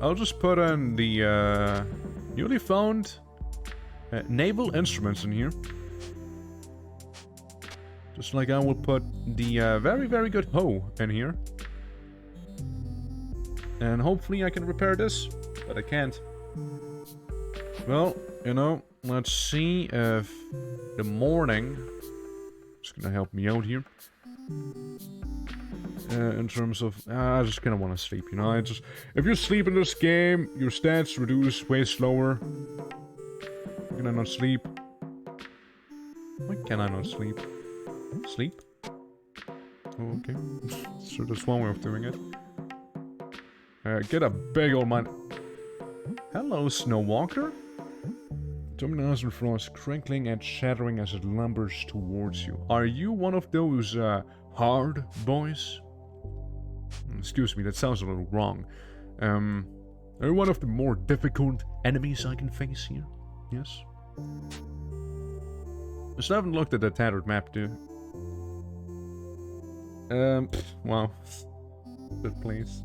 I'll just put in the newly found naval instruments in here. Just like I will put the very good hoe in here. And hopefully I can repair this, but I can't. Well, you know, let's see if the morning is gonna help me out here. In terms of, I just kind of want to sleep, you know. If you sleep in this game, your stats reduce way slower. Can I not sleep? Why can I not sleep? Sleep? Oh, okay. So that's one way of doing it. Get a big old man. Hello, Snow Walker. Dominoes and frost crinkling and shattering as it lumbers towards you. Are you one of those hard boys? Excuse me, that sounds a little wrong. Are you one of the more difficult enemies I can face here? Yes? I still haven't looked at the tattered map, dude. Wow. That place.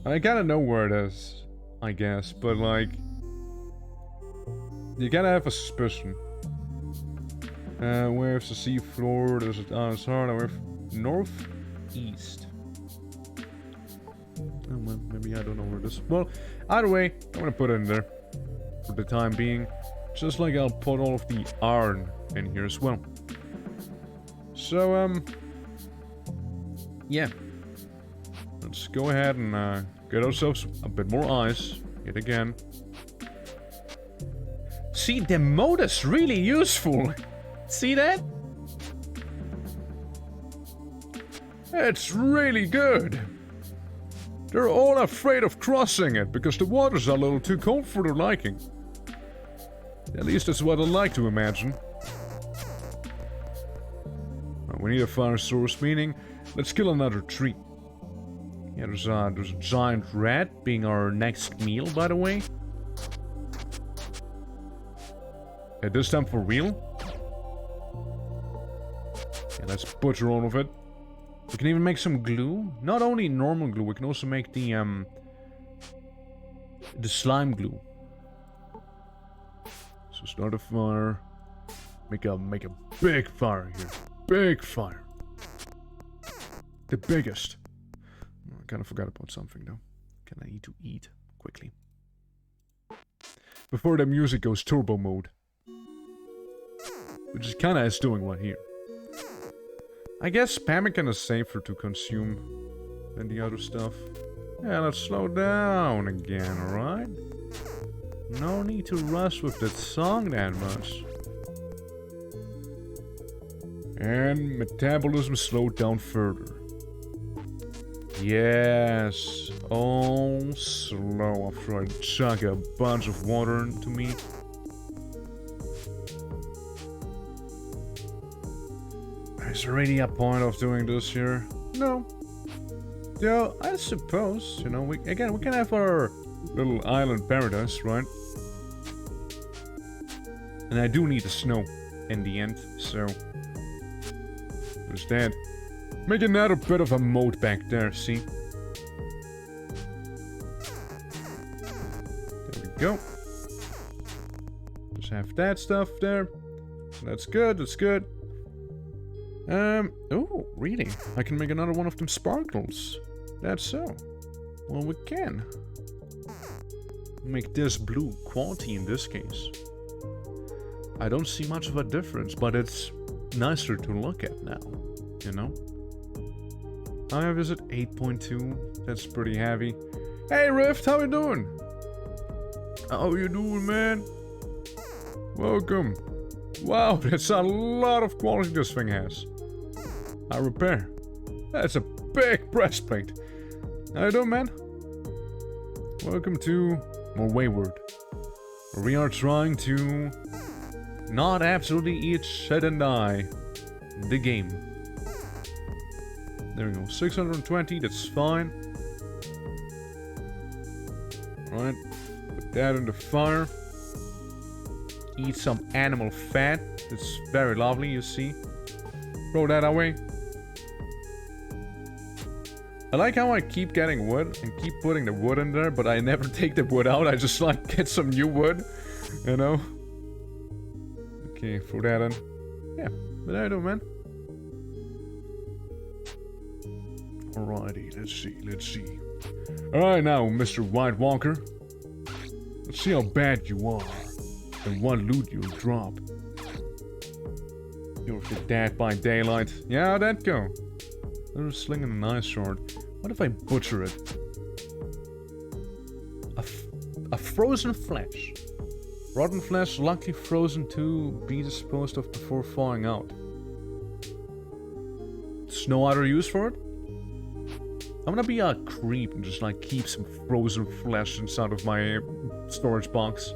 I kinda know where it is, I guess, but like... You gotta have a suspicion. Where's the seafloor? There's a it's hard. Northeast. Oh, well, maybe I don't know where it is. Well, either way, I'm gonna put it in there for the time being. Just like I'll put all of the iron in here as well. So, yeah. Let's go ahead and get ourselves a bit more ice. Yet again. See, the mode is really useful. See that? It's really good. They're all afraid of crossing it because the water's a little too cold for their liking. At least that's what I like to imagine. Well, we need a fire source, meaning let's kill another tree. Yeah, there's a giant rat being our next meal, by the way. This time for real. Yeah, let's butcher all of it. We can even make some glue. Not only normal glue, we can also make the slime glue. So start a fire. Make a big fire here. Big fire. The biggest. I kind of forgot about something though. I need to eat quickly. Before the music goes turbo mode. Which is kinda is doing right here. I guess pemmican is safer to consume than the other stuff. Yeah, let's slow down again, alright? No need to rush with that song that much. And metabolism slowed down further. Yes. Oh, slow after I chug a bunch of water into me. Is there really a point of doing this here? No. Yeah, I suppose, you know, we can have our little island paradise, right? And I do need the snow in the end, so... There's that. Make another bit of a moat back there, see? There we go. Just have that stuff there. So that's good, that's good. Oh, really? I can make another one of them sparkles. That's so. Well, we can. Make this blue quality in this case. I don't see much of a difference, but it's nicer to look at now, you know? I have is it 8.2? That's pretty heavy. Hey Rift, how you doing? How you doing, man? Welcome. Wow, that's a lot of quality this thing has. I repair. That's a big breastplate. How you doing, man? Welcome to more WAYWARD, where we are trying to not absolutely eat shit and die the game. There we go, 620, that's fine. Right? Put that in the fire. Eat some animal fat. It's very lovely, you see. Throw that away. I like how I keep getting wood and keep putting the wood in there, but I never take the wood out. I just like get some new wood, you know? Okay, throw that in. Yeah, what I do, man? Alrighty, let's see. Alright now, Mr. White Walker. Let's see how bad you are. And what loot you'll drop. You're dead by daylight. Yeah, how'd that go? They're slinging a nice sword. What if I butcher it? A frozen flesh. Rotten flesh, luckily frozen to be disposed of before thawing out. There's no other use for it? I'm gonna be a creep and just like keep some frozen flesh inside of my storage box.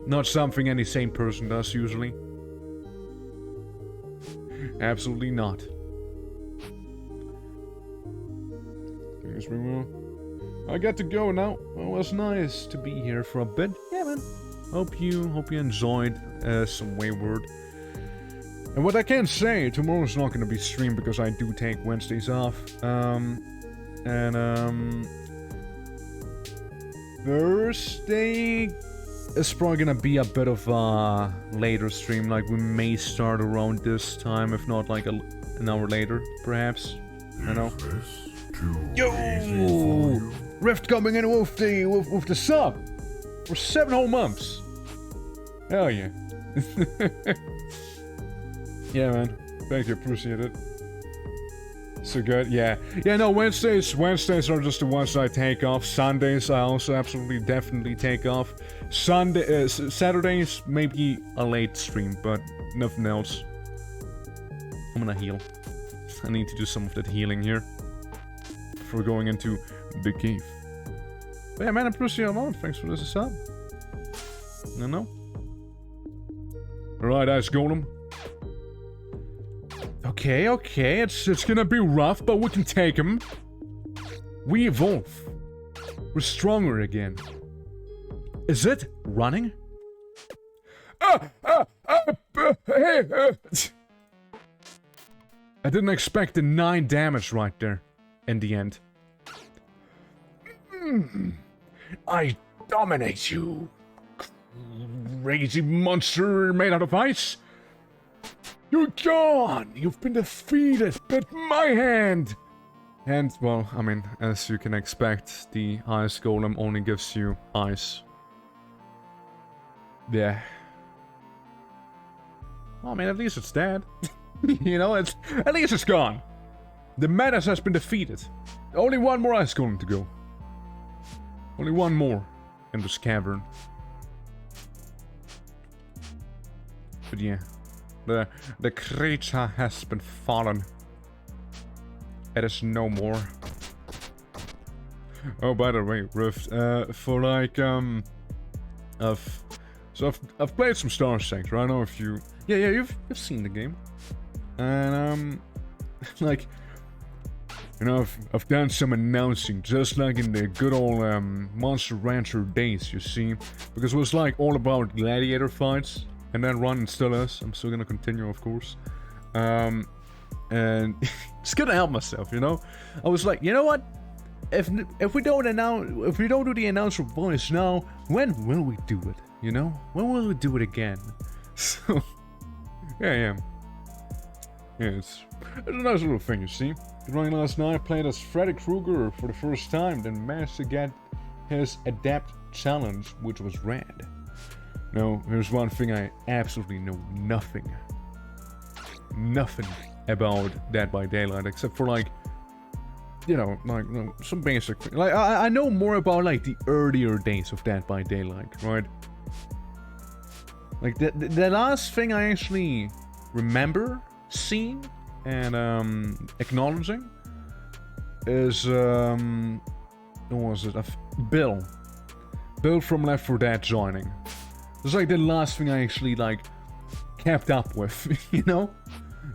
Not something any sane person does usually. Absolutely not. Guess we will. I got to go now. Well, it was nice to be here for a bit. Yeah, man. Hope you enjoyed some Wayward. And what I can say, tomorrow's not gonna be streamed because I do take Wednesdays off. Thursday is probably gonna be a bit of a later stream. Like we may start around this time, if not like an hour later, perhaps. I know. Yo! Rift coming in with the sub for 7 whole months. Hell yeah. Yeah, man. Thank you, appreciate it. So good, yeah. Yeah, no, Wednesdays are just the ones I take off. Sundays I also absolutely definitely take off. Saturdays maybe a late stream, but nothing else. I'm gonna heal. I need to do some of that healing here before going into the cave. But yeah, man, I appreciate it a lot. Thanks for this sub. No. Alright, Ice Golem. Okay, it's gonna be rough, but we can take him. We evolve. We're stronger again. Is it running? Hey! I didn't expect the 9 damage right there. In the end. I dominate you. Crazy monster made out of ice. You're gone! You've been defeated by my hand! And, well, I mean, as you can expect, the Ice Golem only gives you ice. Yeah. Well, I mean, at least it's dead. You know, at least it's gone. The menace has been defeated. Only one more Ice Golem to go. Only one more in this cavern. But yeah. The creature has been fallen. It is no more. Oh, by the way, Rift, for like, I've played some Star Stakes, right? I don't know if you... Yeah, you've seen the game. And, like, you know, I've done some announcing, just like in the good old, Monster Rancher days, you see? Because it was, like, all about gladiator fights. And then run still is. I'm still gonna continue, of course. And just gonna help myself, you know. I was like, you know what? If we don't do the announcer voice now, when will we do it? You know, when will we do it again? So, yeah. It's a nice little thing, you see. Running last night, I played as Freddy Krueger for the first time, then managed to get his Adapt challenge, which was rad. No, there's one thing I absolutely know nothing about Dead by Daylight, except for like, you know, like some basic, like I know more about like the earlier days of Dead by Daylight, right? Like the last thing I actually remember seeing and acknowledging is what was it? Bill from Left 4 Dead joining. It's like the last thing I actually, like, kept up with, you know?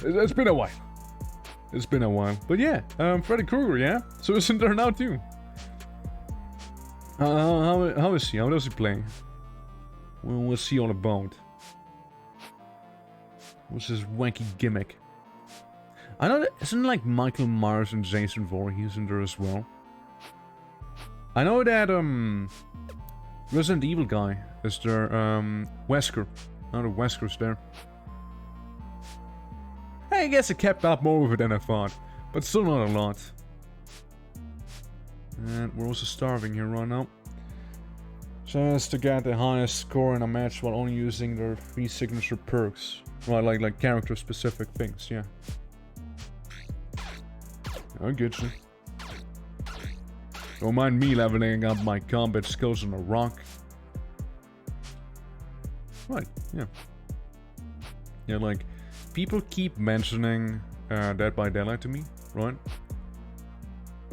It's been a while. But yeah, Freddy Krueger, yeah? So isn't there now, too? How is he? How does he play? Well, what's he all about? What's his wacky gimmick? I know that isn't like Michael Myers and Jason Voorhees in there as well. I know that Resident Evil guy is there. Wesker. I know Wesker's there. I guess I kept up more with it than I thought, but still not a lot. And we're also starving here right now. Just to get the highest score in a match while only using their 3 signature perks. Well, like character specific things, yeah. I get you. Don't mind me leveling up my combat skills on a rock. Right, yeah. Yeah, like, people keep mentioning Dead by Daylight to me, right?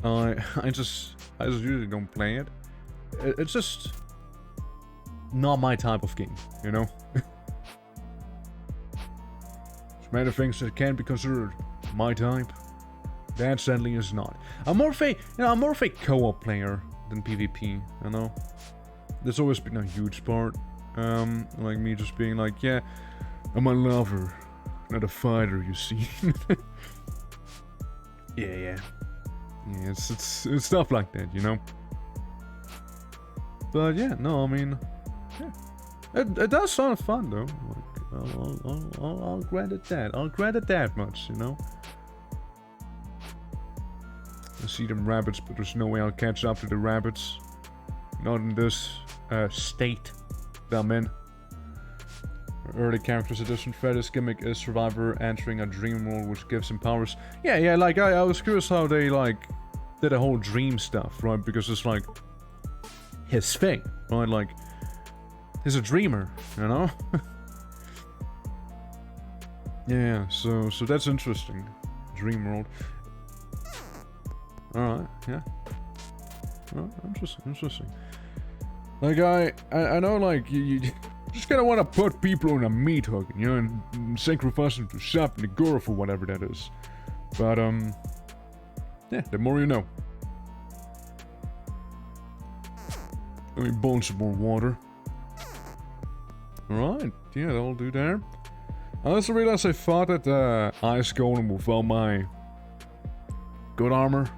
I just usually don't play it. It's just not my type of game, you know? There's many things that can be considered my type. That sadly is not. I'm more of a co-op player than PvP, you know? There's always been a huge part. Like me just being like, yeah, I'm a lover, not a fighter, you see. Yeah, it's stuff like that, you know? But yeah, no, I mean, yeah. It does sound fun though. Like, I'll grant it that. I'll grant it that much, you know? I see them rabbits, but there's no way I'll catch up to the rabbits. Not in this state that I'm in. Early characters edition. Freddy's gimmick is Survivor entering a dream world which gives him powers. Yeah, like I was curious how they like did a whole dream stuff, right? Because it's like his thing, right? Like he's a dreamer, you know? Yeah, so that's interesting. Dream world. Alright, yeah. Oh, interesting. Like I know like you just kinda wanna put people on a meat hook, you know, and sacrifice them to Shop and Gura for whatever that is. But yeah, the more you know. Let me boil some more water. Alright, yeah, that'll do there. I also realized I fought at the Ice Golem without my good armor.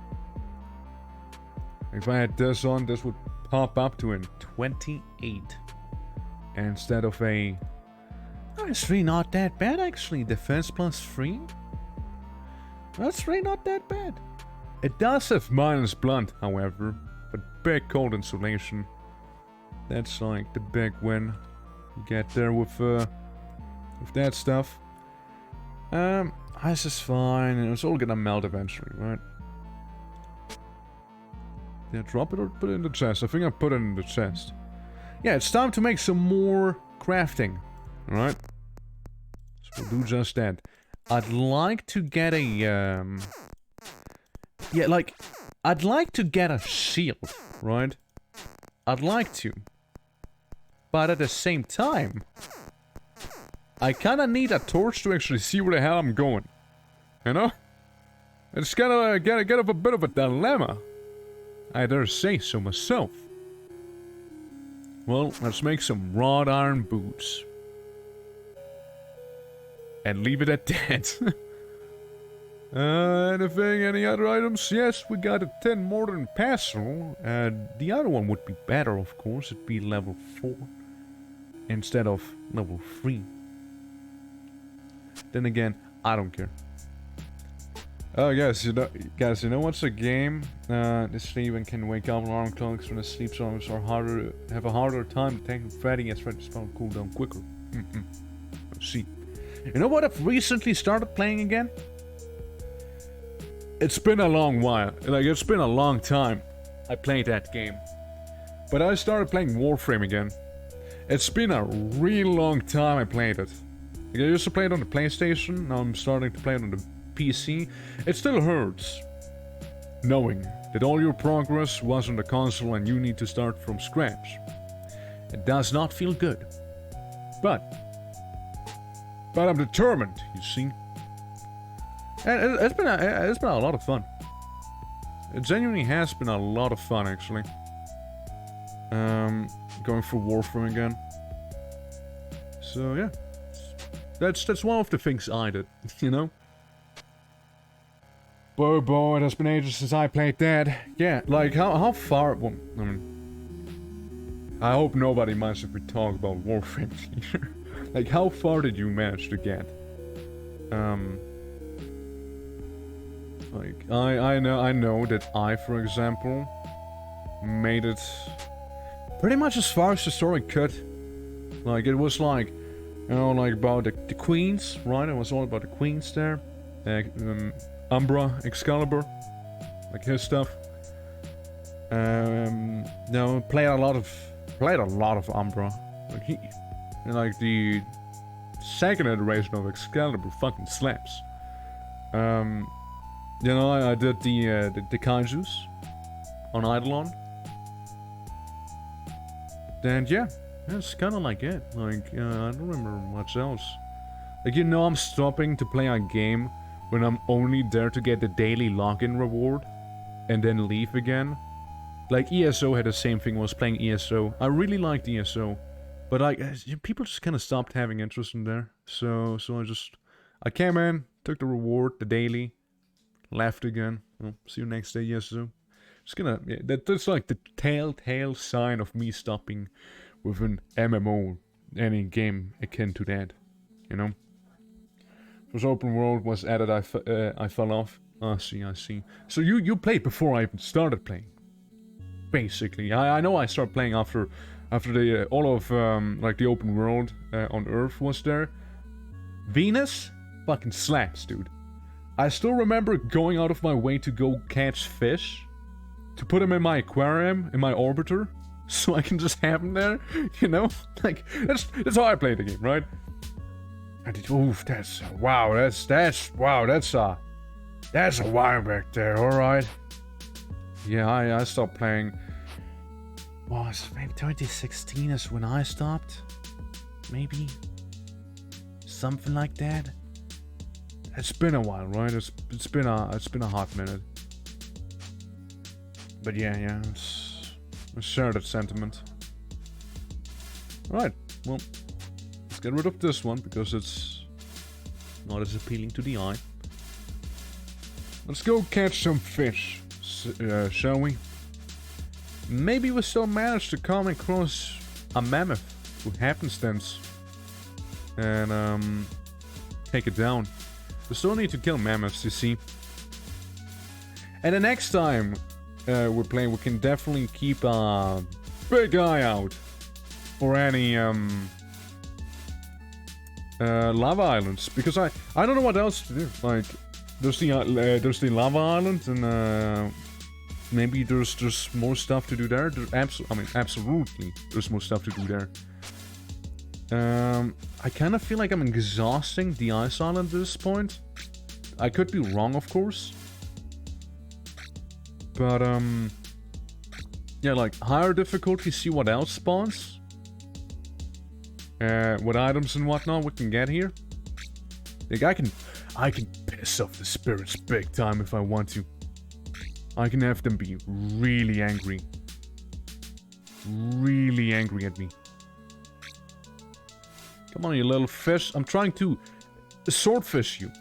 If I had this on, this would pop up to a 28. Instead of a... Oh, it's 3 not that bad actually. Defense plus 3? That's 3 not that bad. It does have minus blunt, however. But big cold insulation. That's like the big win you get there with that stuff. Ice is fine, and it's all gonna melt eventually, right? Yeah, drop it or put it in the chest. I think I put it in the chest. Yeah, it's time to make some more crafting. Alright? So we'll do just that. I'd like to get a, yeah, like, I'd like to get a shield, right? I'd like to. But at the same time, I kinda need a torch to actually see where the hell I'm going. You know? It's kinda get a bit of a dilemma. I dare say so myself. Well, let's make some wrought iron boots. And leave it at that. Anything, any other items? Yes, we got a 10 modern pestle. The other one would be better, of course. It'd be level 4. Instead of level 3. Then again, I don't care. Oh, guys, you know what's a game? The sleeping can wake up alarm clocks when the sleep zones have a harder time detecting Freddy as Freddy's spell cooldown quicker. Let's see. You know what I've recently started playing again? It's been a long while. Like, it's been a long time I played that game. But I started playing Warframe again. It's been a real long time I played it. I used to play it on the PlayStation, now I'm starting to play it on the PC. It still hurts knowing that all your progress was on the console and you need to start from scratch. It does not feel good. But I'm determined, you see. And it's been a lot of fun. It genuinely has been a lot of fun, actually. Going for Warframe again. So yeah, that's one of the things I did, you know. Boy, it has been ages since I played that. Yeah, like how far? Well, I mean, I hope nobody minds if we talk about Warframe here. Like, how far did you manage to get? Like I know that I, for example, made it pretty much as far as the story could. Like, it was like, you know, like about the queens, right? It was all about the queens there. Umbra, Excalibur, like his stuff. You know, played a lot of Umbra. Like the second iteration of Excalibur fucking slaps. You know, I did the Kaijus on Eidolon. And yeah, it's kind of like it. Like, I don't remember much else. Like, you know, I'm stopping to play a game when I'm only there to get the daily login reward and then leave again. Like, ESO had the same thing, was playing ESO. I really liked ESO, but like, people just kind of stopped having interest in there. So I came in, took the reward, the daily, left again. Well, see you next day, ESO. Just gonna, yeah, that's like the telltale sign of me stopping with an MMO, any game akin to that, you know. First open world was added, I fell off. I see. So you played before I even started playing, basically. I know I started playing after the all of like the open world on Earth was there. Venus fucking slaps, dude. I still remember going out of my way to go catch fish, to put them in my aquarium, in my orbiter, so I can just have them there, you know? Like, that's how I play the game, right? I did, oof, that's a while back there, alright. Yeah, I stopped playing, was maybe 2016 is when I stopped? Maybe? Something like that? It's been a while, right? It's been a hot minute. But yeah, I share that sentiment. Alright, well, let's get rid of this one because it's not as appealing to the eye. Let's go catch some fish, shall we? Maybe we still manage to come across a mammoth with happenstance and take it down. We still need to kill mammoths, you see. And the next time we're playing, we can definitely keep a big eye out for any lava islands, because I don't know what else to do. Like, there's the lava island, and maybe there's more stuff to do there. Absolutely, there's more stuff to do there. I kind of feel like I'm exhausting the ice island at this point. I could be wrong, of course. But, yeah, like, higher difficulty, see what else spawns. What items and whatnot we can get here. Like, I can piss off the spirits big time if I want to. I can have them be really angry. Really angry at me. Come on, you little fish. I'm trying to swordfish you.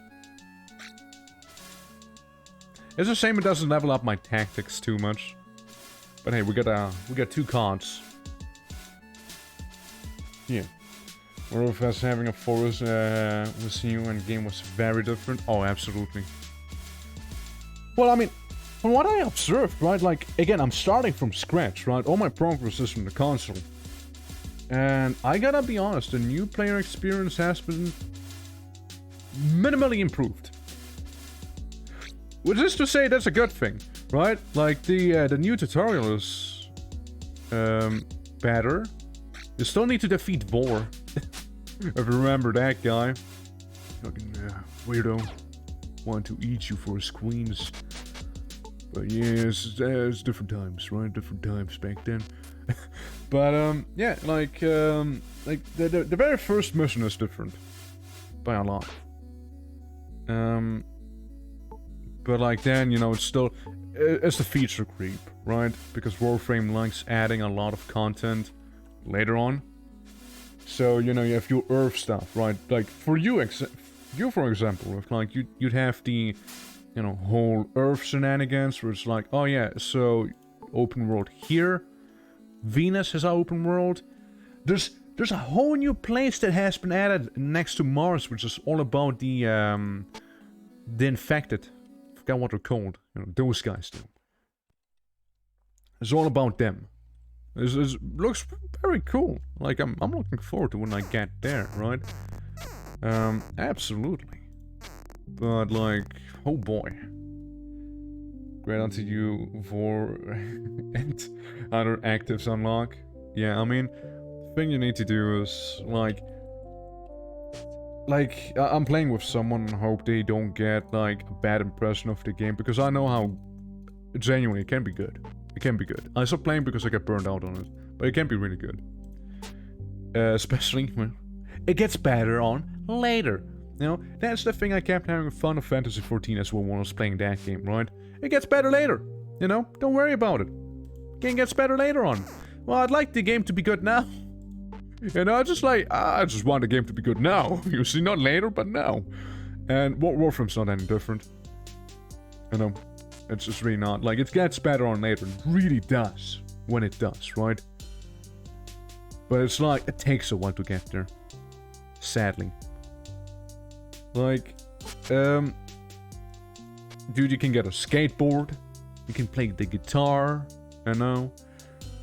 It's a shame it doesn't level up my tactics too much. But hey, we got 2 cards. Yeah. Or if us having a forest with you and game was very different. Oh, absolutely. Well, I mean, from what I observed, right? Like, again, I'm starting from scratch, right? All my progress is from the console. And I gotta be honest, the new player experience has been minimally improved. Which is to say, that's a good thing, right? Like, the new tutorial is better. You still need to defeat Vor. If you remember that guy. Fucking weirdo. Want to eat you for his queens. But yeah, it's different times, right? Different times back then. But yeah, like the very first mission is different by a lot. But like then, you know, it's still... It's the feature creep, right? Because Warframe likes adding a lot of content later on. So, you know, you have your Earth stuff, right? Like, for you, for example, if like you'd have the, you know, whole Earth shenanigans where it's like, oh yeah, so open world here, Venus has open world. There's a whole new place that has been added next to Mars, which is all about the infected. I forgot what they're called. You know, those guys do. It's all about them. It looks very cool. Like, I'm looking forward to when I get there, right? Absolutely. But, like, oh boy. Great until you for and other actives unlock. Yeah, I mean, the thing you need to do is, like, I'm playing with someone and hope they don't get, like, a bad impression of the game, because I know how genuinely it can be good. It can be good. I stopped playing because I get burned out on it, but it can be really good. Especially when it gets better on later. You know, that's the thing I kept having fun of Fantasy 14 as well when I was playing that game, right? It gets better later. You know, don't worry about it. Game gets better later on. Well, I'd like the game to be good now. You know, I just want the game to be good now. You see, not later, but now. And Warframe's not any different. You know, it's just really not. Like, it gets better on later. It really does. When it does, right? But it's like, it takes a while to get there. Sadly. Like, dude, you can get a skateboard. You can play the guitar, you know,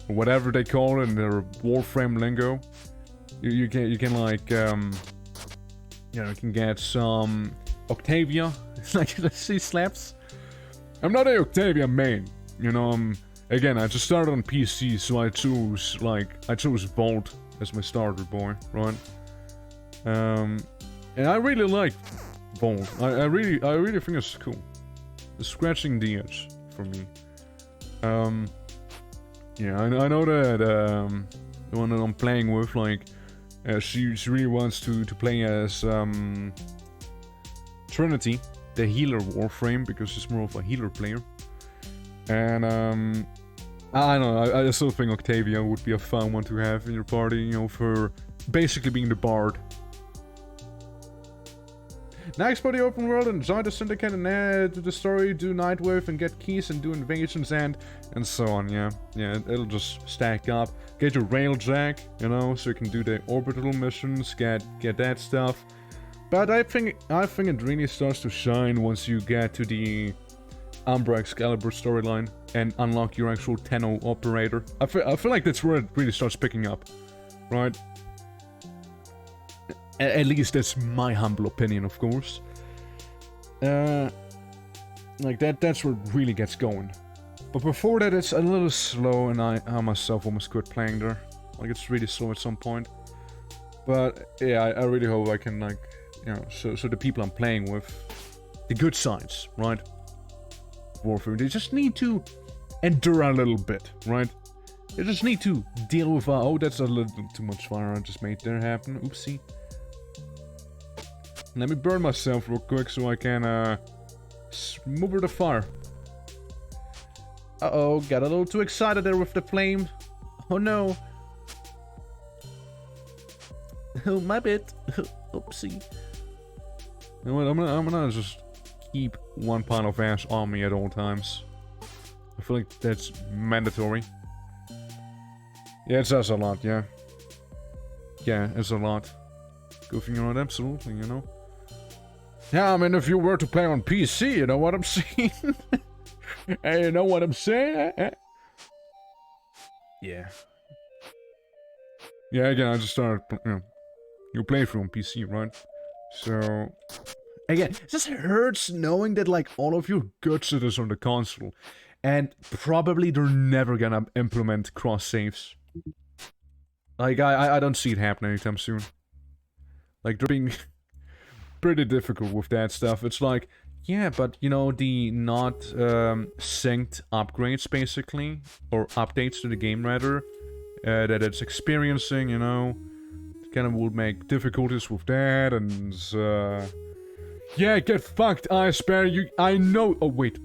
or whatever they call it in their Warframe lingo. You can like, you know, you can get some Octavia, like she slaps. I'm not a Octavia main, you know. Again, I just started on PC, so I chose Vault as my starter boy, right? And I really like Vault. I really think it's cool. It's scratching the itch for me. Yeah, I know that the one that I'm playing with, like, she really wants to play as Trinity, the healer Warframe, because she's more of a healer player. And I don't know, I still think Octavia would be a fun one to have in your party, you know, for basically being the bard. Now explore the open world and join the syndicate and add to the story, do night with and get keys and do invasions and so on, yeah. Yeah, it'll just stack up. Get your railjack, you know, so you can do the orbital missions, get that stuff. But I think it really starts to shine once you get to the Umbra Excalibur storyline and unlock your actual Tenno operator. I feel like that's where it really starts picking up, right? At least that's my humble opinion, of course. Like that's where it really gets going. But before that, it's a little slow, and I myself almost quit playing there. Like, it's really slow at some point. But yeah, I really hope I can, like, you know, so the people I'm playing with, the good sides, right? Warframe, they just need to endure a little bit, right? They just need to deal with, oh, that's a little too much fire I just made there happen. Oopsie. Let me burn myself real quick so I can, smother the fire. Uh-oh, got a little too excited there with the flame. Oh no. Oh, my bit. Oopsie. You know what, I'm gonna just keep one pile of ash on me at all times. I feel like that's mandatory. Yeah, it says a lot, yeah. Yeah, it's a lot. Good thing you're not, absolutely, you know. Yeah, I mean, if you were to play on PC, you know what I'm saying? Hey, you know what I'm saying? Yeah. Yeah, again, I just started, you know, you play through on PC, right? So, again, it just hurts knowing that, like, all of your good shit is on the console. And probably they're never gonna implement cross-saves. Like, I don't see it happening anytime soon. Like, they're being pretty difficult with that stuff. It's like, yeah, but, you know, the not synced upgrades, basically, or updates to the game, rather, that it's experiencing, you know, kind of would make difficulties with that, and, Yeah, get fucked, Ice Bear. I know. Oh, wait.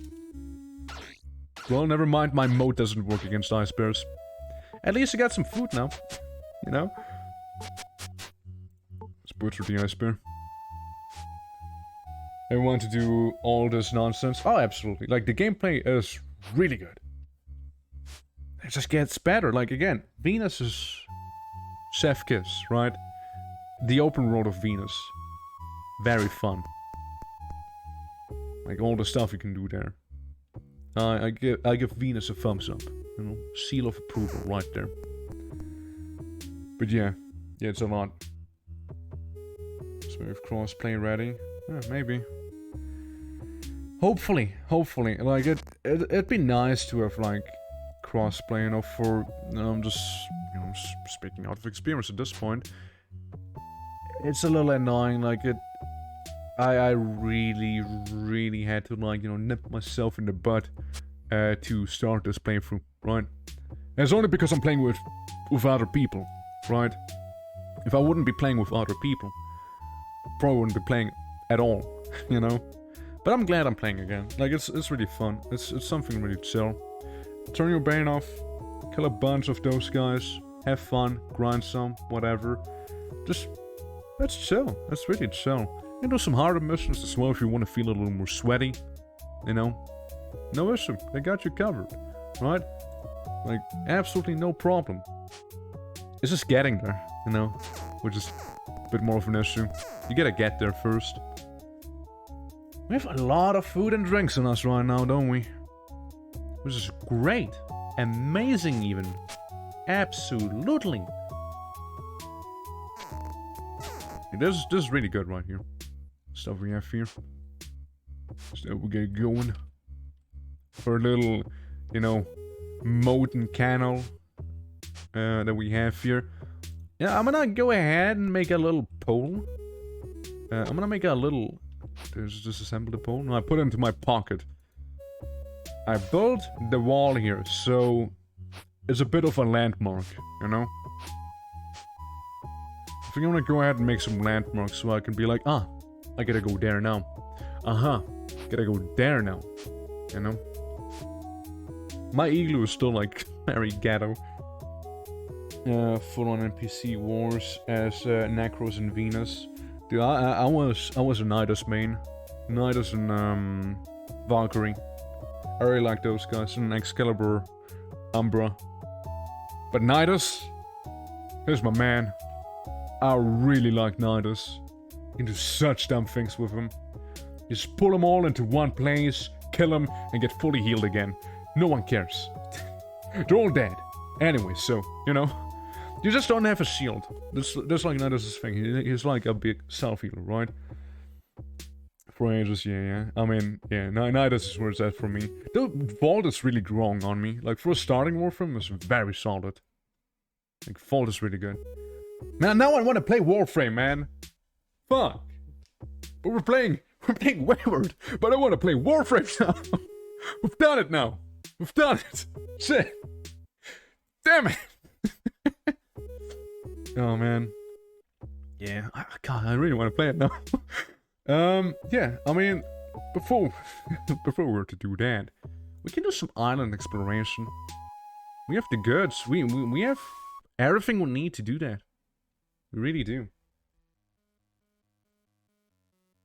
Well, never mind. My mode doesn't work against Ice Bears. At least I got some food now. You know? Let's butcher the Ice Bear. I want to do all this nonsense. Oh, absolutely. Like, the gameplay is really good. It just gets better. Like, again, Venus is... Chef Kiss, right? The open world of Venus. Very fun. Like, all the stuff you can do there. I give Venus a thumbs up. You know? Seal of approval right there. But yeah. Yeah, it's a lot. So we have crossplay ready. Yeah, maybe. Hopefully. Like, it'd be nice to have, like, crossplay, you know, for... I'm just, you know, speaking out of experience at this point. It's a little annoying, like, I really had to, like, you know, nip myself in the butt to start this playthrough, right? And it's only because I'm playing with other people, right? If I wouldn't be playing with other people, probably wouldn't be playing at all, you know? But I'm glad I'm playing again. Like, it's really fun. It's something really chill. Turn your brain off, kill a bunch of those guys, have fun, grind some, whatever. Just, let's chill. Let's really chill. And do some harder missions as well if you want to feel a little more sweaty. You know? No issue. They got you covered. Right? Like, absolutely no problem. It's just getting there, you know? Which is a bit more of an issue. You gotta get there first. We have a lot of food and drinks on us right now, don't we? Which is great. Amazing even. Absolutely. This is really good right here. Stuff we have here. So we get going. For a little, you know, molten canal that we have here. Yeah, I'm gonna go ahead and make a little pole. I'm gonna make a little... Disassemble the pole? No, I put it into my pocket. I built the wall here, so it's a bit of a landmark, you know? I think I'm gonna go ahead and make some landmarks so I can be like, ah, I gotta go there now. Gotta go there now, you know? My igloo is still like very ghetto. Full on NPC wars as Necros and Venus. Dude, I was a Nidus main. Nidus and Valkyrie. I really like those guys. And Excalibur, Umbra. But Nidus, here's my man. I really like Nidus. You can do such dumb things with him. You just pull them all into one place, kill them, and get fully healed again. No one cares. They're all dead. Anyway, so, you know. You just don't have a shield. That's like Nidus' thing. He's like a big self-healer, right? For ages, yeah. I mean, yeah, Nidus is where it's at for me. The Vault is really growing on me. Like, for a starting Warframe, it's very solid. Like, Vault is really good. Now I want to play Warframe, man. Fuck. But we're playing WAYWARD. But I want to play Warframe now. We've done it now. We've done it. Shit. Damn it. Oh, man. Yeah, God, I really want to play it now. Yeah, I mean, before we were to do that, we can do some island exploration. We have the goods. We have everything we need to do that. We really do.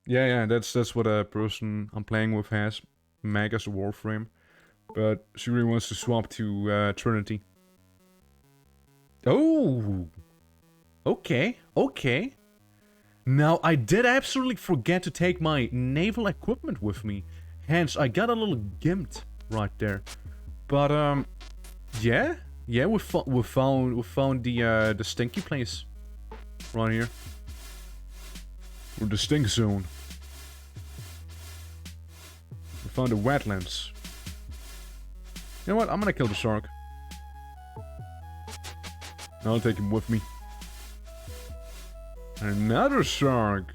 Yeah, that's what a person I'm playing with has. Meg as a Warframe. But she really wants to swap to Trinity. Oh! Okay. Now, I did absolutely forget to take my naval equipment with me. Hence, I got a little gimped right there. But, yeah, we found the stinky place. Right here. Or the stink zone. We found the wetlands. You know what? I'm gonna kill the shark. I'll take him with me. Another shark.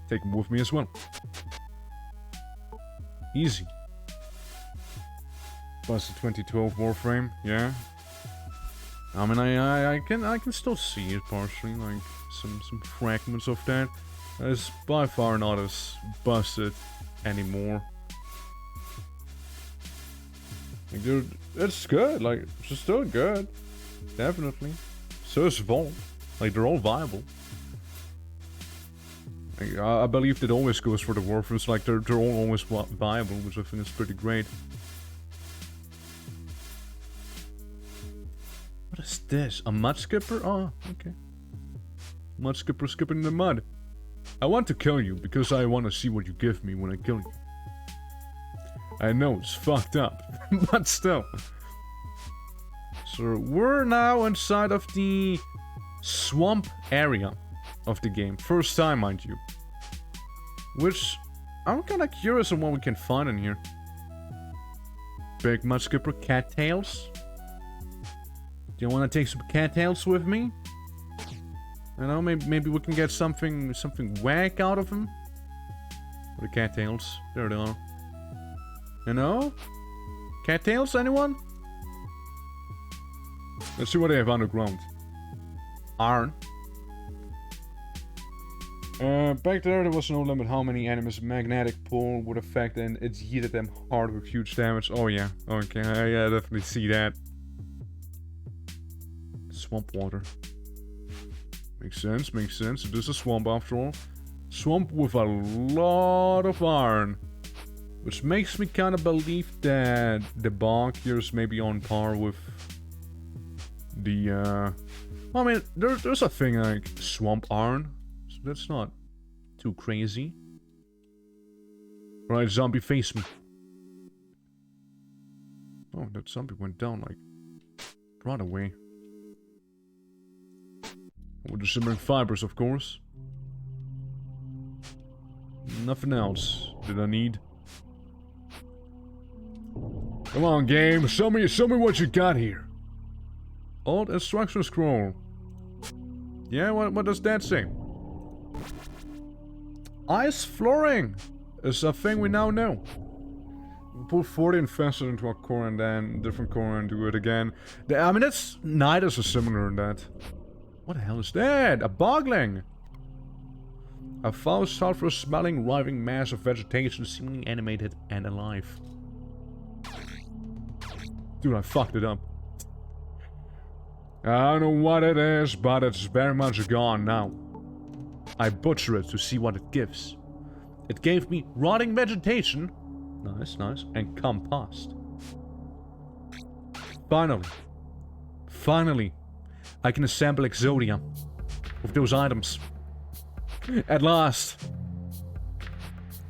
Take him with me as well. Easy. Plus the 2012 Warframe, yeah. I mean, I can still see it partially, like some fragments of that. It's by far not as busted anymore. Like, dude, it's good. Like, it's still good. Definitely. So is Vault. Like, they're all viable. Like, I believe that always goes for the Warframes. Like, they're all always viable, which I think is pretty great. What is this? A mud skipper? Oh, okay. Mud skipper skipping the mud. I want to kill you because I want to see what you give me when I kill you. I know it's fucked up, but still. So we're now inside of the swamp area of the game. First time, mind you. Which, I'm kinda curious on what we can find in here. Big mud skipper, cattails. Do you want to take some cattails with me? I know, maybe we can get something whack out of them. What are cattails? There they are. You know? Cattails, anyone? Let's see what they have underground. Iron. Back there was no limit how many enemies magnetic pull would affect, and it yeeted them hard with huge damage. Oh yeah, okay, I definitely see that. Swamp water. Makes sense, makes sense. It is a swamp after all. Swamp with a lot of iron. Which makes me kind of believe that the bog here is maybe on par with the, I mean, there's a thing like swamp iron. So that's not too crazy. Right, zombie, face me. Oh, that zombie went down, like, right away. With the shimmering fibers, of course. Nothing else that I need. Come on, game. Show me what you got here. Alt instruction scroll. Yeah, what does that say? Ice flooring is a thing we now know. We put 40 infested into a core and then different core and do it again. I mean, that's Nidus is similar in that. What the hell is that? A bogling! A foul, sulfur-smelling, writhing mass of vegetation seemingly animated and alive. Dude, I fucked it up. I don't know what it is, but it's very much gone now. I butcher it to see what it gives. It gave me rotting vegetation. Nice, nice. And compost. Finally. I can assemble Exodia with those items. At last.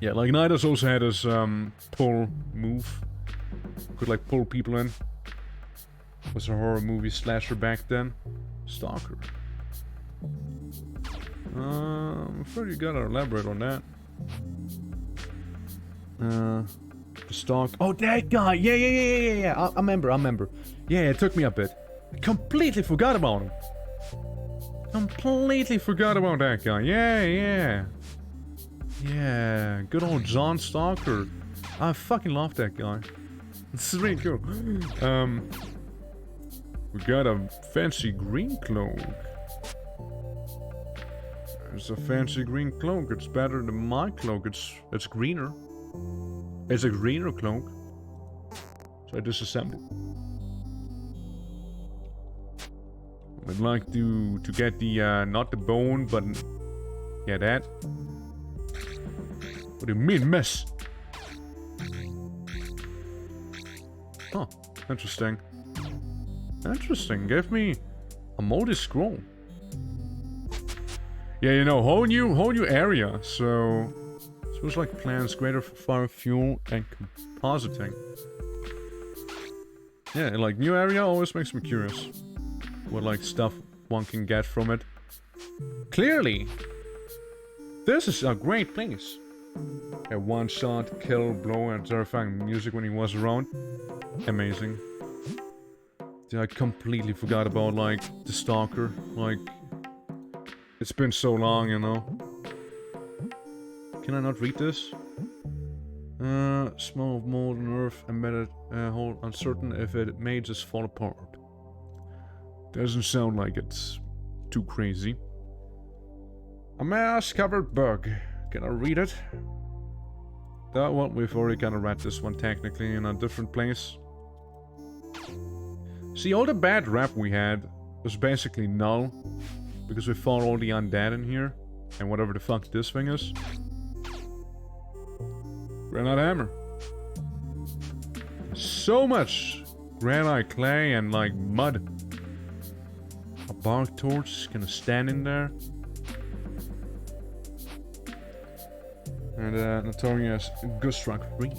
Yeah, like Nidus also had his pull move. Could like pull people in. Was a horror movie slasher back then. Stalker. I'm afraid you gotta elaborate on that. The stalk. Oh, that guy! Yeah. I remember. Yeah, it took me a bit. I completely forgot about him. Completely forgot about that guy. Yeah. Good old John Stalker. I fucking love that guy. This is really cool. We got a fancy green cloak. It's a fancy green cloak. It's better than my cloak. It's greener. It's a greener cloak. So I disassemble. I'd like to get the not the bone, but yeah, that. What do you mean, miss? Oh, interesting. Interesting. Give me a moldy scroll. Yeah, you know, whole new area. So it was like plants greater for fire fuel and compositing. Yeah, like new area always makes me curious. What like stuff one can get from it. Clearly, this is a great place. A one-shot kill, blow, and terrifying music when he was around. Amazing. Yeah, I completely forgot about like the stalker. Like, it's been so long, you know. Can I not read this? Smell of mold and earth embedded, hold uncertain if it may just fall apart. Doesn't sound like it's too crazy. A mouse-covered book. Can I read it? That one, we've already kind of read this one technically in a different place. See, all the bad rap we had was basically null. Because we fought all the undead in here. And whatever the fuck this thing is. Granite hammer. So much granite clay and like mud. A bark torch gonna stand in there. And notorious Gustrak 3.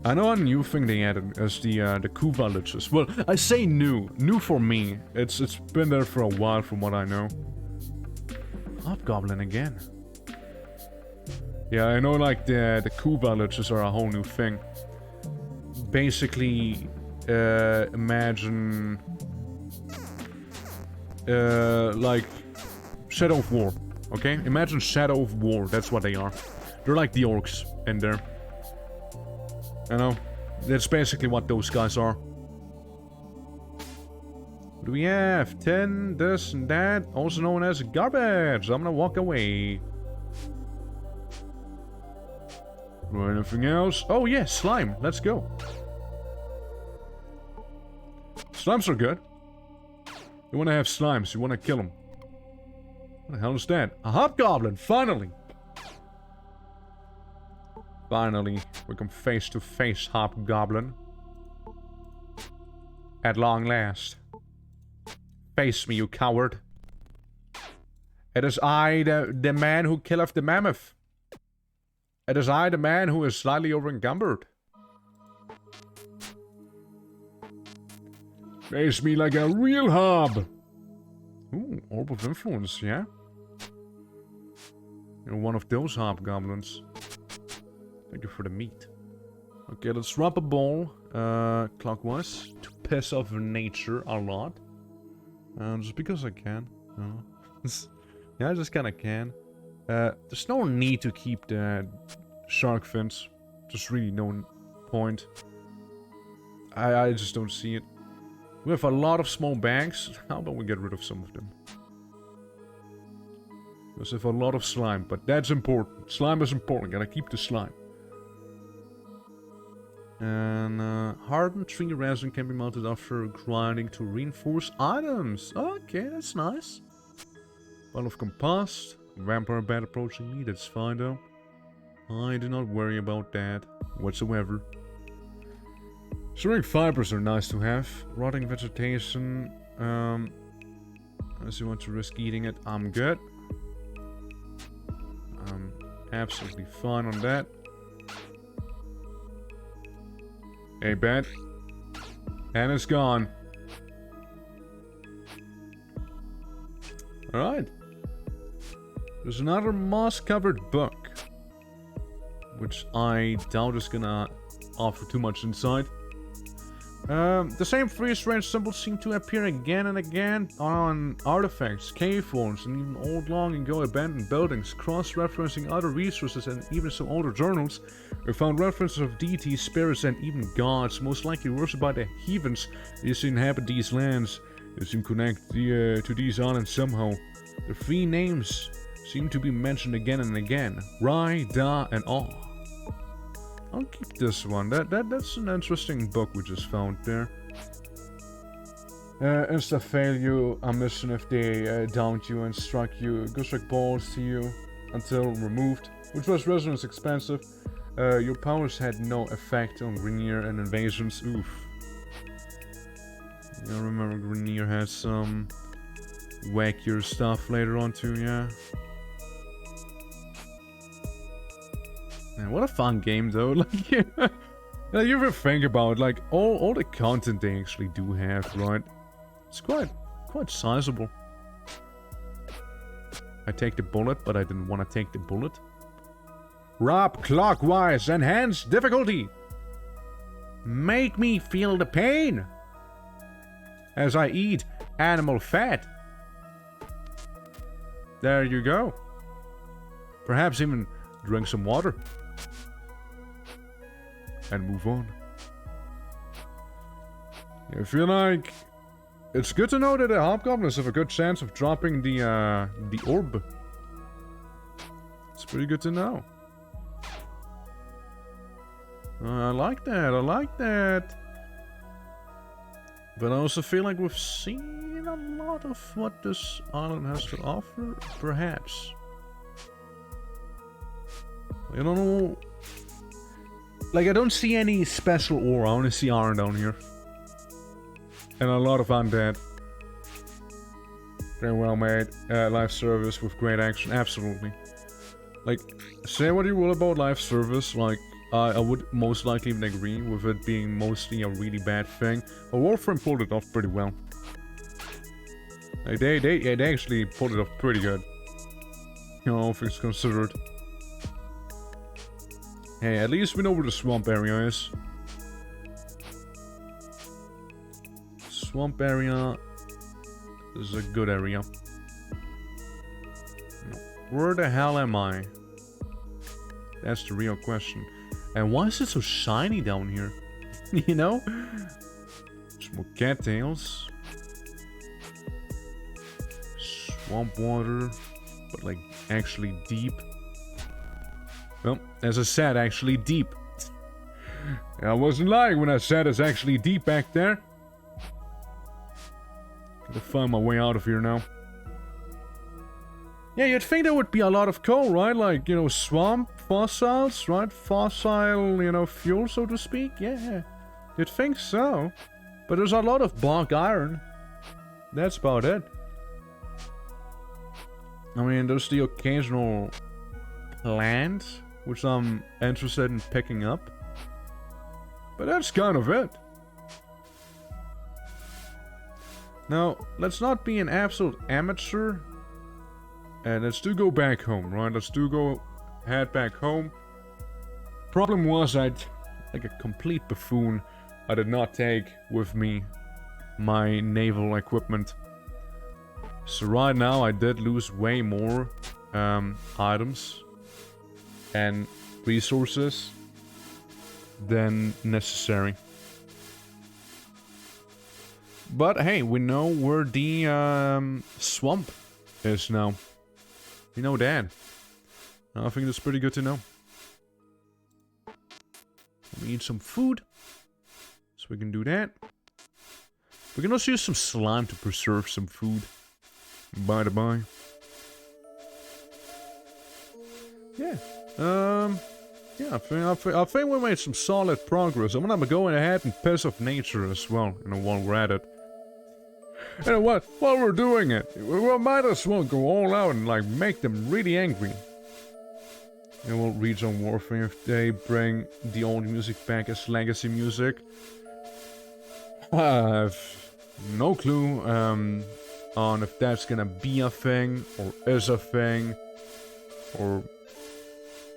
I know a new thing they added as the Ku villages. Well, I say new for me. It's been there for a while from what I know. Hobgoblin again. Yeah, I know like the Ku villages are a whole new thing. Basically, imagine like Shadow of War. Okay? Imagine Shadow of War. That's what they are. They're like the orcs in there. You know? That's basically what those guys are. What do we have? 10, this and that. Also known as garbage. I'm gonna walk away. Anything else? Oh yeah, slime. Let's go. Slimes are good. You wanna have slimes. You wanna kill them. What the hell is that? A hobgoblin! Finally! Finally, we come face to face, hobgoblin. At long last. Face me, you coward. It is I, the man who killeth the mammoth. It is I, the man who is slightly over-encumbered. Face me like a real hob. Ooh, Orb of Influence, yeah? You're one of those hobgoblins. Thank you for the meat. Okay, let's drop a ball clockwise to piss off nature a lot. Just because I can. Yeah, I just kinda can. There's no need to keep the shark fins. Just really no point. I just don't see it. We have a lot of small bags. How about we get rid of some of them? Because we have a lot of slime, but that's important. Slime is important. Gotta keep the slime. And hardened tree resin can be melted after grinding to reinforce items. Okay, that's nice. Bottle of compost. Vampire bat approaching me. That's fine though. I do not worry about that whatsoever. Ceramic fibers are nice to have. Rotting vegetation. Unless you want to risk eating it, I'm good. I'm absolutely fine on that. Hey, bat. And it's gone. Alright. There's another moss-covered book. Which I doubt is gonna offer too much insight. The same three strange symbols seem to appear again and again on artifacts, cave walls, and even old long-ago abandoned buildings, cross-referencing other resources and even some older journals. We found references of deities, spirits, and even gods, most likely worshipped by the heathens that used to inhabit these lands. They seem connected to these islands somehow. The three names seem to be mentioned again and again: Rai, Da, and Aw. I'll keep this one. That's an interesting book we just found there. Insta fail you a mission if they downed you and struck you. Goes like balls to you until removed, which was resonance expensive. Your powers had no effect on Grenier and invasions. Oof. I remember Grenier had some wackier stuff later on too, yeah. Man, what a fun game though. Like, yeah. Now you ever think about like all the content they actually do have, right? It's quite sizable. I take the bullet, but I didn't want to take the bullet. Rob clockwise, enhance difficulty. Make me feel the pain as I eat animal fat. There you go. Perhaps even drink some water. And move on. If you like It's good to know that the hobgoblins have a good chance of dropping the orb. It's pretty good to know. I like that, I like that. But I also feel like we've seen a lot of what this island has to offer, perhaps. I don't know. Like, I don't see any special ore. I only see iron down here. And a lot of undead. Very well made. Life service with great action. Absolutely. Like, say what you will about life service. Like, I would most likely even agree with it being mostly a really bad thing. But Warframe pulled it off pretty well. Like, they actually pulled it off pretty good. You know, all things considered. Hey, at least we know where the swamp area is. Swamp area is a good area. Where the hell am I? That's the real question. And why is it so shiny down here? You know? Some more cattails. Swamp water. But like, actually deep. Well, as I said, actually deep. I wasn't lying when I said it's actually deep back there. Gotta find my way out of here now. Yeah, you'd think there would be a lot of coal, right? Like, you know, swamp, fossils, right? Fossil, you know, fuel, so to speak. Yeah, you'd think so. But there's a lot of bog iron. That's about it. I mean, there's the occasional plant, which I'm interested in picking up. But that's kind of it. Now, let's not be an absolute amateur. And let's do go back home, right? Let's do go head back home. Problem was, like a complete buffoon, I did not take with me my naval equipment. So right now I did lose way more items and resources than necessary. But hey, we know where the swamp is now. We know that. I think that's pretty good to know. We need some food, so we can do that. We can also use some slime to preserve some food. By the by. Yeah. Yeah, I think we made some solid progress. I'm gonna go ahead and piss off nature as well, you know, while we're at it. And while we're doing it, we might as well go all out and like make them really angry. And we'll read on Warframe if they bring the old music back as legacy music. I have no clue on if that's gonna be a thing, or is a thing, or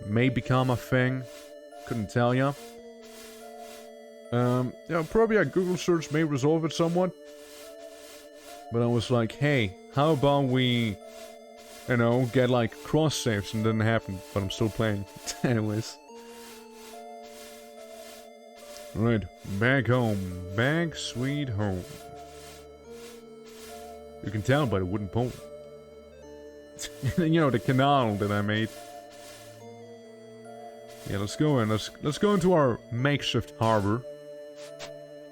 may become a thing. Couldn't tell ya. Yeah, probably a Google search may resolve it somewhat. But I was like, hey, how about we, you know, get like cross saves, and it didn't happen, but I'm still playing. Anyways. Alright, back home. Back sweet home. You can tell by the wooden pole. You know, the canal that I made. Yeah, let's go in. Let's go into our makeshift harbor.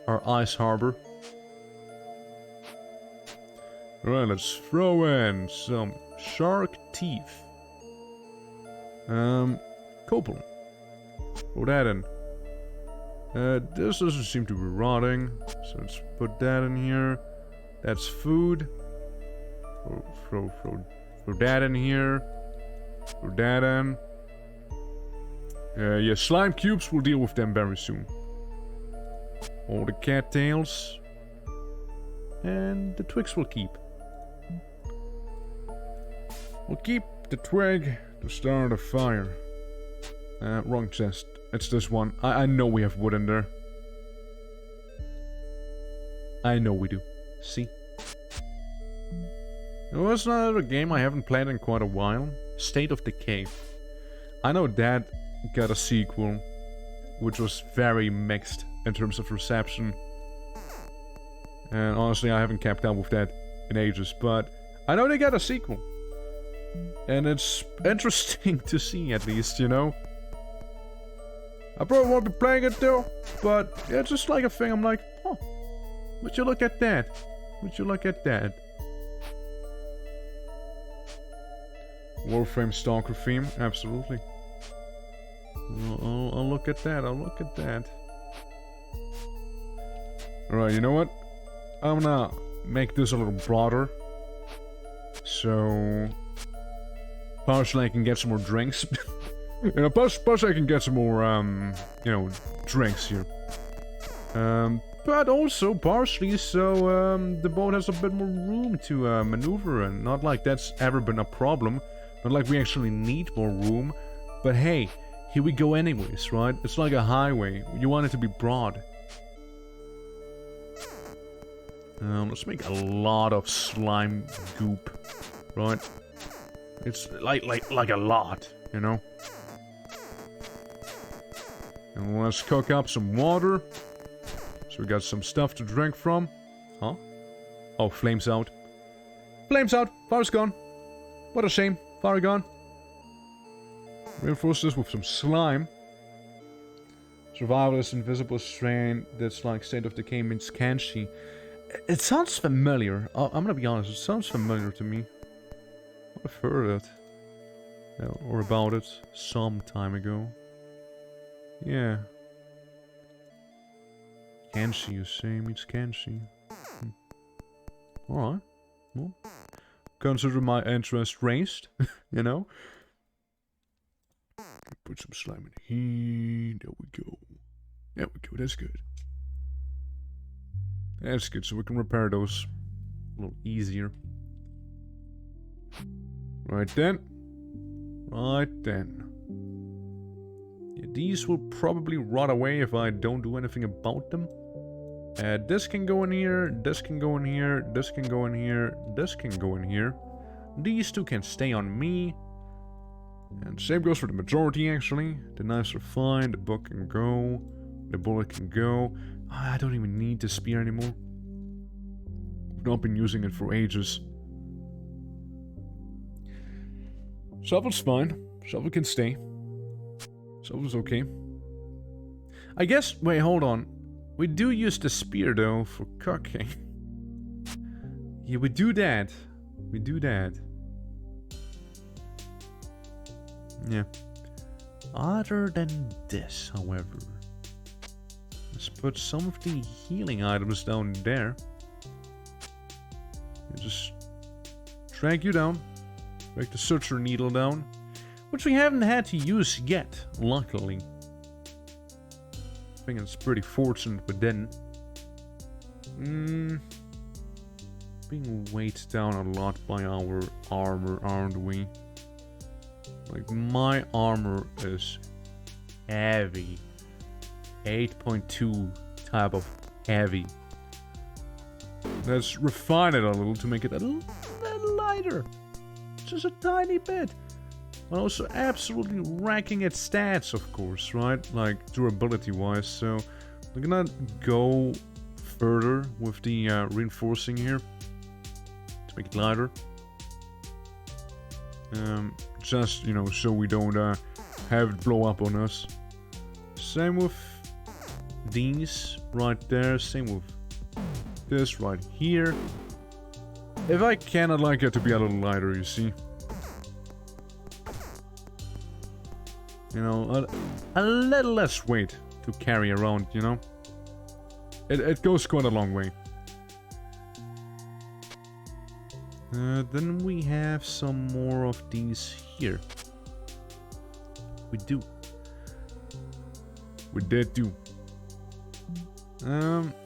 Our ice harbor. Alright, let's throw in some shark teeth. Copal. Throw that in. This doesn't seem to be rotting, so let's put that in here. That's food. Throw that in here. Throw that in. Yeah, slime cubes, we'll deal with them very soon. All the cattails. And the twigs will keep. We'll keep the twig to start a fire. Wrong chest. It's this one. I know we have wood in there. I know we do. See? There was another game I haven't played in quite a while. State of Decay. I know that got a sequel, which was very mixed in terms of reception. And honestly, I haven't kept up with that in ages, but I know they got a sequel. And it's interesting to see, at least, you know? I probably won't be playing it though, but yeah, it's just like a thing. I'm like, oh, would you look at that? Would you look at that? Warframe Stalker theme, absolutely. I'll look at that, I'll look at that. Alright, you know what? I'm gonna make this a little broader. So... partially I can get some more drinks. You know, partially I can get some more, you know, drinks here. But also partially so, the boat has a bit more room to, maneuver in. Not like that's ever been a problem. Not like we actually need more room. But hey, here we go anyways, right? It's like a highway. You want it to be broad. Let's make a lot of slime goop, right? It's like a lot, you know? And let's cook up some water. So we got some stuff to drink from. Huh? Oh, flames out. Flames out! Fire's gone. What a shame. Fire gone. Reinforce this with some slime. Survival is invisible strain that's like state of decay means Kanshi. It sounds familiar. I'm gonna be honest, it sounds familiar to me. I've heard it. Or about it some time ago. Yeah. Kanshi, you say, means Kanshi. Alright. Well, consider my interest raised, you know? Put some slime in here. There we go. There we go, that's good. That's good, so we can repair those a little easier. Right then. Right then. Yeah, these will probably rot away if I don't do anything about them. This can go in here, this can go in here, this can go in here, this can go in here. These two can stay on me. And same goes for the majority, actually. The knives are fine, the book can go, the bullet can go. I don't even need the spear anymore. I've not been using it for ages. Shovel's fine. Shovel can stay. Shovel's okay. I guess, wait, hold on. We do use the spear, though, for cooking. Yeah, we do that. We do that. Yeah. Other than this, however. Let's put some of the healing items down there. And just drag you down. Drag the suture needle down. Which we haven't had to use yet, luckily. I think it's pretty fortunate we didn't. Being weighed down a lot by our armor, aren't we? Like, my armor is heavy. 8.2 type of heavy. Let's refine it a little to make it a little lighter. Just a tiny bit. But also absolutely racking its stats, of course, right? Like, durability-wise. So, we're gonna go further with the reinforcing here. To make it lighter. Just, you know, so we don't have it blow up on us. Same with these right there. Same with this right here. If I can, I'd like it to be a little lighter, you see. You know, a little less weight to carry around, you know. It goes quite a long way. Then we have some more of these here. We do. We did do.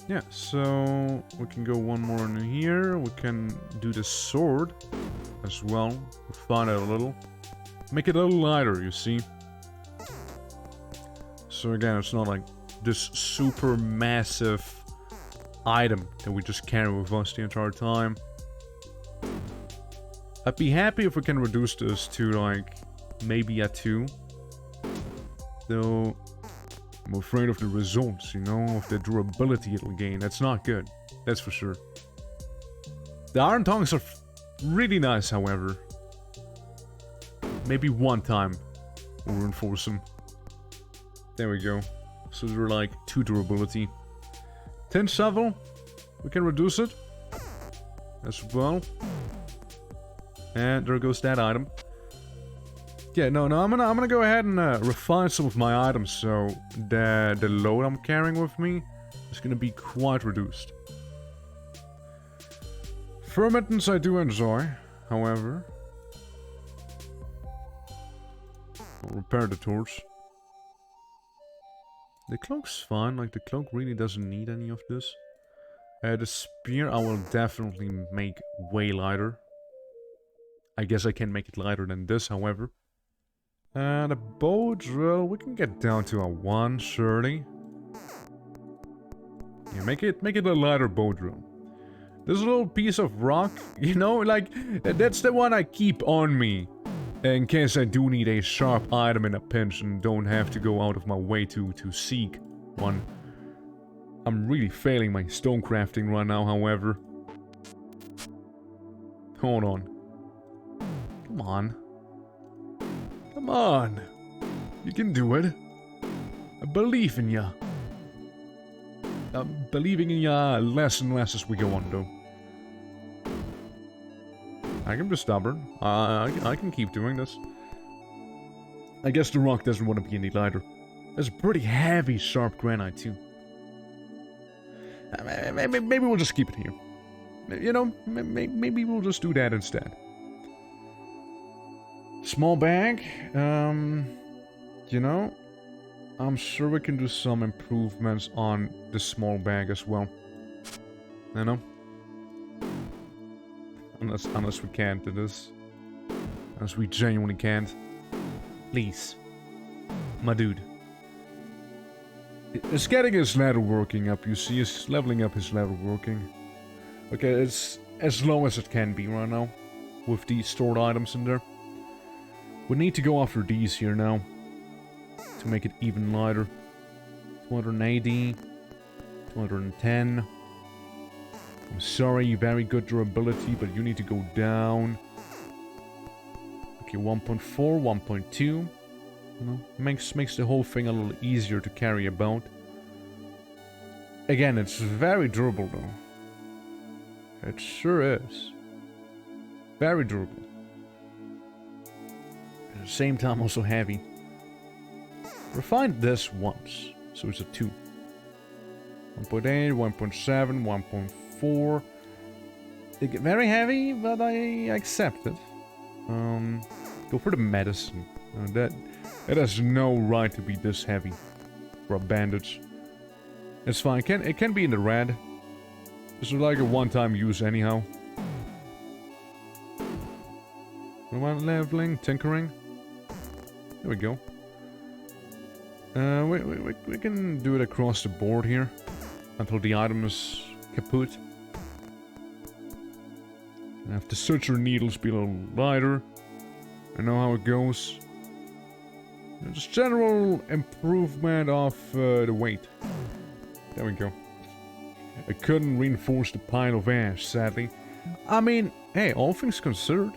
Yeah, so we can go one more in here. We can do the sword as well. Refine it a little. Make it a little lighter, you see. So again, it's not like this super massive item that we just carry with us the entire time. I'd be happy if we can reduce this to like maybe a 2. Though I'm afraid of the results, you know, of the durability it'll gain. That's not good. That's for sure. The iron tongs are really nice, however. Maybe one time we'll reinforce them. There we go. So they're like 2 durability. Tin shovel. We can reduce it as well. And there goes that item. Yeah, no, I'm gonna go ahead and refine some of my items, so the load I'm carrying with me is gonna be quite reduced. Fermentants I do enjoy, however. I'll repair the torch. The cloak's fine, like the cloak really doesn't need any of this. The spear I will definitely make way lighter. I guess I can make it lighter than this, however. And a bow drill, we can get down to a 1, surely. Yeah, make it a lighter bow drill. This little piece of rock, you know, like, that's the one I keep on me. In case I do need a sharp item in a pinch and don't have to go out of my way to seek one. I'm really failing my stone crafting right now, however. Hold on. Come on. Come on. You can do it. I believe in ya. I'm believing in ya less and less as we go on, though. I can be stubborn. I can keep doing this. I guess the rock doesn't want to be any lighter. It's pretty heavy, sharp granite, too. Maybe we'll just keep it here. You know, maybe we'll just do that instead. Small bag. You know, I'm sure we can do some improvements on the small bag as well. You know? Unless we can't do this. Unless we genuinely can't. Please. My dude. It's getting his ladder working up, you see. It's leveling up his ladder working. Okay, it's as low as it can be right now. With these stored items in there. We need to go after these here now. To make it even lighter. 280. 210. I'm sorry, very good durability, but you need to go down. Okay, 1.4, 1.2. You know, makes the whole thing a little easier to carry about. Again, it's very durable though. It sure is. Very durable. At the same time also heavy. Refined this once, so it's a 2. 1.8, 1.7, 1.4. They get very heavy, but I accept it. Go for the medicine. That has no right to be this heavy for a bandage. It's fine. It can be in the red. This is like a one-time use anyhow. What about leveling, tinkering? There we go. We can do it across the board here until the item is kaput. I have to search your needles be a little lighter. I know how it goes. Just general improvement of the weight. There we go. I couldn't reinforce the pile of ash, sadly. I mean, hey, all things considered,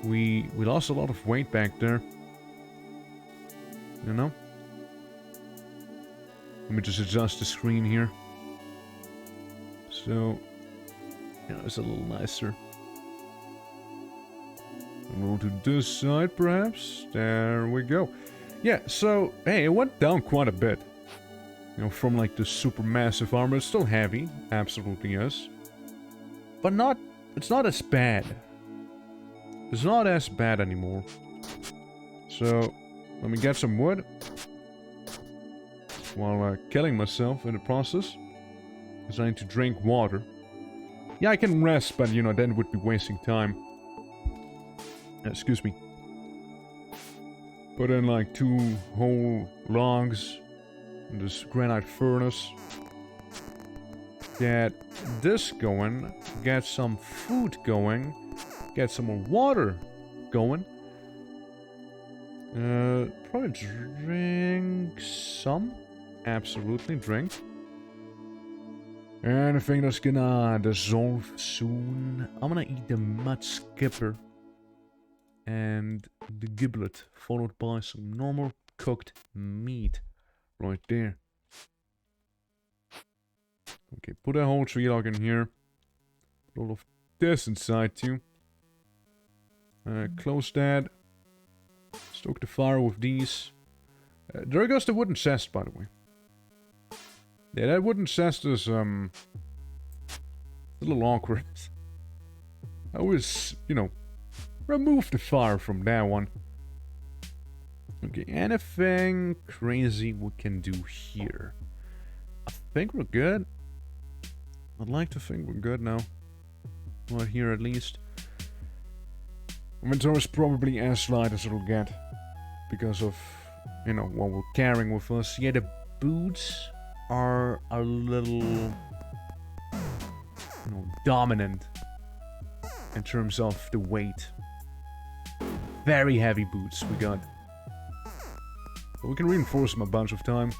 we lost a lot of weight back there. You know? Let me just adjust the screen here. So, you know, it's a little nicer. Roll to this side, perhaps. There we go. Yeah, so, hey, it went down quite a bit. You know, from like the super massive armor. It's still heavy. Absolutely is. But it's not as bad. It's not as bad anymore. So, let me get some wood. While killing myself in the process. Because I need to drink water. Yeah, I can rest, but you know, then it would be wasting time. Excuse me. Put in like 2 whole logs in this granite furnace. Get this going. Get some food going. Get some more water going. Probably drink some. Absolutely, drink. Anything that's gonna dissolve soon. I'm gonna eat the mud skipper. And the giblet, followed by some normal cooked meat. Right there. Okay, put a whole tree log in here. Put all of this inside too. Close that. Stoke the fire with these. There goes the wooden chest, by the way. Yeah, that wooden chest is, a little awkward. I always, you know, remove the fire from that one. Okay, anything crazy we can do here? I think we're good. I'd like to think we're good now. Right here, at least. Inventory is probably as light as it'll get. Because of, you know, what we're carrying with us. Yeah, the boots are a little, you know, dominant in terms of the weight. Very heavy boots we got. But we can reinforce them a bunch of times.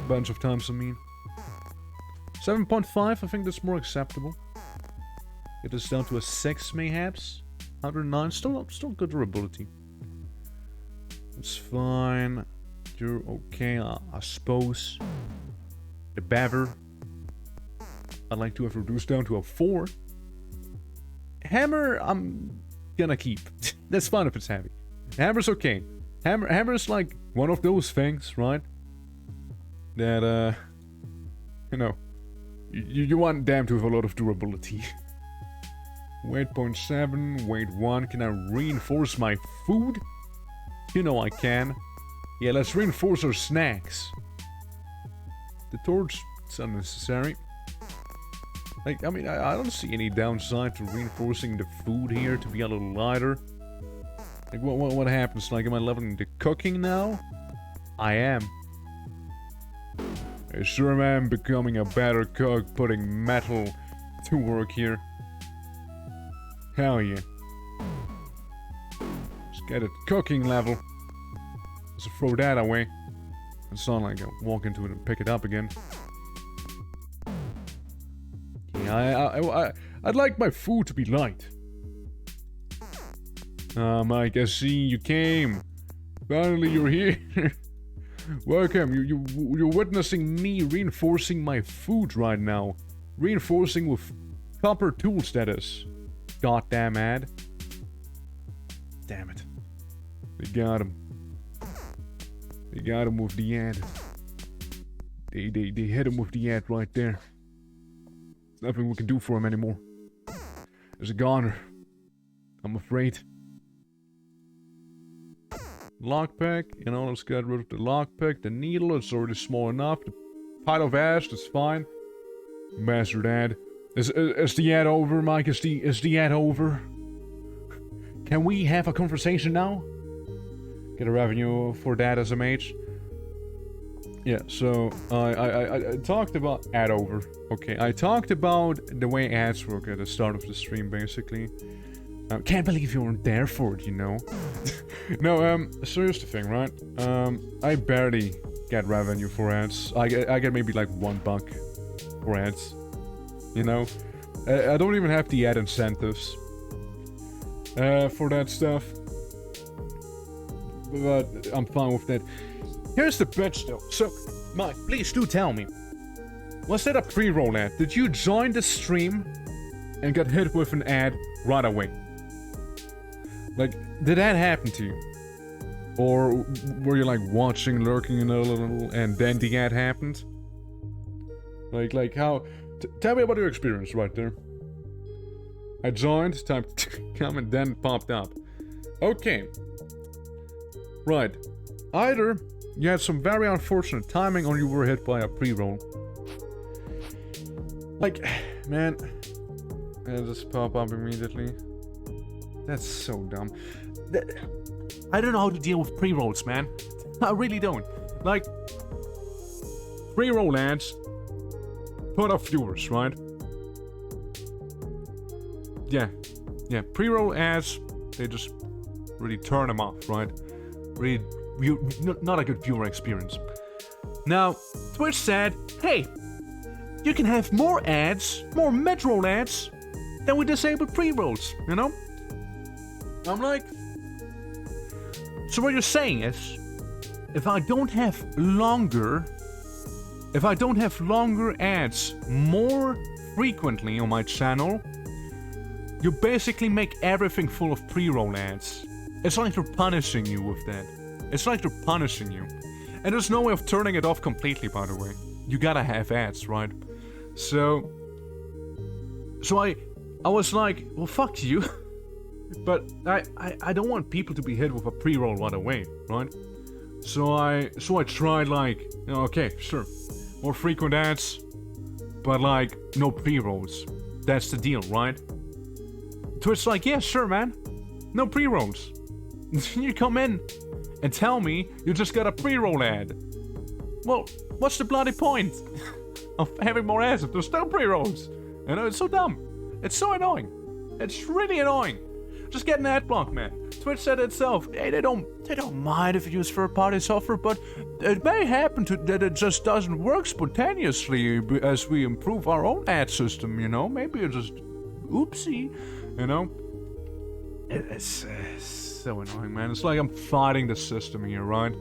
Bunch of times, I mean. 7.5, I think that's more acceptable. Get this down to a 6, mayhaps. 109, still good durability. It's fine. You're okay, I suppose. The bever, I'd like to have reduced down to a 4. Hammer, I'm gonna keep. That's fine if it's heavy. Hammer's okay. Hammer's like one of those things, right? That, you know, you want them to have a lot of durability. Weight 0.7, weight 1. Can I reinforce my food? You know I can. Yeah, let's reinforce our snacks. The torch, it's unnecessary. Like, I mean, I don't see any downside to reinforcing the food here to be a little lighter. Like, what happens? Like, am I leveling the cooking now? I am. I sure am becoming a better cook, putting metal to work here. Hell yeah. Let's get a cooking level. Let's throw that away. It's not like I walk into it and pick it up again. Yeah, I'd like my food to be light. Mike, I see you came. Finally, you're here. Welcome. You're witnessing me reinforcing my food right now. Reinforcing with copper tools, that is. Goddamn ad. Damn it. They got him. They got him with the ad. They hit him with the ad right there. There's nothing we can do for him anymore. There's a goner. I'm afraid. Lockpick, you know, let's get rid of the lockpick. The needle, it's already small enough. The pile of ash, that's fine. Bastard ad. Is the ad over, Mike? Is the ad over? Can we have a conversation now? Get a revenue for that as a mage. Yeah, so I talked about ad over. Okay, I talked about the way ads work at the start of the stream, basically. Can't believe you weren't there for it, you know. No, so here's the thing, right? I barely get revenue for ads. I get maybe like $1 for ads. You know, I don't even have the ad incentives for that stuff. But I'm fine with that. Here's the pitch, though. So, Mike, please do tell me. Was that a pre-roll ad? Did you join the stream and get hit with an ad right away? Like, did that happen to you? Or were you like watching, lurking a little, and then the ad happened? Like how? Tell me about your experience right there. I joined, typed to come, and then popped up. Okay. Right. Either you had some very unfortunate timing or you were hit by a pre-roll. Like, man. And just pop up immediately. That's so dumb. I don't know how to deal with pre-rolls, man. I really don't. Like, pre-roll ads put off viewers, right? Yeah. Pre-roll ads, they just really turn them off, right? Really, not a good viewer experience. Now, Twitch said, hey, you can have more ads, more mid-roll ads, then we disable pre-rolls, you know? I'm like... So what you're saying is, if I don't have longer ads more frequently on my channel, you basically make everything full of pre-roll ads. It's like they're punishing you with that. It's like they're punishing you. And there's no way of turning it off completely, by the way. You gotta have ads, right? So I was like, well, fuck you. But I don't want people to be hit with a pre-roll right away, right? So I tried like, you know, okay, sure, more frequent ads, but like no pre-rolls. That's the deal, right? Twitch's like, yeah, sure, man, no pre-rolls. You come in and tell me you just got a pre-roll ad. Well, what's the bloody point of having more ads if there's no pre-rolls? You know, it's so dumb. It's so annoying. It's really annoying. Just get an ad block, man. Twitch said itself, hey, they don't mind if you use third-party software, but it may happen that it just doesn't work spontaneously as we improve our own ad system, you know? Maybe it's just oopsie, you know? It's so annoying, man. It's like I'm fighting the system here, right?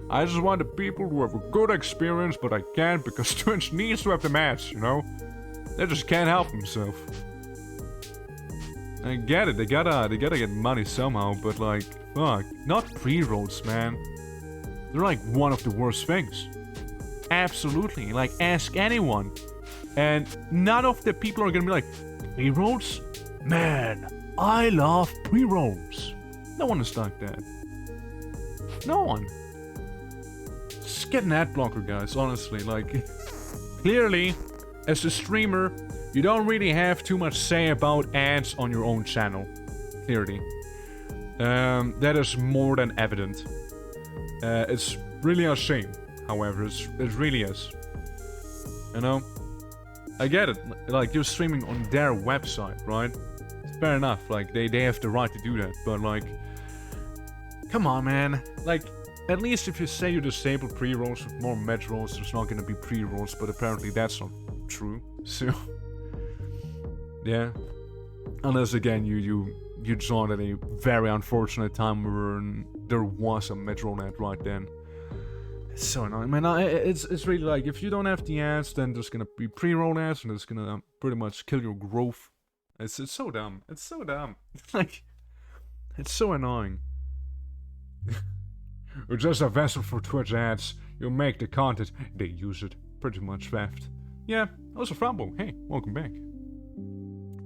I just want the people to have a good experience, but I can't because Twitch needs to have the ads, you know? They just can't help themselves. I get it, they gotta get money somehow, but like, fuck, not pre-rolls, man. They're like one of the worst things. Absolutely, like, ask anyone. And none of the people are gonna be like, pre-rolls? Man, I love pre-rolls. No one is like that. No one. Just get an ad blocker, guys, honestly, like, clearly, as a streamer, you don't really have too much say about ads on your own channel. Clearly. That is more than evident. It's really a shame, however. It really is. You know? I get it. Like, you're streaming on their website, right? Fair enough. Like, they have the right to do that. But, like... Come on, man. Like, at least if you say you disable pre-rolls with more mid-rolls, there's not gonna be pre-rolls. But apparently that's not true. So... Yeah. Unless again you joined at a very unfortunate time where there was a mid-roll ad right then. It's so annoying, man. It's really like, if you don't have the ads, then there's gonna be pre-roll ads, and it's gonna pretty much kill your growth. It's so dumb. It's so dumb. Like, it's so annoying. We're just a vessel for Twitch ads. You make the content, they use it. Pretty much theft. Yeah, also Frambo. Hey, welcome back.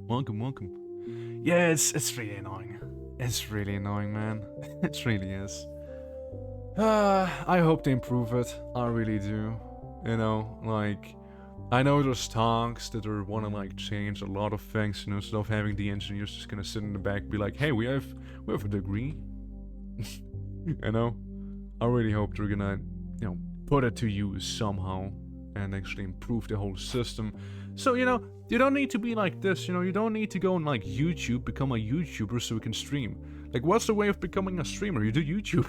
Welcome. Yeah, it's really annoying. It's really annoying, man. It really is. I hope they improve it. I really do. You know, like, I know there's talks that they want to like change a lot of things. You know, instead of having the engineers just gonna sit in the back and be like, hey, we have a degree. You know, I really hope they're gonna, you know, put it to use somehow and actually improve the whole system. So, you know, you don't need to be like this, you know, you don't need to go on like YouTube, become a YouTuber so you can stream. Like, what's the way of becoming a streamer? You do YouTube.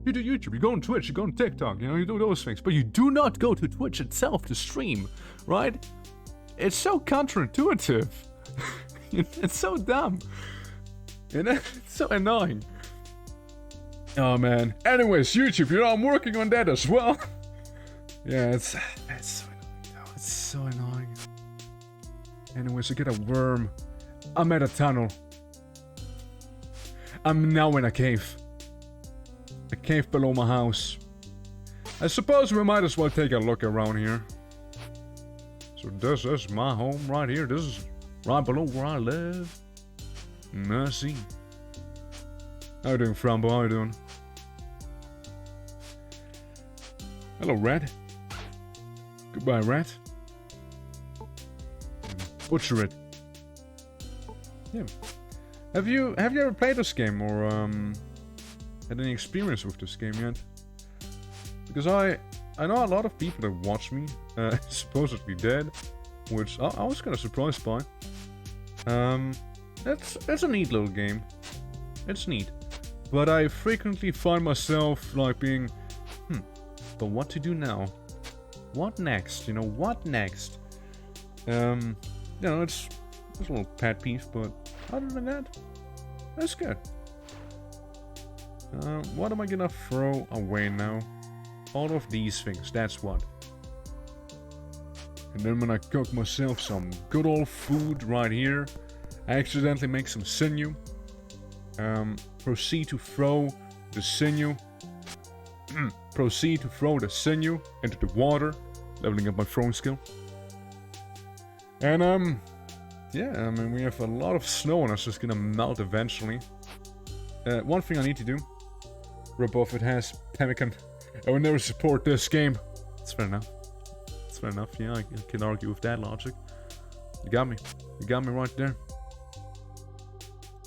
You do YouTube, you go on Twitch, you go on TikTok, you know, you do those things. But you do not go to Twitch itself to stream, right? It's so counterintuitive. It's so dumb. And it's so annoying. Oh, man. Anyways, YouTube, you know, I'm working on that as well. Yeah, it's so annoying, though. It's so annoying. Anyways, I get a worm. I'm at a tunnel. I'm now in a cave. A cave below my house. I suppose we might as well take a look around here. So this is my home right here. This is right below where I live. Mercy. How you doing, Frambo? How you doing? Hello, Rat. Goodbye, Rat. Butcher it. Yeah. Have you ever played this game or had any experience with this game yet? Because I know a lot of people that watch me supposedly dead, which I was kind of surprised by. That's a neat little game. It's neat. But I frequently find myself like being, but what to do now? What next? You know, what next? You know, it's a little pet peeve, but other than that, that's good. What am I gonna throw away now? All of these things, that's what. And then when I cook myself some good old food right here, I accidentally make some sinew. Proceed to throw the sinew. Proceed to throw the sinew into the water, leveling up my throwing skill. And yeah, I mean we have a lot of snow and it's just gonna melt eventually. One thing I need to do. Ripoff, it has pemmican. I would never support this game. It's fair enough. It's fair enough, yeah, I can argue with that logic. You got me. You got me right there.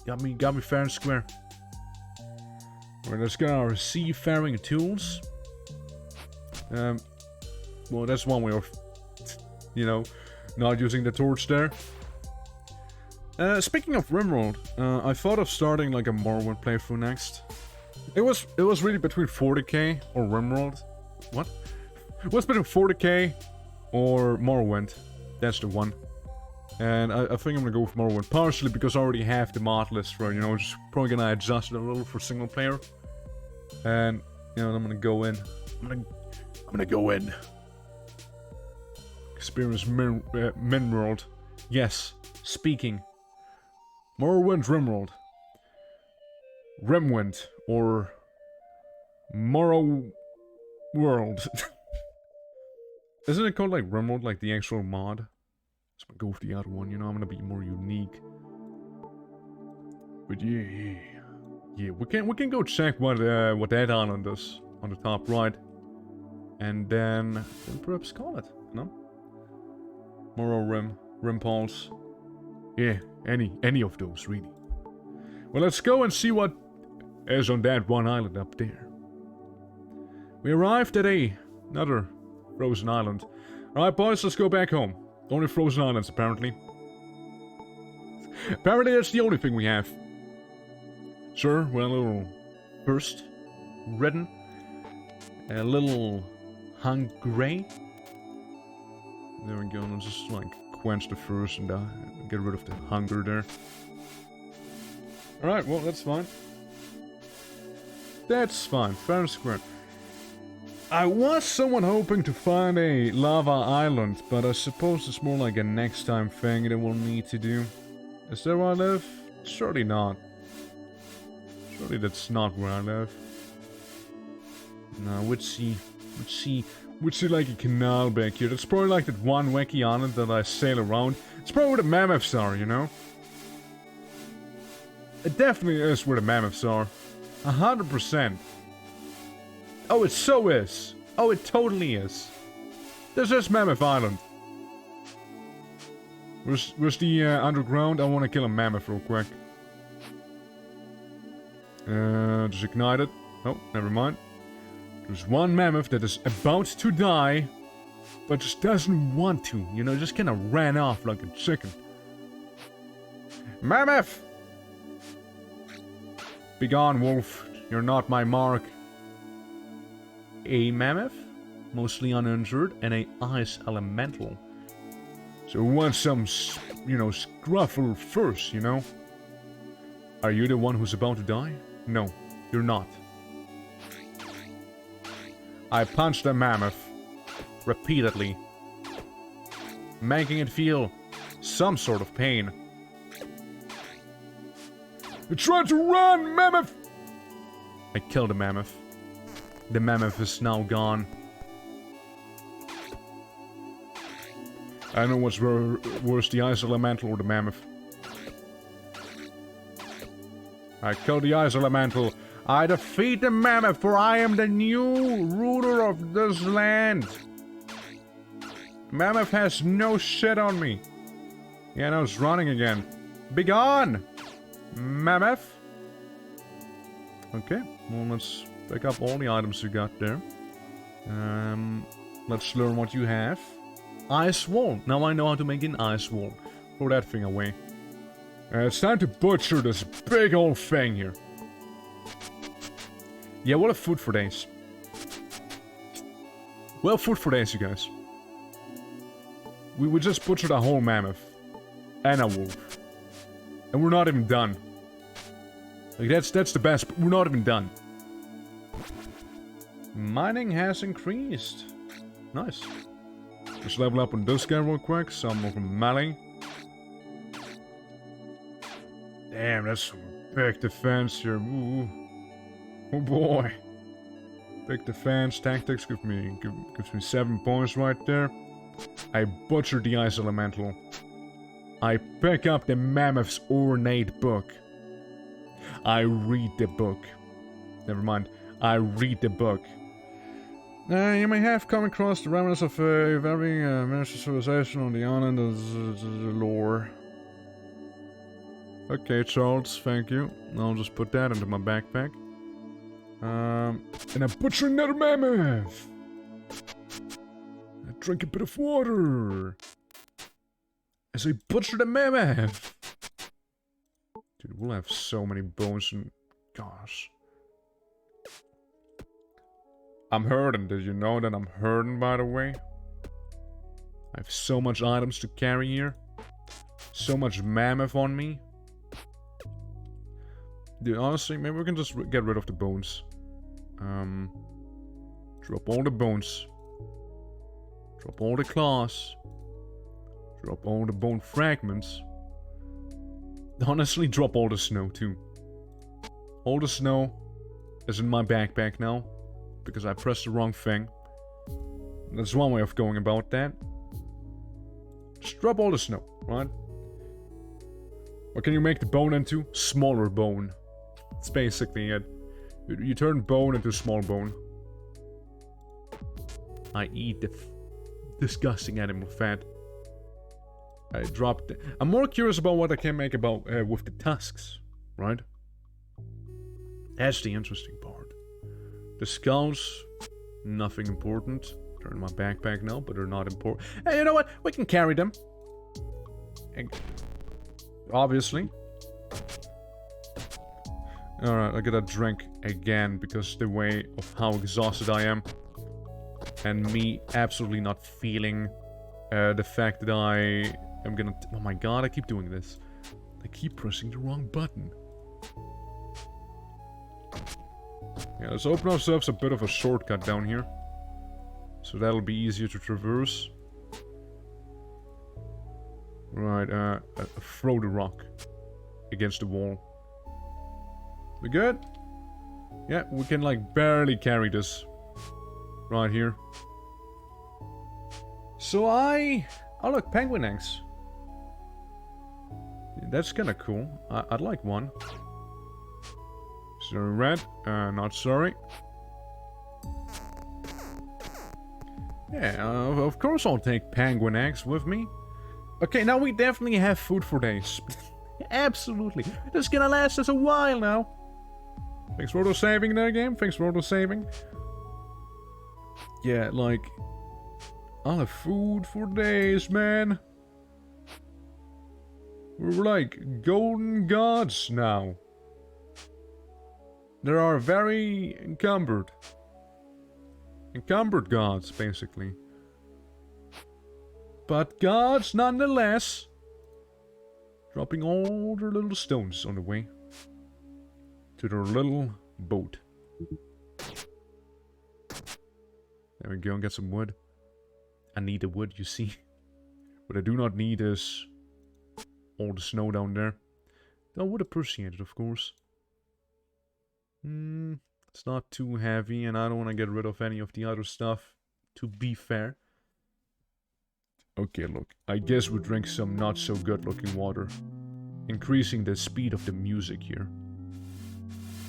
Got me fair and square. Alright, let's get our seafaring tools. Well, that's one way of, you know, not using the torch there. Speaking of Rimworld, I thought of starting like a Morrowind playthrough next. It was really between 40k or Rimworld. What? It was between 40k or Morrowind. That's the one. And I think I'm gonna go with Morrowind, partially because I already have the mod list for, you know, just probably gonna adjust it a little for single player. And, you know, I'm gonna go in. I'm gonna go in. Experience Minworld. Yes, speaking. Morrowind Rimworld. Rimwind, or Morrow World. Isn't it called like Rimworld, like the actual mod? So I'm gonna go with the other one, you know, I'm gonna be more unique. But yeah, we can go check what that island is on the top right, and then perhaps call it, no? Morrow Rim Pulse. Yeah, any of those really. Well, let's go and see what is on that one island up there. We arrived at another frozen island. Alright boys, let's go back home. Only frozen islands apparently. Apparently that's the only thing we have. Sure, we're a little thirst ridden. A little hungry. There we go, let's just like quench the thirst and get rid of the hunger there. Alright, well, that's fine. That's fine, fair and square. I was somewhat hoping to find a lava island, but I suppose it's more like a next time thing that we'll need to do. Is that where I live? Surely not. Surely that's not where I live. No, we'd see like a canal back here. That's probably like that one wacky island that I sail around. It's probably where the mammoths are, you know? It definitely is where the mammoths are. 100%. Oh, it so is. Oh, it totally is. This is Mammoth Island. Where's the underground? I want to kill a mammoth real quick. Just ignite it. Oh, never mind. There's one mammoth that is about to die, but just doesn't want to. You know, just kind of ran off like a chicken. Mammoth! Begone, wolf. You're not my mark. A mammoth, mostly uninjured, and a ice elemental. So we want some, you know, scruffle first, you know? Are you the one who's about to die? No, you're not. I punched the mammoth repeatedly, making it feel some sort of pain. You tried to run, mammoth! I killed the mammoth. The mammoth is now gone. I don't know what's worse, the ice elemental or the mammoth. I killed the ice elemental. I defeat the mammoth, for I am the new ruler of this land. Mammoth has no shit on me. Yeah, now it's running again. Begone, mammoth. Okay, well, let's pick up all the items you got there. Let's learn what you have. Ice wall. Now I know how to make an ice wall. Throw that thing away. It's time to butcher this big old thing here. Yeah, we'll have food for days. Well, food for days, you guys. We just butchered a whole mammoth. And a wolf. And we're not even done. Like, that's the best, but we're not even done. Mining has increased. Nice. Just level up on this guy real quick. Some of them melee. Damn, that's some big defense here. Ooh. Oh boy. Big defense. Tactics gives me 7 points right there. I butchered the ice elemental. I pick up the mammoth's ornate book. I read the book. Never mind. I read the book. You may have come across the remnants of a very massive civilization on the island of the lore. Okay, Charles, thank you. I'll just put that into my backpack. And I butcher another mammoth! I drink a bit of water! As I butcher the mammoth! Dude, we'll have so many bones and... Gosh. I'm hurting. Did you know that I'm hurting, by the way? I have so much items to carry here. So much mammoth on me. Dude, honestly, maybe we can just get rid of the bones. Drop all the bones. Drop all the claws. Drop all the bone fragments. Honestly, drop all the snow, too. All the snow is in my backpack now. Because I pressed the wrong thing. That's one way of going about that. Just drop all the snow, right? What can you make the bone into? Smaller bone. It's basically it. You turn bone into small bone. I eat the disgusting animal fat. I dropped it. I'm more curious about what I can make about with the tusks, right? That's the interesting part. The skulls, nothing important. They're in my backpack now, but they're not important. Hey, you know what? We can carry them. Obviously. Alright, I gotta drink again because the way of how exhausted I am. And me absolutely not feeling the fact that I am gonna... Oh my god, I keep doing this. I keep pressing the wrong button. Yeah, let's open ourselves a bit of a shortcut down here. So that'll be easier to traverse. Right, throw the rock against the wall. We good? Yeah, we can like barely carry this. Right here. So oh look, penguin eggs. That's kinda cool. I'd like one. Sorry, red. Not sorry. Yeah, of course I'll take penguin eggs with me. Okay, now we definitely have food for days. Absolutely. This is gonna last us a while now. Thanks for auto-saving there, game. Thanks for auto-saving. Yeah, like... I'll have food for days, man. We're like golden gods now. There are very encumbered gods, basically. But gods, nonetheless. Dropping all their little stones on the way. To their little boat. There we go, and get some wood. I need the wood, you see. What I do not need is... all the snow down there. I would appreciate it, of course. It's not too heavy, and I don't want to get rid of any of the other stuff, to be fair. Okay, look. I guess we drink some not so good looking water. Increasing the speed of the music here.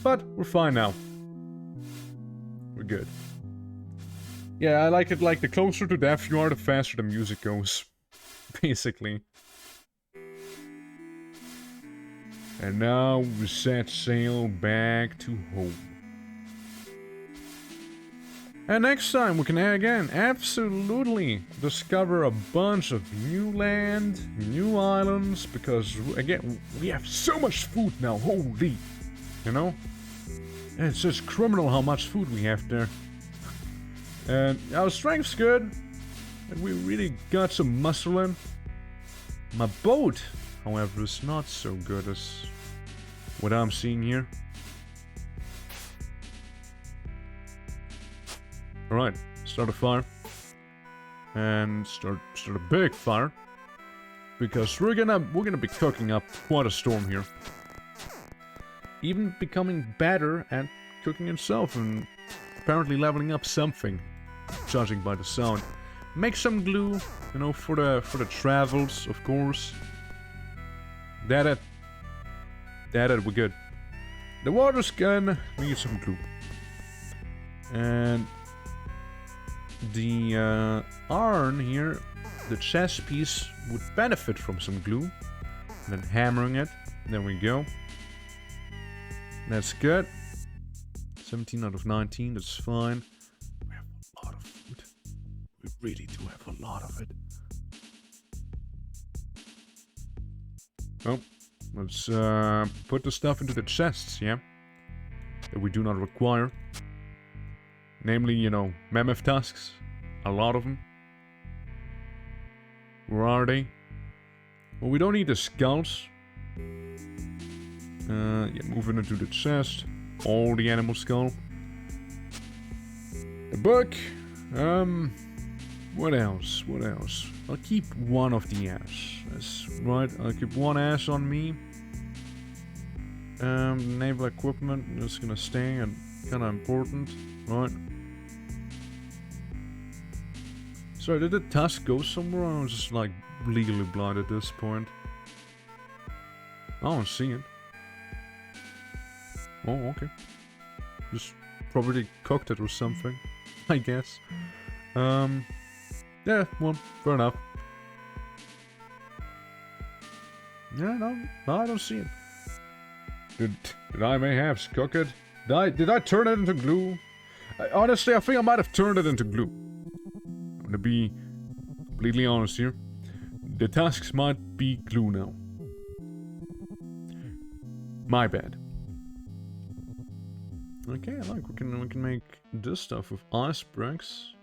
But we're fine now. We're good. Yeah, I like it like the closer to death you are, the faster the music goes. Basically. And now we set sail back to home. And next time we can again absolutely discover a bunch of new land, new islands, because again we have so much food now, holy, you know? It's just criminal how much food we have there. And our strength's good. And we really got some muscle in. My boat, however, is not so good as what I'm seeing here. Alright, start a fire. And start a big fire. Because we're gonna be cooking up quite a storm here. Even becoming better at cooking himself and apparently leveling up something, judging by the sound. Make some glue, you know, for the travels, of course. That we're good. The water's gone. We need some glue. And the iron here, the chest piece would benefit from some glue. And then hammering it. There we go. That's good. 17 out of 19, that's fine. We have a lot of food. We really do have a lot of it. Oh, let's put the stuff into the chests, yeah? That we do not require. Namely, you know, mammoth tusks. A lot of them. Where are they? Well, we don't need the skulls. Yeah, moving into the chest. All the animal skull. The book. What else? What else? I'll keep one of the ass. That's right. I'll keep one ass on me. Naval equipment is gonna stay and kinda important. Right. Sorry, did the tusk go somewhere? I was just like legally blind at this point. I don't see it. Oh, okay. Just probably cooked it or something, I guess. Yeah, well, fair enough. Yeah, no, I don't see it. Did I mayhaps cook it? Did I turn it into glue? Honestly, I think I might have turned it into glue. I'm gonna be completely honest here. The tasks might be glue now. My bad. Okay, I like we can make this stuff with ice bricks,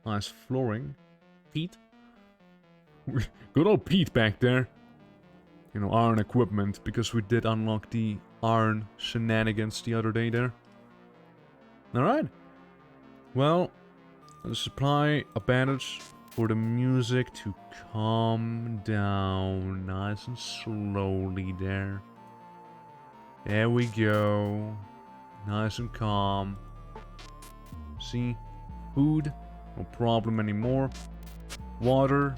ice flooring, peat. Good old Pete back there. You know, iron equipment, because we did unlock the iron shenanigans the other day there. Alright. Well, let's supply a bandage for the music to calm down nice and slowly there. There we go. Nice and calm. See? Food. No problem anymore. Water.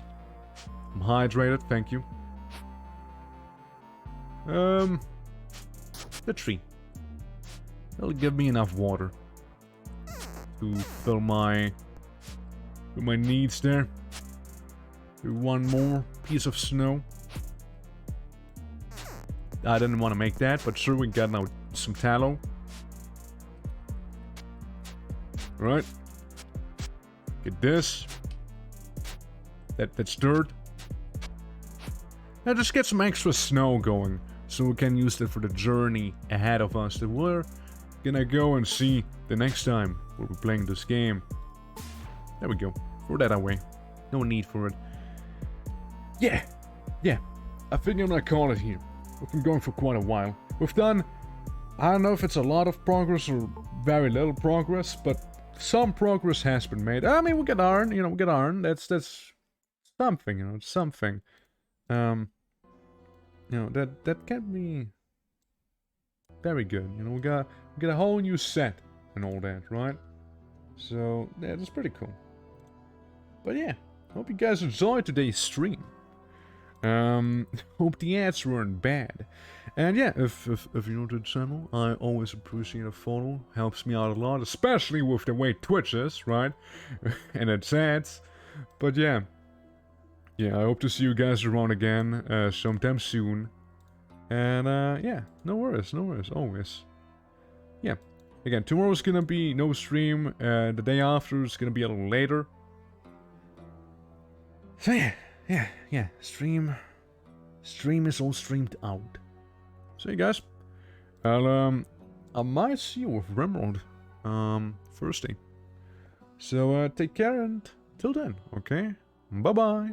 I'm hydrated, thank you. The tree. It'll give me enough water to fill my needs there. Do one more piece of snow. I didn't want to make that, but sure, we got now some tallow. Right. Get this. That's dirt. Now just get some extra snow going, so we can use that for the journey ahead of us that we're gonna go and see the next time we'll be playing this game. There we go. Throw that away. No need for it. Yeah. I think I'm gonna call it here. We've been going for quite a while. We've done, I don't know if it's a lot of progress or very little progress, but some progress has been made. I mean, we got iron, you know, we got iron. That's something, you know, it's something. You know, that can be very good. You know, we got a whole new set and all that, right? So yeah, that's pretty cool. But yeah, hope you guys enjoyed today's stream. Hope the ads weren't bad. And yeah, if you're new to the channel, I always appreciate a follow. Helps me out a lot, especially with the way Twitch is, right? And its ads. But yeah. Yeah, I hope to see you guys around again sometime soon. And yeah, no worries, always. Yeah, again, tomorrow's gonna be no stream. The day after is gonna be a little later. So yeah, stream is all streamed out. So you guys, I'll I might see you with Remrold Thursday. So take care and till then, okay? Bye bye.